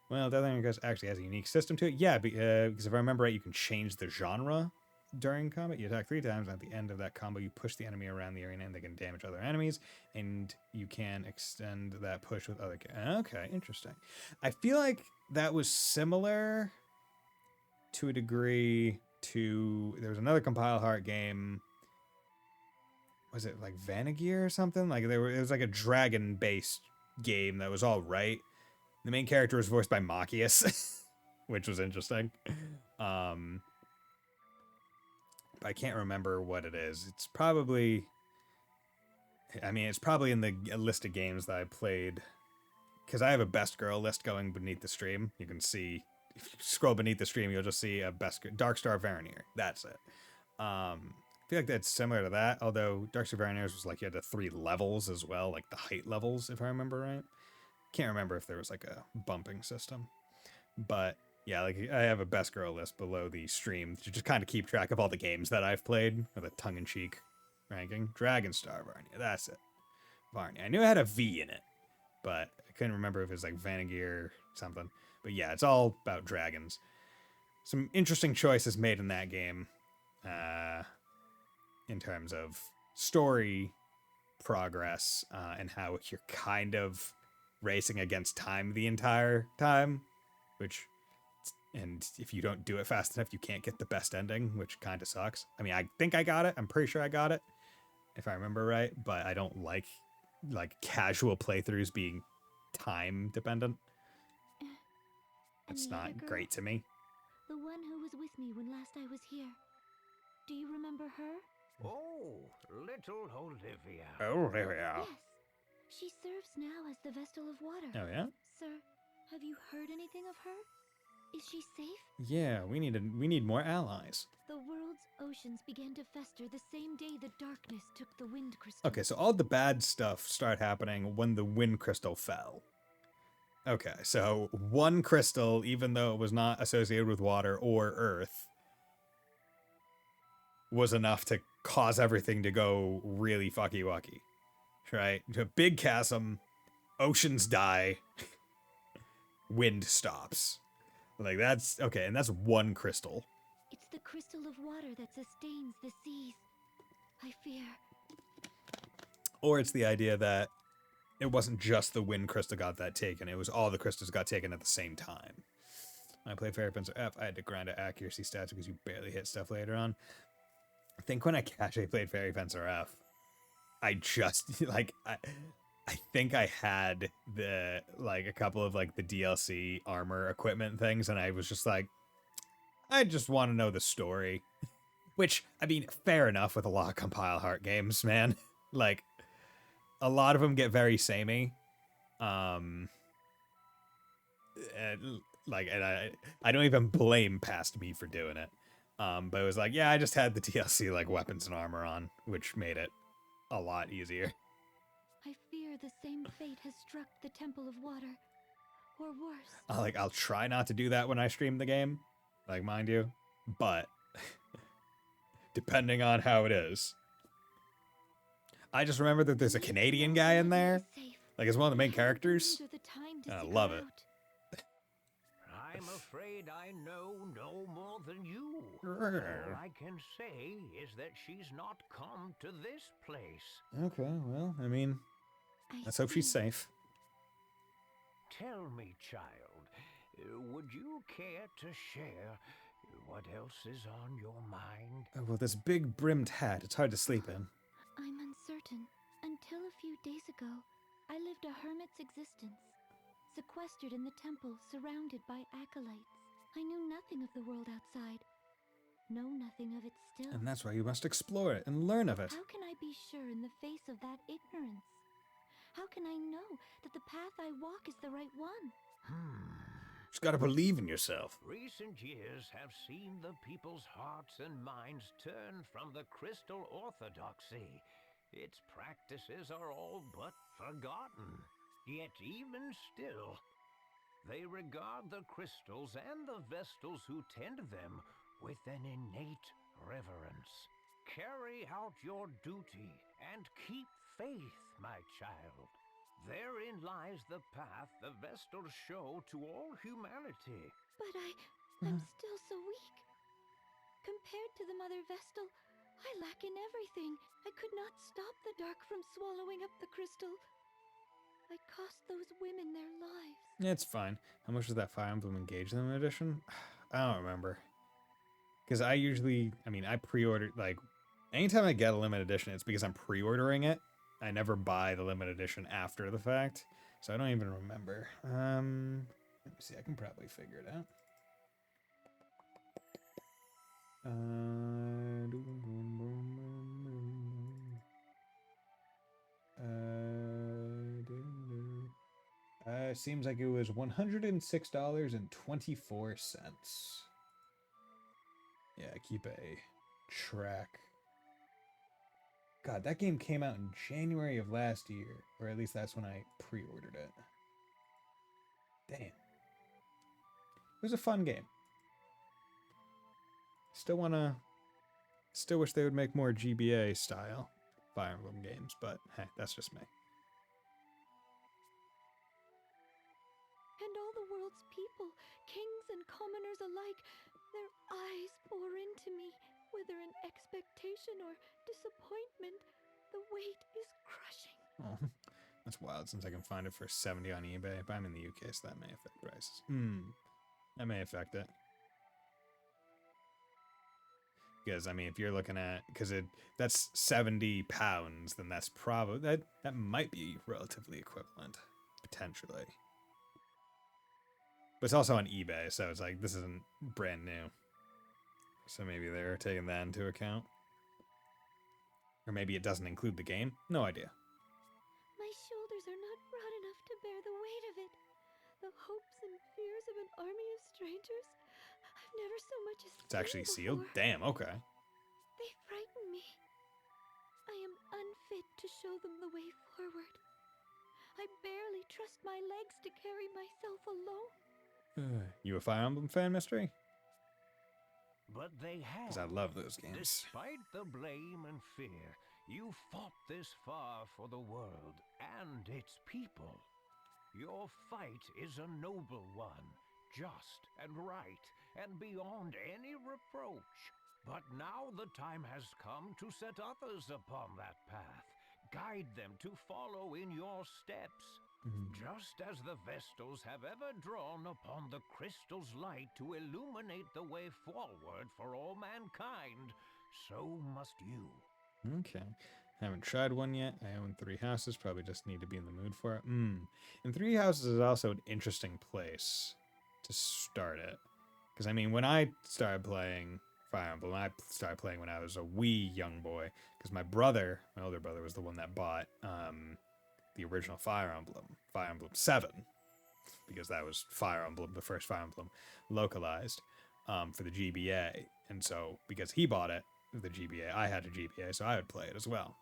Well, the other thing actually has a unique system to it. Yeah, because if I remember right, you can change the genre during combat. You attack 3 times, and at the end of that combo, you push the enemy around the arena, and they can damage other enemies, and you can extend that push with other... Okay, interesting. I feel like that was similar to a degree to... There was another Compile Heart game... Was it like Vanagir or something? Like it was like a dragon-based game that was all right. The main character was voiced by Machias, which was interesting. But I can't remember what it is. It's probably... I mean, it's probably in the list of games that I played. Because I have a best girl list going beneath the stream. You can see... If you scroll beneath the stream, you'll just see a best... Darkstar Varanir. That's it. I feel like that's similar to that. Although Darkstar Varanir's was like you had the 3 levels as well. Like the height levels, if I remember right. Can't remember if there was like a bumping system. But... Yeah, like I have a best girl list below the stream to just kind of keep track of all the games that I've played with a tongue-in-cheek ranking. Dragonstar Varnia, that's it. Varnia. I knew it had a V in it, but I couldn't remember if it was like Vanagir or something. But yeah, it's all about dragons. Some interesting choices made in that game in terms of story progress and how you're kind of racing against time the entire time, which... And if you don't do it fast enough, you can't get the best ending, which kind of sucks. I mean, I think I got it. I'm pretty sure I got it, if I remember right. But I don't like casual playthroughs being time dependent. It's not great to me. The one who was with me when last I was here. Do you remember her? Oh, little Olivia. Olivia. Yes. She serves now as the Vestal of Water. Oh, yeah? Sir, have you heard anything of her? Is she safe? Yeah, we need more allies. The world's oceans began to fester the same day the darkness took the wind crystal. Okay, so all the bad stuff started happening when the wind crystal fell. Okay, so one crystal, even though it was not associated with water or earth, was enough to cause everything to go really fucky-wucky. Right? A big chasm, oceans die, wind stops. Like, that's... Okay, and that's one crystal. It's the crystal of water that sustains the seas. I fear. Or it's the idea that it wasn't just the wind crystal got that taken. It was all the crystals got taken at the same time. When I played Fairy Fencer F, I had to grind out accuracy stats because you barely hit stuff later on. I think when I casually played Fairy Fencer F, I just... Like, I think I had the, like, a couple of, like, the DLC armor equipment things, and I was just like, I just want to know the story. Which, I mean, fair enough with a lot of Compile Heart games, man. Like, a lot of them get very samey. And I don't even blame past me for doing it. But it was like, yeah, I just had the DLC, like, weapons and armor on, which made it a lot easier. I fear the same fate has struck the Temple of Water, or worse. I'll try not to do that when I stream the game, like, mind you, but depending on how it is. I just remember that there's a Canadian guy in there, like, it's one of the main characters, and I love it. I'm afraid I know no more than you. All I can say is that she's not come to this place. Okay, well, I mean, let's hope she's safe. Tell me, child, would you care to share what else is on your mind? Oh, well, this big brimmed hat, it's hard to sleep in. I'm uncertain. Until a few days ago, I lived a hermit's existence. Sequestered in the temple, surrounded by acolytes. I knew nothing of the world outside. Know nothing of it still. And that's why you must explore it and learn of it. How can I be sure in the face of that ignorance? How can I know that the path I walk is the right one? Just gotta believe in yourself. Recent years have seen the people's hearts and minds turn from the crystal orthodoxy. Its practices are all but forgotten. Yet even still, they regard the crystals and the Vestals who tend them with an innate reverence. Carry out your duty and keep faith, my child. Therein lies the path the Vestals show to all humanity. But I'm still so weak. Compared to the Mother Vestal, I lack in everything. I could not stop the dark from swallowing up the crystal. I cost those women their lives. It's fine. How much was that Fire Emblem Engagement edition? I don't remember. Because I pre-order, like, anytime I get a limited edition, it's because I'm pre-ordering it. I never buy the limited edition after the fact, so I don't even remember. Let me see, I can probably figure it out. Seems like it was $106.24. Yeah, keep a track. God, that game came out in January of last year, or at least that's when I pre-ordered it. Damn. It was a fun game. Still wish they would make more GBA style Fire Emblem games, but hey, that's just me. And all the world's people, kings and commoners alike, their eyes bore into me, whether in expectation or disappointment. The weight is crushing. Oh, that's wild since I can find it for $70 on eBay, but I'm in the UK, so that may affect prices. That may affect it. Because, I mean, if you're looking at, because that's £70, then that's probably, that might be relatively equivalent, potentially. But it's also on eBay, so it's like, this isn't brand new. So maybe they're taking that into account. Or maybe it doesn't include the game. No idea. My shoulders are not broad enough to bear the weight of it. The hopes and fears of an army of strangers. I've never so much as It's actually before. sealed? Damn, okay. They frighten me. I am unfit to show them the way forward. I barely trust my legs to carry myself alone. You a Fire Emblem fan, Mystery? But they have. Because I love those games. Despite the blame and fear, you fought this far for the world and its people. Your fight is a noble one, just and right, and beyond any reproach. But now the time has come to set others upon that path. Guide them to follow in your steps. Just as the Vestals have ever drawn upon the crystal's light to illuminate the way forward for all mankind, so must you. Okay. Haven't tried one yet. I own 3 Houses. Probably just need to be in the mood for it. And 3 Houses is also an interesting place to start it. Because, I mean, when I started playing Fire Emblem, I started playing when I was a wee young boy. Because my older brother, was the one that bought the original Fire Emblem 7. Because that was Fire Emblem, the first Fire Emblem localized for the GBA. And so, because he bought it, the GBA, I had a GBA, so I would play it as well.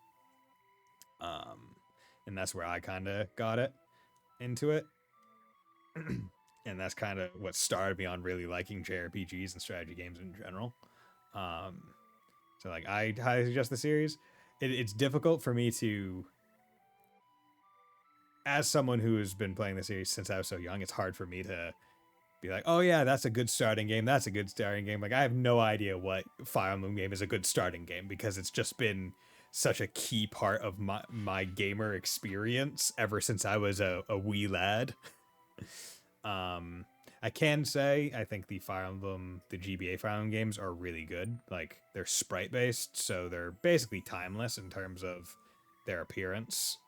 And that's where I kind of got into it. And that's kind of what started me on really liking JRPGs and strategy games in general. So like, I highly suggest the series. It's difficult for me to, as someone who has been playing the series since I was so young, it's hard for me to be like, oh yeah, that's a good starting game. That's a good starting game. Like, I have no idea what Fire Emblem game is a good starting game because it's just been such a key part of my gamer experience ever since I was a wee lad. I can say I think the GBA Fire Emblem games are really good. Like, they're sprite based, so they're basically timeless in terms of their appearance.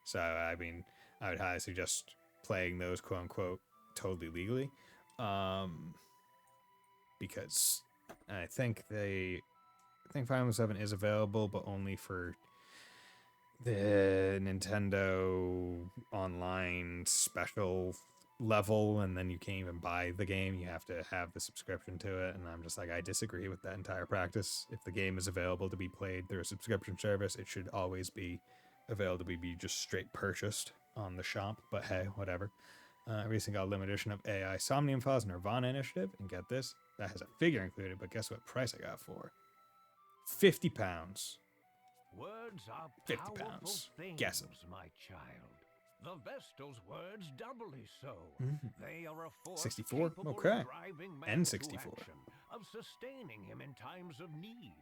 So I mean, I would highly suggest playing those quote unquote totally legally, because I think Fire Emblem 7 is available, but only for the Nintendo Online special level, and then you can't even buy the game. You have to have the subscription to it, and I'm just like, I disagree with that entire practice. If the game is available to be played through a subscription service, it should always be available to be just straight purchased on the shop, but hey, whatever. I recently got a limited edition of AI Somnium Files Nirvana Initiative, and get this, that has a figure included, but guess what price I got for? £50. Words are £50. powerful things, Guess it. my child. The Vestal's words doubly so. They are a force 64? capable Okay. of driving man to N64. action, of sustaining him in times of need.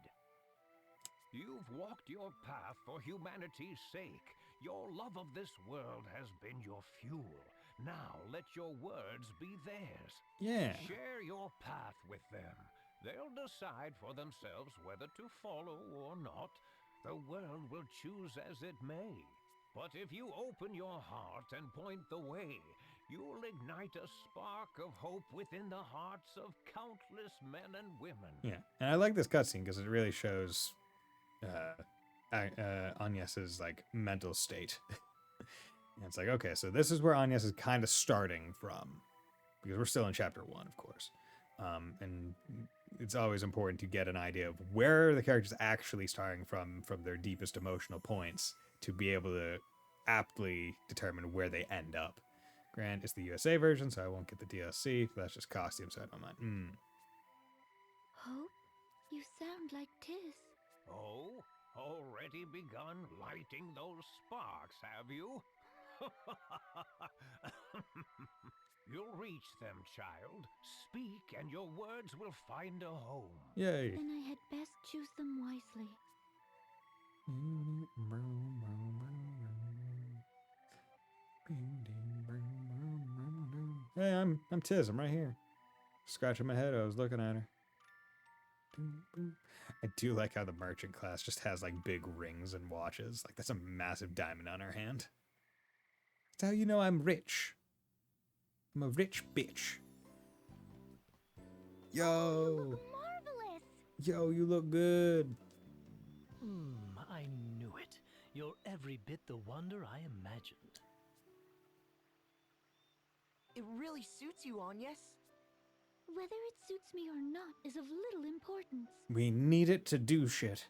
You've walked your path for humanity's sake. Your love of this world has been your fuel. Now let your words be theirs. Yeah. Share your path with them. They'll decide for themselves whether to follow or not. The world will choose as it may. But if you open your heart and point the way, you'll ignite a spark of hope within the hearts of countless men and women. Yeah, and I like this cutscene because it really shows Agnes's like mental state. And it's like, okay, so this is where Agnes is kind of starting from, because we're still in chapter 1, of course. And it's always important to get an idea of where the character's actually starting from their deepest emotional points, to be able to aptly determine where they end up. Grant, it's the USA version, so I won't get the DLC, but that's just costume, so I don't mind. Hope, you sound like Tiz. Oh, already begun lighting those sparks, have you? You'll reach them, child. Speak, and your words will find a home. Yay. Then I had best choose them wisely. Hey, I'm Tiz. I'm right here. Scratching my head. I was looking at her. I do like how the merchant class just has like big rings and watches. Like that's a massive diamond on her hand. That's how you know I'm rich. I'm a rich bitch. Yo. You look marvelous. Yo, you look good. I knew it. You're every bit the wonder I imagined. It really suits you, Agnes. Whether it suits me or not is of little importance. We need it to do shit.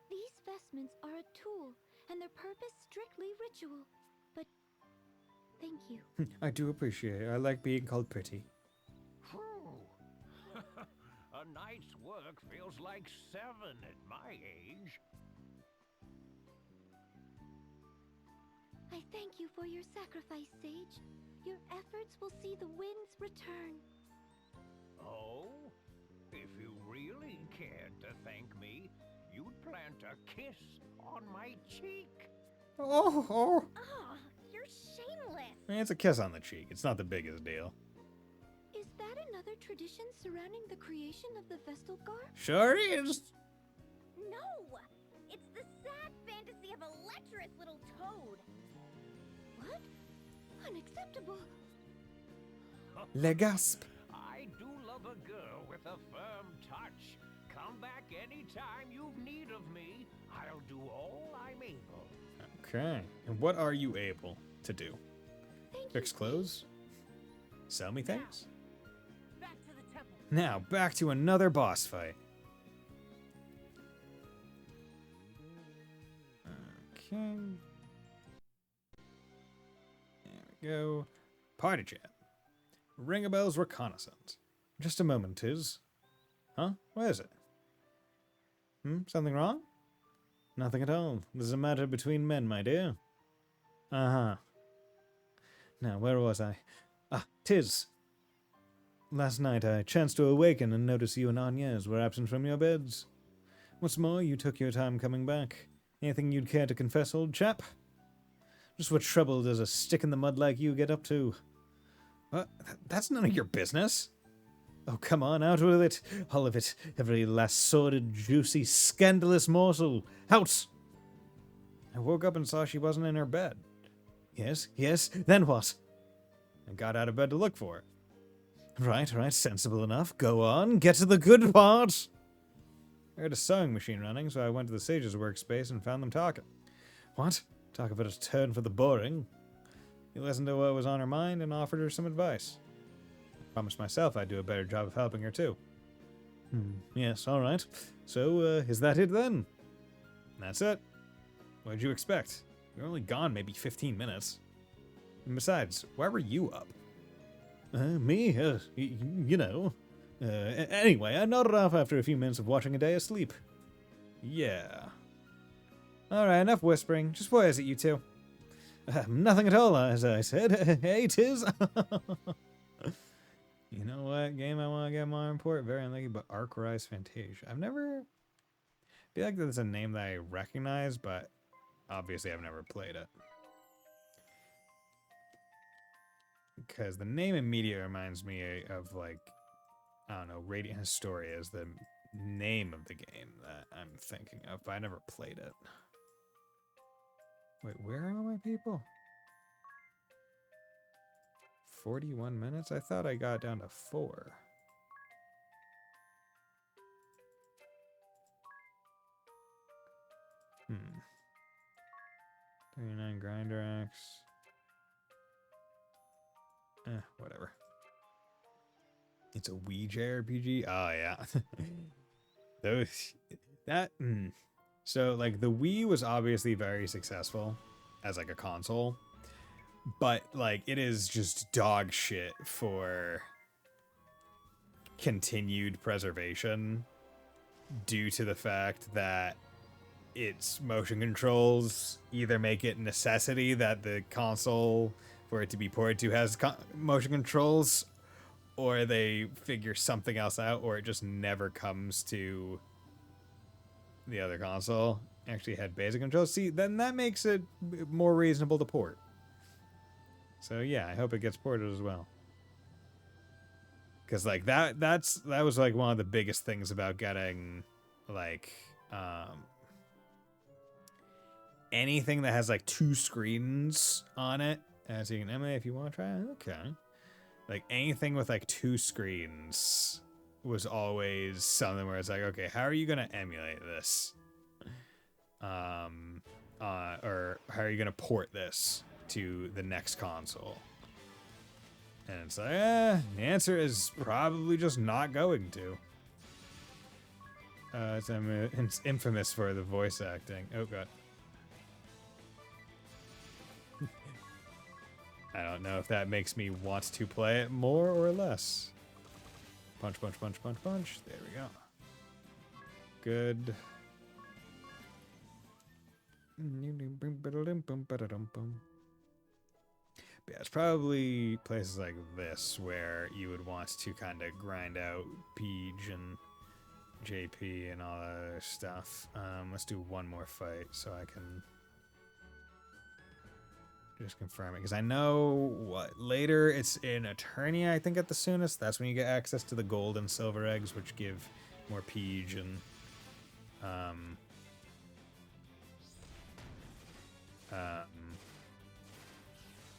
These vestments are a tool, and their purpose strictly ritual. But thank you. I do appreciate it. I like being called pretty. A night's work feels like 7 at my age. I thank you for your sacrifice, Sage. Your efforts will see the winds return. Oh? If you really cared to thank me, you'd plant a kiss on my cheek. Oh. Ah, you're shameless. I mean, it's a kiss on the cheek. It's not the biggest deal. Is that another tradition surrounding the creation of the Vestal Guard? Sure is. No! It's the sad fantasy of a lecherous little toad. What? Unacceptable. Le gasp. I do love a girl with a firm touch. Come back anytime you've need of me. I'll do all I'm able. Okay. And what are you able to do? Thank Fix you. clothes? Sell me things? Back to the temple. Now, back to another boss fight. Okay. There we go. Party chat. Ring a bell's reconnaissance. Just a moment, Tiz. Huh? What is it? Something wrong? Nothing at all. This is a matter between men, my dear. Uh-huh. Now, where was I? Ah, Tiz. Last night I chanced to awaken and notice you and Agnes were absent from your beds. What's more, you took your time coming back. Anything you'd care to confess, old chap? Just what trouble does a stick-in-the-mud like you get up to? What? That's none of your business. Oh, come on, out with it. All of it. Every last sordid, juicy, scandalous morsel. Out! I woke up and saw she wasn't in her bed. Yes, then what? I got out of bed to look for her. Right, sensible enough. Go on, get to the good part. I heard a sewing machine running, so I went to the sage's workspace and found them talking. What? Talk about a turn for the boring. He listened to what was on her mind and offered her some advice. I promised myself I'd do a better job of helping her, too. Yes, all right. So, is that it then? That's it. What did you expect? You're only gone maybe 15 minutes. And besides, why were you up? Me? You know. Anyway, I nodded off after a few minutes of watching a day of sleep. Yeah. Alright, enough whispering. Just what is it, you two? Nothing at all, as I said. Hey, tis. You know what game I want to get more import? Very unlucky, but Arc Rise Fantasia. I've never... I feel like that's a name that I recognize, but obviously I've never played it. Because the name immediately reminds me of, like, I don't know, Radiant Historia is the name of the game that I'm thinking of, but I never played it. Wait, where are all my people? 41 minutes? I thought I got down to 4. 39 grinder axe. Whatever. It's a Ouija RPG? Oh, yeah. Those... That... So, like, the Wii was obviously very successful as, like, a console. But, like, it is just dog shit for continued preservation due to the fact that its motion controls either make it a necessity that the console for it to be ported to has motion controls, or they figure something else out, or it just never comes to the other console. Actually had basic controls. See, then that makes it more reasonable to port. So yeah, I hope it gets ported as well. Because like that was like one of the biggest things about getting like anything that has like 2 screens on it. So you can Emma if you want to try it. Okay. Like anything with like 2 screens was always something where it's like, okay, how are you gonna emulate this? Or how are you gonna port this to the next console? And it's like, the answer is probably just not going to. It's infamous for the voice acting. Oh god. I don't know if that makes me want to play it more or less. Punch, punch, punch, punch, punch. There we go. Good. But yeah, it's probably places like this where you would want to kind of grind out Peach and JP and all that other stuff. Let's do one more fight so I can just confirm it. Because I know what later it's in Eternia, I think at the soonest. That's when you get access to the gold and silver eggs, which give more Peach and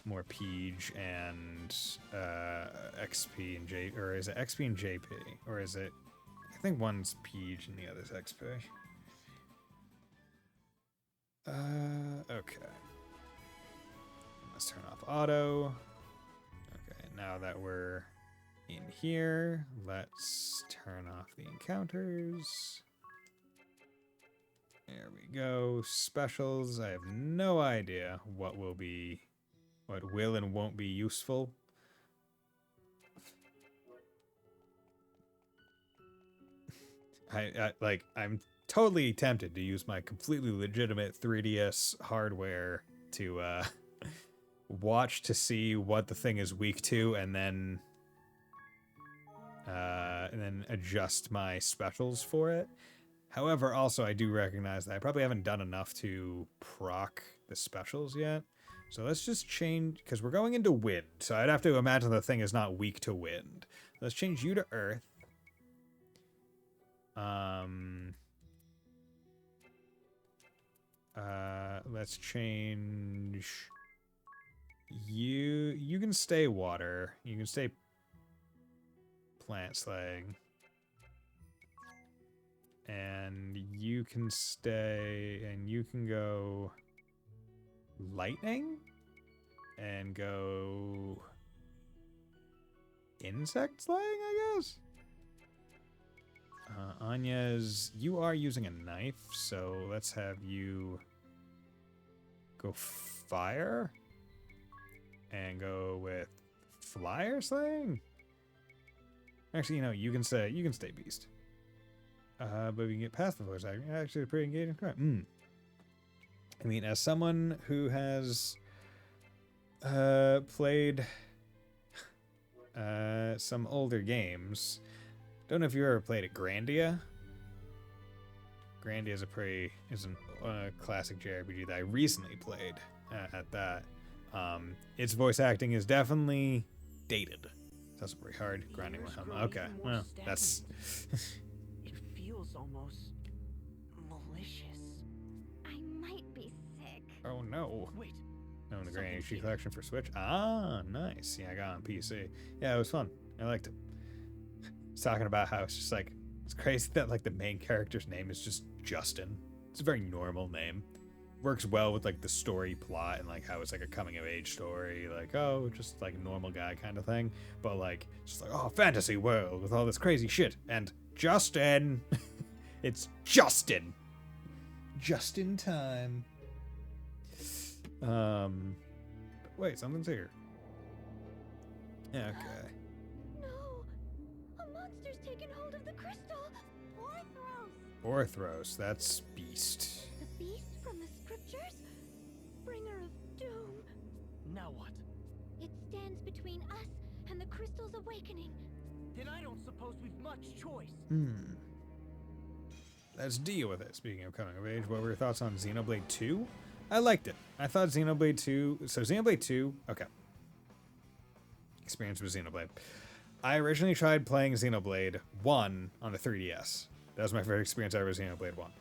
more Peach and XP and J, or is it XP and JP, or is it? I think one's Peach and the other's XP. Okay. Let's turn off auto. Okay, now that we're in here, let's turn off the encounters. There we go. Specials. I have no idea what will and won't be useful. I'm totally tempted to use my completely legitimate 3DS hardware to watch to see what the thing is weak to, and then adjust my specials for it. However, also I do recognize that I probably haven't done enough to proc the specials yet. So let's just change, because we're going into wind, so I'd have to imagine the thing is not weak to wind. Let's change you to earth. Let's change you. You can stay water. You can stay plant slaying. And you can stay, and you can go lightning? and go insect slaying, I guess. Anya's, you are using a knife, so let's have you go fire and go with flyer slaying. Actually, you know, you can stay beast. But we can get past the voice acting. Actually, pretty engaging. I mean, as someone who has played some older games, don't know if you ever played it, Grandia. Grandia is a classic JRPG that I recently played at that. Its voice acting is definitely dated. That's pretty hard. Grinding with him. Okay, well, that's. It feels almost malicious. I might be sick. Oh no. Wait. No, the Grand HD collection for Switch. Ah, nice. Yeah, I got it on PC. Yeah, it was fun. I liked it. It's talking about how it's just like, it's crazy that like the main character's name is just Justin. It's a very normal name. Works well with like the story plot and like how it's like a coming of age story, like, oh, just like a normal guy kind of thing. But like, just like, oh, fantasy world with all this crazy shit. And Justin. It's Justin. Just in time. Wait, something's here. Okay. No! A monster's taken hold of the crystal! Orthros, that's beast. The beast from the scriptures? Bringer of doom. Now what? It stands between us and the crystal's awakening. Then I don't suppose we've much choice. Let's deal with it. Speaking of coming of age, what were your thoughts on Xenoblade 2? I liked it. I thought Xenoblade 2... So Xenoblade 2... Okay. Experience with Xenoblade. I originally tried playing Xenoblade 1 on the 3DS. That was my first experience ever with Xenoblade 1.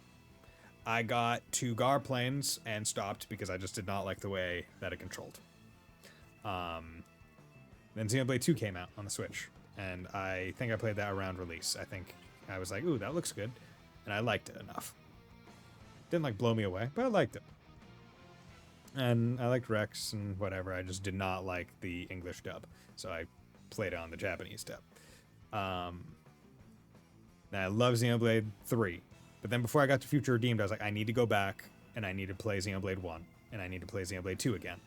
I got to Gar Plains and stopped because I just did not like the way that it controlled. Then Xenoblade 2 came out on the Switch, and I think I played that around release. I think I was like, ooh, that looks good, and I liked it enough. Didn't like blow me away, but I liked it. And I liked Rex and whatever. I just did not like the English dub, so I played it on the Japanese dub. Now I love Xenoblade 3, but then before I got to Future Redeemed, I was like, I need to go back and I need to play Xenoblade 1 and I need to play Xenoblade 2 again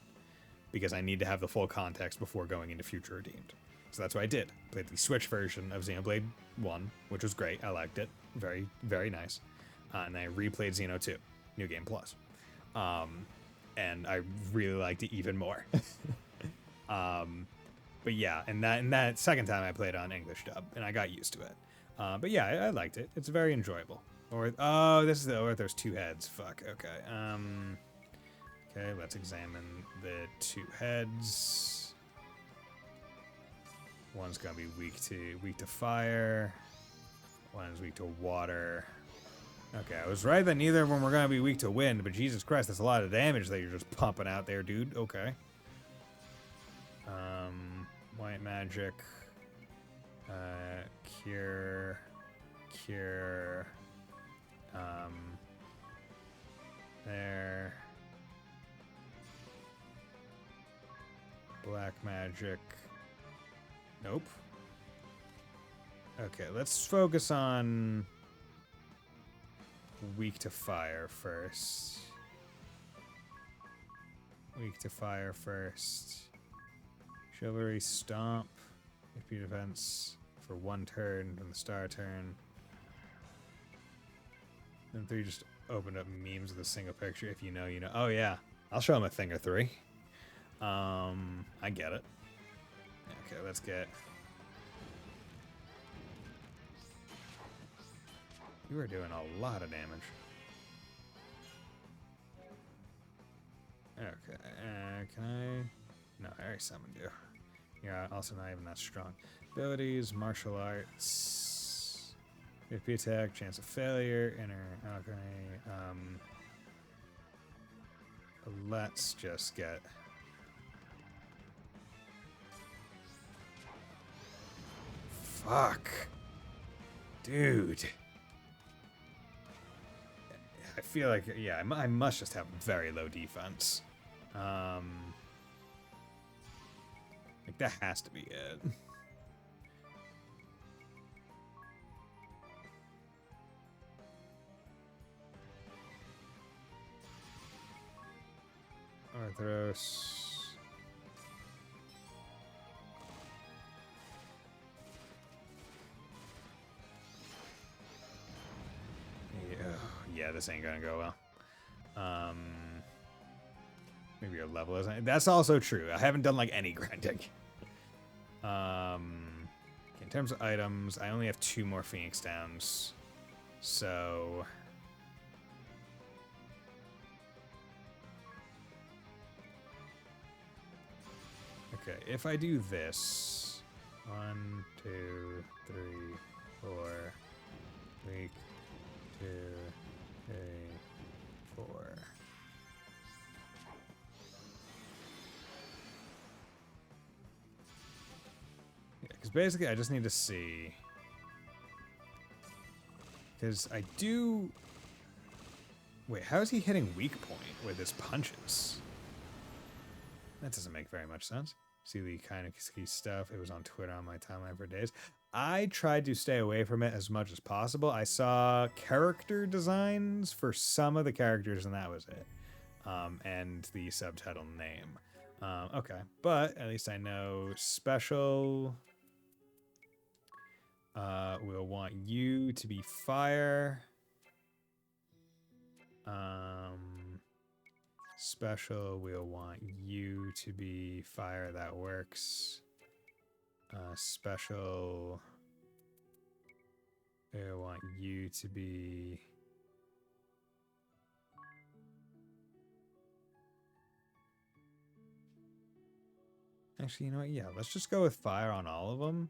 because I need to have the full context before going into Future Redeemed. So that's what I did. Played the Switch version of Xenoblade 1, which was great. I liked it. Very, very nice. And I replayed Xeno 2, New Game Plus. And I really liked it even more. But yeah, and that second time I played on English dub, and I got used to it. But yeah, I liked it. It's very enjoyable. This is the Orthros two heads. Fuck. Okay. Okay. Let's examine the two heads. One's gonna be weak to fire. One's weak to water. Okay, I was right that neither of them were gonna be weak to wind, but Jesus Christ, that's a lot of damage that you're just pumping out there, dude. Okay. White magic. Cure. There. Black magic. Nope. Okay, let's focus on weak to fire first. Weak to fire first. Chivalry Stomp. HP defense for one turn from the star turn. Then 3 just opened up memes with a single picture. If you know, you know. Oh yeah, I'll show him a thing or 3. I get it. Okay, let's get. You are doing a lot of damage. Okay, can I? No, I already summoned you. Yeah, also not even that strong. Abilities, martial arts, HP attack, chance of failure, inner. Okay, let's just get. Fuck, dude. I feel like, yeah, I must just have very low defense. Like, that has to be it. Arthros. Yeah, this ain't gonna go well. Maybe your level isn't. That's also true. I haven't done like any grinding. In terms of items, I only have 2 more Phoenix Downs. So okay, if I do this, 1, 2, 3, 4, week, 2, 3, 4. Yeah, because basically I just need to see. Because I do. Wait, how is he hitting weak point with his punches? That doesn't make very much sense. See the kind of ski stuff. It was on Twitter on my timeline for days. I tried to stay away from it as much as possible. I saw character designs for some of the characters, and that was it. And the subtitle name. Okay, but at least I know special. We'll want you to be fire. Special, we'll want you to be fire. That works. Special, I want you to be. Actually, you know what? Yeah, let's just go with fire on all of them.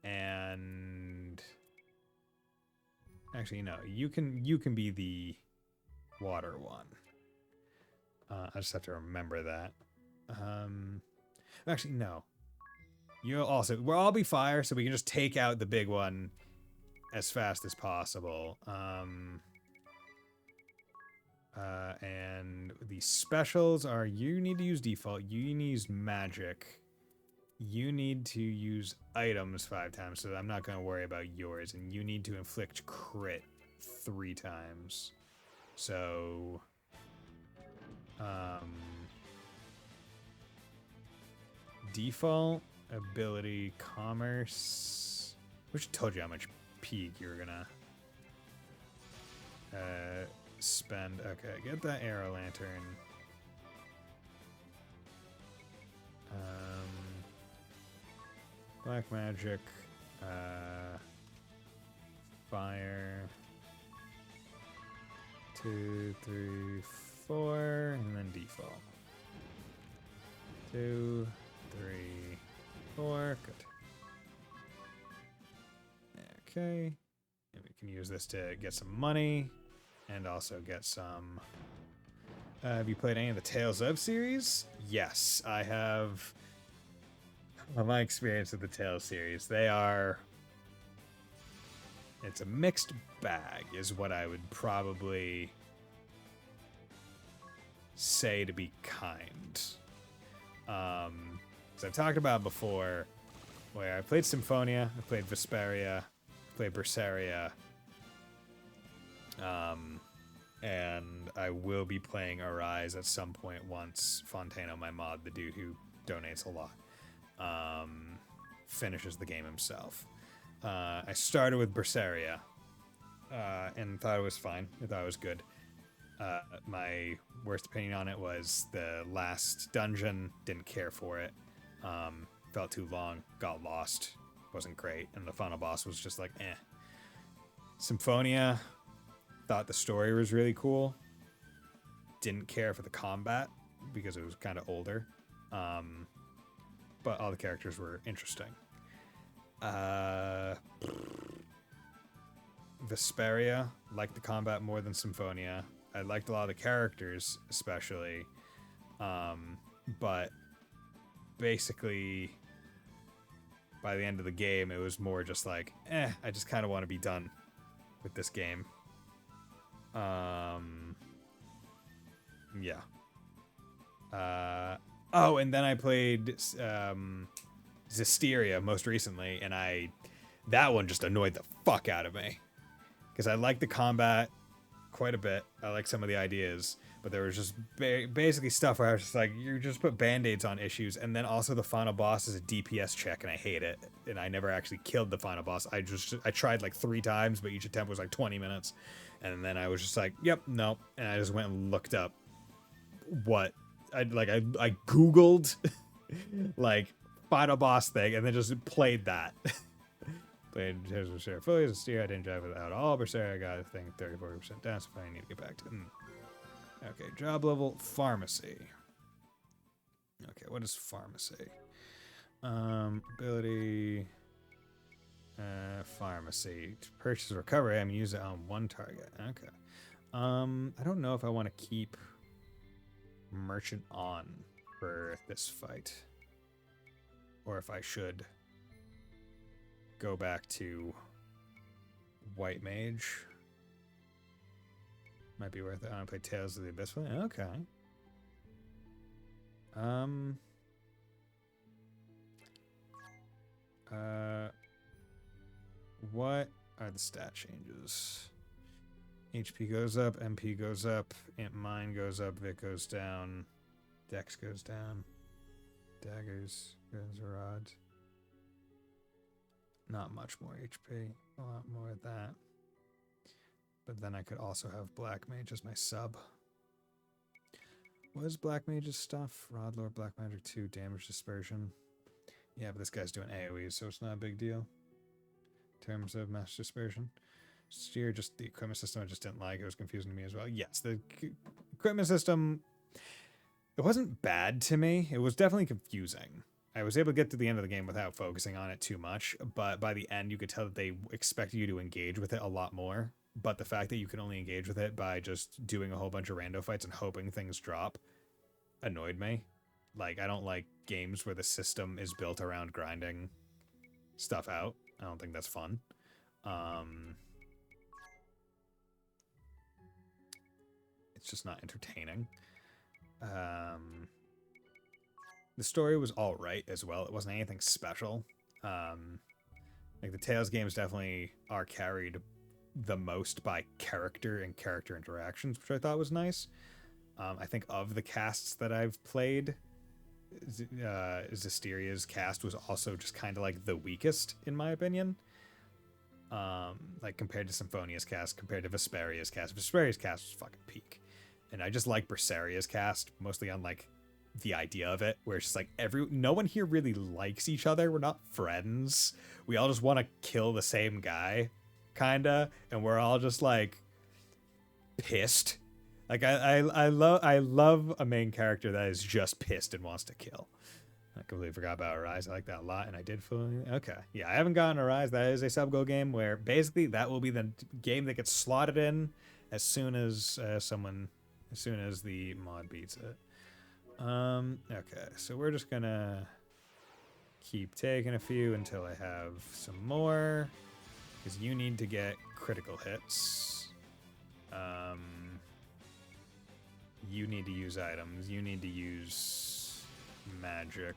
And actually, no, you can be the water one. I just have to remember that. Actually, no. You'll also, we'll all be fire, so we can just take out the big one as fast as possible. And the specials are, you need to use default, you need to use magic, you need to use items 5 times, so I'm not going to worry about yours, and you need to inflict crit 3 times. So, default, ability, commerce, which told you how much peak you're gonna spend. Okay, get that arrow lantern. Black magic, fire, 2, 3, 4, and then default. 2, 3, 4, good. Okay, and we can use this to get some money, and also get some. Have you played any of the Tales of series? Yes, I have. My experience with the Tales series, they are. It's a mixed bag, is what I would probably say, to be kind. As I've talked about before, where I played Symphonia, I played Vesperia, I played Berseria, and I will be playing Arise at some point once Fontano, my mod, the dude who donates a lot, finishes the game himself. I started with Berseria, and thought it was fine. I thought it was good. My worst opinion on it was the last dungeon. Didn't care for it. Felt too long. Got lost. Wasn't great. And the final boss was just like, eh. Symphonia. Thought the story was really cool. Didn't care for the combat because it was kind of older. But all the characters were interesting. Vesperia. Liked the combat more than Symphonia. I liked a lot of the characters, especially. But basically, by the end of the game, it was more just like, I just kind of want to be done with this game. Yeah. Oh, and then I played Zestiria most recently, and that one just annoyed the fuck out of me. Because I like the combat quite a bit. I like some of the ideas, but there was just basically stuff where I was just like, you just put band-aids on issues, and then also the final boss is a DPS check, and I hate it. And I never actually killed the final boss. I tried like 3 times, but each attempt was like 20 minutes. And then I was just like, yep, nope. And I just went and looked up what I Googled like final boss thing, and then just played that. Played Berserk fully as a steer. I didn't drive without all Berserk. I got a thing 30-40% down, so I need to get back to it. Okay, job level pharmacy. Okay, what is pharmacy? Ability pharmacy. To purchase recovery, I'm use it on 1 target. Okay. I don't know if I want to keep merchant on for this fight, or if I should go back to white mage. Might be worth it. I want to play Tales of the Abyss. Okay. What are the stat changes? HP goes up, MP goes up, mine goes up, Vic goes down, Dex goes down, daggers goes rod. Not much more HP, a lot more of that. But then I could also have Black Mage as my sub. What is Black Mage's stuff? Rod Lord, Black Magic 2, Damage Dispersion. Yeah, but this guy's doing AoE, so it's not a big deal. In terms of Mass Dispersion. Steer, just the equipment system I just didn't like. It was confusing to me as well. Yes, the equipment system, it wasn't bad to me. It was definitely confusing. I was able to get to the end of the game without focusing on it too much, but by the end you could tell that they expected you to engage with it a lot more. But the fact that you can only engage with it by just doing a whole bunch of rando fights and hoping things drop annoyed me. Like, I don't like games where the system is built around grinding stuff out. I don't think that's fun. It's just not entertaining. The story was all right as well. It wasn't anything special. Like the Tales games definitely are carried the most by character and character interactions, which I thought was nice. I think of the casts that I've played, Zestiria's cast was also just kind of like the weakest in my opinion. Like compared to Symphonia's cast, compared to Vesperia's cast. Vesperia's cast was fucking peak. And I just like Berseria's cast, mostly on like the idea of it, where it's just like no one here really likes each other. We're not friends. We all just want to kill the same guy, kinda, and we're all just like pissed. Like I love a main character that is just pissed and wants to kill. I completely forgot about Arise. I like that a lot, and I did fully. Okay, yeah, I haven't gotten Arise. That is a sub-go game where basically that will be the game that gets slotted in as soon as the mod beats it. Okay, so we're just gonna keep taking a few until I have some more, because you need to get critical hits. You need to use items. You need to use magic.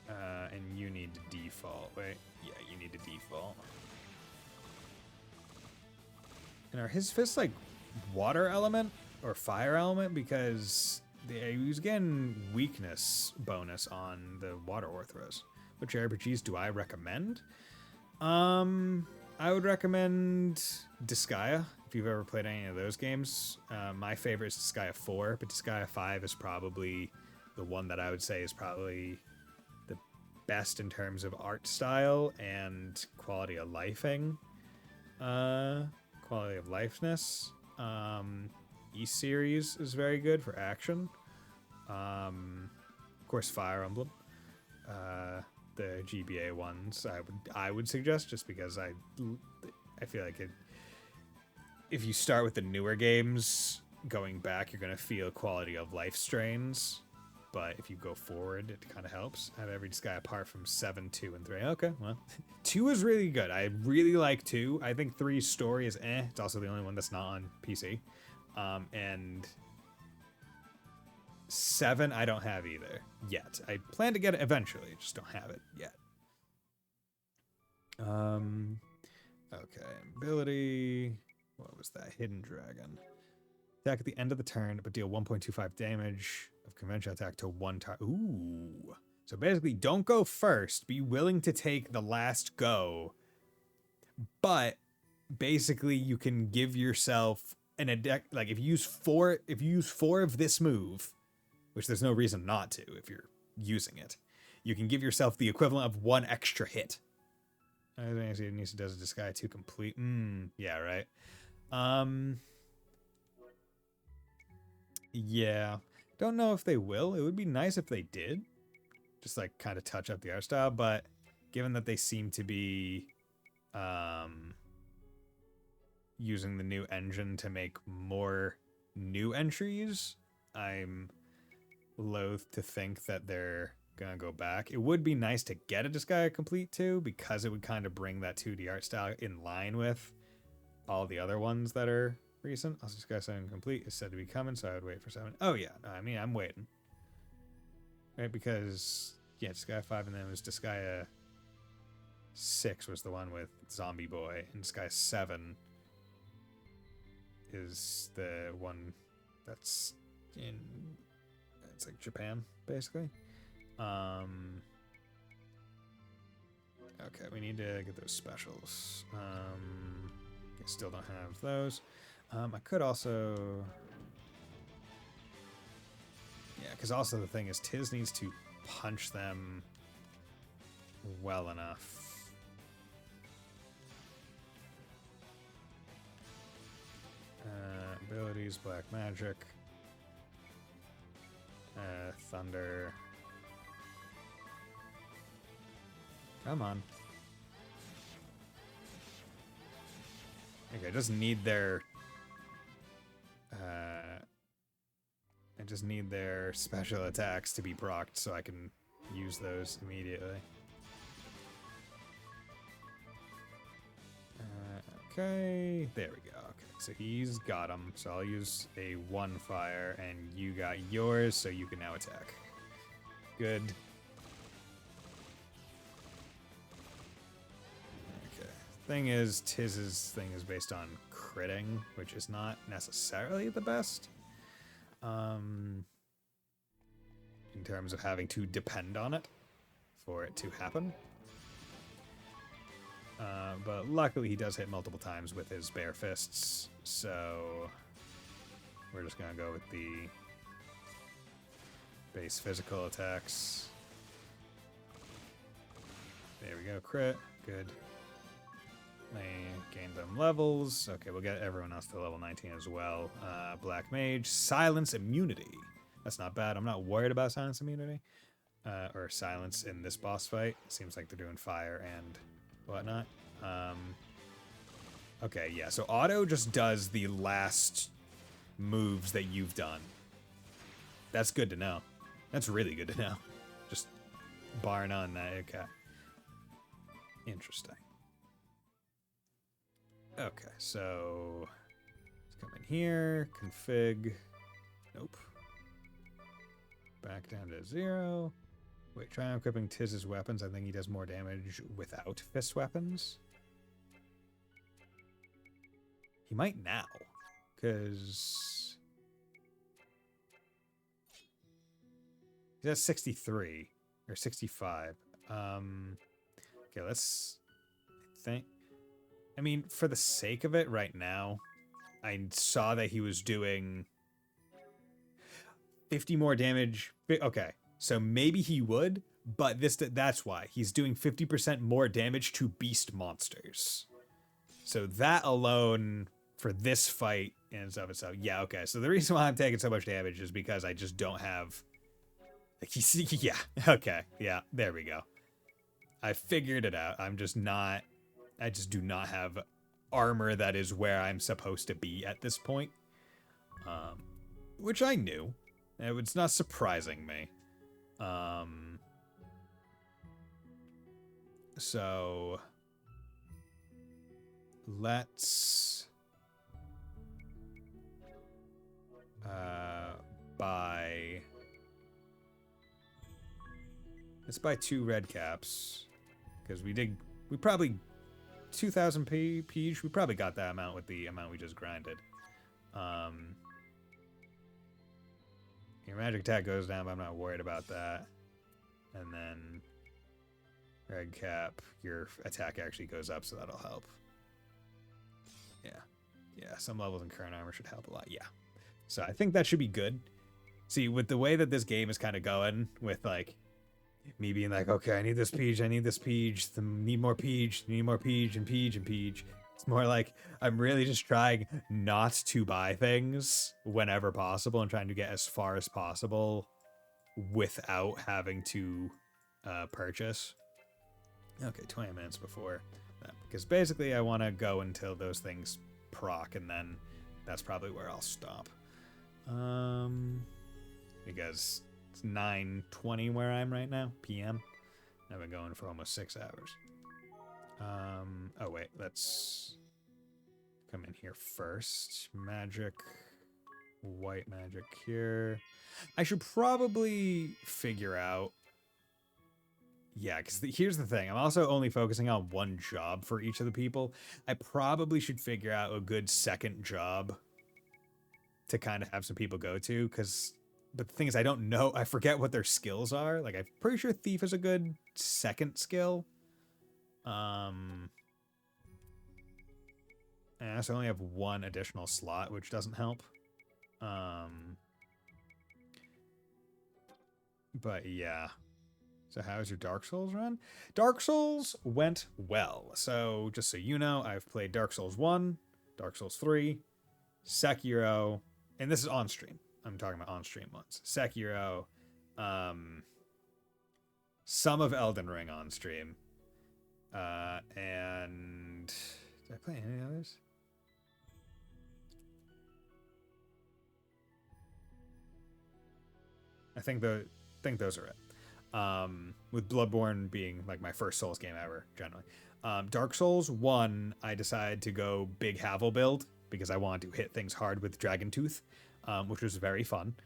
And you need to default. Wait, yeah, you need to default. And are his fists like water element or fire element? Because he was getting weakness bonus on the water orthros. Which RPGs do I recommend? I would recommend Disgaea, if you've ever played any of those games. My favorite is Disgaea 4, but Disgaea 5 is probably the one that I would say is probably the best in terms of art style and quality of lifing. Quality of lifeness. E-Series is very good for action. Of course, Fire Emblem. The GBA ones I would suggest, just because I feel like if you start with the newer games, going back, you're gonna feel quality of life strains. but if you go forward, it kind of helps. I have every disguise apart from 7, 2, and 3. Okay, well, 2 is really good. I really like 2. I think 3's story is eh. It's also the only one that's not on PC. And 7, I don't have either yet. I plan to get it eventually. I just don't have it yet. Okay, ability. What was that? Hidden Dragon. Attack at the end of the turn, but deal 1.25 damage of conventional attack to one target. Ooh. So basically, don't go first. Be willing to take the last go. But basically, you can give yourself an like if you use 4 of this move, which there's no reason not to if you're using it, you can give yourself the equivalent of 1 extra hit. It does a disguise to complete. Yeah, right. Yeah. Don't know if they will. It would be nice if they did. Just like kind of touch up the art style, but given that they seem to be using the new engine to make more new entries, I'm loath to think that they're gonna go back. It would be nice to get a Disgaea complete too, because it would kind of bring that 2D art style in line with all the other ones that are recent. Also, Disgaea 7 complete is said to be coming, so I would wait for 7. Oh yeah, no, I mean, I'm waiting. Right, because yeah, Disgaea 5 and then it was Disgaea 6 was the one with Zombie Boy, and Disgaea 7 is the one that's in, it's like Japan, basically. Okay, we need to get those specials. I still don't have those. I could also... Yeah, because also the thing is, Tiz needs to punch them well enough. Abilities, Black Magic. Thunder. Come on. Okay, I just need their... I just need their special attacks to be procced so I can use those immediately. Okay, there we go. Okay, so he's got them. So I'll use a 1 fire, and you got yours, so you can now attack. Good. Okay. Thing is, Tiz's thing is based on critting, which is not necessarily the best. In terms of having to depend on it for it to happen. But luckily he does hit multiple times with his bare fists, so we're just gonna go with the base physical attacks. There we go, crit, good. They gain them levels. Okay, we'll get everyone else to level 19 as well. Black Mage, Silence Immunity. That's not bad. I'm not worried about Silence Immunity. Or Silence in this boss fight. Seems like they're doing fire and whatnot. Okay, yeah, so Auto just does the last moves that you've done. That's good to know. That's really good to know. Just bar none. Okay. Interesting. Okay, so let's come in here, config. Nope. Back down to 0. Wait, try equipping Tiz's weapons. I think he does more damage without fist weapons. He might now, because he's at 63 or 65. Okay, let's think. I mean, for the sake of it, right now, I saw that he was doing 50 more damage. Okay, so maybe he would, but that's why. He's doing 50% more damage to beast monsters. So that alone, for this fight and stuff itself, yeah, okay. So the reason why I'm taking so much damage is because I just don't have... Like, yeah, okay, yeah, there we go. I figured it out. I'm just not... I just do not have armor that is where I'm supposed to be at this point. Which I knew. It's not surprising me. So let's buy. Let's buy 2 red caps because we probably 2,000 each. We probably got that amount with the amount we just grinded. Your magic attack goes down, but I'm not worried about that. And then red cap, your attack actually goes up, so that'll help. Yeah, some levels in current armor should help a lot. Yeah, so I think that should be good. See, with the way that this game is kind of going, with like me being like, okay, I need this page, I need this page, need more page, need more page, and page, and page. It's more like I'm really just trying not to buy things whenever possible and trying to get as far as possible without having to purchase. Okay, 20 minutes before that, because basically I want to go until those things proc, and then that's probably where I'll stop. Because it's 9:20 where I'm right now, PM. I've been going for almost 6 hours. Oh wait, let's come in here first. Magic, white magic cure. I should probably figure out. Yeah, because here's the thing. I'm also only focusing on one job for each of the people. I probably should figure out a good second job to kind of have some people go to, but the thing is, I don't know. I forget what their skills are. Like, I'm pretty sure Thief is a good second skill. And I also only have 1 additional slot, which doesn't help. But yeah. So how's your Dark Souls run? Dark Souls went well. So just so you know, I've played Dark Souls 1, Dark Souls 3, Sekiro, and this is on stream. I'm talking about on stream ones. Sekiro, some of Elden Ring on stream, and did I play any others? I think those are it. With Bloodborne being like my first Souls game ever, generally. Dark Souls 1, I decided to go big Havel build because I wanted to hit things hard with Dragon Tooth, which was very fun.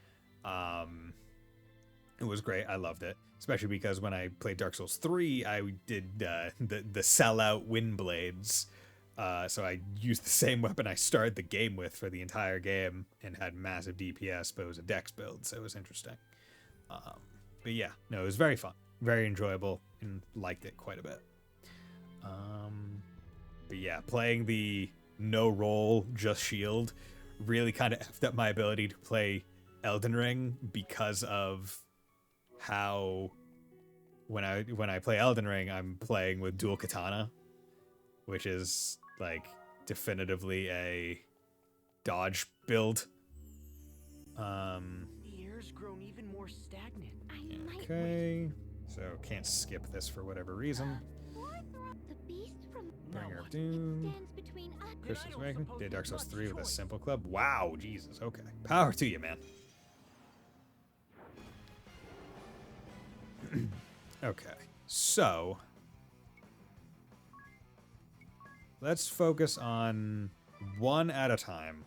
It was great. I loved it, especially because when I played Dark Souls 3, I did the sellout wind blades. So I used the same weapon I started the game with for the entire game and had massive DPS, but it was a dex build, so it was interesting. But yeah, no, it was very fun, very enjoyable, and liked it quite a bit. But yeah, playing the no roll, just shield really kind of effed up my ability to play Elden Ring because of how when I play Elden Ring, I'm playing with dual katana, which is like definitively a dodge build. The air's grown even more stagnant. Okay, so can't skip this for whatever reason. The beast from Bringer of Doom. stands between us. Christmas Waking. Did Dark Souls 3 with a simple club. Wow, Jesus. Okay, power to you, man. Okay, so let's focus on one at a time.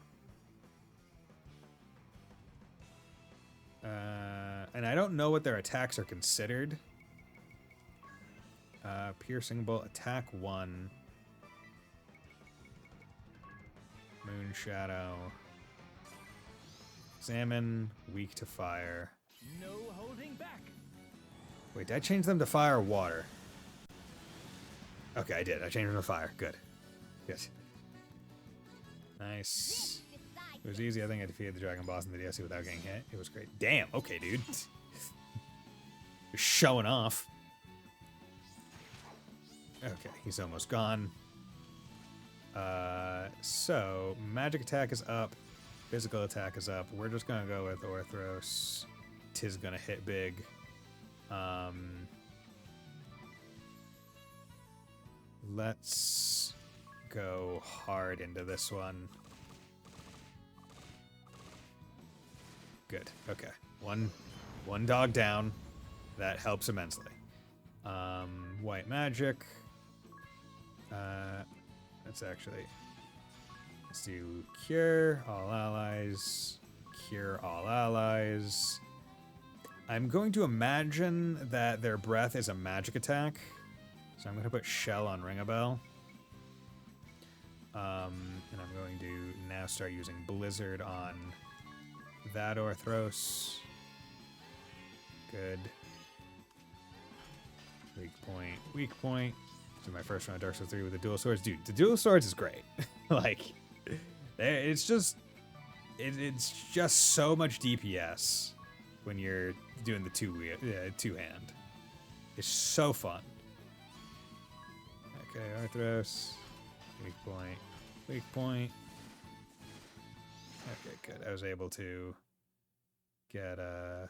And I don't know what their attacks are considered. Piercing Bolt, attack 1. Moon Shadow. Examine, weak to fire. No holding back. Wait, did I change them to fire or water? Okay, I did. I changed them to fire. Good. Good. Nice. It was easy. I think I defeated the dragon boss in the DLC without getting hit. It was great. Damn. Okay, dude. You're showing off. Okay, he's almost gone. So magic attack is up. Physical attack is up. We're just gonna go with Orthros. Tis gonna hit big. Let's go hard into this one. Good. Okay. One dog down. That helps immensely. White magic. Let's do cure all allies. Cure all allies. I'm going to imagine that their breath is a magic attack. So I'm going to put Shell on Ring a Bell. And I'm going to now start using Blizzard on that Orthros. Good. Weak point. Weak point. Do my first round of Dark Souls 3 with the dual swords. Dude, the dual swords is great. Like, it's just so much DPS when you're doing the two-hand. It's so fun. Okay, Arthros. Weak point. Weak point. Okay, good. I was able to get a...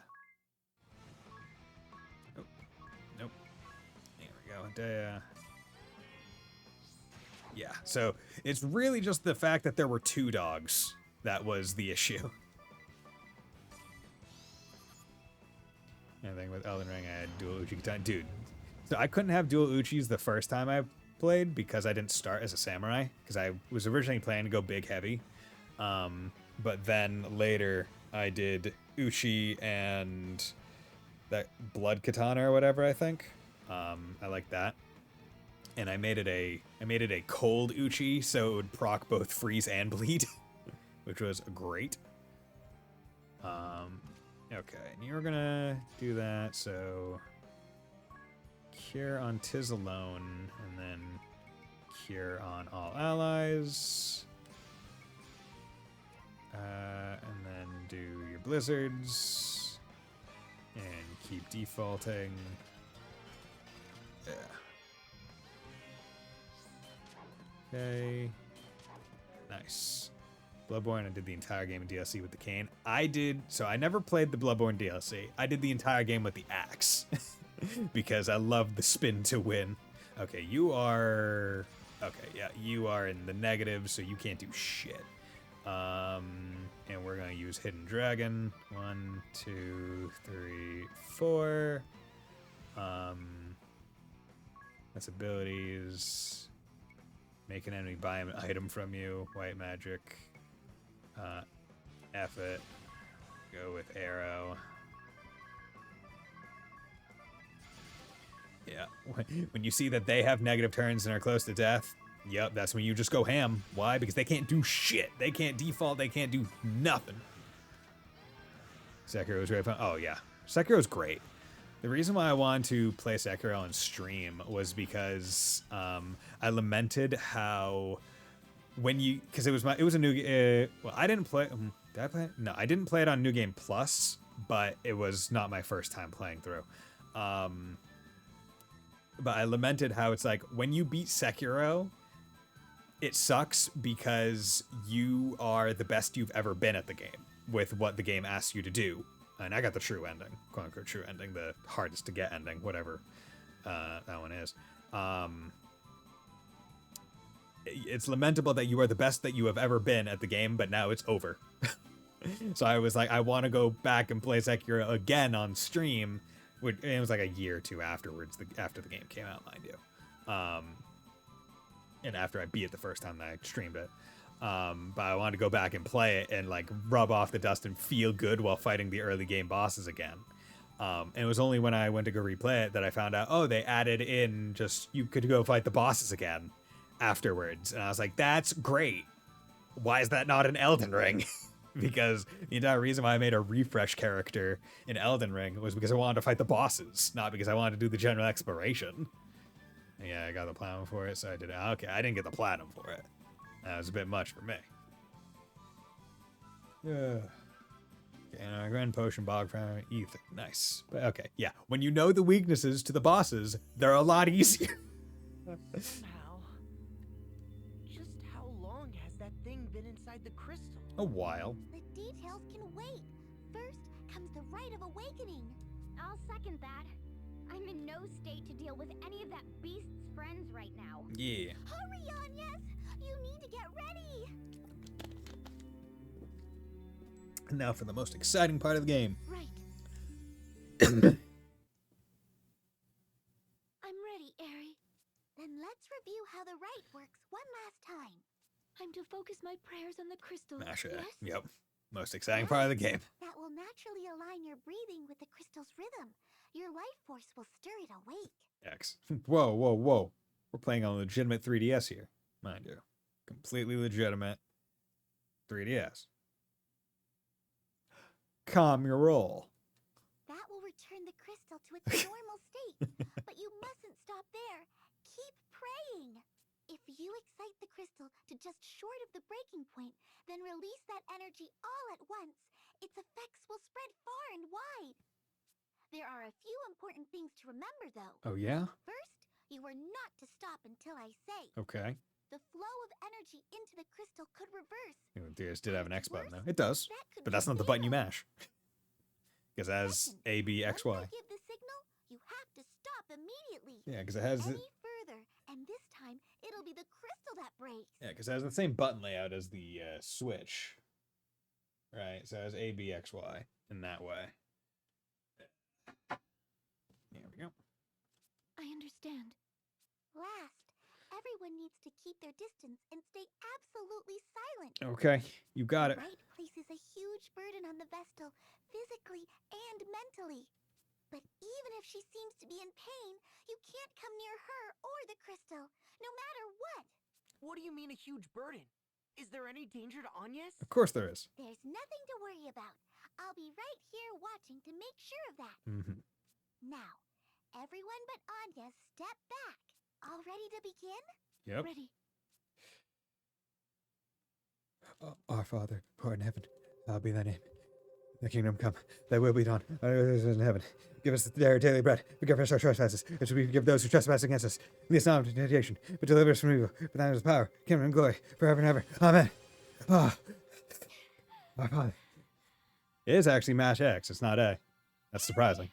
Oh, nope. There we go. Yeah, so it's really just the fact that there were 2 dogs that was the issue. I think with Elden Ring, I had dual Uchi Katana. Dude, so I couldn't have dual Uchis the first time I played because I didn't start as a samurai, because I was originally planning to go big heavy. But then later, I did Uchi and that blood katana or whatever, I think. I like that. And I made it a cold Uchi, so it would proc both freeze and bleed, which was great. Okay, and you're gonna do that, so cure on Tiz alone, and then cure on all allies. And then do your blizzards, and keep defaulting. Yeah. Okay. Nice. Bloodborne, I did the entire game in DLC with the cane. So I never played the Bloodborne DLC. I did the entire game with the axe. Because I love the spin to win. Okay, you are... Okay, yeah, you are in the negative, so you can't do shit. And we're gonna use Hidden Dragon. 1, 2, 3, 4. That's abilities. Make an enemy buy an item from you. White magic. F it. Go with arrow. Yeah. When you see that they have negative turns and are close to death, yep, that's when you just go ham. Why? Because they can't do shit. They can't default. They can't do nothing. Sekiro's very fun. Oh, yeah. Sekiro's great. The reason why I wanted to play Sekiro on stream was because I lamented how because it was a new well, I didn't play. Did I play it? No, I didn't play it on New Game Plus, but it was not my first time playing through. But I lamented how it's like when you beat Sekiro, it sucks because you are the best you've ever been at the game with what the game asks you to do. And I got the true ending, quote unquote true ending, the hardest to get ending, whatever that one is. It's lamentable that you are the best that you have ever been at the game, but now it's over. So I was like, I want to go back and play Sekiro again on stream. It was like a year or two afterwards, after the game came out, mind you. And after I beat it the first time that I streamed it. But I wanted to go back and play it and like rub off the dust and feel good while fighting the early game bosses again. And it was only when I went to go replay it that I found out, oh, they added in just, you could go fight the bosses again afterwards. And I was like, that's great. Why is that not in Elden Ring? Because the entire reason why I made a refresh character in Elden Ring was because I wanted to fight the bosses, not because I wanted to do the general exploration. And yeah, I got the platinum for it, so I did it. Okay, I didn't get the platinum for it. That was a bit much for me. Yeah. Okay, and a grand potion, bog primer, ether. Nice. But okay, yeah. When you know the weaknesses to the bosses, they're a lot easier. Somehow. Just how long has that thing been inside the crystal? A while. The details can wait. First comes the rite of awakening. I'll second that. I'm in no state to deal with any of that beast's friends right now. Yeah. Hurry on, yes! You need to get ready! And now for the most exciting part of the game. Right. ready, Aerie. Then let's review how the rite works one last time. I'm to focus my prayers on the crystals, Mash it. yes? Yep. Most exciting part of the game. That will naturally align your breathing with the crystal's rhythm. Your life force will stir it awake. X. Whoa, whoa, whoa. We're playing on a legitimate 3DS here, mind you. Completely legitimate 3DS. Calm your roll. That will return the crystal to its normal state. But you mustn't stop there. Keep praying. If you excite the crystal to just short of the breaking point, then release that energy all at once, its effects will spread far and wide. There are a few important things to remember, though. Oh, yeah? First, you are not to stop until I say. Okay. The flow of energy into the crystal could reverse. There's did have an X button, though. It does. But that's not the button you mash. Because it has A, B, X, Y. Give the signal, you have to stop immediately. Yeah, because it has... Any further, and this time, it'll be the crystal that breaks. Yeah, because it has the same button layout as the Switch. Right? So it has A, B, X, Y in that way. There we go. I understand. Last, everyone needs to keep their distance and stay absolutely silent. Okay, you got it. The rite places a huge burden on the Vestal, physically and mentally. But even if she seems to be in pain, you can't come near her or the crystal, no matter what. What do you mean a huge burden? Is there any danger to Agnes? Of course there is. There's nothing to worry about. I'll be right here watching to make sure of that. Mm-hmm. Now, everyone but Anya, step back. All ready to begin? Yep. Ready. Our Father, who art in heaven, hallowed be thy name. Thy kingdom come, thy will be done, on earth as it is in heaven. Give us our daily bread. Forgive us our trespasses, as we forgive those who trespass against us. Lead us not into temptation, but deliver us from evil. For thine is the power, kingdom, and glory, forever and ever. Amen. Oh. Our Father. It is actually mash X. It's not A. That's surprising.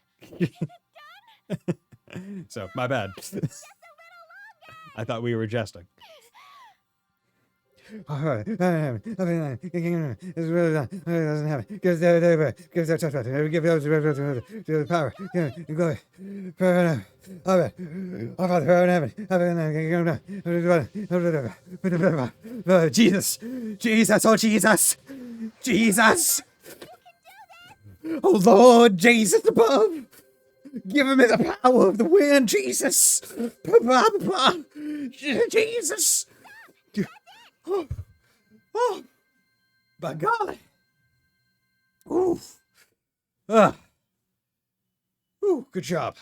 So, my bad. I thought we were jesting. All right. It's really done. It doesn't happen. Give us our trespasses. Give those the power, and glory. Forever and ever. Amen. Our Father, forever and ever. Jesus. Jesus. Oh, Jesus. Jesus. Oh, Lord. Jesus above. Give him the power of the wind, Jesus. Jesus. Oh, by God. Oof. Ooh, good job.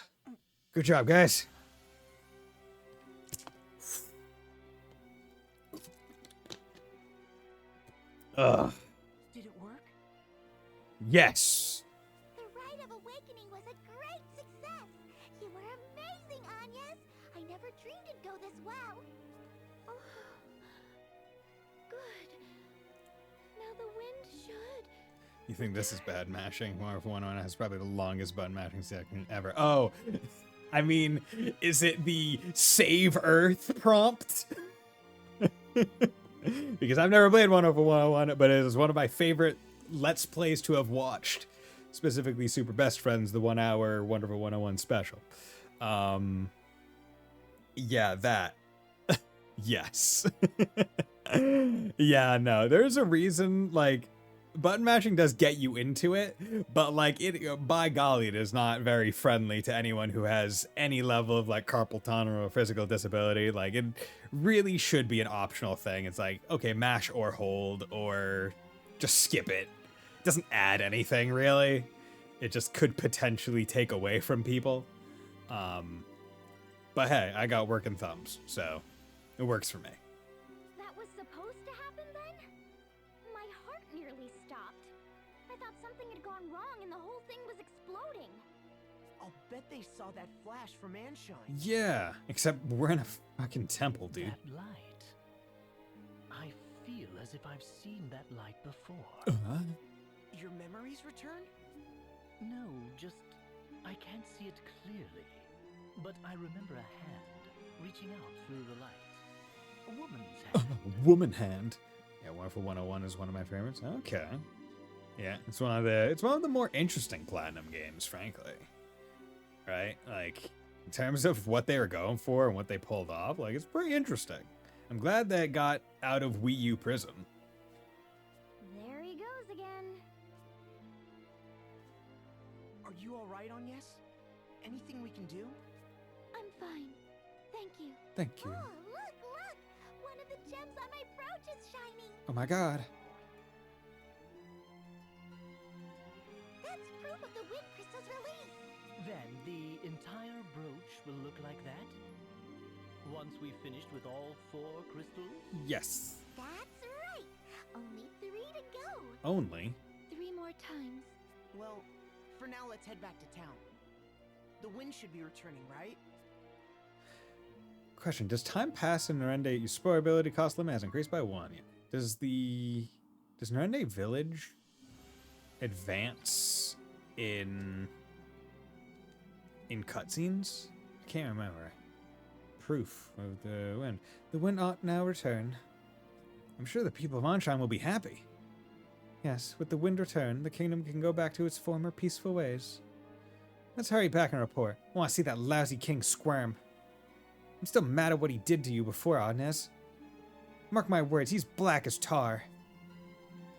Good job, guys. Did it work? Yes. The Rite of Awakening was a great success. You were amazing, Agnes. I never dreamed it'd go this well. Oh. Good. Now the wind should. You think this is bad mashing? One for 101 has probably the longest button mashing section ever. Oh, I mean, is it the Save Earth prompt? Because I've never played 101, but it is one of my favorite Let's Plays to have watched. Specifically Super Best Friends, the 1 hour Wonderful 101 special. Yeah, that. Yes. Yeah, no, there's a reason, like, button mashing does get you into it, but, like, it, by golly, it is not very friendly to anyone who has any level of, like, carpal tunnel or physical disability. Like, it really should be an optional thing. It's like, okay, mash or hold, or just skip it. It doesn't add anything, really. It just could potentially take away from people. But hey, I got working thumbs, so it works for me. That was supposed to happen then? My heart nearly stopped. I thought something had gone wrong and the whole thing was exploding. I'll bet they saw that flash from Anshine. Yeah, except we're in a fucking temple, dude. That light. I feel as if I've seen that light before. Your memories return? No, just I can't see it clearly. But I remember a hand reaching out through the light. A woman's hand. Woman hand. Yeah, 1 for 101 is one of my favorites. Okay. Yeah, it's one of the more interesting Platinum games, frankly. Right? Like, in terms of what they were going for and what they pulled off. Like, it's pretty interesting. I'm glad that it got out of Wii U prison. There he goes again. Are you alright, Agnes? Anything we can do? I'm fine. Thank you. Thank you. Oh, look! One of the gems on my brooch is shining. Oh my god. That's proof of the wind crystal's release. Then the entire brooch will look like that? Once we've finished with all 4 crystals? Yes. That's right. Only 3 to go. Only? 3 more times. Well, for now, let's head back to town. The wind should be returning, right? Question, does time pass in Narende? Your spore ability cost limit has increased by 1. Does Narende Village advance in cutscenes? I can't remember. Proof of the wind. The wind ought now return. I'm sure the people of Anshan will be happy. Yes, with the wind return, the kingdom can go back to its former peaceful ways. Let's hurry back and report. I want to see that lousy king squirm. I'm still mad at what he did to you before, Agnes. Mark my words, he's black as tar.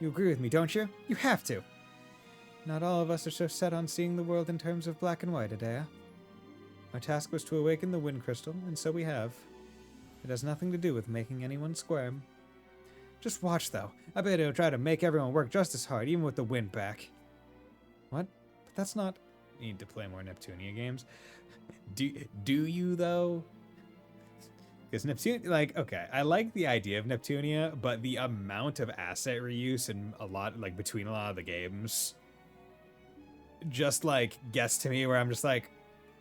You agree with me, don't you? You have to. Not all of us are so set on seeing the world in terms of black and white, Adea. Our task was to awaken the wind crystal, and so we have. It has nothing to do with making anyone squirm. Just watch, though. I bet it'll try to make everyone work just as hard, even with the wind back. What? But that's not... You need to play more Neptunia games. Do you, though? Because Neptunia, like, okay, I like the idea of Neptunia, but the amount of asset reuse and a lot, like, between a lot of the games just, like, gets to me where I'm just like,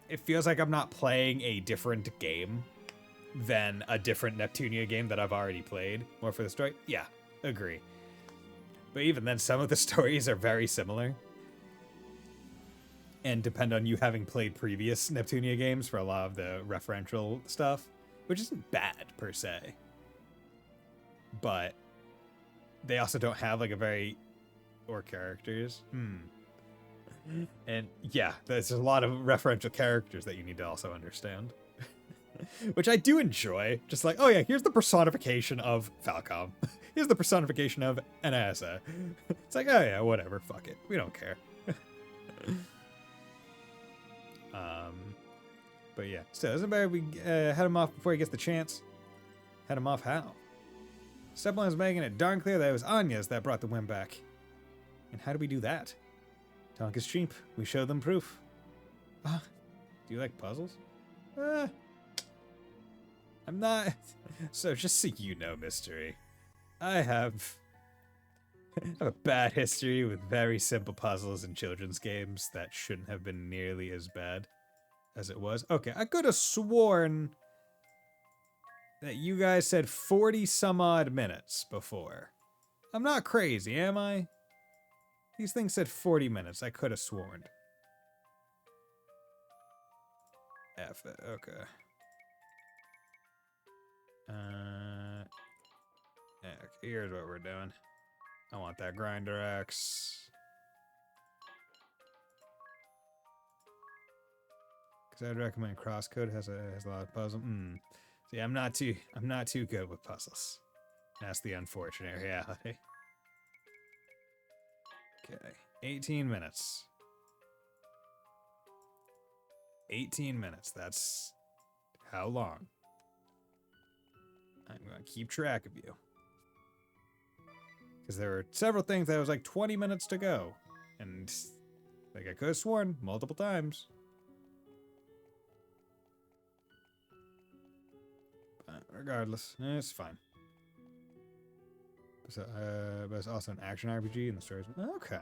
it feels like I'm not playing a different game than a different Neptunia game that I've already played. More for the story? Yeah, agree. But even then, some of the stories are very similar. And depend on you having played previous Neptunia games for a lot of the referential stuff, which isn't bad, per se. But they also don't have, like, a very... or characters. And, yeah, there's a lot of referential characters that you need to also understand. Which I do enjoy. Just like, oh yeah, here's the personification of Falcom. Here's the personification of Anasa. It's like, oh yeah, whatever, fuck it. We don't care. But yeah, still, isn't it better if we head him off before he gets the chance? Head him off how? Steplin's making it darn clear that it was Anya's that brought the wind back. And how do we do that? Talk is cheap. We show them proof. Ah, do you like puzzles? I'm not... So just so you know, Mystery, I have a bad history with very simple puzzles in children's games that shouldn't have been nearly as bad as it was. Okay, I could have sworn that you guys said 40 some odd minutes before. I'm not crazy, am I? These things said 40 minutes. I could have sworn. F it. Okay. Yeah, here's what we're doing. I want that grinder axe. Because I'd recommend Crosscode has a lot of puzzles. See, I'm not too good with puzzles. That's the unfortunate reality. Okay, 18 minutes. 18 minutes. That's how long. I'm going to keep track of you. Because there were several things that was like 20 minutes to go. And like I could have sworn multiple times. But regardless, it's fine. So, but it's also an action RPG and the story's... Okay.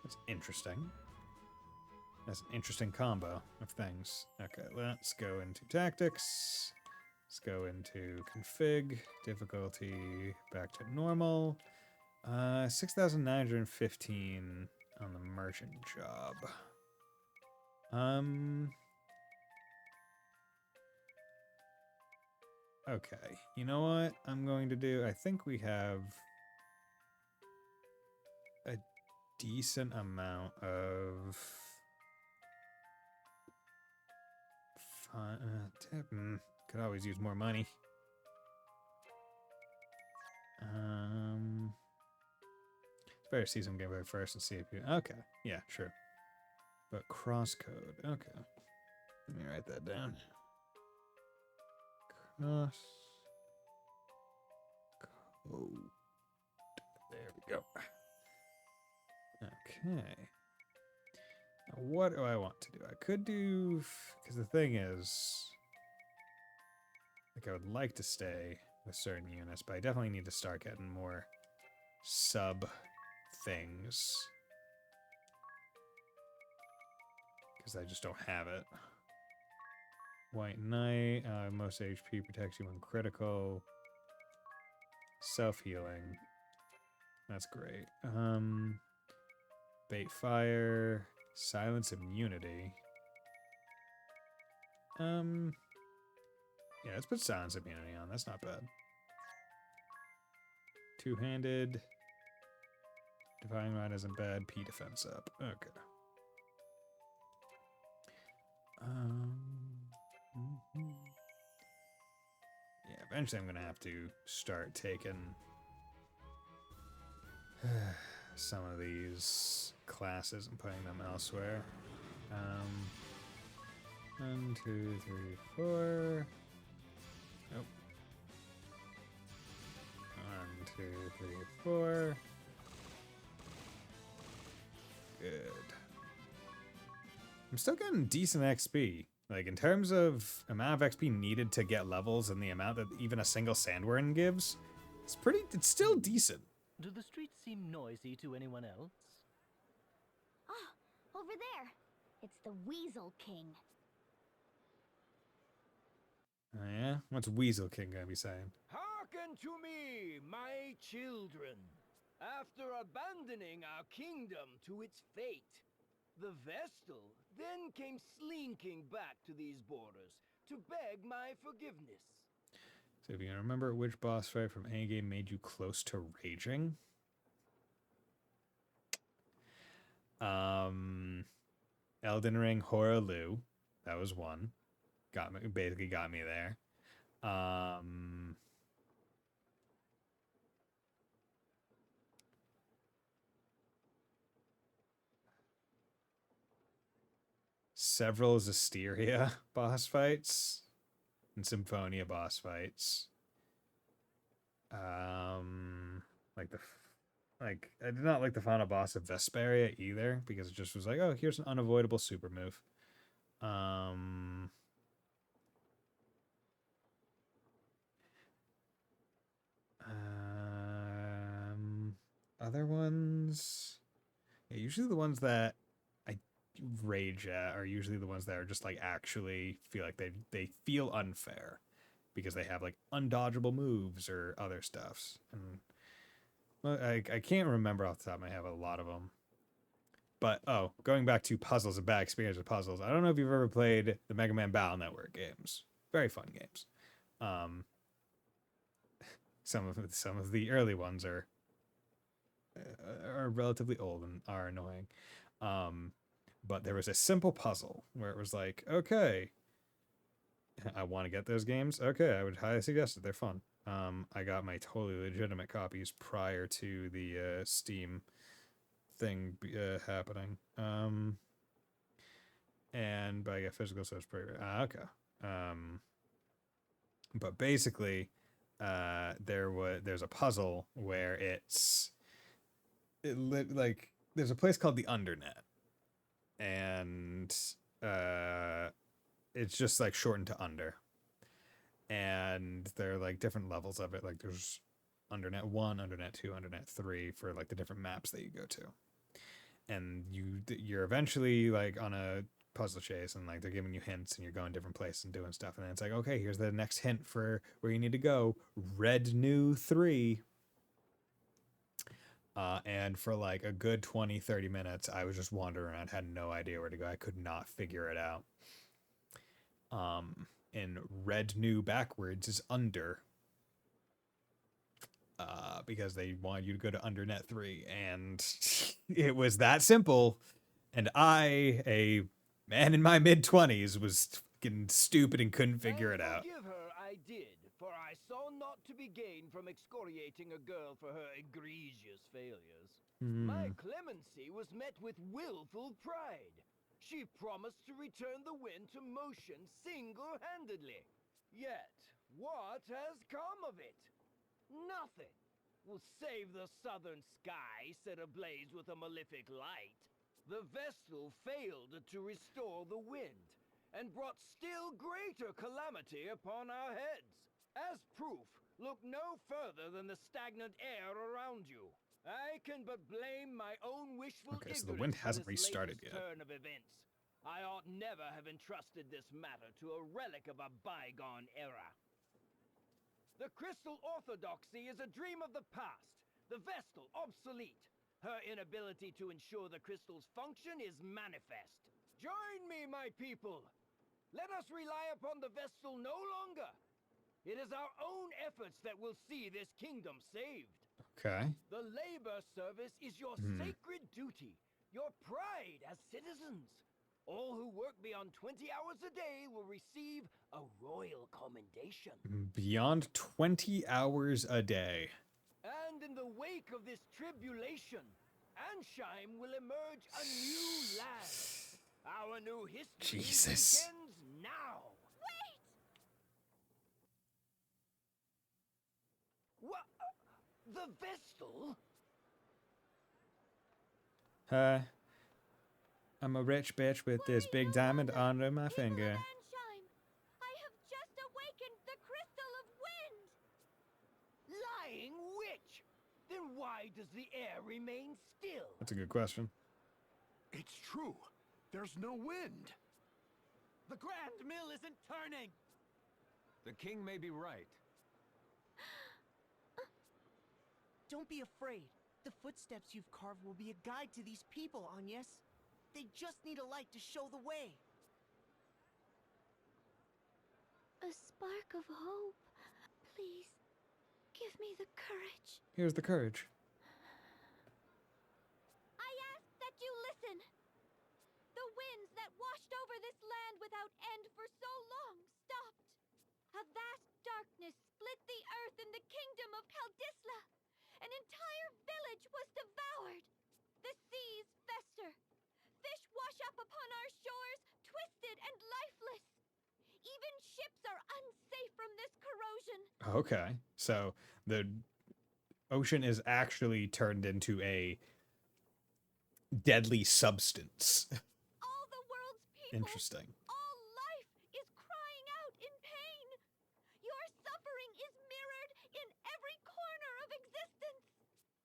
That's interesting. That's an interesting combo of things. Okay, let's go into tactics. Let's go into config. Difficulty back to normal. 6,915 on the merchant job. Okay, you know what I'm going to do? I think we have a decent amount of Could always use more money. It's better to see some gameplay first and see if you. Okay, yeah, sure. But crosscode. Okay, let me write that down. Cross code. There we go. Okay. Now what do I want to do? I could do, because the thing is, like, I would like to stay with certain units, but I definitely need to start getting more sub things, because I just don't have it. White Knight, most HP, protects you when critical. Self-healing. That's great. Bait fire, silence immunity. Yeah, let's put silence immunity on. That's not bad. Two-handed. Defying Rod isn't bad. P defense up. Okay. Yeah, eventually I'm gonna have to start taking some of these classes and putting them elsewhere. 1, 2, 3, 4. Nope. 1, 2, 3, 4. Good. I'm still getting decent XP. Like, in terms of amount of XP needed to get levels and the amount that even a single Sandworm gives, it's still decent. Do the streets seem noisy to anyone else? Ah, over there. It's the Weasel King. Oh yeah? What's Weasel King gonna be saying? Hearken to me, my children. After abandoning our kingdom to its fate, the Vestal then came slinking back to these borders to beg my forgiveness. So if you can remember which boss fight from any game made you close to raging? Elden Ring Horaloo. That was one. Basically got me there. Several Zestiria boss fights and Symphonia boss fights. I did not like the final boss of Vesperia either, because it just was like, oh, here's an unavoidable super move. Other ones, yeah, usually the ones that I rage at are usually the ones that are just like actually feel like they feel unfair because they have like undodgeable moves or other stuffs. And well, I can't remember off the top of my head a lot of them. But going back to puzzles and bad experience with puzzles, I don't know if you've ever played the Mega Man Battle Network games. Very fun games. Some of the early ones are relatively old and are annoying. But there was a simple puzzle where it was like, okay, I want to get those games. Okay, I would highly suggest it. They're fun. I got my totally legitimate copies prior to the Steam thing happening. But I got physical, so it's pretty. Okay. But basically, there's a puzzle where there's a place called the Undernet, and it's just like shortened to Under, and there are like different levels of it. Like there's Undernet 1, Undernet 2, Undernet 3 for like the different maps that you go to, and you're eventually like on a puzzle chase, and like they're giving you hints, and you're going different places and doing stuff, and then it's like, okay, here's the next hint for where you need to go, Red New 3. And for like a good 20-30 minutes, I was just wandering around, had no idea where to go. I could not figure it out. And Red New backwards is Under. Because they wanted you to go to Undernet 3, and it was that simple. And I, a man in my mid-20s, was fucking stupid and couldn't figure it out. Forgive her, I did, for I saw not to be gained from excoriating a girl for her egregious failures. My clemency was met with willful pride. She promised to return the wind to motion single-handedly. Yet, what has come of it? Nothing. Will save the southern sky set ablaze with a malefic light. The Vestal failed to restore the wind, and brought still greater calamity upon our heads. As proof, look no further than the stagnant air around you. I can but blame my own wishful Okay, ignorance so the wind for hasn't this restarted latest yet. turn of events. I ought never have entrusted this matter to a relic of a bygone era. The Crystal Orthodoxy is a dream of the past, the Vestal obsolete. Her inability to ensure the crystal's function is manifest. Join me, my people! Let us rely upon the Vestal no longer. It is our own efforts that will see this kingdom saved. Okay. The labor service is your sacred duty, your pride as citizens. All who work beyond 20 hours a day will receive a royal commendation. Beyond 20 hours a day. And in the wake of this tribulation, Ansheim will emerge a new land. Our new history Jesus. begins now. Wait! What? The Vestal? I'm a rich bitch with this big diamond under my finger. Ansheim, I have just awakened the Crystal of Wind! Lying witch! Then why does the air remain still? That's a good question. It's true. There's no wind. The Grand Mill isn't turning. The king may be right. Don't be afraid. The footsteps you've carved will be a guide to these people, Agnes. They just need a light to show the way. A spark of hope. Please, give me the courage. Here's the courage. I ask that you listen. The winds that washed over this land without end for so long stopped. A vast darkness split the earth in the kingdom of Kaldisla. An entire village was devoured. The seas fester. Fish wash up upon our shores, twisted and lifeless. Even ships are unsafe from this corrosion. Okay. So the ocean is actually turned into a deadly substance. All the world's people, Interesting. all life is crying out in pain. Your suffering is mirrored in every corner of existence.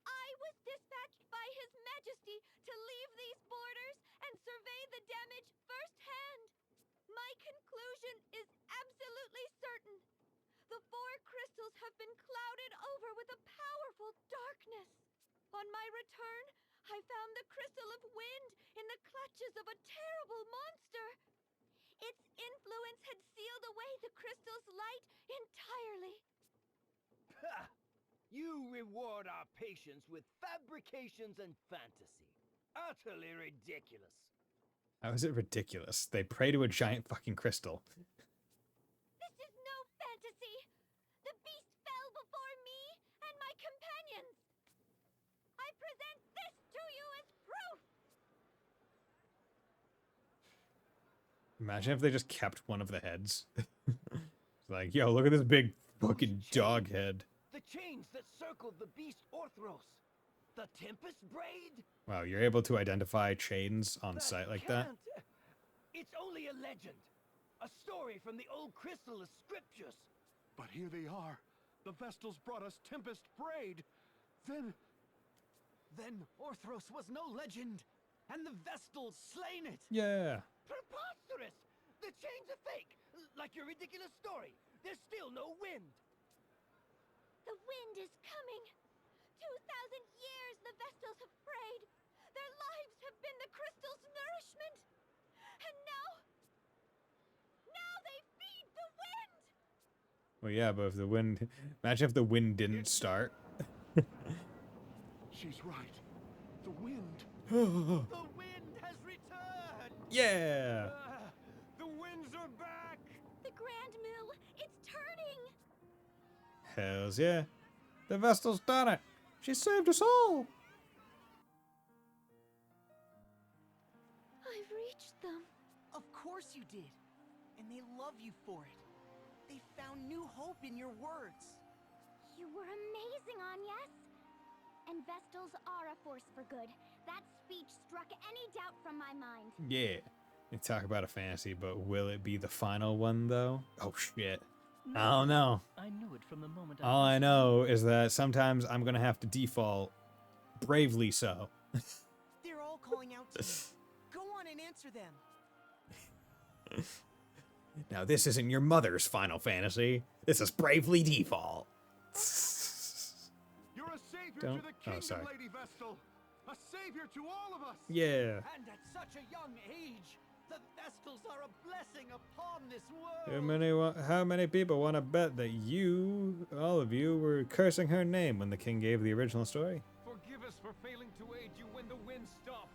I was dispatched by His Majesty to leave these borders and survey the damage firsthand. My conclusion is absolutely certain. The four crystals have been clouded over with a powerful darkness. On my return, I found the Crystal of Wind in the clutches of a terrible monster. Its influence had sealed away the crystal's light entirely. Ha! You reward our patience with fabrications and fantasy. Utterly ridiculous. How is it ridiculous? They pray to a giant fucking crystal. This is no fantasy. The beast fell before me and my companions. I present this to you as proof. Imagine if they just kept one of the heads. It's like, yo, look at this big fucking dog head. The chains that circled the beast Orthros. The Tempest Braid? Wow, you're able to identify chains on sight like that? Can't. It's only a legend. A story from the old crystalist scriptures. But here they are. The Vestals brought us Tempest Braid. Then Orthros was no legend, and the Vestals slain it. Yeah. Preposterous! The chains are fake, like your ridiculous story. There's still no wind. The wind is coming. 2,000 years the Vestals have prayed. Their lives have been the crystal's nourishment. And now they feed the wind. Well, yeah, but if the wind... Imagine if the wind didn't start. She's right. The wind. The wind has returned! Yeah! The winds are back! Grand Mill! It's turning! Hells yeah. The Vestal's done it. She saved us all. I've reached them. Of course you did. And they love you for it. They found new hope in your words. You were amazing, Agnes. And Vestals are a force for good. That speech struck any doubt from my mind. Yeah. You talk about a fantasy, but will it be the final one, though? Oh, shit. I don't know. I knew it from the moment All I know is that sometimes I'm going to have to default bravely so. They're all calling out to you. Go on and answer them. Now, this isn't your mother's Final Fantasy. This is bravely default. You're a savior Don't. to the kingdom, Oh, sorry. Lady Vestal. A savior to all of us. Yeah. And at such a young age, the Vestals are a blessing upon this world. How many people want to bet that you, all of you, were cursing her name when the king gave the original story? Forgive us for failing to aid you when the wind stopped.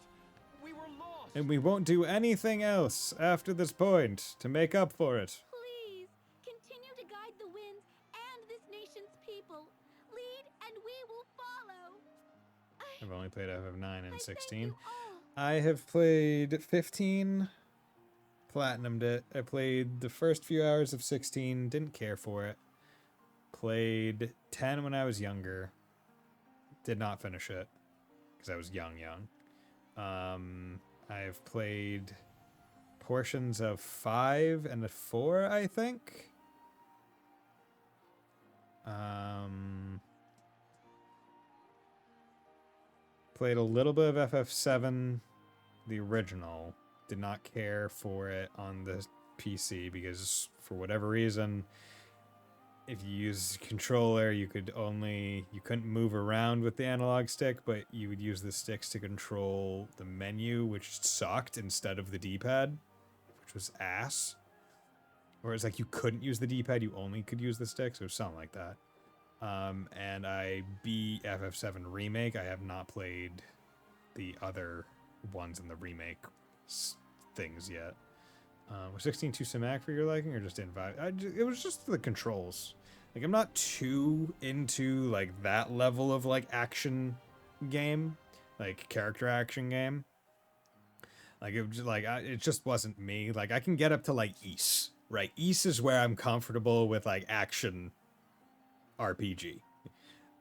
We were lost. And we won't do anything else after this point to make up for it. Please, continue to guide the winds and this nation's people. Lead and we will follow. I've only played FF9 and 16. all. I have played 15, platinumed it. I played the first few hours of 16, didn't care for it. Played 10 when I was younger. Did not finish it because I was young. I've played portions of 5 and 4, I think. Played a little bit of FF7, the original. Did not care for it on the PC because for whatever reason, if you use controller, you couldn't move around with the analog stick, but you would use the sticks to control the menu, which sucked, instead of the D-pad, which was ass. Or it's like you couldn't use the D-pad, you only could use the sticks, or something like that. And I beat FF7 Remake. I have not played the other ones in the remake things yet. Was 16 too cinematic for your liking, or just didn't vibe? It was just the controls. Like, I'm not too into, like, that level of, like, action game. Like, character action game. Like, it just wasn't me. Like, I can get up to, like, Ys, right? Ys is where I'm comfortable with, like, action RPG.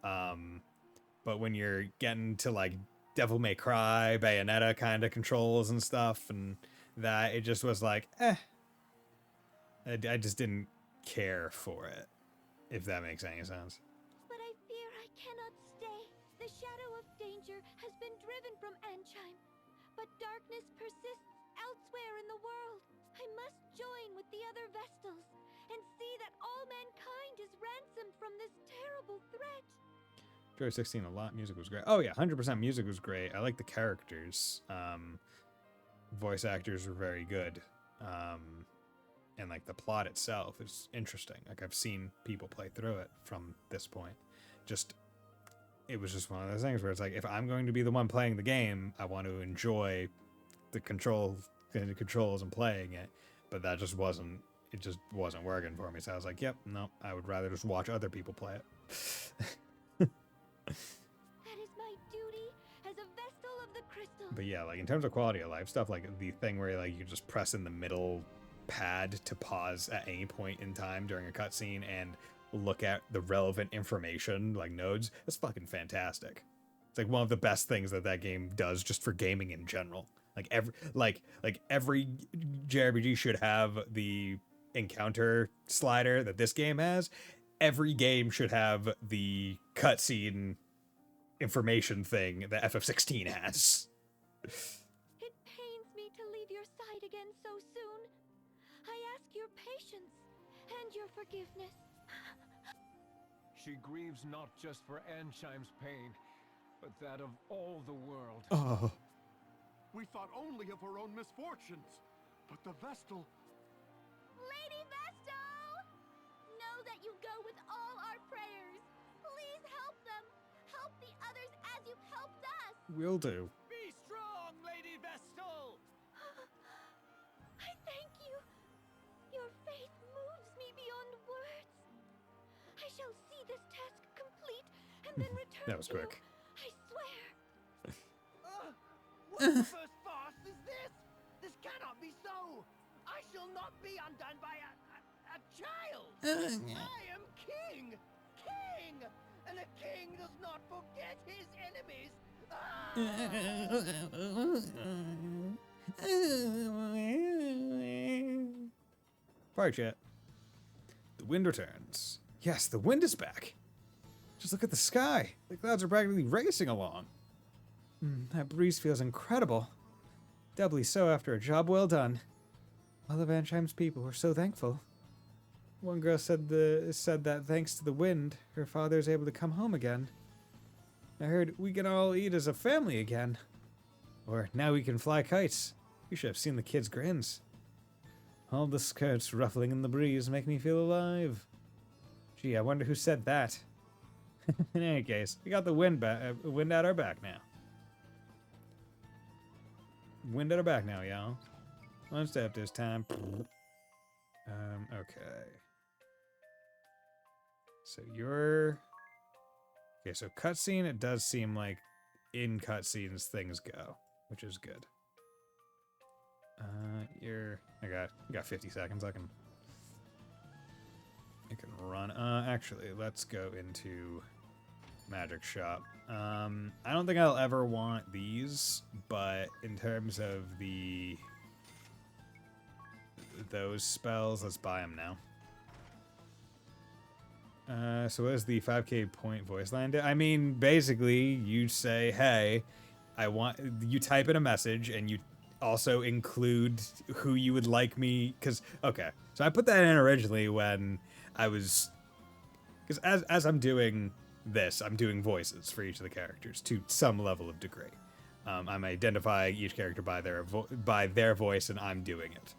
But when you're getting to, like, Devil May Cry, Bayonetta kind of controls and stuff, and that, it just was like, I just didn't care for it, if that makes any sense. But I fear I cannot stay. The shadow of danger has been driven from Anchime, but darkness persists elsewhere in the world. I must join with the other Vestals and see that all mankind is ransomed from this terrible threat. Enjoyed 16 a lot. Music was great. Oh yeah, 100% music was great. I like the characters. Voice actors were very good. And like the plot itself is interesting. Like, I've seen people play through it from this point. It was just one of those things where it's like, if I'm going to be the one playing the game, I want to enjoy the controls and playing it. But it just wasn't working for me. So I was like, yep, no, I would rather just watch other people play it. That is my duty as a Vestal of the Crystal. But yeah, like, in terms of quality of life stuff, like the thing where like you just press in the middle pad to pause at any point in time during a cutscene and look at the relevant information, like nodes, that's fucking fantastic. It's like one of the best things that game does just for gaming in general. Like every JRPG should have the encounter slider that this game has. Every game should have the cutscene information thing that FF16 has. It pains me to leave your side again so soon. I ask your patience and your forgiveness. She grieves not just for Anchime's pain, but that of all the world. Oh. We thought only of her own misfortunes, but the Vestal... Lady Vestal! Know that you go with all our prayers. Please help them. Help the others as you've helped us. Will do. Be strong, Lady Vestal! I thank you. Your faith moves then return That was to quick. you. I swear. What perverse farce is this? This cannot be so. I shall not be undone by a child. I am king. King. And a king does not forget his enemies. Fire chat. The wind returns. Yes, the wind is back. Just look at the sky. The clouds are practically racing along. That breeze feels incredible. Doubly so after a job well done. All of Ansheim's people were so thankful. One girl said that thanks to the wind, her father is able to come home again. I heard we can all eat as a family again. Or now we can fly kites. You should have seen the kids' grins. All the skirts ruffling in the breeze make me feel alive. Gee, I wonder who said that. In any case, we got the wind at our back now. Wind at our back now, y'all. One step this time. Okay. So you're... Okay, so cutscene, it does seem like in cutscenes things go, which is good. I got 50 seconds. I can run. Actually, let's go into Magic Shop. I don't think I'll ever want these, but in terms of those spells, let's buy them now. So what does the 5k point voice line do? I mean, basically, you say, hey, you type in a message, and you also include who you would like me, because, okay, so I put that in originally when I was, because as I'm doing this, I'm doing voices for each of the characters to some level of degree. I'm identifying each character by their voice, and I'm doing it.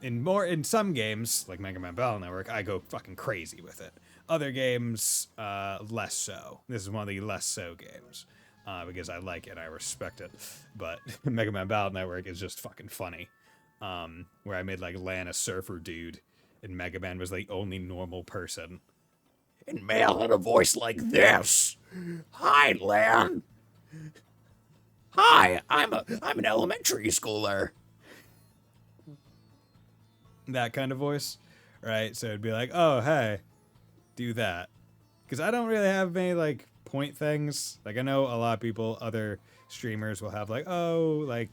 In some games, like Mega Man Battle Network, I go fucking crazy with it. Other games, less so. This is one of the less so games. Because I like it, I respect it. But Mega Man Battle Network is just fucking funny. Where I made like Lan a surfer dude, and Mega Man was the only normal person. And male had a voice like this. Hi, Lan. Hi, I'm an elementary schooler. That kind of voice, right? So it'd be like, oh, hey, do that. Because I don't really have many, like, point things. Like, I know a lot of people, other streamers will have, like, oh, like,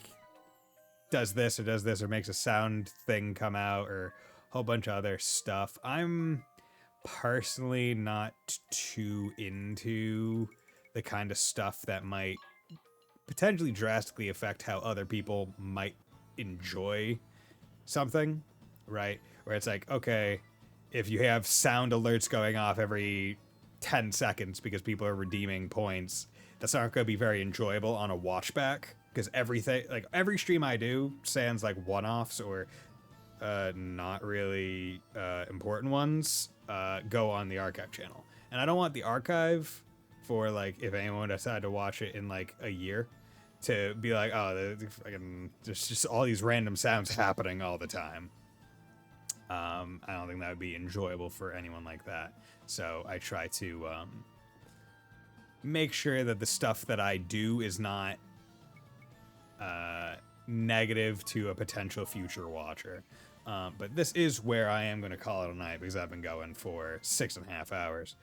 does this or makes a sound thing come out or a whole bunch of other stuff. I'm personally not too into the kind of stuff that might potentially drastically affect how other people might enjoy something, right? Where it's like, okay, if you have sound alerts going off every 10 seconds because people are redeeming points, that's not going to be very enjoyable on a watchback, because everything, like every stream I do, sans like one-offs or not really important ones, go on the archive channel. And I don't want the archive for, like, if anyone decided to watch it in like a year, to be like, oh, there's just all these random sounds happening all the time. I don't think that would be enjoyable for anyone like that. So I try to make sure that the stuff that I do is not negative to a potential future watcher. But this is where I am going to call it a night, because I've been going for 6.5 hours.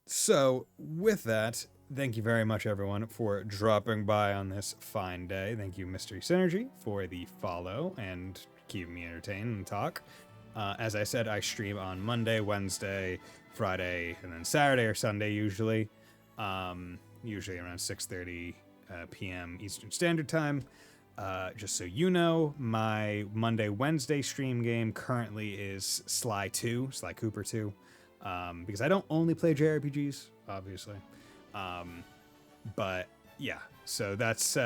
So with that, thank you very much, everyone, for dropping by on this fine day. Thank you, Mystery Synergy, for the follow and keeping me entertained and talk. As I said, I stream on Monday, Wednesday, Friday, and then Saturday or Sunday usually. Usually around 6:30 p.m. Eastern Standard Time. Just so you know, my Monday, Wednesday stream game currently is Sly Cooper 2. Because I don't only play JRPGs, obviously. But yeah, so that's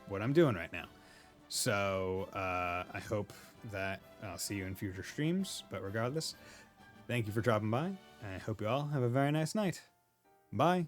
what I'm doing right now. So I hope that I'll see you in future streams. But regardless, thank you for dropping by. I hope you all have a very nice night. Bye.